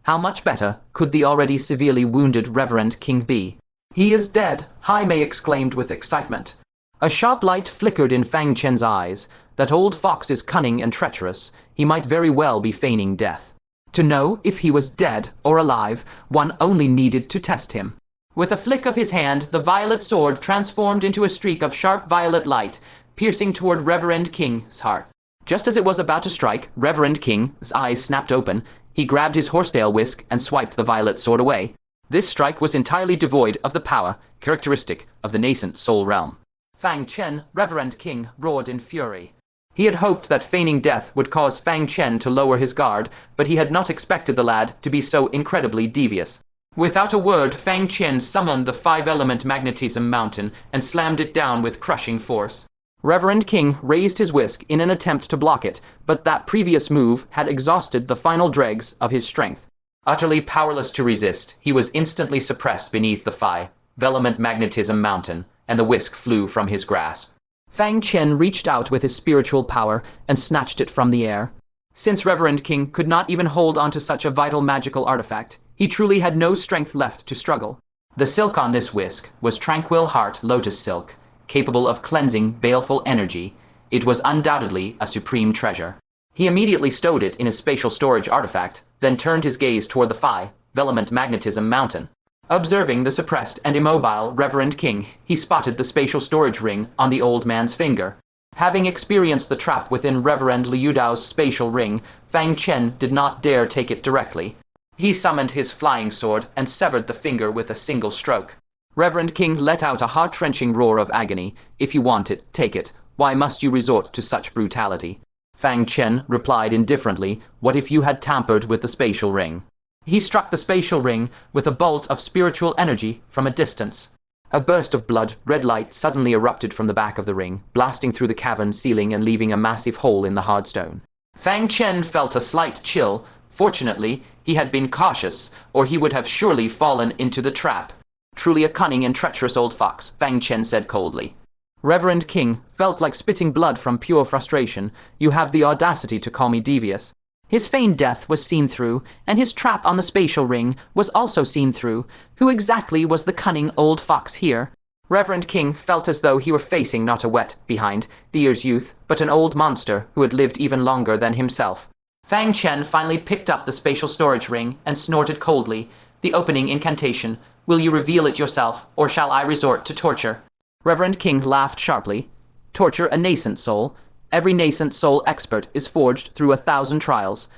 how much better could the already severely wounded Reverend King be? "He is dead," Jaime exclaimed with excitement. A sharp light flickered in Fang Chen's eyes. That old fox is cunning and treacherous. He might very well be feigning death. To know if he was dead or alive, one only needed to test him. With a flick of his hand, the violet sword transformed into a streak of sharp violet light, piercing toward Reverend King's heart. Just as it was about to strike, Reverend King's eyes snapped open. He grabbed his horsetail whisk and swiped the violet sword away. This strike was entirely devoid of the power characteristic of the nascent soul realm. Fang Chen, Reverend King, roared in fury. He had hoped that feigning death would cause Fang Chen to lower his guard, but he had not expected the lad to be so incredibly devious. Without a word, Fang Chen summoned the 5-element magnetism mountain and slammed it down with crushing force. Reverend King raised his whisk in an attempt to block it, but that previous move had exhausted the final dregs of his strength. Utterly powerless to resist, he was instantly suppressed beneath the 5-element magnetism mountain, and the whisk flew from his grasp. Fang Chen reached out with his spiritual power and snatched it from the air. Since Reverend King could not even hold onto such a vital magical artifact, he truly had no strength left to struggle. The silk on this whisk was tranquil heart lotus silk, capable of cleansing baleful energy. It was undoubtedly a supreme treasure. He immediately stowed it in his spatial storage artifact, then turned his gaze toward the 5-element magnetism mountain. Observing the suppressed and immobile Reverend King, he spotted the spatial storage ring on the old man's finger. Having experienced the trap within Reverend Liu Dao's spatial ring, Fang Chen did not dare take it directly. He summoned his flying sword and severed the finger with a single stroke. Reverend King let out a heart-wrenching roar of agony. "If you want it, take it. Why must you resort to such brutality?" Fang Chen replied indifferently, "What if you had tampered with the spatial ring?" He struck the spatial ring with a bolt of spiritual energy from a distance. A burst of blood red light suddenly erupted from the back of the ring, blasting through the cavern ceiling and leaving a massive hole in the hard stone. Fang Chen felt a slight chill. Fortunately, he had been cautious, or he would have surely fallen into the trap. "Truly a cunning and treacherous old fox," Fang Chen said coldly. Reverend King felt like spitting blood from pure frustration. "You have the audacity to call me devious." His feigned death was seen through, and his trap on the spatial ring was also seen through. Who exactly was the cunning old fox here? Reverend King felt as though he were facing not a wet behind the ears youth, but an old monster who had lived even longer than himself. Fang Chen finally picked up the spatial storage ring and snorted coldly. "The opening incantation. Will you reveal it yourself, or shall I resort to torture?" Reverend King laughed sharply. "Torture a nascent soul? Every nascent soul expert is forged through 1,000 trials.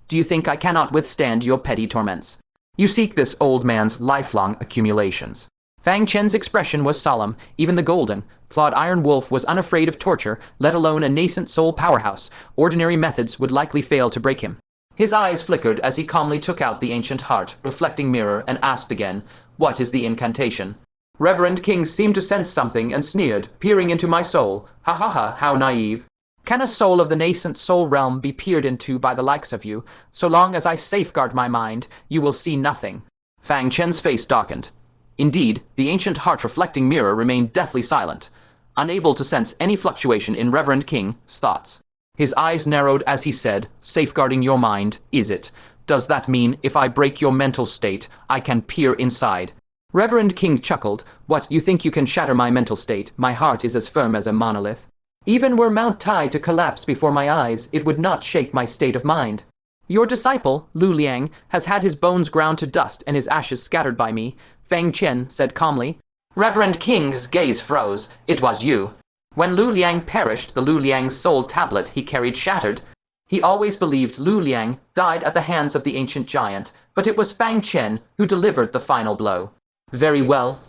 Do you think I cannot withstand your petty torments? You seek this old man's lifelong accumulations." Fang Chen's expression was solemn. Even the golden, clawed iron wolf was unafraid of torture, let alone a nascent soul powerhouse. Ordinary methods would likely fail to break him. His eyes flickered as he calmly took out the ancient heart, reflecting mirror, and asked again, "What is the incantation?" Reverend King seemed to sense something and sneered, "Peering into my soul. Ha ha ha, how naive. Can a soul of the nascent soul realm be peered into by the likes of you? So long as I safeguard my mind, you will see nothing." Fang Chen's face darkened. Indeed, the ancient heart-reflecting mirror remained deathly silent, unable to sense any fluctuation in Reverend King's thoughts. His eyes narrowed as he said, "Safeguarding your mind, is it? Does that mean if I break your mental state, I can peer inside? Reverend King chuckled. What, you think you can shatter my mental state? My heart is as firm as a monolith. Even were Mount Tai to collapse before my eyes, it would not shake my state of mind. Your disciple, Lu Liang, has had his bones ground to dust and his ashes scattered by me, Fang Chen said calmly. Reverend King's gaze froze. It was you. When Lu Liang perished, the Lu Liang soul tablet he carried shattered. He always believed Lu Liang died at the hands of the ancient giant, but it was Fang Chen who delivered the final blow. Very well.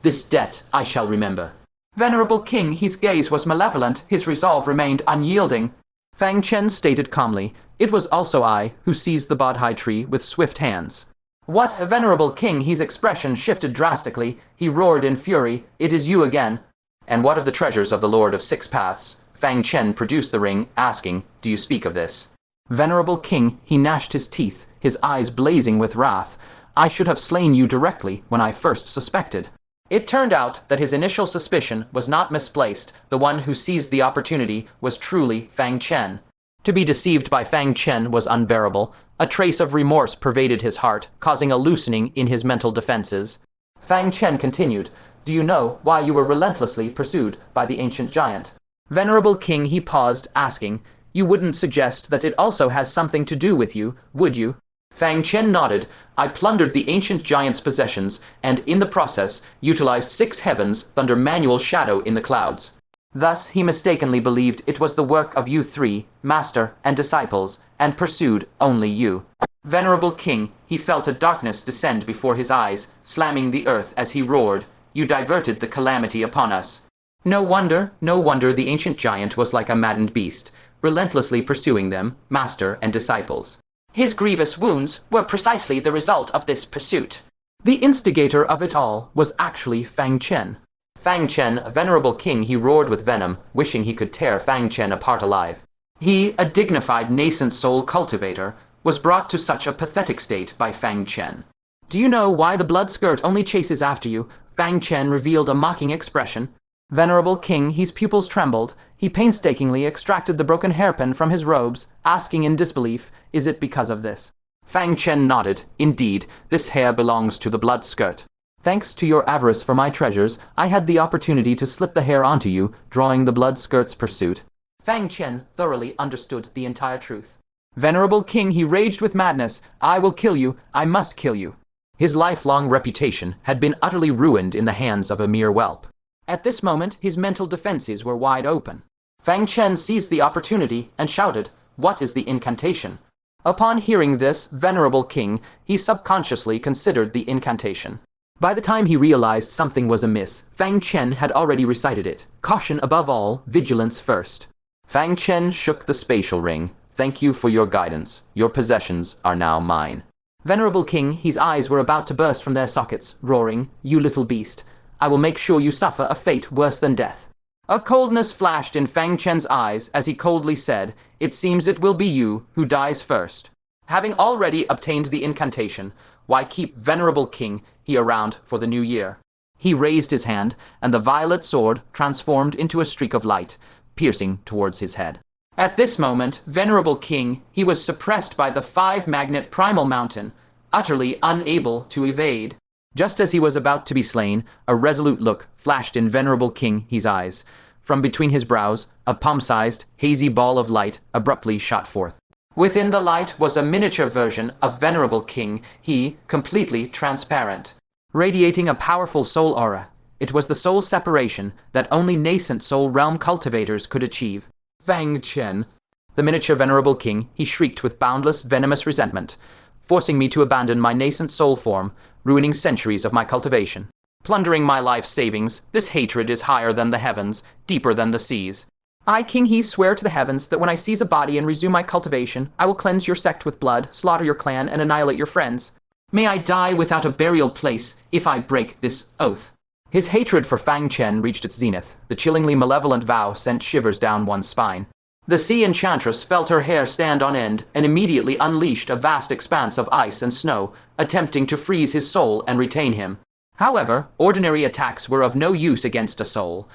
This debt I shall remember. Venerable King, his gaze was malevolent, his resolve remained unyielding. Fang Chen stated calmly, it was also I who seized the Bodhi tree with swift hands. What, Venerable King, his expression shifted drastically. He roared in fury, it is you again. And what of the treasures of the Lord of Six Paths? Fang Chen produced the ring, asking, do you speak of this? Venerable King, he gnashed his teeth, his eyes blazing with wrath. I should have slain you directly when I first suspected. It turned out that his initial suspicion was not misplaced. The one who seized the opportunity was truly Fang Chen. To be deceived by Fang Chen was unbearable. A trace of remorse pervaded his heart, causing a loosening in his mental defenses. Fang Chen continued, do you know why you were relentlessly pursued by the ancient giant? Venerable King, he paused, asking, you wouldn't suggest that it also has something to do with you, would you? Fang Chen nodded. I plundered the ancient giant's possessions, and in the process, utilized 6 heavens under manual shadow in the clouds. Thus, he mistakenly believed it was the work of you 3, master and disciples, and pursued only you. Venerable King, he felt a darkness descend before his eyes, slamming the earth as he roared, you diverted the calamity upon us. No wonder the ancient giant was like a maddened beast, relentlessly pursuing them, master and disciples. His grievous wounds were precisely the result of this pursuit. The instigator of it all was actually Fang Chen. Fang Chen, Venerable King, he roared with venom, wishing he could tear Fang Chen apart alive. He, a dignified Nascent Soul cultivator, was brought to such a pathetic state by Fang Chen. Do you know why the blood skirt only chases after you? Fang Chen revealed a mocking expression. Venerable King, his pupils trembled. He painstakingly extracted the broken hairpin from his robes, asking in disbelief, is it because of this? Fang Chen nodded. Indeed, this hair belongs to the blood skirt. Thanks to your avarice for my treasures, I had the opportunity to slip the hair onto you, drawing the blood skirt's pursuit. Fang Chen thoroughly understood the entire truth. Venerable King, he raged with madness. I will kill you. I must kill you. His lifelong reputation had been utterly ruined in the hands of a mere whelp. At this moment, his mental defenses were wide open. Fang Chen seized the opportunity and shouted, what is the incantation? Upon hearing this, Venerable King, he subconsciously considered the incantation. By the time he realized something was amiss, Fang Chen had already recited it. Caution above all, vigilance first. Fang Chen shook the spatial ring. Thank you for your guidance. Your possessions are now mine. Venerable King, his eyes were about to burst from their sockets, roaring, you little beast. I will make sure you suffer a fate worse than death. A coldness flashed in Fang Chen's eyes as he coldly said, it seems it will be you who dies first. Having already obtained the incantation, why keep Venerable King he around for the new year? He raised his hand, and the violet sword transformed into a streak of light, piercing towards his head. At this moment, Venerable King, he was suppressed by the 5-magnet primal mountain, utterly unable to evade. Just as he was about to be slain, a resolute look flashed in Venerable King his eyes. From between his brows, a palm-sized, hazy ball of light abruptly shot forth. Within the light was a miniature version of Venerable King, he completely transparent, radiating a powerful soul aura. It was the soul separation that only Nascent Soul realm cultivators could achieve. Fang Chen, the miniature Venerable King, he shrieked with boundless, venomous resentment, forcing me to abandon my nascent soul form, ruining centuries of my cultivation. Plundering my life savings, this hatred is higher than the heavens, deeper than the seas. I, King He, swear to the heavens that when I seize a body and resume my cultivation, I will cleanse your sect with blood, slaughter your clan, and annihilate your friends. May I die without a burial place if I break this oath. His hatred for Fang Chen reached its zenith. The chillingly malevolent vow sent shivers down one's spine. The sea enchantress felt her hair stand on end and immediately unleashed a vast expanse of ice and snow, attempting to freeze his soul and retain him. However, ordinary attacks were of no use against a soul.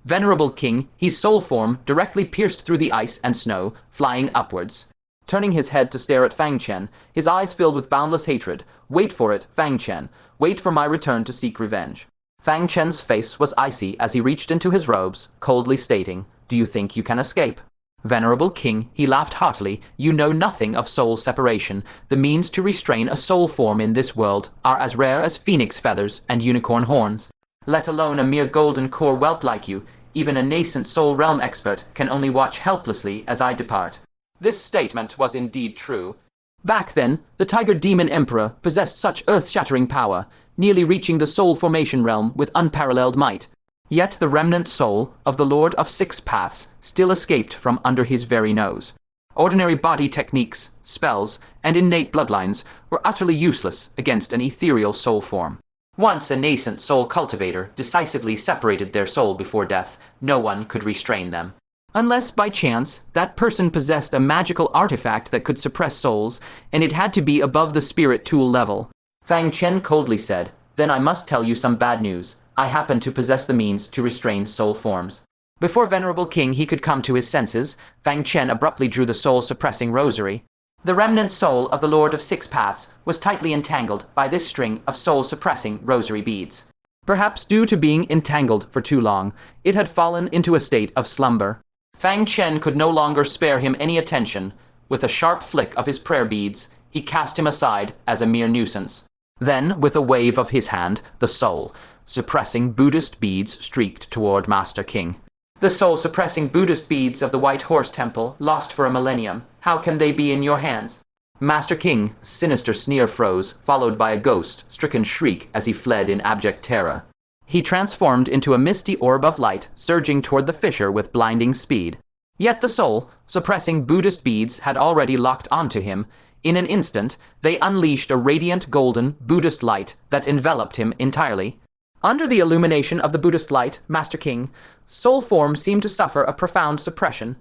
Venerable King, his soul form directly pierced through the ice and snow, flying upwards. turning his head to stare at Fang Chen, his eyes filled with boundless hatred. "Wait for it, Fang Chen. Wait for my return to seek revenge." Fang Chen's face was icy as he reached into his robes, coldly stating, "Do you think you can escape?" "Venerable King," he laughed heartily, "you know nothing of soul separation. The means to restrain a soul form in this world are as rare as phoenix feathers and unicorn horns. Let alone a mere golden core whelp like you. Even a nascent soul realm expert can only watch helplessly as I depart." This statement was indeed true. Back then, the Tiger Demon Emperor possessed such earth-shattering power, nearly reaching the soul formation realm with unparalleled might. Yet the remnant soul of the Lord of Six Paths still escaped from under his very nose. Ordinary body techniques, spells, and innate bloodlines were utterly useless against an ethereal soul form. Once a nascent soul cultivator decisively separated their soul before death, no one could restrain them. Unless, by chance, that person possessed a magical artifact that could suppress souls, and it had to be above the spirit tool level. Fang Chen coldly said, "Then I must tell you some bad news. I happen to possess the means to restrain soul forms." Before Venerable King he could come to his senses, Fang Chen abruptly drew the soul-suppressing rosary. The remnant soul of the Lord of Six Paths was tightly entangled by this string of soul-suppressing rosary beads. Perhaps due to being entangled for too long, it had fallen into a state of slumber. Fang Chen could no longer spare him any attention. With a sharp flick of his prayer beads, he cast him aside as a mere nuisance. Then, with a wave of his hand, the soul-suppressing Buddhist beads streaked toward Master King. "The soul-suppressing Buddhist beads of the White Horse Temple, lost for a millennium. How can they be in your hands?" Master King's sinister sneer froze, followed by a ghost-stricken shriek as he fled in abject terror. He transformed into a misty orb of light, surging toward the fissure with blinding speed. Yet the soul-suppressing Buddhist beads had already locked onto him. In an instant, they unleashed a radiant golden Buddhist light that enveloped him entirely. Under the illumination of the Buddhist light, Master King's soul form seemed to suffer a profound suppression,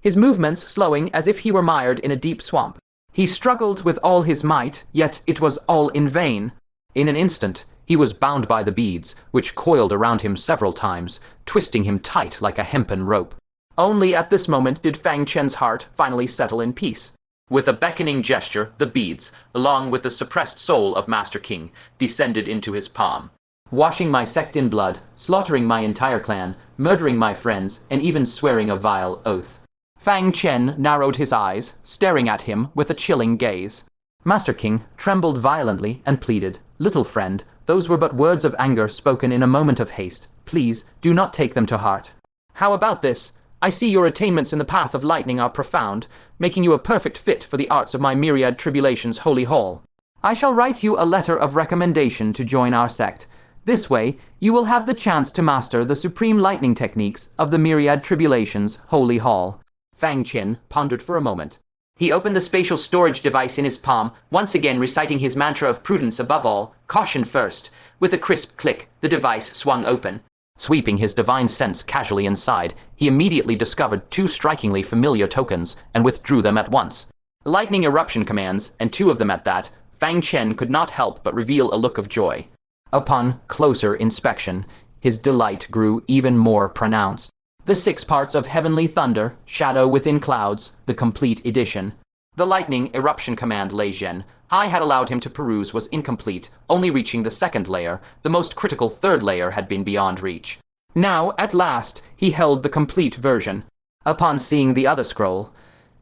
his movements slowing as if he were mired in a deep swamp. He struggled with all his might, yet it was all in vain. In an instant, he was bound by the beads, which coiled around him several times, twisting him tight like a hempen rope. Only at this moment did Fang Chen's heart finally settle in peace. With a beckoning gesture, the beads, along with the suppressed soul of Master King, descended into his palm. "Washing my sect in blood, slaughtering my entire clan, murdering my friends, and even swearing a vile oath." Fang Chen narrowed his eyes, staring at him with a chilling gaze. Master King trembled violently and pleaded, "Little friend, those were but words of anger spoken in a moment of haste. Please, do not take them to heart." "How about this? I see your attainments in the path of lightning are profound, making you a perfect fit for the arts of my myriad tribulations' holy hall. I shall write you a letter of recommendation to join our sect. This way, you will have the chance to master the supreme lightning techniques of the myriad tribulations' holy hall." Fang Chen pondered for a moment. He opened the spatial storage device in his palm, once again reciting his mantra of prudence above all, caution first. With a crisp click, the device swung open. Sweeping his divine sense casually inside, he immediately discovered two strikingly familiar tokens and withdrew them at once. Lightning eruption commands, and two of them at that. Fang Chen could not help but reveal a look of joy. Upon closer inspection, his delight grew even more pronounced. The 6 parts of Heavenly Thunder, Shadow Within Clouds, the complete edition. The lightning eruption command Lei Zhen I had allowed him to peruse was incomplete, only reaching the 2nd layer. The most critical 3rd layer had been beyond reach. Now, at last, he held the complete version. Upon seeing the other scroll,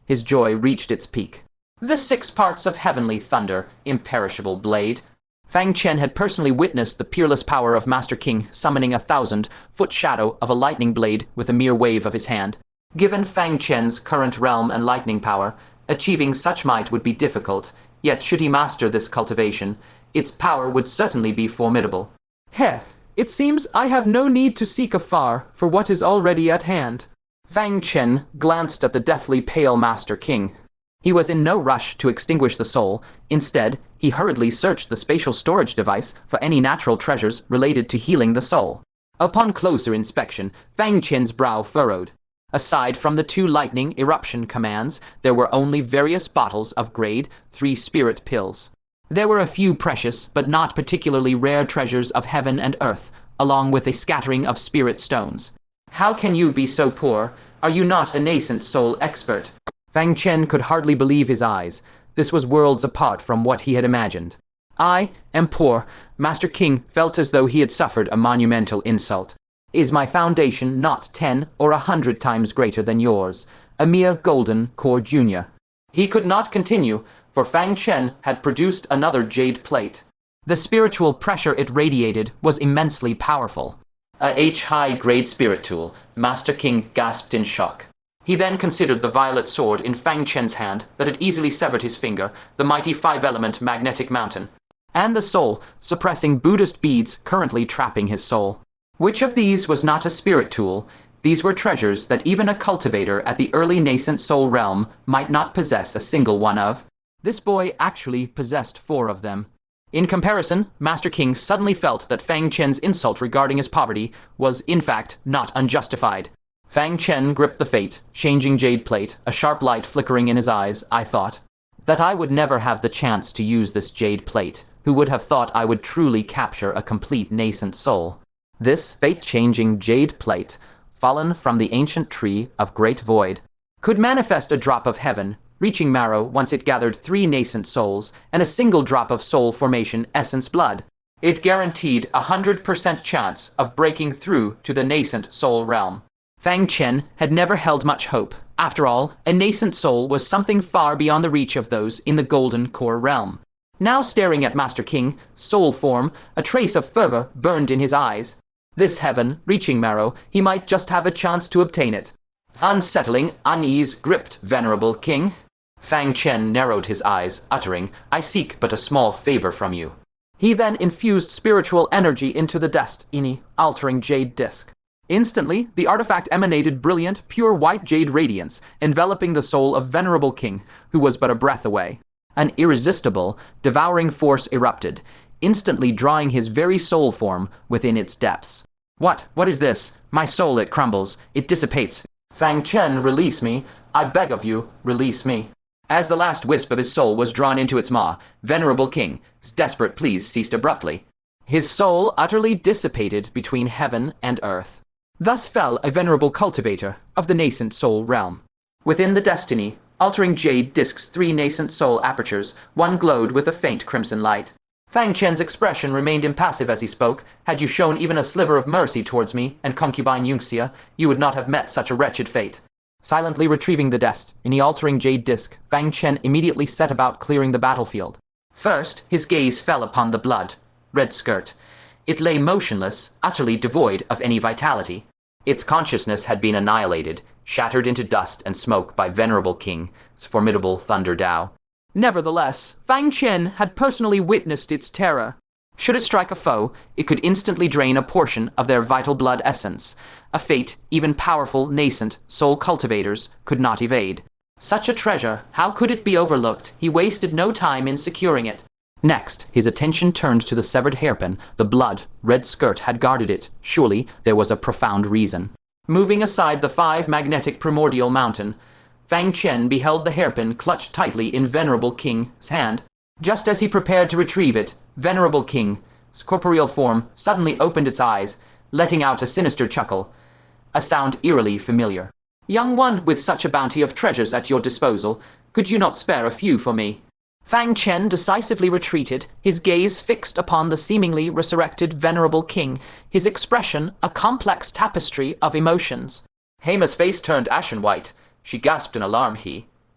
his joy reached its peak. The 6 parts of Heavenly Thunder, imperishable blade. Fang Chen had personally witnessed the peerless power of Master King summoning a 1,000-foot shadow of a lightning blade with a mere wave of his hand. Given Fang Chen's current realm and lightning power, achieving such might would be difficult, yet should he master this cultivation, its power would certainly be formidable. Heh, it seems I have no need to seek afar for what is already at hand. Fang Chen glanced at the deathly pale Master King. He was in no rush to extinguish the soul. Instead, he hurriedly searched the spatial storage device for any natural treasures related to healing the soul. Upon closer inspection, Fang Chen's brow furrowed. Aside from the 2 lightning eruption commands, there were only various bottles of grade 3 spirit pills. There were a few precious, but not particularly rare treasures of heaven and earth, along with a scattering of spirit stones. How can you be so poor? Are you not a nascent soul expert? Fang Chen could hardly believe his eyes. This was worlds apart from what he had imagined. I am poor. Master King felt as though he had suffered a monumental insult. Is my foundation not 10 or 100 times greater than yours? A mere golden core junior. He could not continue, for Fang Chen had produced another jade plate. The spiritual pressure it radiated was immensely powerful. A H-high-grade spirit tool, Master King gasped in shock. He then considered the violet sword in Fang Chen's hand that had easily severed his finger, the mighty 5-element magnetic mountain, and the soul, suppressing Buddhist beads currently trapping his soul. Which of these was not a spirit tool? These were treasures that even a cultivator at the early Nascent Soul realm might not possess a single one of. This boy actually possessed 4 of them. In comparison, Master King suddenly felt that Fang Chen's insult regarding his poverty was, in fact, not unjustified. Fang Chen gripped the fate, changing jade plate, a sharp light flickering in his eyes. I thought that I would never have the chance to use this jade plate. Who would have thought I would truly capture a complete nascent soul? This fate-changing jade plate, fallen from the ancient tree of great void, could manifest a drop of heaven, reaching marrow once it gathered 3 nascent souls and a single drop of soul formation essence blood. It guaranteed 100% chance of breaking through to the nascent soul realm. Fang Chen had never held much hope. After all, a nascent soul was something far beyond the reach of those in the golden core realm. Now staring at Master King, soul form, a trace of fervor burned in his eyes. This heaven, reaching marrow, he might just have a chance to obtain it. Unsettling unease gripped Venerable King. Fang Chen narrowed his eyes, uttering, I seek but a small favor from you. He then infused spiritual energy into the destiny, altering jade disc. Instantly, the artifact emanated brilliant, pure white jade radiance, enveloping the soul of Venerable King, who was but a breath away. An irresistible, devouring force erupted, instantly drawing his very soul form within its depths. What is this? My soul, it crumbles, it dissipates. Fang Chen, release me. I beg of you, release me. As the last wisp of his soul was drawn into its maw, Venerable King's desperate pleas ceased abruptly. His soul utterly dissipated between heaven and earth. Thus fell a venerable cultivator of the nascent soul realm. Within the destiny, altering jade disc's 3 nascent soul apertures, one glowed with a faint crimson light. Fang Chen's expression remained impassive as he spoke. Had you shown even a sliver of mercy towards me and concubine Yunxia, you would not have met such a wretched fate. Silently retrieving the destiny altering jade disc, Fang Chen immediately set about clearing the battlefield. First, his gaze fell upon the blood red skirt. It lay motionless, utterly devoid of any vitality. Its consciousness had been annihilated, shattered into dust and smoke by Venerable King's formidable Thunder Dao. Nevertheless, Fang Chen had personally witnessed its terror. Should it strike a foe, it could instantly drain a portion of their vital blood essence, a fate even powerful, nascent soul cultivators could not evade. Such a treasure, how could it be overlooked? He wasted no time in securing it. Next, his attention turned to the severed hairpin. The blood red skirt had guarded it. Surely there was a profound reason. Moving aside the 5 magnetic primordial mountain, Fang Chen beheld the hairpin clutched tightly in Venerable King's hand. Just as he prepared to retrieve it, Venerable King's corporeal form suddenly opened its eyes, letting out a sinister chuckle, a sound eerily familiar. Young one, with such a bounty of treasures at your disposal, could you not spare a few for me? Fang Chen decisively retreated, his gaze fixed upon the seemingly resurrected Venerable King, his expression a complex tapestry of emotions. Heima's face turned ashen white. She gasped in alarm.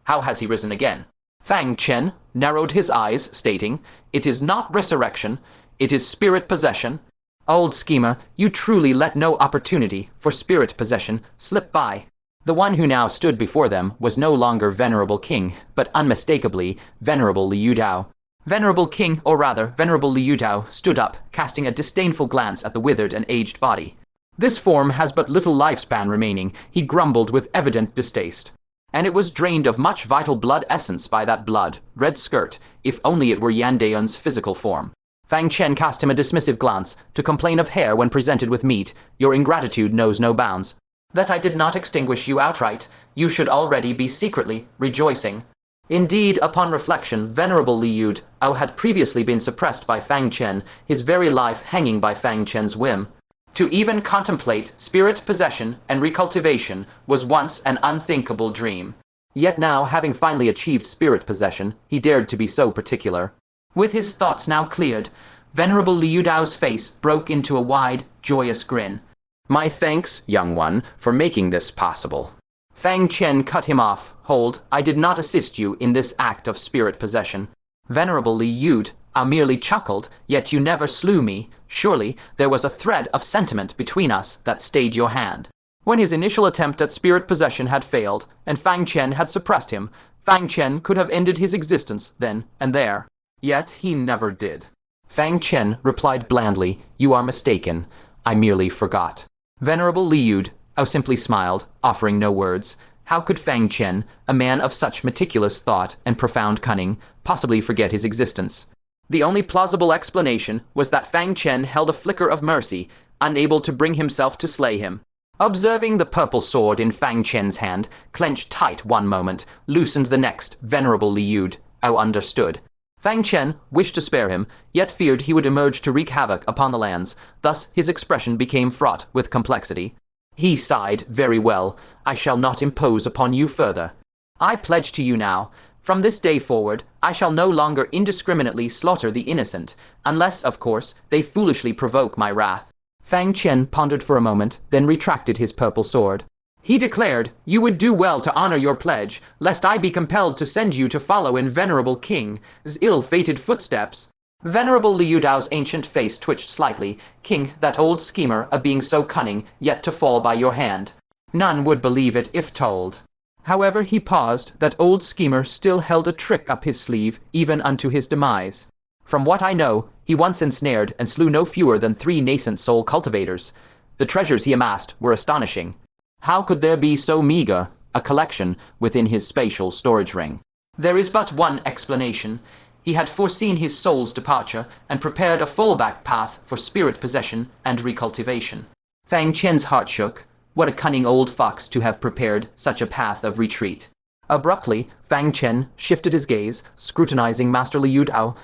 How has he risen again? Fang Chen narrowed his eyes, stating, It is not resurrection, it is spirit possession. Old schemer, you truly let no opportunity for spirit possession slip by. The one who now stood before them was no longer Venerable King, but unmistakably Venerable Liu Dao. Venerable King, or rather Venerable Liu Dao, stood up, casting a disdainful glance at the withered and aged body. This form has but little lifespan remaining, he grumbled with evident distaste. And it was drained of much vital blood essence by that blood red skirt, if only it were Yandeon's physical form. Fang Chen cast him a dismissive glance. To complain of hair when presented with meat, your ingratitude knows no bounds. That I did not extinguish you outright, you should already be secretly rejoicing. Indeed, upon reflection, Venerable Liu Dao had previously been suppressed by Fang Chen, his very life hanging by Fang Chen's whim. To even contemplate spirit possession and recultivation was once an unthinkable dream. Yet now, having finally achieved spirit possession, he dared to be so particular. With his thoughts now cleared, Venerable Liu Dao's face broke into a wide, joyous grin. "My thanks, young one, for making this possible." Fang Chen cut him off. "Hold, I did not assist you in this act of spirit possession. Venerable Liu, I merely chuckled, yet you never slew me. Surely there was a thread of sentiment between us that stayed your hand." When his initial attempt at spirit possession had failed, and Fang Chen had suppressed him, Fang Chen could have ended his existence then and there. Yet he never did. Fang Chen replied blandly, "You are mistaken. I merely forgot." Venerable Liu simply smiled, offering no words. How could Fang Chen, a man of such meticulous thought and profound cunning, possibly forget his existence? The only plausible explanation was that Fang Chen held a flicker of mercy, unable to bring himself to slay him. Observing the purple sword in Fang Chen's hand, clenched tight one moment, loosened the next, Venerable Liu understood. Fang Chen wished to spare him, yet feared he would emerge to wreak havoc upon the lands. Thus his expression became fraught with complexity. He sighed, "Very well, I shall not impose upon you further. I pledge to you now, from this day forward, I shall no longer indiscriminately slaughter the innocent, unless, of course, they foolishly provoke my wrath." Fang Chen pondered for a moment, then retracted his purple sword. He declared, "You would do well to honor your pledge, lest I be compelled to send you to follow in Venerable King's ill-fated footsteps." Venerable Liu Dao's ancient face twitched slightly. "King, that old schemer, a being so cunning, yet to fall by your hand. None would believe it if told." However, he paused. That old schemer still held a trick up his sleeve, even unto his demise. "From what I know, he once ensnared and slew no fewer than 3 Nascent Soul cultivators. The treasures he amassed were astonishing. How could there be so meager a collection within his spatial storage ring? There is but one explanation. He had foreseen his soul's departure and prepared a fallback path for spirit possession and recultivation." Fang Chen's heart shook. What a cunning old fox to have prepared such a path of retreat. Abruptly, Fang Chen shifted his gaze, scrutinizing Master Liu Dao.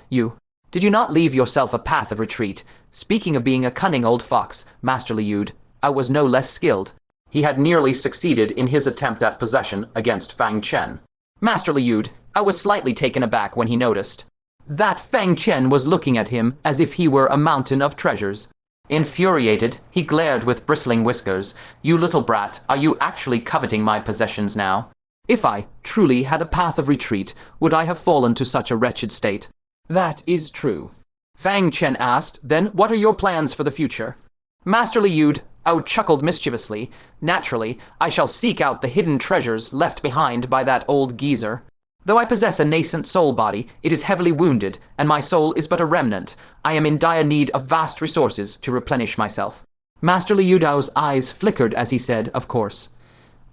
Did you not leave yourself a path of retreat? Speaking of being a cunning old fox, Master Liu was no less skilled. He had nearly succeeded in his attempt at possession against Fang Chen. Master Liu was slightly taken aback when he noticed that Fang Chen was looking at him as if he were a mountain of treasures. Infuriated, he glared with bristling whiskers. "You little brat, are you actually coveting my possessions now? If I truly had a path of retreat, would I have fallen to such a wretched state?" "That is true." Fang Chen asked, "Then what are your plans for the future?" Master Liu chuckled mischievously. "Naturally, I shall seek out the hidden treasures left behind by that old geezer. Though I possess a nascent soul body, it is heavily wounded, and my soul is but a remnant. I am in dire need of vast resources to replenish myself." Master Liu Dao's eyes flickered as he said, "Of course.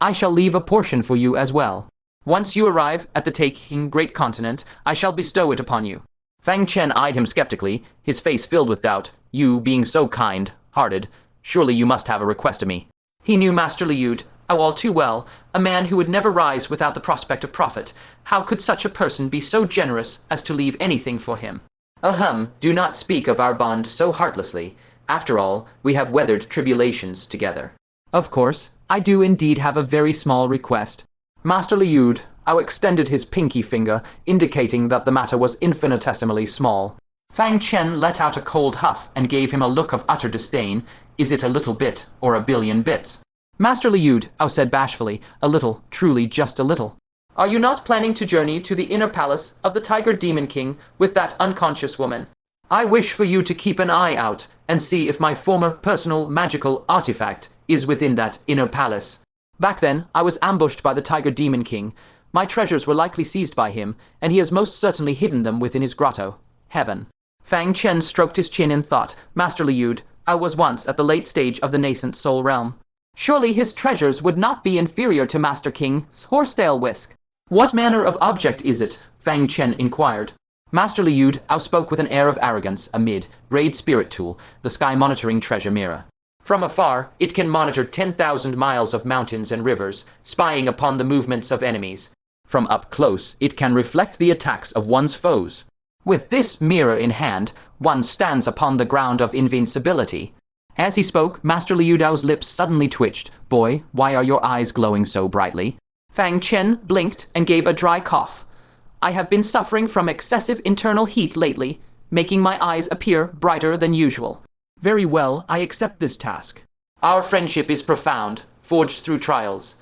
I shall leave a portion for you as well. Once you arrive at the taking great continent, I shall bestow it upon you." Fang Chen eyed him skeptically, his face filled with doubt. "You being so kind-hearted, surely you must have a request of me." He knew Master Liu all too well, a man who would never rise without the prospect of profit. How could such a person be so generous as to leave anything for him? "Ahem, do not speak of our bond so heartlessly. After all, we have weathered tribulations together." "Of course, I do indeed have a very small request." Master Liu extended his pinky finger, indicating that the matter was infinitesimally small. Fang Chen let out a cold huff and gave him a look of utter disdain. "Is it a little bit or a billion bits?" Master Liu said bashfully, "A little, truly just a little." "Are you not planning to journey to the inner palace of the Tiger Demon King with that unconscious woman? I wish for you to keep an eye out and see if my former personal magical artifact is within that inner palace. Back then, I was ambushed by the Tiger Demon King. My treasures were likely seized by him, and he has most certainly hidden them within his grotto. Heaven." Fang Chen stroked his chin in thought. Master Liu was once at the late stage of the nascent soul realm. Surely his treasures would not be inferior to Master King's horsetail whisk. "What manner of object is it?" Fang Chen inquired. Master Liu spoke with an air of arrogance amid Raid Spirit Tool, the sky monitoring treasure mirror. "From afar, it can monitor 10,000 miles of mountains and rivers, spying upon the movements of enemies. From up close, it can reflect the attacks of one's foes. With this mirror in hand, one stands upon the ground of invincibility." As he spoke, Master Liu Dao's lips suddenly twitched. "Boy, why are your eyes glowing so brightly?" Fang Chen blinked and gave a dry cough. I have been suffering from excessive internal heat lately, making my eyes appear brighter than usual. Very well, I accept this task. Our friendship is profound, forged through trials.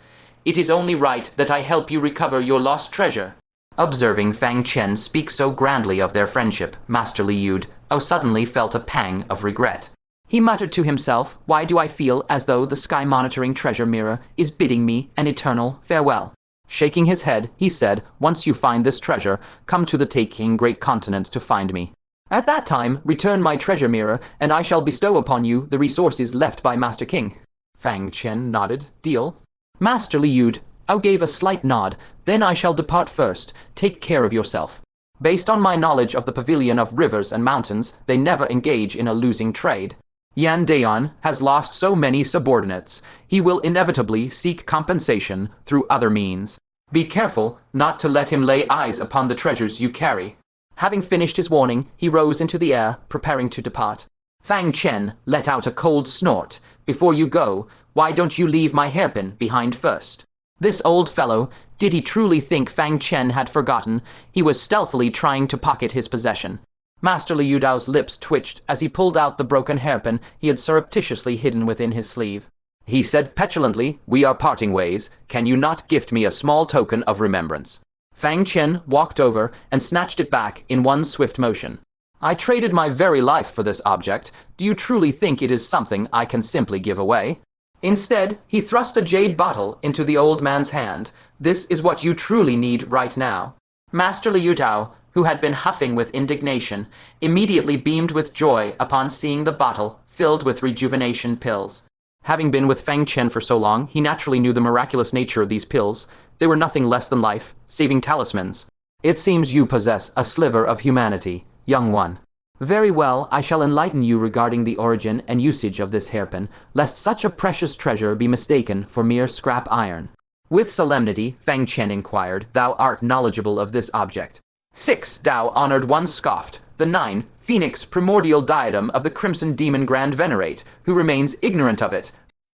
It is only right that I help you recover your lost treasure. Observing Fang Chen speak so grandly of their friendship, Master Liu Dao suddenly felt a pang of regret. He muttered to himself, why do I feel as though the sky-monitoring treasure mirror is bidding me an eternal farewell? Shaking his head, he said, once you find this treasure, come to the Taking Great Continent to find me. At that time, return my treasure mirror, and I shall bestow upon you the resources left by Master King. Fang Chen nodded. Deal. Master Liu Dao gave a slight nod. Then I shall depart first. Take care of yourself. Based on my knowledge of the pavilion of rivers and mountains, they never engage in a losing trade. Yan Daon has lost so many subordinates. He will inevitably seek compensation through other means. Be careful not to let him lay eyes upon the treasures you carry. Having finished his warning, he rose into the air, preparing to depart. Fang Chen let out a cold snort. Before you go, why don't you leave my hairpin behind first? This old fellow, did he truly think Fang Chen had forgotten? He was stealthily trying to pocket his possession. Master Liu Dao's lips twitched as he pulled out the broken hairpin he had surreptitiously hidden within his sleeve. He said petulantly, we are parting ways. Can you not gift me a small token of remembrance? Fang Chen walked over and snatched it back in one swift motion. I traded my very life for this object. Do you truly think it is something I can simply give away? Instead, he thrust a jade bottle into the old man's hand. This is what you truly need right now. Master Liu Dao, who had been huffing with indignation, immediately beamed with joy upon seeing the bottle filled with rejuvenation pills. Having been with Fang Chen for so long, he naturally knew the miraculous nature of these pills. They were nothing less than life-saving talismans. It seems you possess a sliver of humanity, young one. Very well, I shall enlighten you regarding the origin and usage of this hairpin, lest such a precious treasure be mistaken for mere scrap iron. With solemnity, Fang Chen inquired, thou art knowledgeable of this object. 6, Dao Honored One scoffed. The 9, Phoenix primordial diadem of the Crimson Demon Grand Venerate, who remains ignorant of it.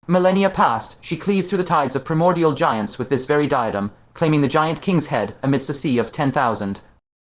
Millennia past, she cleaved through the tides of primordial giants with this very diadem, claiming the giant king's head amidst a sea of 10,000.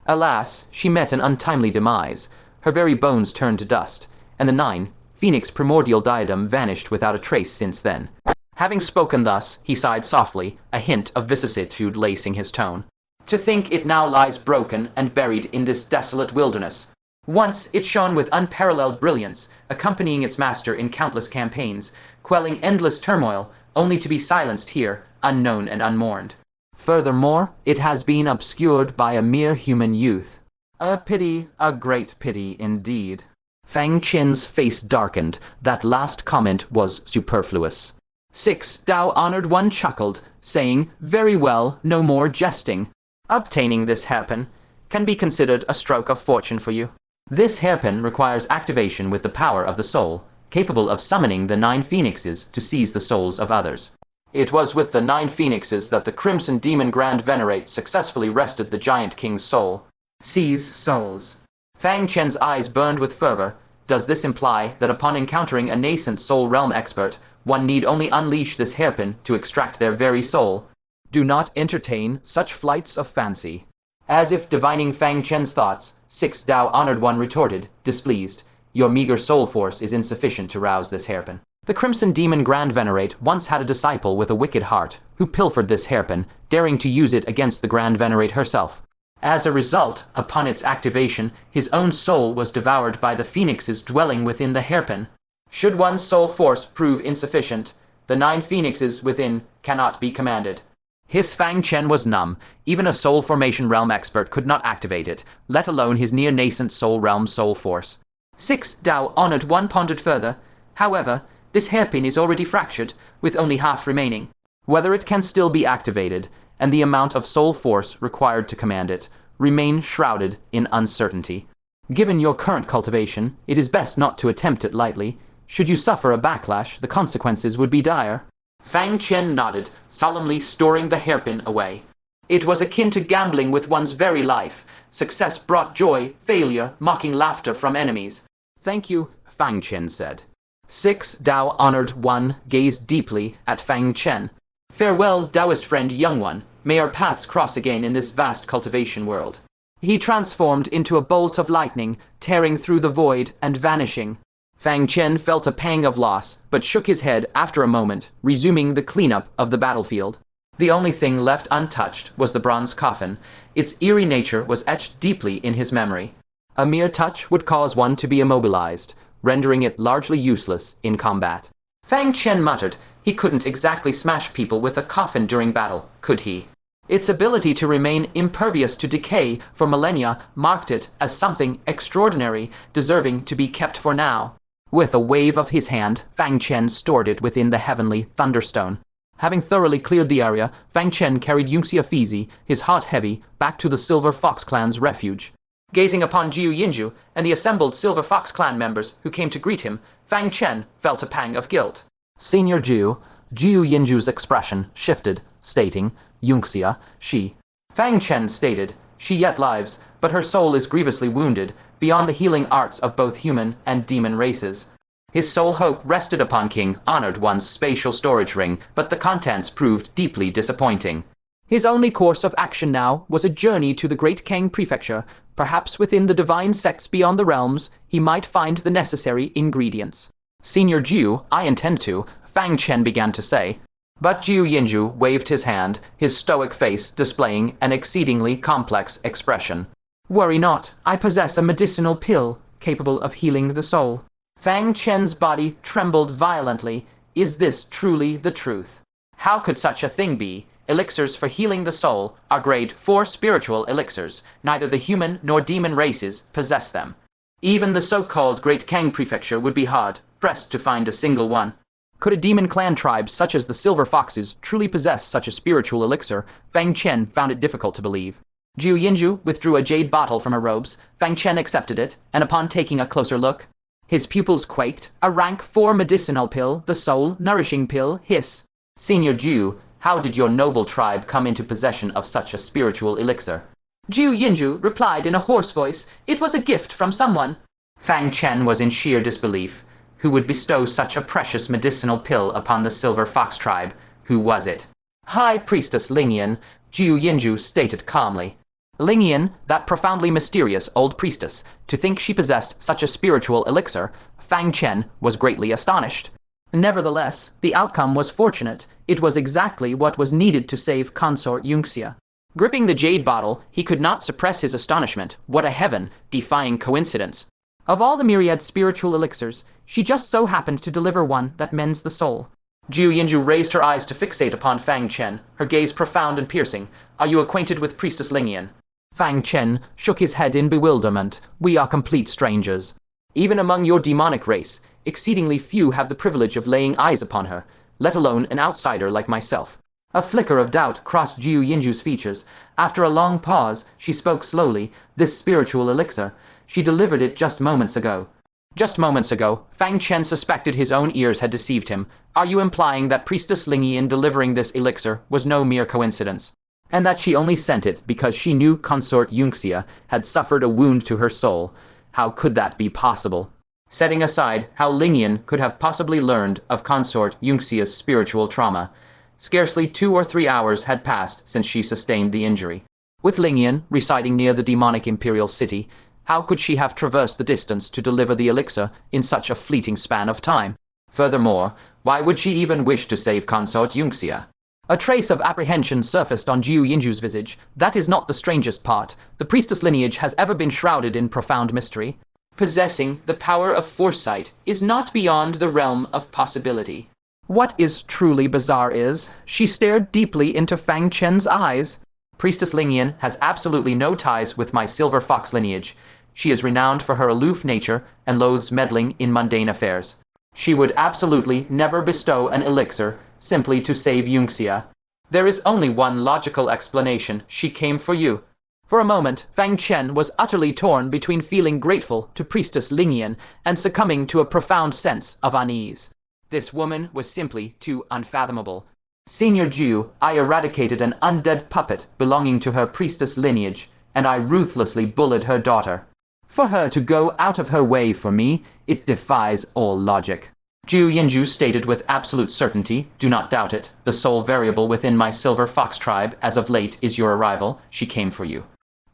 Alas, she met an untimely demise. Her very bones turned to dust, and the 9, Phoenix primordial diadem vanished without a trace since then. Having spoken thus, he sighed softly, a hint of vicissitude lacing his tone. To think it now lies broken and buried in this desolate wilderness. Once it shone with unparalleled brilliance, accompanying its master in countless campaigns, quelling endless turmoil, only to be silenced here, unknown and unmourned. Furthermore, it has been obscured by a mere human youth. A pity, a great pity indeed. Fang Chen's face darkened. That last comment was superfluous. 6, Dao Honored One chuckled, saying, very well, no more jesting. Obtaining this hairpin can be considered a stroke of fortune for you. This hairpin requires activation with the power of the soul, capable of summoning the 9 phoenixes to seize the souls of others. It was with the 9 phoenixes that the Crimson Demon Grand Venerate successfully wrested the Giant King's soul. Seize souls. Fang Chen's eyes burned with fervor. Does this imply that upon encountering a nascent soul realm expert, one need only unleash this hairpin to extract their very soul? Do not entertain such flights of fancy. As if divining Fang Chen's thoughts, 6 Dao Honored One retorted, displeased. Your meager soul force is insufficient to rouse this hairpin. The Crimson Demon Grand Venerate once had a disciple with a wicked heart, who pilfered this hairpin, daring to use it against the Grand Venerate herself. As a result, upon its activation, his own soul was devoured by the phoenixes dwelling within the hairpin. Should one's soul force prove insufficient, the 9 phoenixes within cannot be commanded. His Fang Chen was numb. Even a soul formation realm expert could not activate it, let alone his near-nascent soul realm soul force. 6 Dao Honored One pondered further. However, this hairpin is already fractured, with only half remaining. Whether it can still be activated, and the amount of soul force required to command it, remain shrouded in uncertainty. Given your current cultivation, it is best not to attempt it lightly. Should you suffer a backlash, the consequences would be dire. Fang Chen nodded, solemnly storing the hairpin away. It was akin to gambling with one's very life. Success brought joy, failure, mocking laughter from enemies. Thank you, Fang Chen said. 6 Dao Honored One gazed deeply at Fang Chen. Farewell, Taoist friend, young one. May our paths cross again in this vast cultivation world. He transformed into a bolt of lightning, tearing through the void and vanishing. Fang Chen felt a pang of loss, but shook his head after a moment, resuming the cleanup of the battlefield. The only thing left untouched was the bronze coffin. Its eerie nature was etched deeply in his memory. A mere touch would cause one to be immobilized, rendering it largely useless in combat. Fang Chen muttered. He couldn't exactly smash people with a coffin during battle, could he? Its ability to remain impervious to decay for millennia marked it as something extraordinary, deserving to be kept for now. With a wave of his hand, Fang Chen stored it within the heavenly thunderstone. Having thoroughly cleared the area, Fang Chen carried Yunxia Fizi, his heart heavy, back to the Silver Fox clan's refuge. Gazing upon Jiu Yinju and the assembled Silver Fox clan members who came to greet him, Fang Chen felt a pang of guilt. Senior Jiu Yinju's expression shifted, stating, Yunxia, she. Fang Chen stated, she yet lives, but her soul is grievously wounded, beyond the healing arts of both human and demon races. His sole hope rested upon King Honored One's spatial storage ring, but the contents proved deeply disappointing. His only course of action now was a journey to the Great Kang Prefecture. Perhaps within the divine sects beyond the realms, he might find the necessary ingredients. Senior Jiu, I intend to, Fang Chen began to say. But Jiu Yinju waved his hand, his stoic face displaying an exceedingly complex expression. Worry not, I possess a medicinal pill capable of healing the soul. Fang Chen's body trembled violently. Is this truly the truth? How could such a thing be? Elixirs for healing the soul are grade 4 spiritual elixirs. Neither the human nor demon races possess them. Even the so-called Great Kang Prefecture would be hard-pressed to find a single one. Could a demon clan tribe such as the Silver Foxes truly possess such a spiritual elixir? Fang Chen found it difficult to believe. Jiu Yinju withdrew a jade bottle from her robes. Fang Chen accepted it, and upon taking a closer look, his pupils quaked. A rank 4 medicinal pill, the soul-nourishing pill, hiss. Senior Jiu, how did your noble tribe come into possession of such a spiritual elixir? Jiu Yinju replied in a hoarse voice, it was a gift from someone. Fang Chen was in sheer disbelief. Who would bestow such a precious medicinal pill upon the Silver Fox tribe? Who was it? High Priestess Lingyan, Jiu Yinju stated calmly. Lingyan, that profoundly mysterious old priestess, to think she possessed such a spiritual elixir, Fang Chen was greatly astonished. Nevertheless, the outcome was fortunate. It was exactly what was needed to save Consort Yunxia. Gripping the jade bottle, he could not suppress his astonishment. What a heaven-defying coincidence. Of all the myriad spiritual elixirs, she just so happened to deliver one that mends the soul. Jiu Yinju raised her eyes to fixate upon Fang Chen, her gaze profound and piercing. Are you acquainted with Priestess Lingyan? Fang Chen shook his head in bewilderment. We are complete strangers. Even among your demonic race, exceedingly few have the privilege of laying eyes upon her, let alone an outsider like myself. A flicker of doubt crossed Jiu Yinju's features. After a long pause, she spoke slowly. This spiritual elixir, she delivered it just moments ago. Just moments ago, Fang Chen suspected his own ears had deceived him. Are you implying that Priestess Lingyan delivering this elixir was no mere coincidence? And that she only sent it because she knew Consort Yunxia had suffered a wound to her soul? How could that be possible? Setting aside how Lingyan could have possibly learned of Consort Yunxia's spiritual trauma, scarcely 2 or 3 hours had passed since she sustained the injury. With Lingyan residing near the demonic imperial city, how could she have traversed the distance to deliver the elixir in such a fleeting span of time? Furthermore, why would she even wish to save Consort Yunxia? A trace of apprehension surfaced on Jiu Yinju's visage. That is not the strangest part. The priestess lineage has ever been shrouded in profound mystery. Possessing the power of foresight is not beyond the realm of possibility. What is truly bizarre is, she stared deeply into Fang Chen's eyes. Priestess Lingyan has absolutely no ties with my Silver Fox lineage. She is renowned for her aloof nature and loathes meddling in mundane affairs. She would absolutely never bestow an elixir simply to save Yunxia. There is only one logical explanation. She came for you. For a moment, Fang Chen was utterly torn between feeling grateful to Priestess Lingyan and succumbing to a profound sense of unease. This woman was simply too unfathomable. Senior Jiu, I eradicated an undead puppet belonging to her priestess lineage, and I ruthlessly bullied her daughter. For her to go out of her way for me, it defies all logic. Ju Yinju stated with absolute certainty, do not doubt it. The sole variable within my Silver Fox tribe as of late is your arrival. She came for you.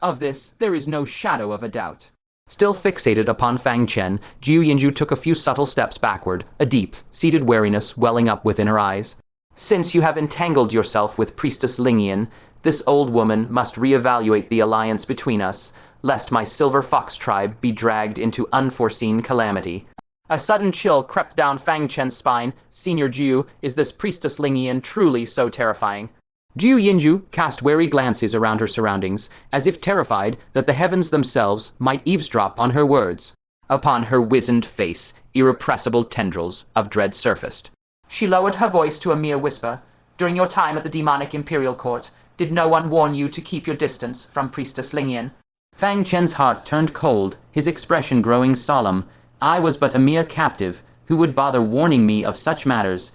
Of this, there is no shadow of a doubt. Still fixated upon Fang Chen, Ju Yinju took a few subtle steps backward, a deep, seated wariness welling up within her eyes. Since you have entangled yourself with Priestess Lingyan, this old woman must reevaluate the alliance between us, lest my Silver Fox tribe be dragged into unforeseen calamity. A sudden chill crept down Fang Chen's spine. Senior Ju, is this Priestess Lingyan truly so terrifying? Ju Yinju cast wary glances around her surroundings, as if terrified that the heavens themselves might eavesdrop on her words. Upon her wizened face, irrepressible tendrils of dread surfaced. She lowered her voice to a mere whisper. During your time at the demonic Imperial Court, did no one warn you to keep your distance from Priestess Lingyan? Fang Chen's heart turned cold, his expression growing solemn. I was but a mere captive. Who would bother warning me of such matters?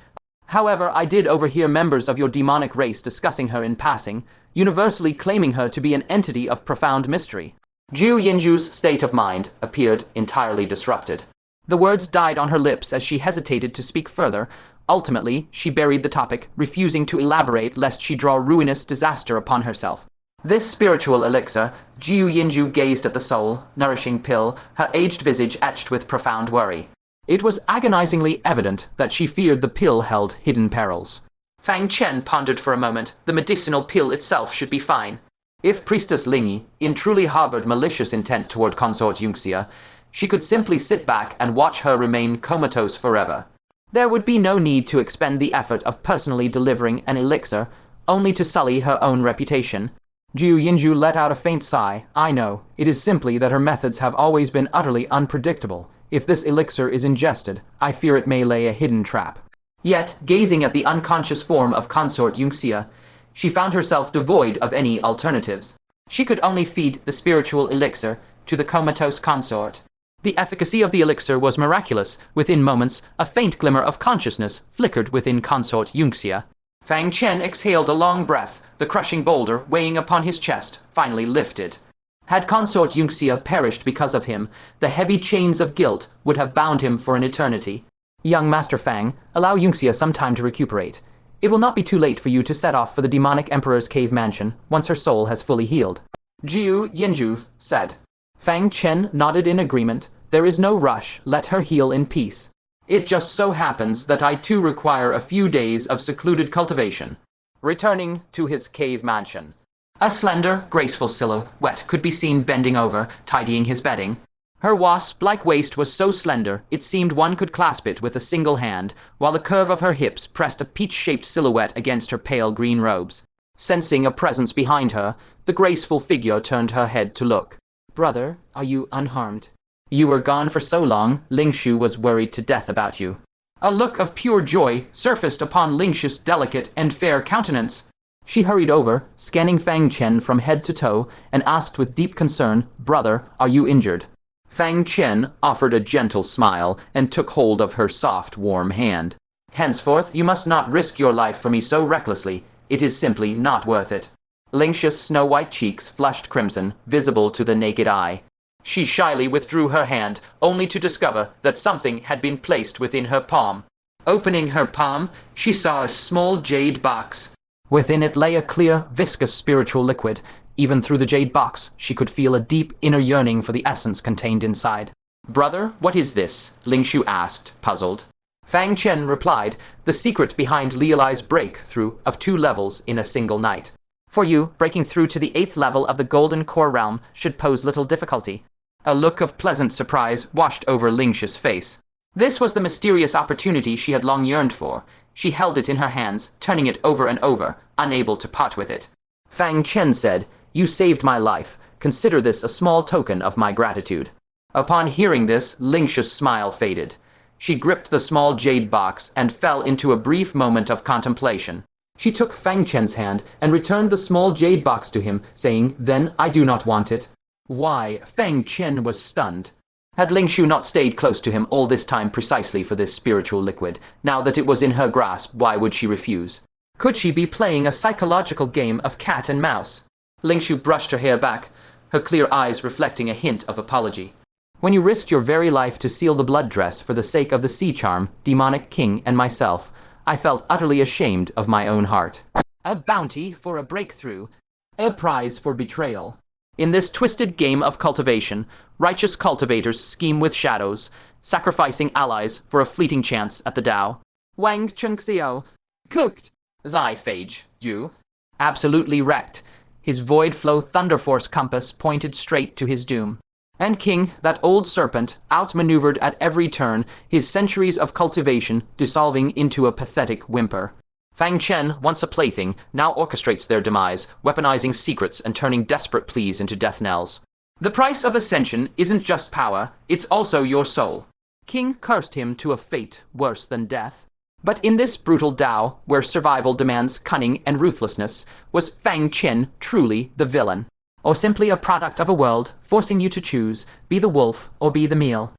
However, I did overhear members of your demonic race discussing her in passing, universally claiming her to be an entity of profound mystery. Ju Yinju's state of mind appeared entirely disrupted. The words died on her lips as she hesitated to speak further. Ultimately, she buried the topic, refusing to elaborate lest she draw ruinous disaster upon herself. This spiritual elixir, Ju Yinju gazed at the soul, nourishing pill, her aged visage etched with profound worry. It was agonizingly evident that she feared the pill held hidden perils. Fang Chen pondered for a moment. The medicinal pill itself should be fine. If Priestess Lingyi truly harbored malicious intent toward Consort Yunxia, she could simply sit back and watch her remain comatose forever. There would be no need to expend the effort of personally delivering an elixir, only to sully her own reputation. Ju Yinju let out a faint sigh. I know. It is simply that her methods have always been utterly unpredictable. If this elixir is ingested, I fear it may lay a hidden trap. Yet, gazing at the unconscious form of Consort Yunxia, she found herself devoid of any alternatives. She could only feed the spiritual elixir to the comatose consort. The efficacy of the elixir was miraculous. Within moments, a faint glimmer of consciousness flickered within Consort Yunxia. Fang Chen exhaled a long breath, the crushing boulder weighing upon his chest finally lifted. Had Consort Yunxia perished because of him, the heavy chains of guilt would have bound him for an eternity. Young Master Fang, allow Yunxia some time to recuperate. It will not be too late for you to set off for the demonic Emperor's cave mansion once her soul has fully healed. Ju Yinju said. Fang Chen nodded in agreement. There is no rush, let her heal in peace. It just so happens that I too require a few days of secluded cultivation. Returning to his cave mansion. A slender, graceful silhouette could be seen bending over, tidying his bedding. Her wasp-like waist was so slender, it seemed one could clasp it with a single hand, while the curve of her hips pressed a peach-shaped silhouette against her pale green robes. Sensing a presence behind her, the graceful figure turned her head to look. Brother, are you unharmed? You were gone for so long, Lingshu was worried to death about you. A look of pure joy surfaced upon Lingshu's delicate and fair countenance. She hurried over, scanning Fang Chen from head to toe, and asked with deep concern, Brother, are you injured? Fang Chen offered a gentle smile and took hold of her soft, warm hand. Henceforth, you must not risk your life for me so recklessly. It is simply not worth it. Lingshu's snow-white cheeks flushed crimson, visible to the naked eye. She shyly withdrew her hand, only to discover that something had been placed within her palm. Opening her palm, she saw a small jade box. Within it lay a clear, viscous spiritual liquid. Even through the jade box, she could feel a deep inner yearning for the essence contained inside. Brother, what is this? Lingshu asked, puzzled. Fang Chen replied, the secret behind Lielai's breakthrough of 2 levels in a single night. For you, breaking through to the 8th level of the Golden Core Realm should pose little difficulty. A look of pleasant surprise washed over Lingshu's face. This was the mysterious opportunity she had long yearned for. She held it in her hands, turning it over and over, unable to part with it. Fang Chen said, You saved my life. Consider this a small token of my gratitude. Upon hearing this, Lingshu's smile faded. She gripped the small jade box and fell into a brief moment of contemplation. She took Fang Chen's hand and returned the small jade box to him, saying, Then I do not want it. Why, Fang Chen was stunned. Had Lingshu not stayed close to him all this time precisely for this spiritual liquid? Now that it was in her grasp, why would she refuse? Could she be playing a psychological game of cat and mouse? Lingshu brushed her hair back, her clear eyes reflecting a hint of apology. When you risked your very life to seal the blood dress for the sake of the sea charm, demonic king, and myself, I felt utterly ashamed of my own heart. A bounty for a breakthrough, a prize for betrayal. In this twisted game of cultivation, righteous cultivators scheme with shadows, sacrificing allies for a fleeting chance at the Tao. Wang Chengxiao, cooked. Phage, you. Absolutely wrecked. His Voidflow Thunderforce compass pointed straight to his doom. And King, that old serpent, outmaneuvered at every turn, his centuries of cultivation dissolving into a pathetic whimper. Fang Chen, once a plaything, now orchestrates their demise, weaponizing secrets and turning desperate pleas into death knells. The price of ascension isn't just power, it's also your soul. King cursed him to a fate worse than death. But in this brutal Tao, where survival demands cunning and ruthlessness, was Fang Chen truly the villain? Or simply a product of a world, forcing you to choose, be the wolf or be the meal?